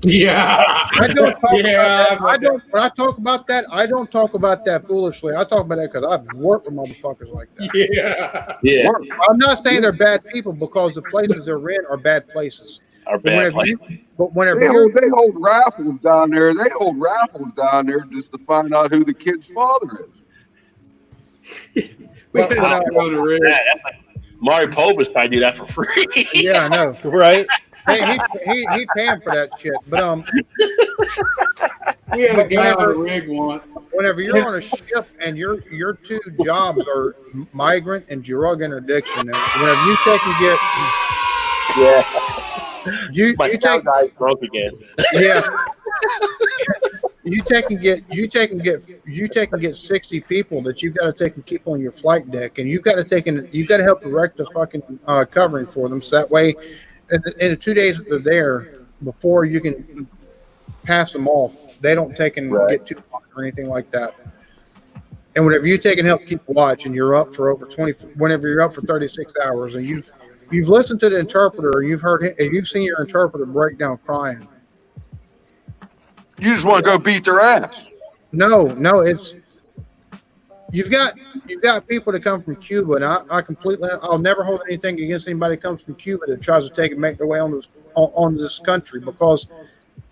Yeah, I don't talk about that. When I talk about that, I don't talk about that foolishly. I talk about that because I've worked with motherfuckers like that. Yeah. I'm not saying they're bad people because the places they're in are bad places. They hold raffles down there. They hold raffles down there just to find out who the kid's father is. Maury Povich tried to do that for free. Yeah, I know. Right? Hey, he paying for that shit. But we had a guy on a rig once. Whenever you're on a ship and your two jobs are migrant and drug interdiction, and whenever you take and get my scout guy's broke again. Yeah. You take and get 60 people that you've got to take and keep on your flight deck, and you've got to help erect the fucking covering for them, so that way in the 2 days that they're there, before you can pass them off, they don't take and get too hot or anything like that. And whenever you take and help keep watch, and you're up for whenever you're up for 36 hours, and you've listened to the interpreter, and you've seen your interpreter break down crying. You just want to go beat their ass. No, it's you've got people that come from Cuba, and I'll never hold anything against anybody that comes from Cuba that tries to make their way on this country, because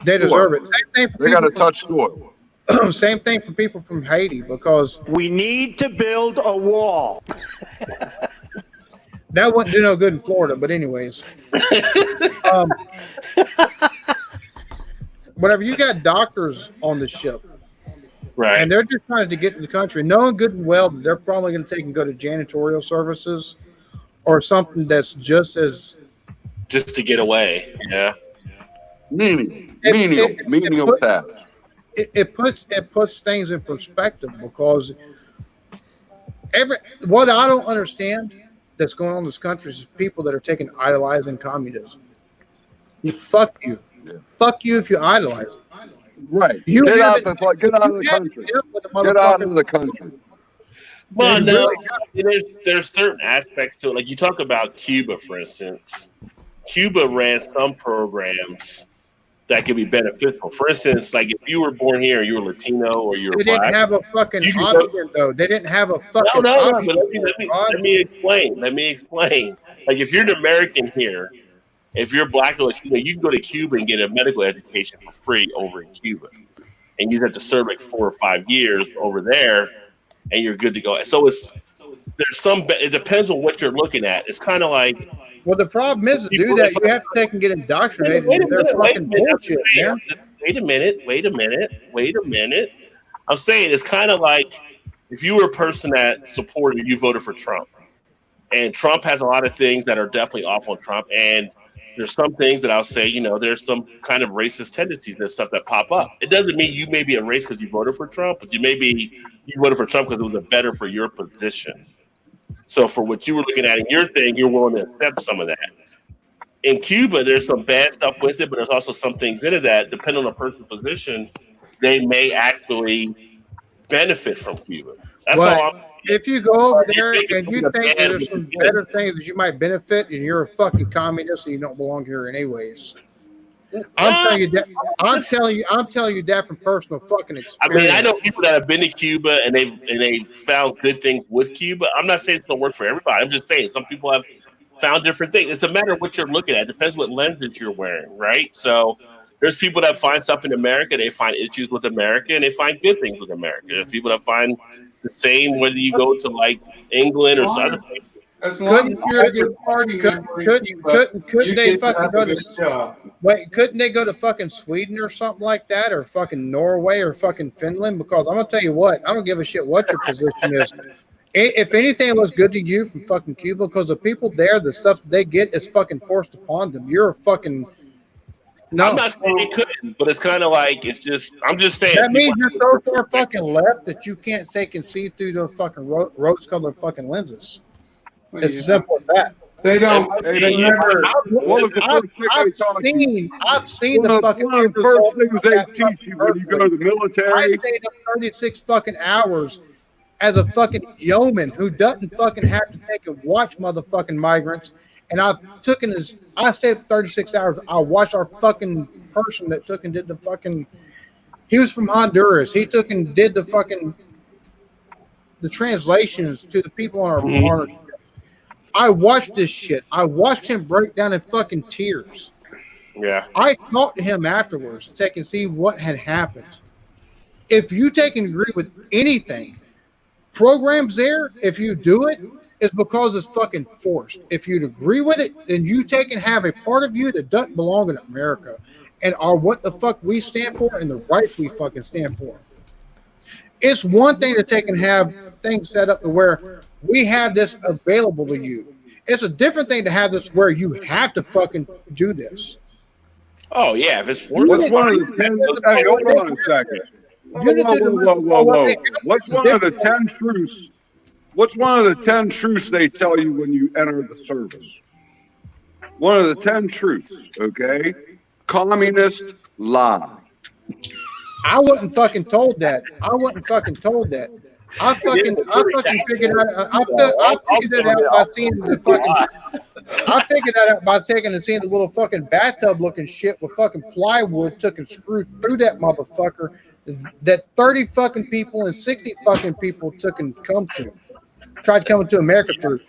they deserve it. Same thing for they got to touch soil. Same thing for people from Haiti, because we need to build a wall. That wouldn't do no good in Florida, but anyways. Whenever you got doctors on the ship, right, and they're just trying to get in the country, knowing good and well that they're probably going to take and go to janitorial services or something that's just to get away. Yeah. Menial task. It puts things in perspective, because what I don't understand that's going on in this country is people that are idolizing communism. Fuck you. Yeah. Fuck you if you idolize it. Right. Get out of the country. Get out of the country. Well, no, there's certain aspects to it. Like you talk about Cuba, for instance. Cuba ran some programs that could be beneficial. For instance, like if you were born here and you were Latino or you were They black, didn't have a fucking option, though. They didn't have a fucking no, option. Let me explain. Like if you're an American here, if you're black or Latino, you can go to Cuba and get a medical education for free over in Cuba. And you have to serve like 4 or 5 years over there, and you're good to go. So it depends on what you're looking at. It's kind of like, well, the problem is, to do that, you have to take and get indoctrinated. Wait a minute. I'm saying it's kind of like if you were a person that supported, you voted for Trump. And Trump has a lot of things that are definitely off on Trump. And there's some things that I'll say, there's some kind of racist tendencies and stuff that pop up. It doesn't mean you may be a racist because you voted for Trump, but you voted for Trump because it was better for your position. So for what you were looking at in your thing, you're willing to accept some of that. In Cuba, there's some bad stuff with it, but there's also some things in it that, depending on the person's position, they may actually benefit from Cuba. That's all. If you go over there and you think there's some better things that you might benefit, and you're a fucking communist and you don't belong here anyways. I'm telling you that. I'm telling you that from personal fucking experience. I mean, I know people that have been to Cuba and they found good things with Cuba. I'm not saying it's gonna work for everybody. I'm just saying some people have found different things. It's a matter of what you're looking at. It depends what lens that you're wearing, right? So there's people that find stuff in America, they find issues with America, and they find good things with America. There's people that find the same whether you go to like England or other places. As long as you're a good party member, couldn't they fucking go to? Wait, couldn't they go to fucking Sweden or something like that, or fucking Norway or fucking Finland? Because I'm gonna tell you what, I don't give a shit what your position is. If anything looks good to you from fucking Cuba, because the people there, the stuff they get is fucking forced upon them. You're a fucking. No. I'm not saying they couldn't, but it's kind of like I'm just saying. That means you're so far fucking left that you can't see through the fucking rose-colored fucking lenses. It's as simple as that. They don't. I've seen the fucking first things they teach you when you go to the military. I stayed up 36 fucking hours as a fucking yeoman who doesn't fucking have to take and watch motherfucking migrants. And I stayed up 36 hours. I watched our fucking person that took and did the fucking. He was from Honduras. He took and did the fucking the translations to the people on our ship. I watched this shit. I watched him break down in fucking tears. Yeah. I talked to him afterwards to take and see what had happened. If you take and agree with anything, programs there, if you do it, it's because it's fucking forced. If you'd agree with it, then you take and have a part of you that doesn't belong in America and are what the fuck we stand for and the rights we fucking stand for. It's one thing to take and have things set up to where we have this available to you. It's a different thing to have this where you have to fucking do this. Oh yeah, if it's forced. What's one of the 10? Hey, hold on a second. Whoa. What's one of the 10 truths? What's one of the 10 truths they tell you when you enter the service? One of the 10 truths, okay? Communist lie. I wasn't fucking told that. I fucking figured out. I figured that out by seeing the fucking. I figured that out by taking and seeing the little fucking bathtub looking shit with fucking plywood took and screwed through that motherfucker. That 30 fucking people and 60 fucking people took and tried to come into America through.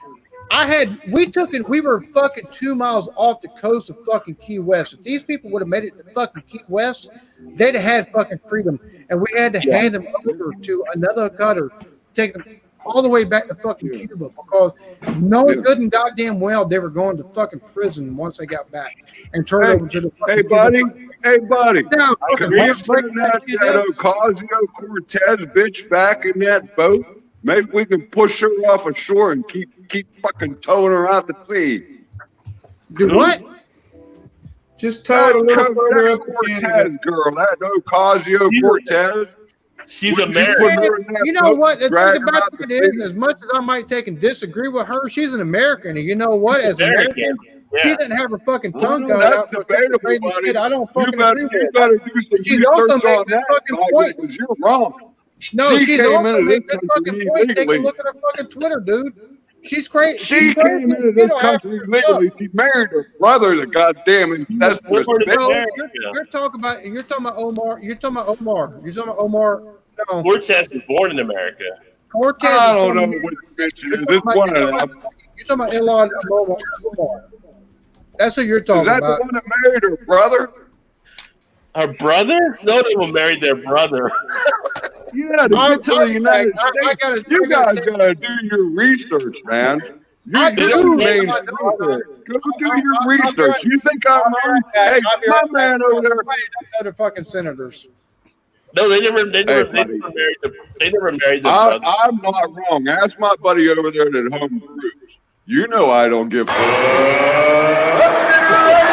We were fucking 2 miles off the coast of fucking Key West. If these people would have made it to fucking Key West, they'd have had fucking freedom. And we had to hand them over to another cutter, take them all the way back to fucking Cuba because knowing good and goddamn well they were going to fucking prison once they got back and turned over to the fucking Hey, buddy. Now, Can we put that Ocasio-Cortez bitch back in that boat? Maybe we can push her off ashore and keep fucking towing her out to sea. Do what? Just tow it a little further up Cortez girl, that Ocasio-Cortez. She's American. You know what? The thing about it is, as much as I might take and disagree with her, she's an American. And you know what? As an American, she didn't have her fucking tongue cut out. I don't fucking agree with You better do some she's also research on making that, fucking point. because you're wrong. No, she's came also into this making a fucking country point. Take a illegally. look at her fucking Twitter, dude. She's crazy. She came into this country legally. She married her brother, the goddamn incestuous bitch. You're talking about Omar. You're talking about Omar. No. Cortez was born in America. Cortez. I don't know which bitch it is. It's one of them. You're talking about Elon Omar. That's who you're talking about. Is that the one that married her brother? Her brother? No, they were married their brother. Yeah, to get to the United States, you guys gotta do your research, man. You do your research. You think I'm wrong? Hey, my man over there. Other fucking senators. No, they never married the brother. I'm not wrong. Ask my buddy over there at home groups. You know I don't give. Let's get ready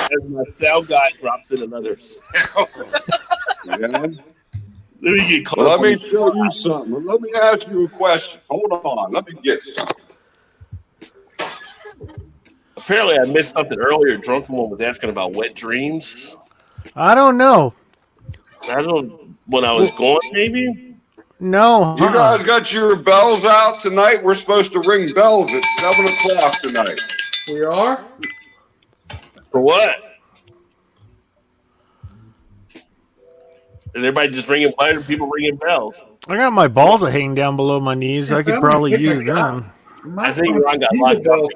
As my sound guy drops in another sound. Yeah. Let me show you something. Let me ask you a question. Hold on. Let me get something. Apparently, I missed something earlier. Drunken one was asking about wet dreams. I don't know. when I was going, maybe. No, You guys got your bells out tonight? We're supposed to ring bells at 7:00 tonight. We are? For what? Is everybody just ringing? Why are people ringing bells? I got my balls hanging down below my knees. I could probably use them. I think Ron got locked up.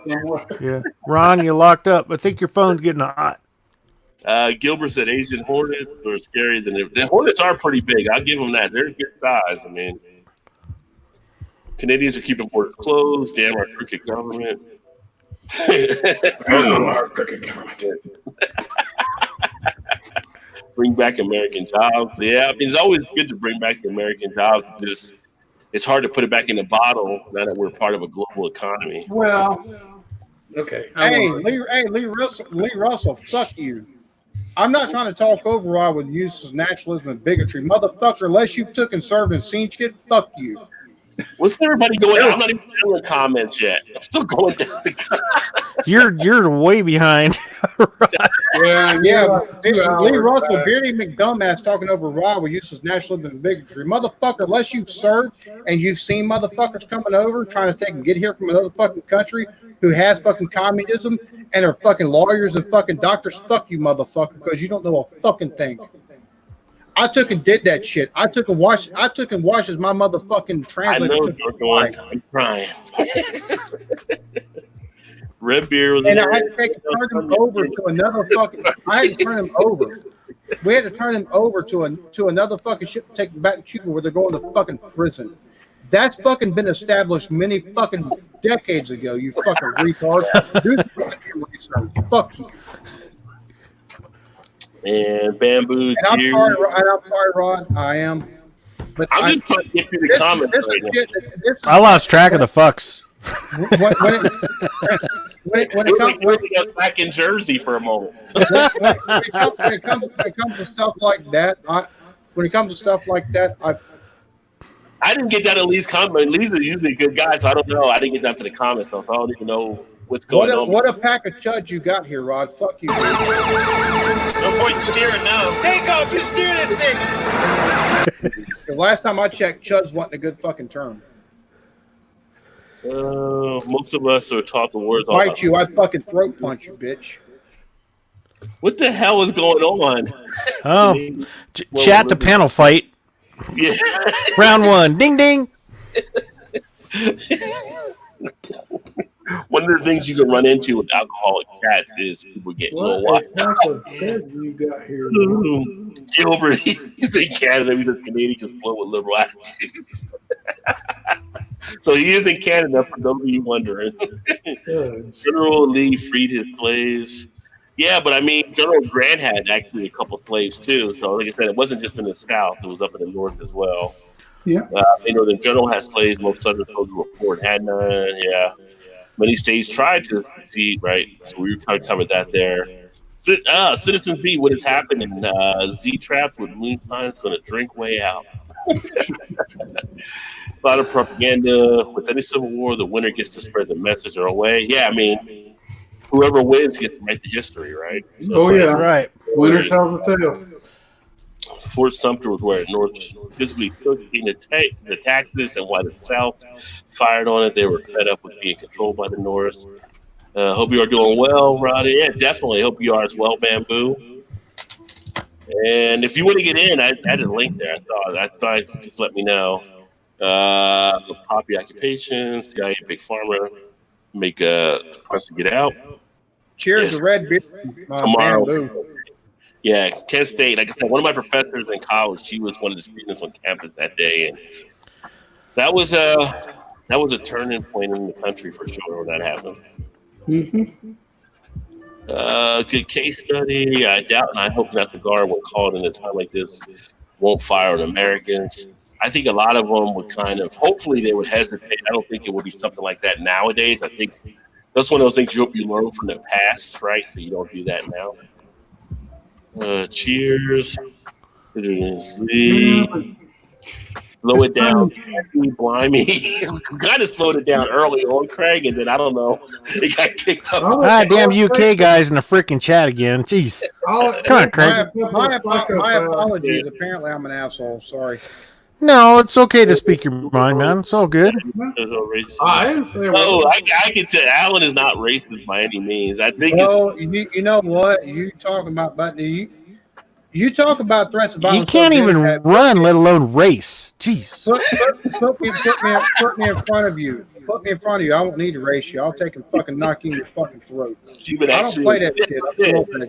Yeah, Ron, you locked up. I think your phone's getting hot. Gilbert said Asian hornets are scarier than the hornets are pretty big. I'll give them that. They're a good size. I mean, Canadians are keeping borders closed. Damn our crooked government. Our crooked government. Bring back American jobs. Yeah, I mean, it's always good to bring back the American jobs. It's hard to put it back in the bottle now that we're part of a global economy. Well, okay. Hey, Lee Russell, fuck you. I'm not trying to talk over Rod with useless nationalism and bigotry. Motherfucker, unless you've took and served and seen shit, fuck you. What's everybody going? I'm not even doing comments yet. I'm still going down. You're way behind. Yeah. Lee Russell, Beardy McDumbass talking over Rod with useless nationalism and bigotry. Motherfucker, unless you've served and you've seen motherfuckers coming over trying to get here from another fucking country who has fucking communism and are fucking lawyers and fucking doctors, fuck you, motherfucker, because you don't know a fucking thing. I took and did that shit. I took and washed as my motherfucking translator. I know you're going. I'm crying. Red beer was. And I had to turn him over to another fucking. I had to turn him over. We had to turn him over to another fucking ship to take him back to Cuba where they're going to fucking prison. That's fucking been established many fucking decades ago. You fucking retard. Do the fucking research. Fuck you. And bamboo. And I'm sorry, Rod. I am. But I'm just trying to get through the comments right now. I lost track of the fucks. When it comes back in Jersey for a moment. When it comes to stuff like that, I didn't get down to Lee's comment. Lee's usually a good guy, so I don't know. I didn't get down to the comments though, so I don't even know what's going on. What a pack of chuds you got here, Rod. Fuck you. No point in steering now. Take off, you steer that thing. The last time I checked, chuds wasn't a good fucking term. Most of us are taught the words. Fight you, I'd fucking throat punch you, bitch. What the hell is going on? Oh, chat to panel fight. Yeah. Round one. Ding ding. One of the things you can run into with alcoholic cats is people getting a little wild. You got here. Gilbert, he's in Canada. He says Canadians blow with liberal attitudes. So he is in Canada, for those of you wondering. General Lee freed his slaves. Yeah, but I mean, General Grant had actually a couple slaves too. So, like I said, it wasn't just in the South; it was up in the North as well. Yeah. The General has slaves. Most Southern soldiers report had none. Yeah. Many states tried to secede, right? So we covered that there. Citizen Z, what has happened in Z trapped with moonshine is going to drink way out. A lot of propaganda. With any civil war, the winner gets to spread the message our way. Yeah, I mean, whoever wins gets to write the history, right? So right. Winner tells the tale. Fort Sumter was where the North physically took in the taxes, and while the South fired on it, they were fed up with being controlled by the North. Hope you are doing well, Roddy. Yeah, definitely. Hope you are as well, Bamboo. And if you want to get in, I added a link there. I thought just let me know. Poppy occupations, CIA big farmer, make a request to get out. Cheers to Red Beer. Tomorrow. Bamboo. Yeah, Kent State. Like I said, one of my professors in college, she was one of the students on campus that day, and that was a turning point in the country for sure when that happened. Mm-hmm. Good case study. I doubt, and I hope National Guard, when called in a time like this, won't fire on Americans. I think a lot of them would hopefully they would hesitate. I don't think it would be something like that nowadays. I think that's one of those things you hope you learn from the past, right? So you don't do that now. Cheers. Lee. slow it down. Blimey, kind of slowed it down early on, Craig, and then I don't know, it got kicked up. Damn UK guys in the freaking chat again. Jeez. Come on, Craig. My apologies. Apparently, I'm an asshole. Sorry. No, it's okay to speak your mind, man. It's all good. I can tell Alan is not racist by any means. I think you know what you talking about, but you talk about threats of violence. You can't even run, let alone race. Jeez. Put me in front of you. Put me in front of you. I won't need to race you. I'll take and fucking knock you in your fucking throat. I don't play that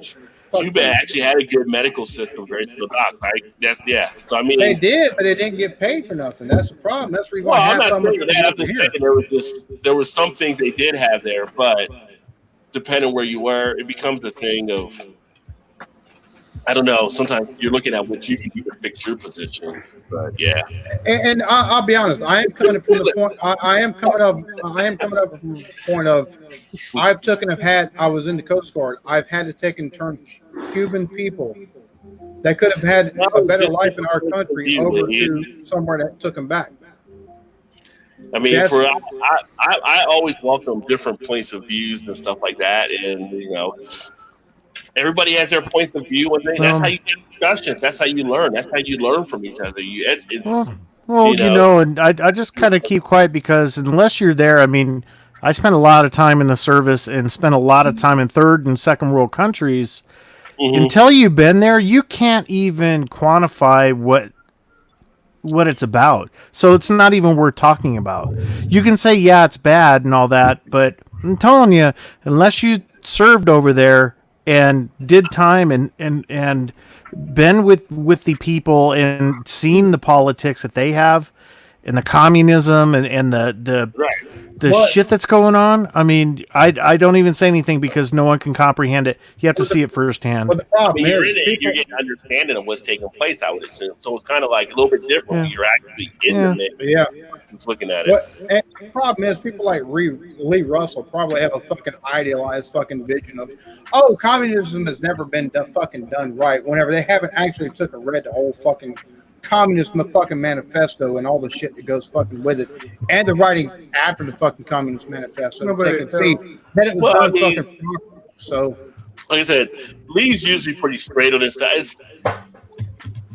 shit. Cuba actually had a good medical system, very to the docs. So I mean, they did, but they didn't get paid for nothing. That's the problem. That's the reason why. I'm not saying that. I'm just saying there was some things they did have there, but depending where you were, it becomes the thing of, I don't know. Sometimes you're looking at what you can do to fix your position, but yeah. And I'll be honest. I am coming from the point. I am coming up from the point of. I was in the Coast Guard. I've had to take and turn Cuban people that could have had a better life in our country over to somewhere that took them back. I mean, I always welcome different points of views and stuff like that, and everybody has their points of view, and that's how you get discussions. That's how you learn. That's how you learn from each other. And I just kind of keep quiet because unless you're there, I mean, I spent a lot of time in the service and spent a lot of time in third and second world countries. Mm-hmm. Until you've been there, you can't even quantify what it's about. So it's not even worth talking about. You can say, yeah, it's bad and all that, but I'm telling you, unless you served over there and did time and been with the people and seen the politics that they have and the communism and the shit that's going on. I mean, I don't even say anything because no one can comprehend it. You have to see it firsthand. Well, the problem you're getting an understanding of what's taking place, I would assume. So it's kind of like a little bit different when you're actually in the mix. Yeah. Just looking at it. And the problem is people like Lee Russell probably have a fucking idealized fucking vision of, communism has never been fucking done right, whenever they haven't actually took and read the whole fucking communist fucking manifesto and all the shit that goes fucking with it, and the writings after the fucking communist manifesto. They can see that it was done fucking properly. So, like I said, Lee's usually pretty straight on this stuff.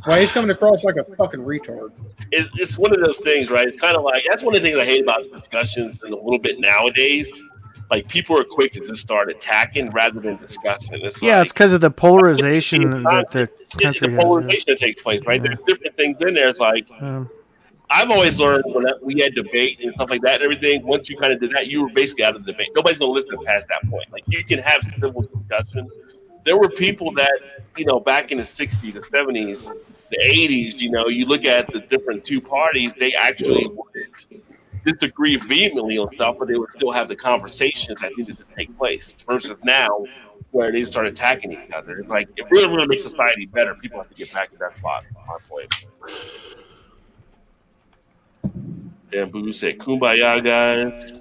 Well, he's coming across like a fucking retard. It's one of those things, right? It's kind of like, that's one of the things I hate about discussions and a little bit nowadays. Like, people are quick to just start attacking rather than discussing. It's because of the polarization that the country has. Polarization that takes place, right? There's different things in there. It's like, I've always learned when we had debate and stuff like that and everything, once you kind of did that, you were basically out of the debate. Nobody's going to listen past that point. Like, you can have civil discussion. There were people that, back in the 60s, the 70s, the 80s, you look at the different two parties, they actually would disagree vehemently on stuff, but they would still have the conversations that needed to take place. Versus now, where they start attacking each other. It's like, if we're going to make society better, people have to get back to that spot. My point. Dan Boo said, "Kumbaya, guys."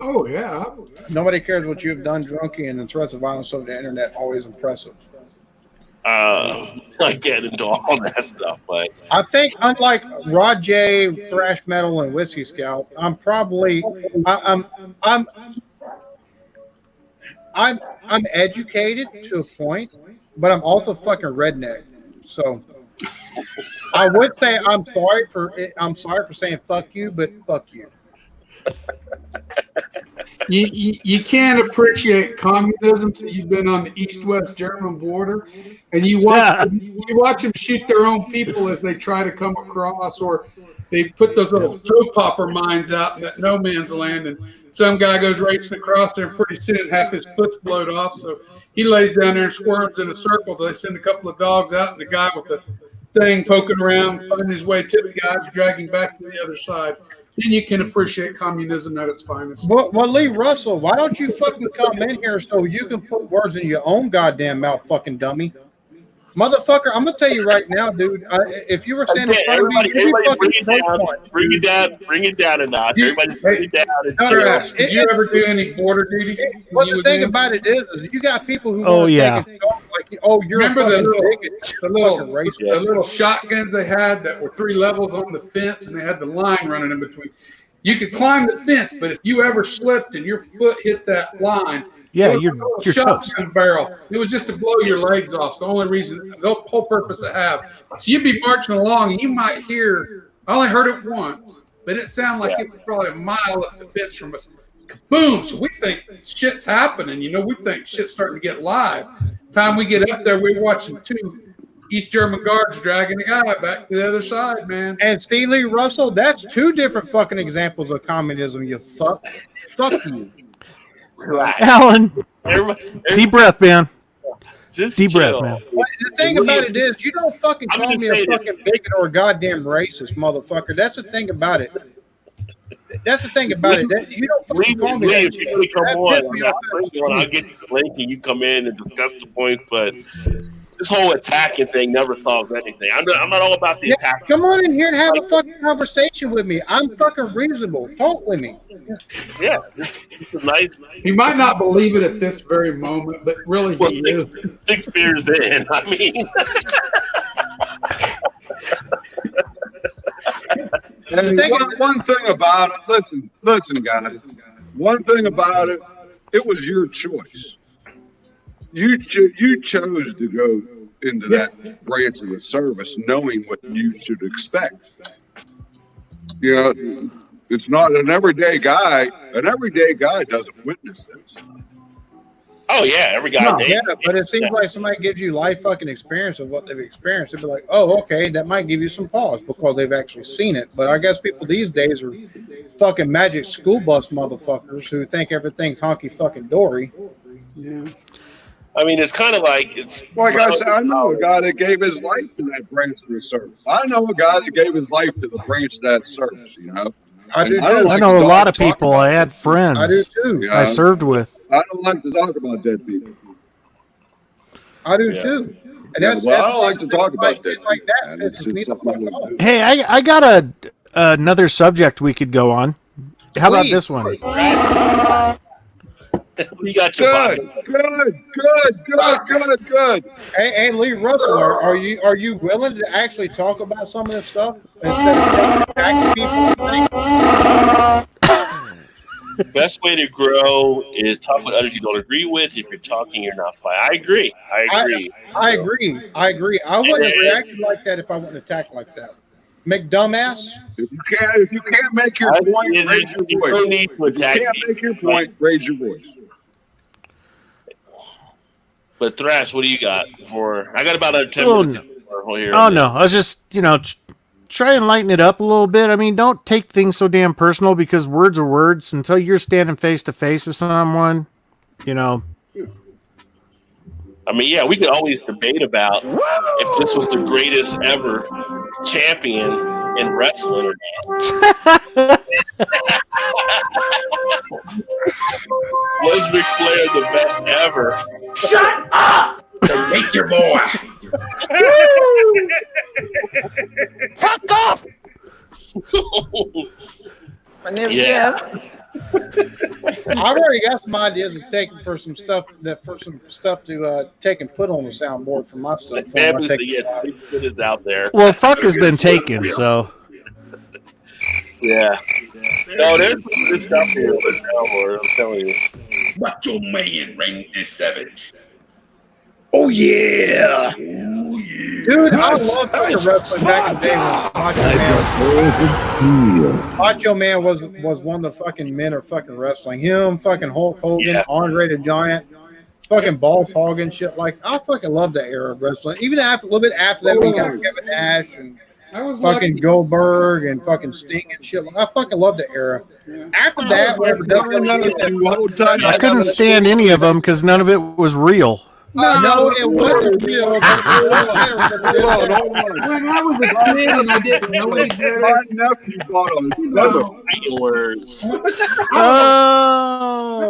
Oh yeah. Nobody cares what you've done, drunkie, and the threats of violence over the internet always impressive. I get into all that stuff, but I think unlike Rod J, thrash metal, and Whiskey Scout, I'm educated to a point, but I'm also fucking redneck. So I would say I'm sorry for saying fuck you, but fuck you. You can't appreciate communism till you've been on the East-West German border, and you watch them shoot their own people as they try to come across, or they put those little throw popper mines out in that no man's land, and some guy goes racing across there, and pretty soon half his foot's blowed off, so he lays down there and squirms in a circle. They send a couple of dogs out, and the guy with the thing poking around, finding his way to the guys, dragging back to the other side. Then you can appreciate communism at its finest. Well, Lee Russell, why don't you fucking come in here so you can put words in your own goddamn mouth, fucking dummy? Motherfucker, I'm going to tell you right now, dude, if you were standing in front of me, bring it down a notch. Everybody bring it down. Did you ever do any border duty? Well, the thing about it is you got people who want to take and talk like oh, you're Remember a the fucking little, bigot. the little, Fucking racist. the little shotguns they had that were 3 levels on the fence, and they had the line running in between. You could climb the fence, but if you ever slipped and your foot hit that line, Yeah, it was you're a little toast. shotgun barrel. It was just to blow your legs off. It's the only reason, the whole purpose to have. So you'd be marching along, and you might hear. I only heard it once, but it sounded like it was probably a mile up the fence from us. Boom! So we think shit's happening. We think shit's starting to get live. Time we get up there, we're watching 2 East German guards dragging a guy back to the other side, man. And Steve Lee Russell, that's 2 different fucking examples of communism, you fuck. Fuck you. Alan, deep breath, man. Just Deep breath, chill. man. The thing about it is, you don't fucking I'm call gonna me a say this. fucking bigot or a goddamn racist, motherfucker. That's the thing about it. That's the thing about it. That, you don't fucking call me that. If you really come That on, pissed me off. I'll get you the link and you come in and discuss the points. But this whole attacking thing never solves anything. I'm not all about the attack. Come on in here and have a fucking conversation with me. I'm fucking reasonable. Talk with me. Yeah, it's a nice. You might not believe it at this very moment, but really, Well, he is. 6 beers in. I mean. And one thing about it, listen, guys. One thing about it, it was your choice. You chose to go into that branch of the service, knowing what you should expect. It's not an everyday guy. An everyday guy doesn't witness this. Oh yeah, every guy. No, yeah, but it seems like somebody gives you life fucking experience of what they've experienced. They'd be like, oh, okay, that might give you some pause because they've actually seen it. But I guess people these days are fucking magic school bus motherfuckers who think everything's honky fucking dory. Yeah. I mean, it's kind of like it's like I said. I know a guy that gave his life to that branch of the service. I know a guy that gave his life to the branch of that service. I do too. I know a lot of people. I had friends. I do too. I served with. I don't like to talk about dead people. I do too. And I don't like to talk about dead like people. that. It's me the fuck off. Hey, I got another subject we could go on. How about this one? You got your good. Hey, Lee Russell, are you willing to actually talk about some of this stuff instead of attacking people? Best way to grow is talk with others you don't agree with. If you're talking, you're not fine. I agree. I agree. I wouldn't have reacted like that if I wouldn't attack like that. Make dumbass. If you can't make your point, raise your voice. If you can't make your point, raise your voice. But Thrash, what do you got for? I got about another 10 minutes. Here no, I was just try and lighten it up a little bit. I mean, don't take things so damn personal because words are words. Until you're standing face to face with someone, I mean, yeah, we could always debate about if this was the greatest ever champion in wrestling or not. Was Ric Flair the best ever? Shut up! Hate your boy. Fuck off! Yeah. I've already got some ideas of taking for some stuff to take and put on the soundboard for my stuff. It is out there. Well, fuck has been taken, so. Yeah. No, there's good stuff here on the soundboard, I'm telling you. Macho Man Randy Savage. Oh yeah. Dude, I love fucking wrestling back in the day when Macho Man was one of the fucking men of fucking wrestling. Him, fucking Hulk Hogan, Andre the Giant, fucking Ball Hogan, shit like. I fucking love that era of wrestling. Even after a little bit after that, we got Kevin Nash and fucking Goldberg and fucking Sting and shit. I fucking love the era. After that, whatever. I couldn't stand any of them because none of it was real. No, it wasn't real. When I was a kid and I didn't know any better, my nephew bought a words. I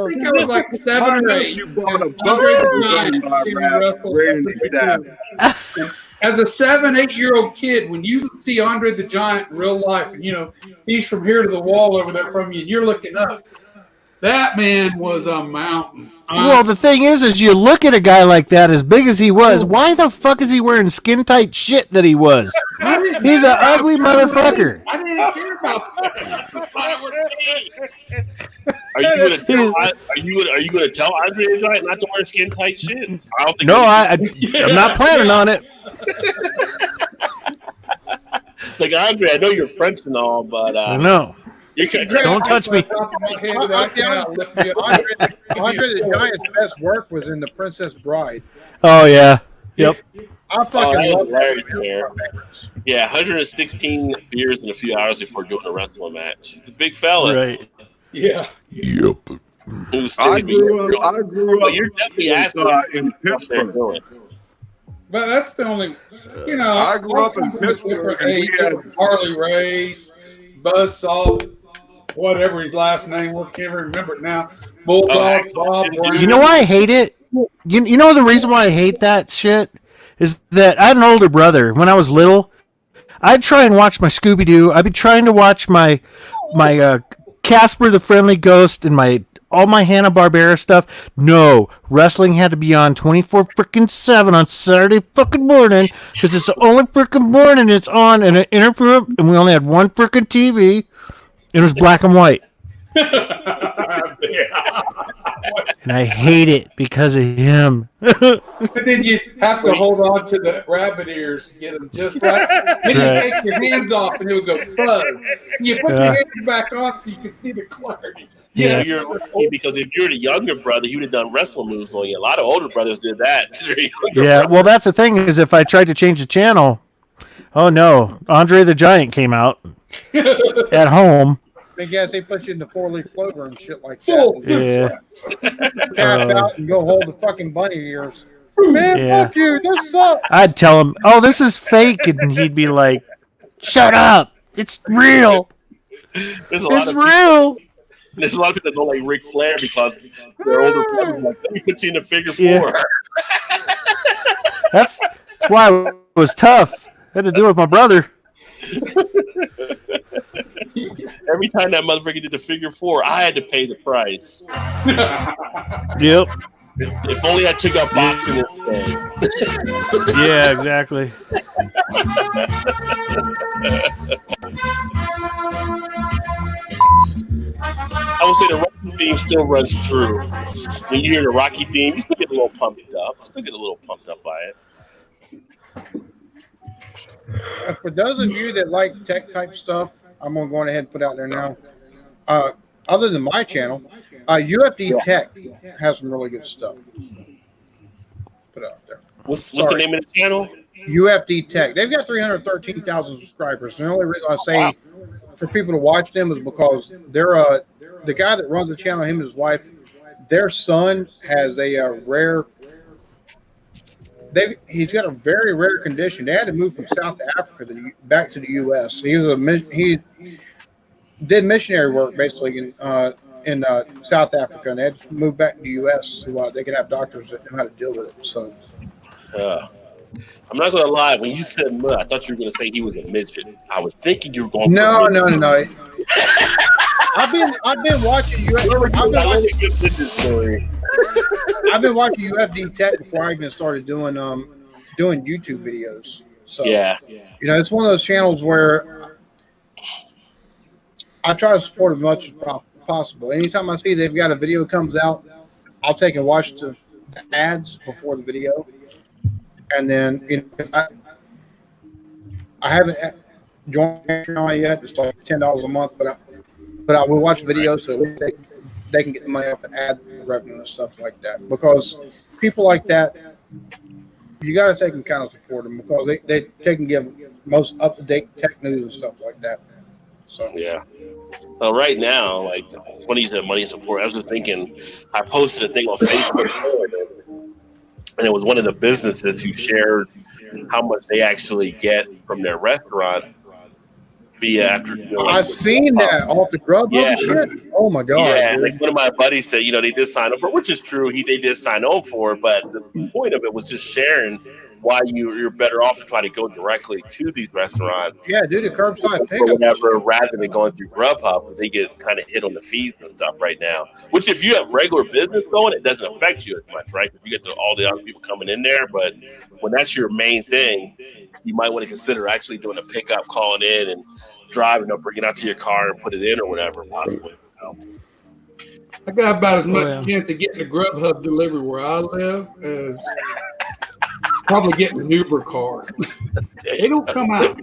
think I was like 7 or 8. As a 7-8-year-old kid, when you see Andre the Giant in real life, and he's from here to the wall over there from you, and you're looking up, That man was a mountain. Well, the thing is you look at a guy like that, as big as he was. Why the fuck is he wearing skin tight shit that he was? He's an ugly motherfucker. I didn't care about that. Are you gonna tell Andre the Giant not to wear skin tight shit? I don't think. No, I'm not planning on it. Like, Andre, I know you're French and all, but I know. Don't touch me. Andre the Giant's best work was in The Princess Bride. Oh yeah. Yep. I fucking love that. Yeah, 116 beers in a few hours before doing a wrestling match. He's a big fella. Right. Yeah. Yep. I grew up You're definitely in Pittsburgh. But that's the only, I grew up in Pittsburgh. Harley Race, Buzzsaw, whatever his last name was, can't even remember it now. Bulldog, Bob Brown. You know why I hate it? You know the reason why I hate that shit is that I had an older brother. When I was little, I'd try and watch my Scooby-Doo. I'd be trying to watch my Casper the Friendly Ghost and all my Hanna-Barbera stuff. No, wrestling had to be on 24/7 on Saturday fucking morning because it's the only freaking morning it's on, and it interfered, and we only had one freaking TV. It was black and white. And I hate it because of him. And then you have to hold on to the rabbit ears to get them just right. Then you take your hands off and it would go fuzz. And you put your hands back on so you can see the clarity. Yeah, you're lucky because if you're the younger brother, you would have done wrestling moves on you. A lot of older brothers did that. Yeah, well, that's the thing is if I tried to change the channel, oh no, Andre the Giant came out at home. I guess they put you in the 4-leaf clover and shit like that. Yeah. Tap out and go hold the fucking bunny ears. Man, fuck you. This sucks. I'd tell him, oh, this is fake. And he'd be like, shut up. It's real. It's real. There's a lot of people that don't like Ric Flair because they're older brothers. Like, let me put you in the figure 4. That's why it was tough. I had to do it with my brother. Every time that motherfucker did the figure 4, I had to pay the price. Yep. If only I took up boxing instead. Yeah, exactly. I would say the Rocky theme still runs true. When you hear the Rocky theme, you still get a little pumped up. By it. For those of you that like tech type stuff, I'm going to go ahead and put out there now. Other than my channel, UFD Tech has some really good stuff. Put out there. What's the name of the channel? UFD Tech. They've got 313,000 subscribers. The only reason I say for people to watch them is because they're the guy that runs the channel, him and his wife, their son has a rare. He's got a very rare condition. They had to move from South Africa back to the U.S. He did missionary work basically in South Africa, and they had to move back to the U.S. so they could have doctors that know how to deal with it. So, I'm not gonna lie. When you said mud, I thought you were gonna say he was a midget. I was thinking you were going. No. I've been watching I've been watching UFD Tech before I even started doing YouTube videos. So it's one of those channels where I try to support as much as possible. Anytime I see they've got a video comes out, I'll take and watch the ads before the video, and then I haven't joined Patreon yet. It's like $10 a month, but I will watch videos so they can get the money off the ad revenue and stuff like that. Because people like that, you got to take and kind of support them because they can give most up-to-date tech news and stuff like that. So yeah. Well, right now, like when you said money support, I was just thinking, I posted a thing on Facebook, and it was one of the businesses who shared how much they actually get from their restaurant via after. I've seen that off the Grubhub shit. Oh my god! Yeah, like one of my buddies said, they did sign up for, which is true. They did sign up for, but the point of it was just sharing why you're better off to try to go directly to these restaurants. Yeah, do the curbside Or pickup. whatever, rather than going through Grubhub, because they get kind of hit on the fees and stuff right now. Which, if you have regular business going, it doesn't affect you as much, right? Because you get all the other people coming in there. But when that's your main thing, you might want to consider actually doing a pickup, calling in and driving up, or get out to your car and put it in or whatever, possibly. So. I got about as much chance of getting a Grubhub delivery where I live as probably getting an Uber car. They don't come out.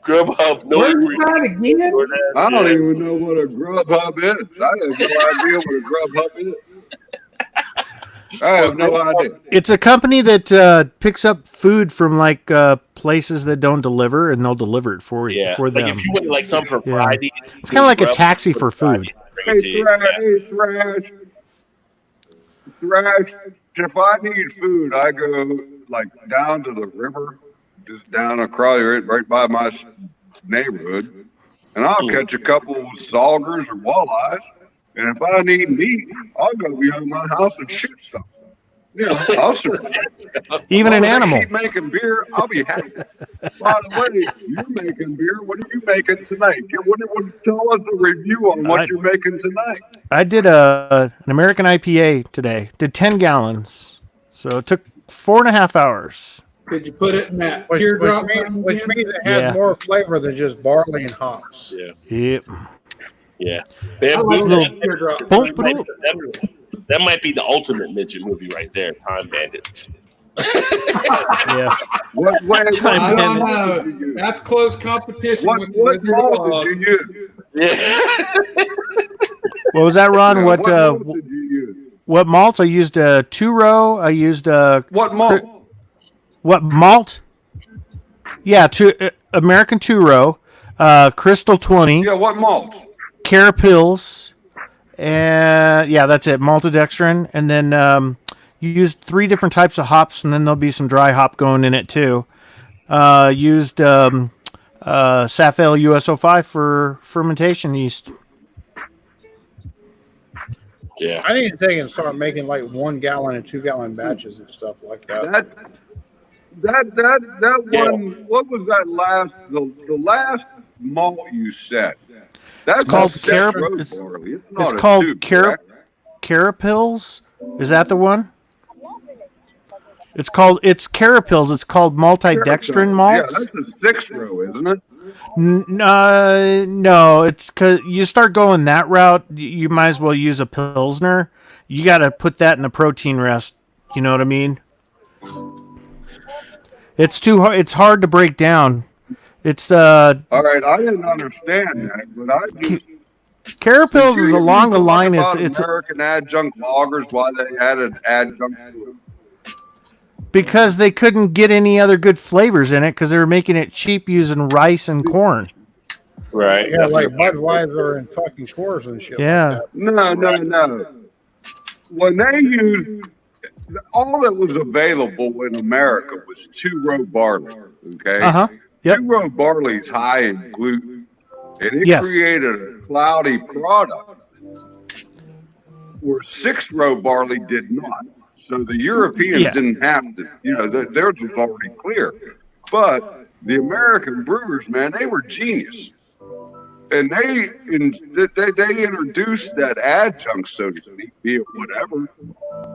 Grubhub, no. Where's that again? I don't even know what a Grubhub is. I have no idea what a Grubhub is. I have no idea. It's a company that picks up food from like places that don't deliver, and they'll deliver it for you. Yeah, For them. like if you want like something for Friday, it's kind of like a taxi for food. Hey, Thrash. If I need food, I go like down to the river, just down across right by my neighborhood, and I'll catch a couple of saugers or walleyes. And if I need meat, I'll go behind my house and shoot something. You know, I'll survive. Even an animal. Keep making beer, I'll be happy. By the way, you're making beer. What are you making tonight? Tell us a review on what you're making tonight. I did an American IPA today. Did 10 gallons. So it took 4.5 hours. Did you put it in that Which teardrop? means it has more flavor than just barley and hops. Yeah. Yep. Yeah. That might be the ultimate midget movie right there, Time Bandits. Yeah. I don't know. That's close competition. What malt did you use? Yeah. What was that, Ron? What malt did you use? What malts? I used a 2-row. I used what malt? What malt? Yeah, American 2-row, Crystal 20. Yeah, what malt? Carapils, and yeah, that's it. Maltodextrin, and then you used 3 different types of hops, and then there'll be some dry hop going in it too. Used Safale US05 for fermentation yeast. Yeah, I need to take and start making like 1 gallon and 2 gallon batches and stuff like that. That one. What was that last? The last malt you said. That's called barley. It's called Carapils. Is that the one? It's Carapils. It's called multidextrin malt. Yeah, that's a 6-row, isn't it? No, it's because you start going that route, you might as well use a Pilsner. You got to put that in a protein rest. You know what I mean? It's too hard. It's hard to break down. It's all right. I didn't understand that, but I just Carapils is along the line. It's American adjunct lagers. Why they added adjunct to it? Because they couldn't get any other good flavors in it because they were making it cheap using rice and corn. Right. Yeah, like Budweiser and fucking Coors and shit. Yeah. Like that. No. When they used all that was available in America was 2-row barley. Okay. Yep. 2-row barley is high in gluten, and it created a cloudy product where 6-row barley did not. So the Europeans didn't have to, theirs was already clear. But the American brewers, man, they were genius. And they introduced that adjunct, so to speak, be it whatever,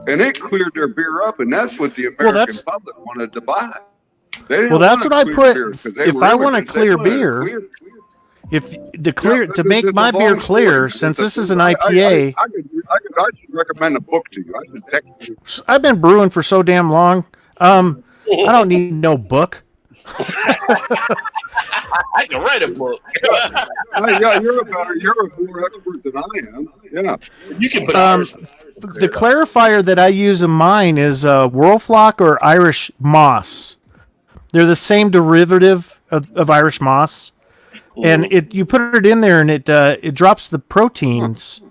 and it cleared their beer up, and that's what the American public wanted to buy. Well, that's what I put. If I want a clear beer, to make my beer clear, since this is an IPA, I should recommend a book to you. I should text you. I've been brewing for so damn long. I don't need no book. I can write a book. Yeah, you're a more expert than I am. Yeah, you can put the clarifier that I use in mine is Whirlflock or Irish Moss. They're the same derivative of Irish Moss, and you put it in there and it drops the proteins.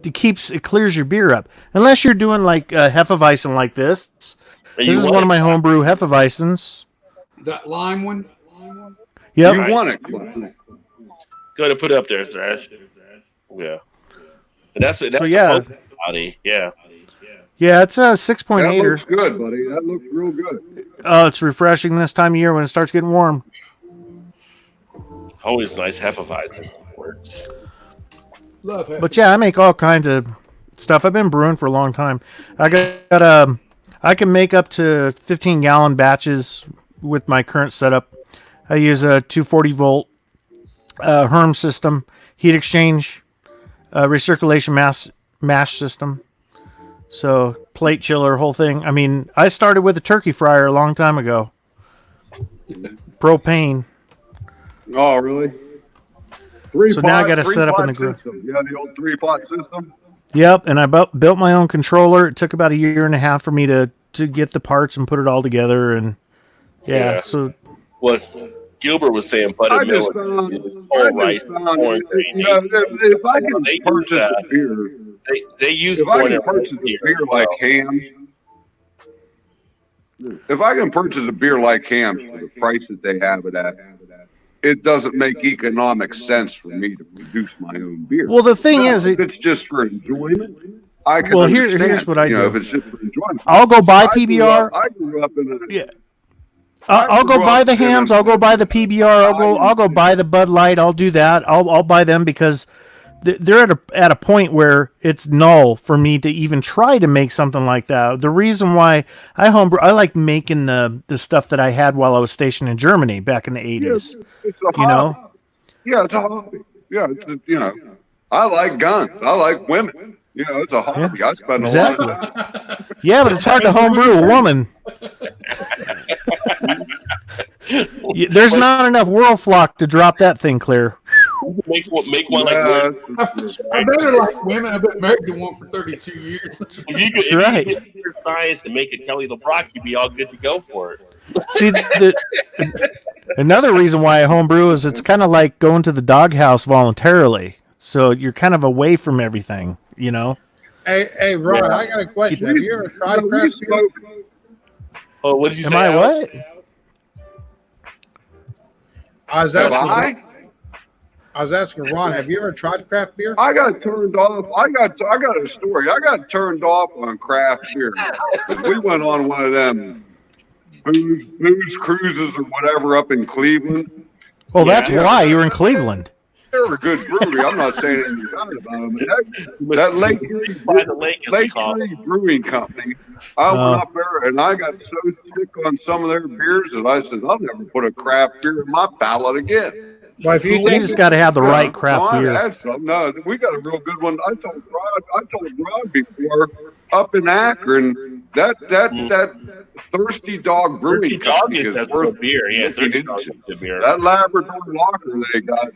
It clears your beer up. Unless you're doing like Hefeweizen like this. This is one of my homebrew Hefeweizens. That lime one? Yep. You want it, Clint. Go ahead and put it up there, Thrash. Yeah. And that's the body. Yeah. Yeah, it's a 6.8. That looks good, buddy. That looks real good. Oh, it's refreshing this time of year when it starts getting warm. Always nice Hefeweizen works. Love it. But yeah, I make all kinds of stuff. I've been brewing for a long time. I can make up to 15-gallon batches with my current setup. I use a 240 volt Herm system, heat exchange, recirculation mash system. So plate chiller, whole thing. I mean, I started with a turkey fryer a long time ago. Propane. Oh, really? So now I got to set up in the grill. Yeah, the old 3-pot system. Yep, and I built my own controller. It took about a year and a half for me to get the parts and put it all together. And yeah. So what Gilbert was saying, buttermilk, whole rice, corn, if I can purchase a beer, they use if I can purchase a beer like Ham's, if I can purchase a beer like Ham's for the price that they have it at, it doesn't make economic sense for me to produce my own beer. Well, the thing is, if it's just for enjoyment, I can well, understand. here's what I do. If it's just for enjoyment, I'll go buy PBR. I grew up in a I'll go buy the Hams. I'll go buy the PBR. I'll go buy the Bud Light. I'll do that. I'll buy them because they're at a point where it's null for me to even try to make something like that. The reason why I like making the stuff that I had while I was stationed in Germany back in the 80s. It's a hobby. Yeah, it's a hobby. Yeah, I like guns. I like women. It's a hobby. I spend a lot of time. Yeah, but it's hard to homebrew a woman. There's not enough World Flock to drop that thing clear. Make one like that. I better like women. I've been married to one for 32 years. If you get your science and make it Kelly LeBrock, you'd be all good to go for it. See, another reason why I homebrew is it's kind of like going to the doghouse voluntarily. So you're kind of away from everything, Hey, Ron, I got a question. Have you ever tried craft beer? Oh, what did you say? Am I what? I was asking Ron, have you ever tried craft beer? I got turned off. I got a story. I got turned off on craft beer. We went on one of them booze cruises or whatever up in Cleveland. Well, that's why you were in Cleveland. They're a good brewery. I'm not saying anything bad about them. That Lake Erie Brewing Company, I went up there and I got so sick on some of their beers that I said, I'll never put a craft beer in my palate again. Well, if you just got to have the right craft beer. No, we got a real good one. I told Rod before up in Akron that Thirsty Dog Brewing Company is worth beer. Yeah, Thirsty Dog is good beer. That Labrador Lager they got.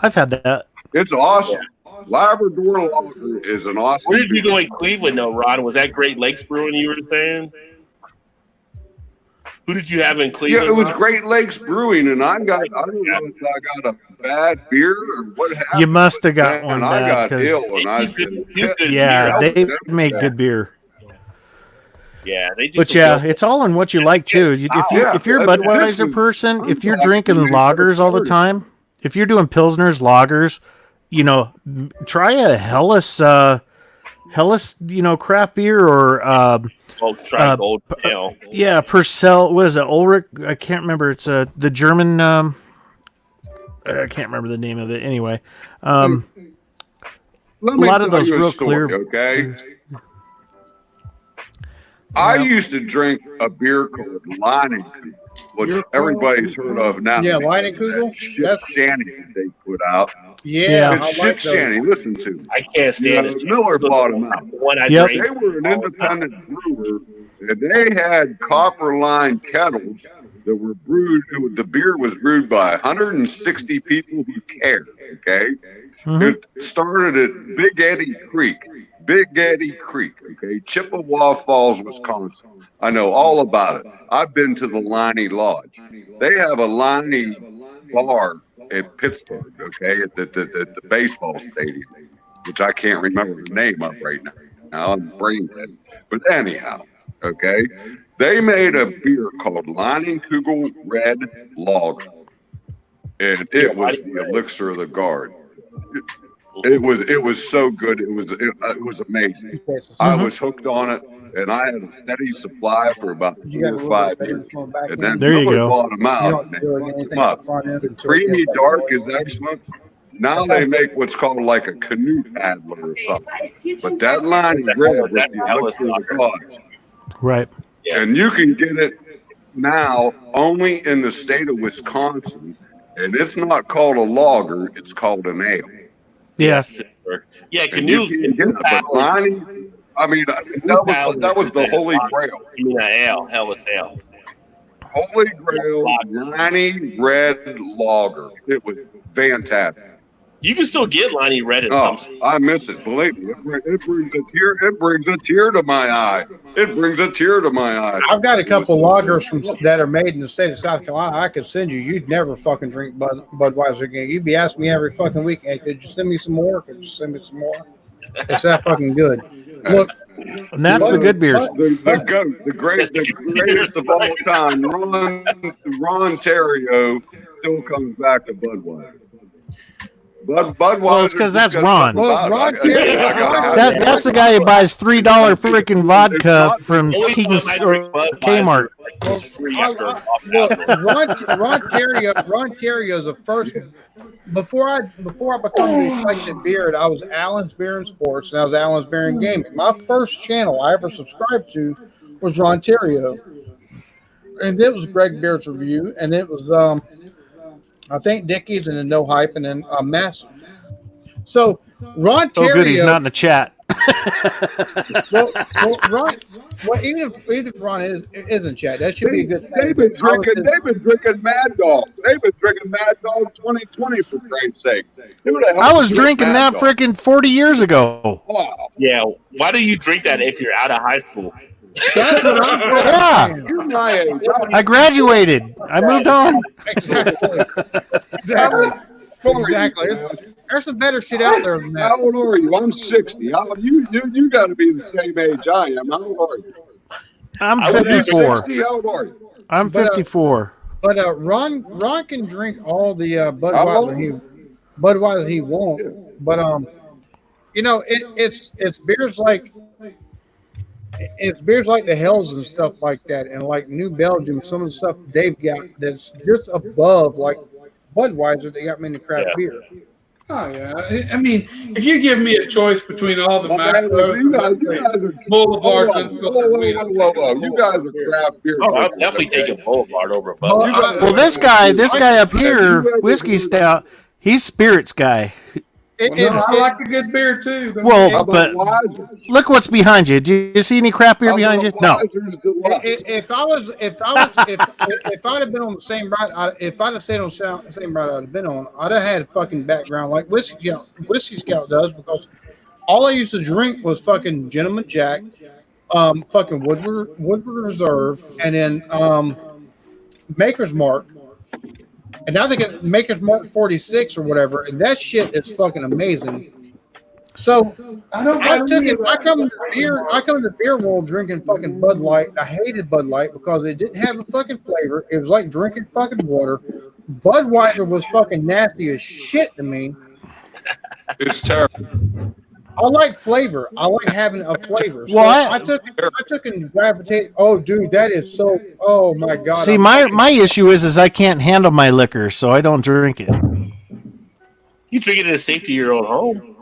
I've had that. It's awesome. Yeah. Labrador Lager is an awesome. Where did you go in Cleveland, though, Ron? Was that Great Lakes Brewing you were saying? Who did you have in Cleveland? Yeah, it was Great Lakes Brewing, and I don't know if I got a bad beer or what happened. You must have got one I bad. got ill when I they make good beer. Yeah, they do. But yeah, it's all in what you like too. If you're a Budweiser person, if you're drinking lagers all the time, if you're doing Pilsners, lagers, try a Helles, craft beer or try Gold Ale. Yeah, Purcell. What is it? Ulrich? I can't remember. It's the German. I can't remember the name of it. Anyway, a lot of those real clear. Okay. I used to drink a beer called Leinenkugel, which everybody's heard of now. Yeah, Leinenkugel? That's shanty they put out. Yeah, it's shit shanty. Listen to me. I can't stand it. Miller bought them out. They were an independent brewer, and they had copper line kettles that were brewed. The beer was brewed by 160 people who cared. Okay, It started at Big Eddy Creek. Okay, Chippewa Falls, Wisconsin. I know all about it. I've been to the Liney Lodge. They have a Liney bar at Pittsburgh, okay, at the baseball stadium, which I can't remember the name of right now. I'm brain dead. But anyhow, okay, they made a beer called Leinenkugel Red Lager, and it was the elixir of the guard. It was so good. It was amazing. I was hooked on it, and I had a steady supply for about 4 or 5 years. And then There you Miller go. bought them out. And they fucked them up. Creamy dark is excellent. Now they make what's called like a canoe paddler or something. But that line is red with the elixir of the gods. Right. And you can get it now only in the state of Wisconsin, and it's not called a lager; it's called an ale. Yes. Yeah, And canoe. you can get it, but Lonnie, I mean, that was the holy grail. You mean an ale? Hell, it's ale. Holy grail, Lonnie Red Lager. It was fantastic. You can still get Lonnie Red in Oh, some. I miss it. Believe me, it brings a tear. It brings a tear to my eye. It brings a tear to my eye. I've got a couple lagers that are made in the state of South Carolina. I could send you. You'd never fucking drink Budweiser again. You'd be asking me every fucking week, hey, could you send me some more? Could you send me some more? It's that fucking good. Look, and that's the good beers. The greatest of all time. Ron Terrio still comes back to Budweiser. Budweiser. Well, it's because that's Ron. Well, Ron That's the guy who buys $3 freaking vodka from King's or Kmart. Ron Terrio is the first. Before I become the Eclectic Beard, I was Allen's Beer and Sports, and I was Allen's Beer and Gaming. My first channel I ever subscribed to was Ron Terrio, and it was Greg Beard's Review, and it was I think Dickies, and then No Hype, and then Massive. So Ron Terrio. Oh, good, he's not in the chat. Ron. Well, even if Ron isn't chat, that should be a good thing. They've been drinking Mad Dog. They've been drinking Mad Dog 2020 for Christ's sake. I was drinking that freaking 40 years ago. Wow. Yeah. Why do you drink that if you're out of high school? That's what I'm Yeah. You're my age. I graduated. I moved on. Exactly. There's some better shit out there than that. How old are you? I'm 60. You got to be the same age I am. How old are you? I'm 54. 60. How old are you? I'm 54. But Ron can drink all the Budweiser he won't. But you know, it's beers like the Hells and stuff like that, and like New Belgium, some of the stuff they've got that's just above like Budweiser. They got many craft beer. Oh yeah, I mean, if you give me a choice between all the macros, you guys are Boulevard, whoa. You guys are craft beer. Oh, I'm definitely taking Boulevard over Bud. Well, this guy up here, Whiskey Stout, he's Spirits guy. I like a good beer too. Well, but look what's behind you. Do you see any crap beer behind you? No. If I'd have been on the same ride, if I'd have stayed on the same ride I'd have been on, I'd have had a fucking background like Whiskey Scout does, because all I used to drink was fucking Gentleman Jack, fucking Woodward Reserve, and then Maker's Mark. And now they get Maker's Mark 46 or whatever, and that shit is fucking amazing. So I come to the beer world drinking fucking Bud Light. I hated Bud Light because it didn't have a fucking flavor. It was like drinking fucking water. Budweiser was fucking nasty as shit to me. It's terrible. I like flavor. I like having a flavor. So Well, I took and gravitated. Oh, dude, that is so. Oh my god. See, my issue is I can't handle my liquor, so I don't drink it. You drink it in the safety of your own home.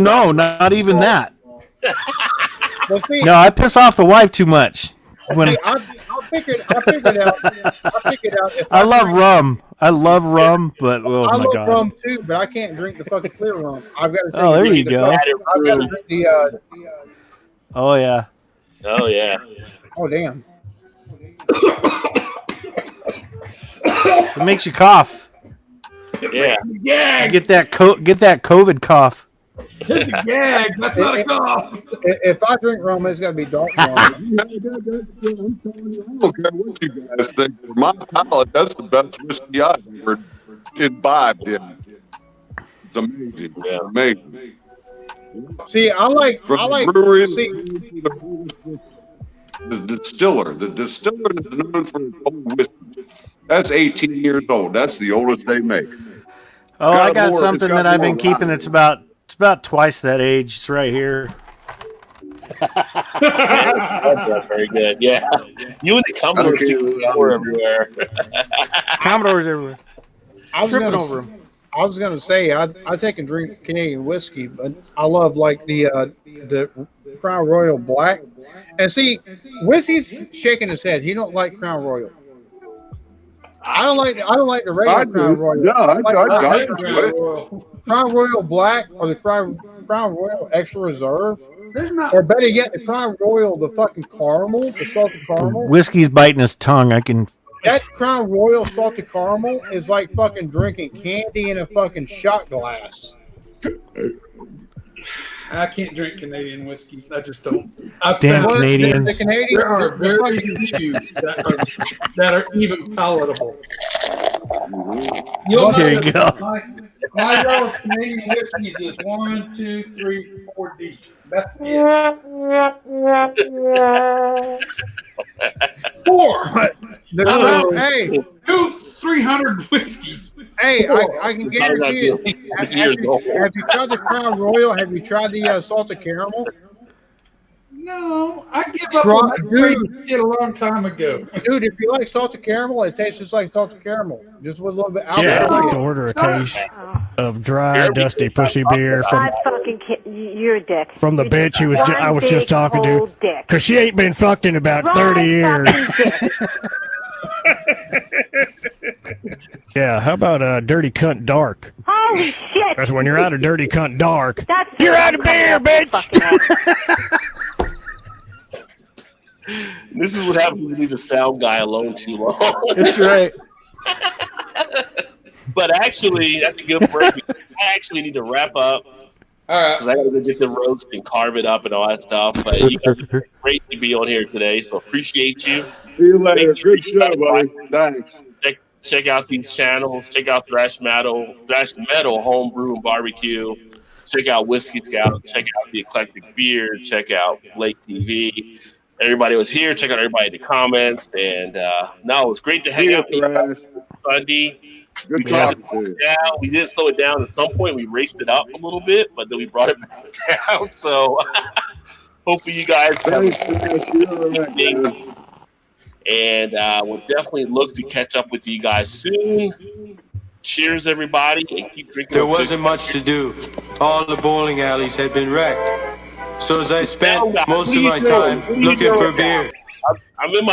No, not even that. Well, see, No, I piss off the wife too much. When I'll pick it out. I love rum. I love rum, but oh I my love god. rum too, but I can't drink the fucking clear rum. I've got to. Oh, there you go. I've got to drink the. Oh yeah. Oh yeah. Oh damn. It makes you cough. Yeah. Gag. Get that COVID cough. It's a gag. That's not a cough. If I drink rum, it's got to be dark rum. I don't care what you guys think. For my palate, that's the best whiskey I've ever imbibed in. It's amazing. Yeah. Amazing. See, I like brewery, see, the distiller. The distiller is known for its old whiskey. That's 18 years old. That's the oldest they make. Oh, got I got more- something it's got that I've more been keeping. round. It's about twice that age. It's right here. That's very good. Yeah, you and the Commodore Okay, 64 everywhere. Commodores everywhere. I was Tripping gonna, over them. I was gonna say I take and drink Canadian whiskey, but I love like the Crown Royal Black. And see, whiskey's shaking his head. He don't like Crown Royal. I don't like the regular I Crown do. Royal. Yeah, I like I Hey, enjoy Crown it. Royal. Crown Royal Black or the Crown Royal Extra Reserve, There's not. or better yet, the Crown Royal, the fucking caramel, the salted caramel. Whiskey's biting his tongue. I can. That Crown Royal salted caramel is like fucking drinking candy in a fucking shot glass. I can't drink Canadian whiskeys. I just don't. I've Damn found Canadians. The Canadian, there are the very fucking, few that are even palatable. You'll There you know go. that my row of Canadian whiskeys is 1, 2, 3, 4 deep. That's it. 4. hey, 300 whiskeys. hey, I can guarantee it. Have you tried the Crown Royal? Have you tried the salted caramel? No, I give up on that crazy shit a long time ago. Dude, if you like salted caramel, it tastes just like salted caramel, just with a little bit Yeah, I'd like to alcohol. order a case of dry, dusty pussy beer from You're a dick. from the bitch who was I was just talking to, Dick. because she ain't been fucked in about 30 years. Yeah, how about Dirty Cunt Dark? Holy shit! Because when you're out of Dirty Cunt Dark, That's you're out of beer, bitch! This is what happens when you leave the sound guy alone too long. That's right. But actually, that's a good break. I actually need to wrap up. All right. Because I got to go get the roast and carve it up and all that stuff. But you guys are great to be on here today, so appreciate you. See you later. Good show, buddy. Thanks. Check out these channels. Check out Thrash Metal, Homebrew and Barbecue. Check out Whiskey Scout. Check out the Eclectic Beer. Check out Lake TV. Everybody was here. Check out everybody in the comments. And no, it was great to hang out Sunday. Good talking to you. Yeah, we did slow it down. At some point, we raced it up a little bit, but then we brought it back down. So hopefully you guys have a evening. And we'll definitely look to catch up with you guys soon. Cheers, everybody, and keep drinking. There wasn't much to do. All the bowling alleys had been wrecked. So as I spent most of my time looking for beer. I'm in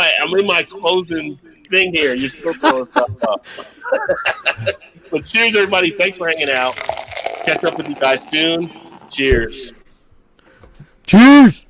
my closing thing here. You're still throwing stuff up. But cheers, everybody. Thanks for hanging out. Catch up with you guys soon. Cheers. Cheers.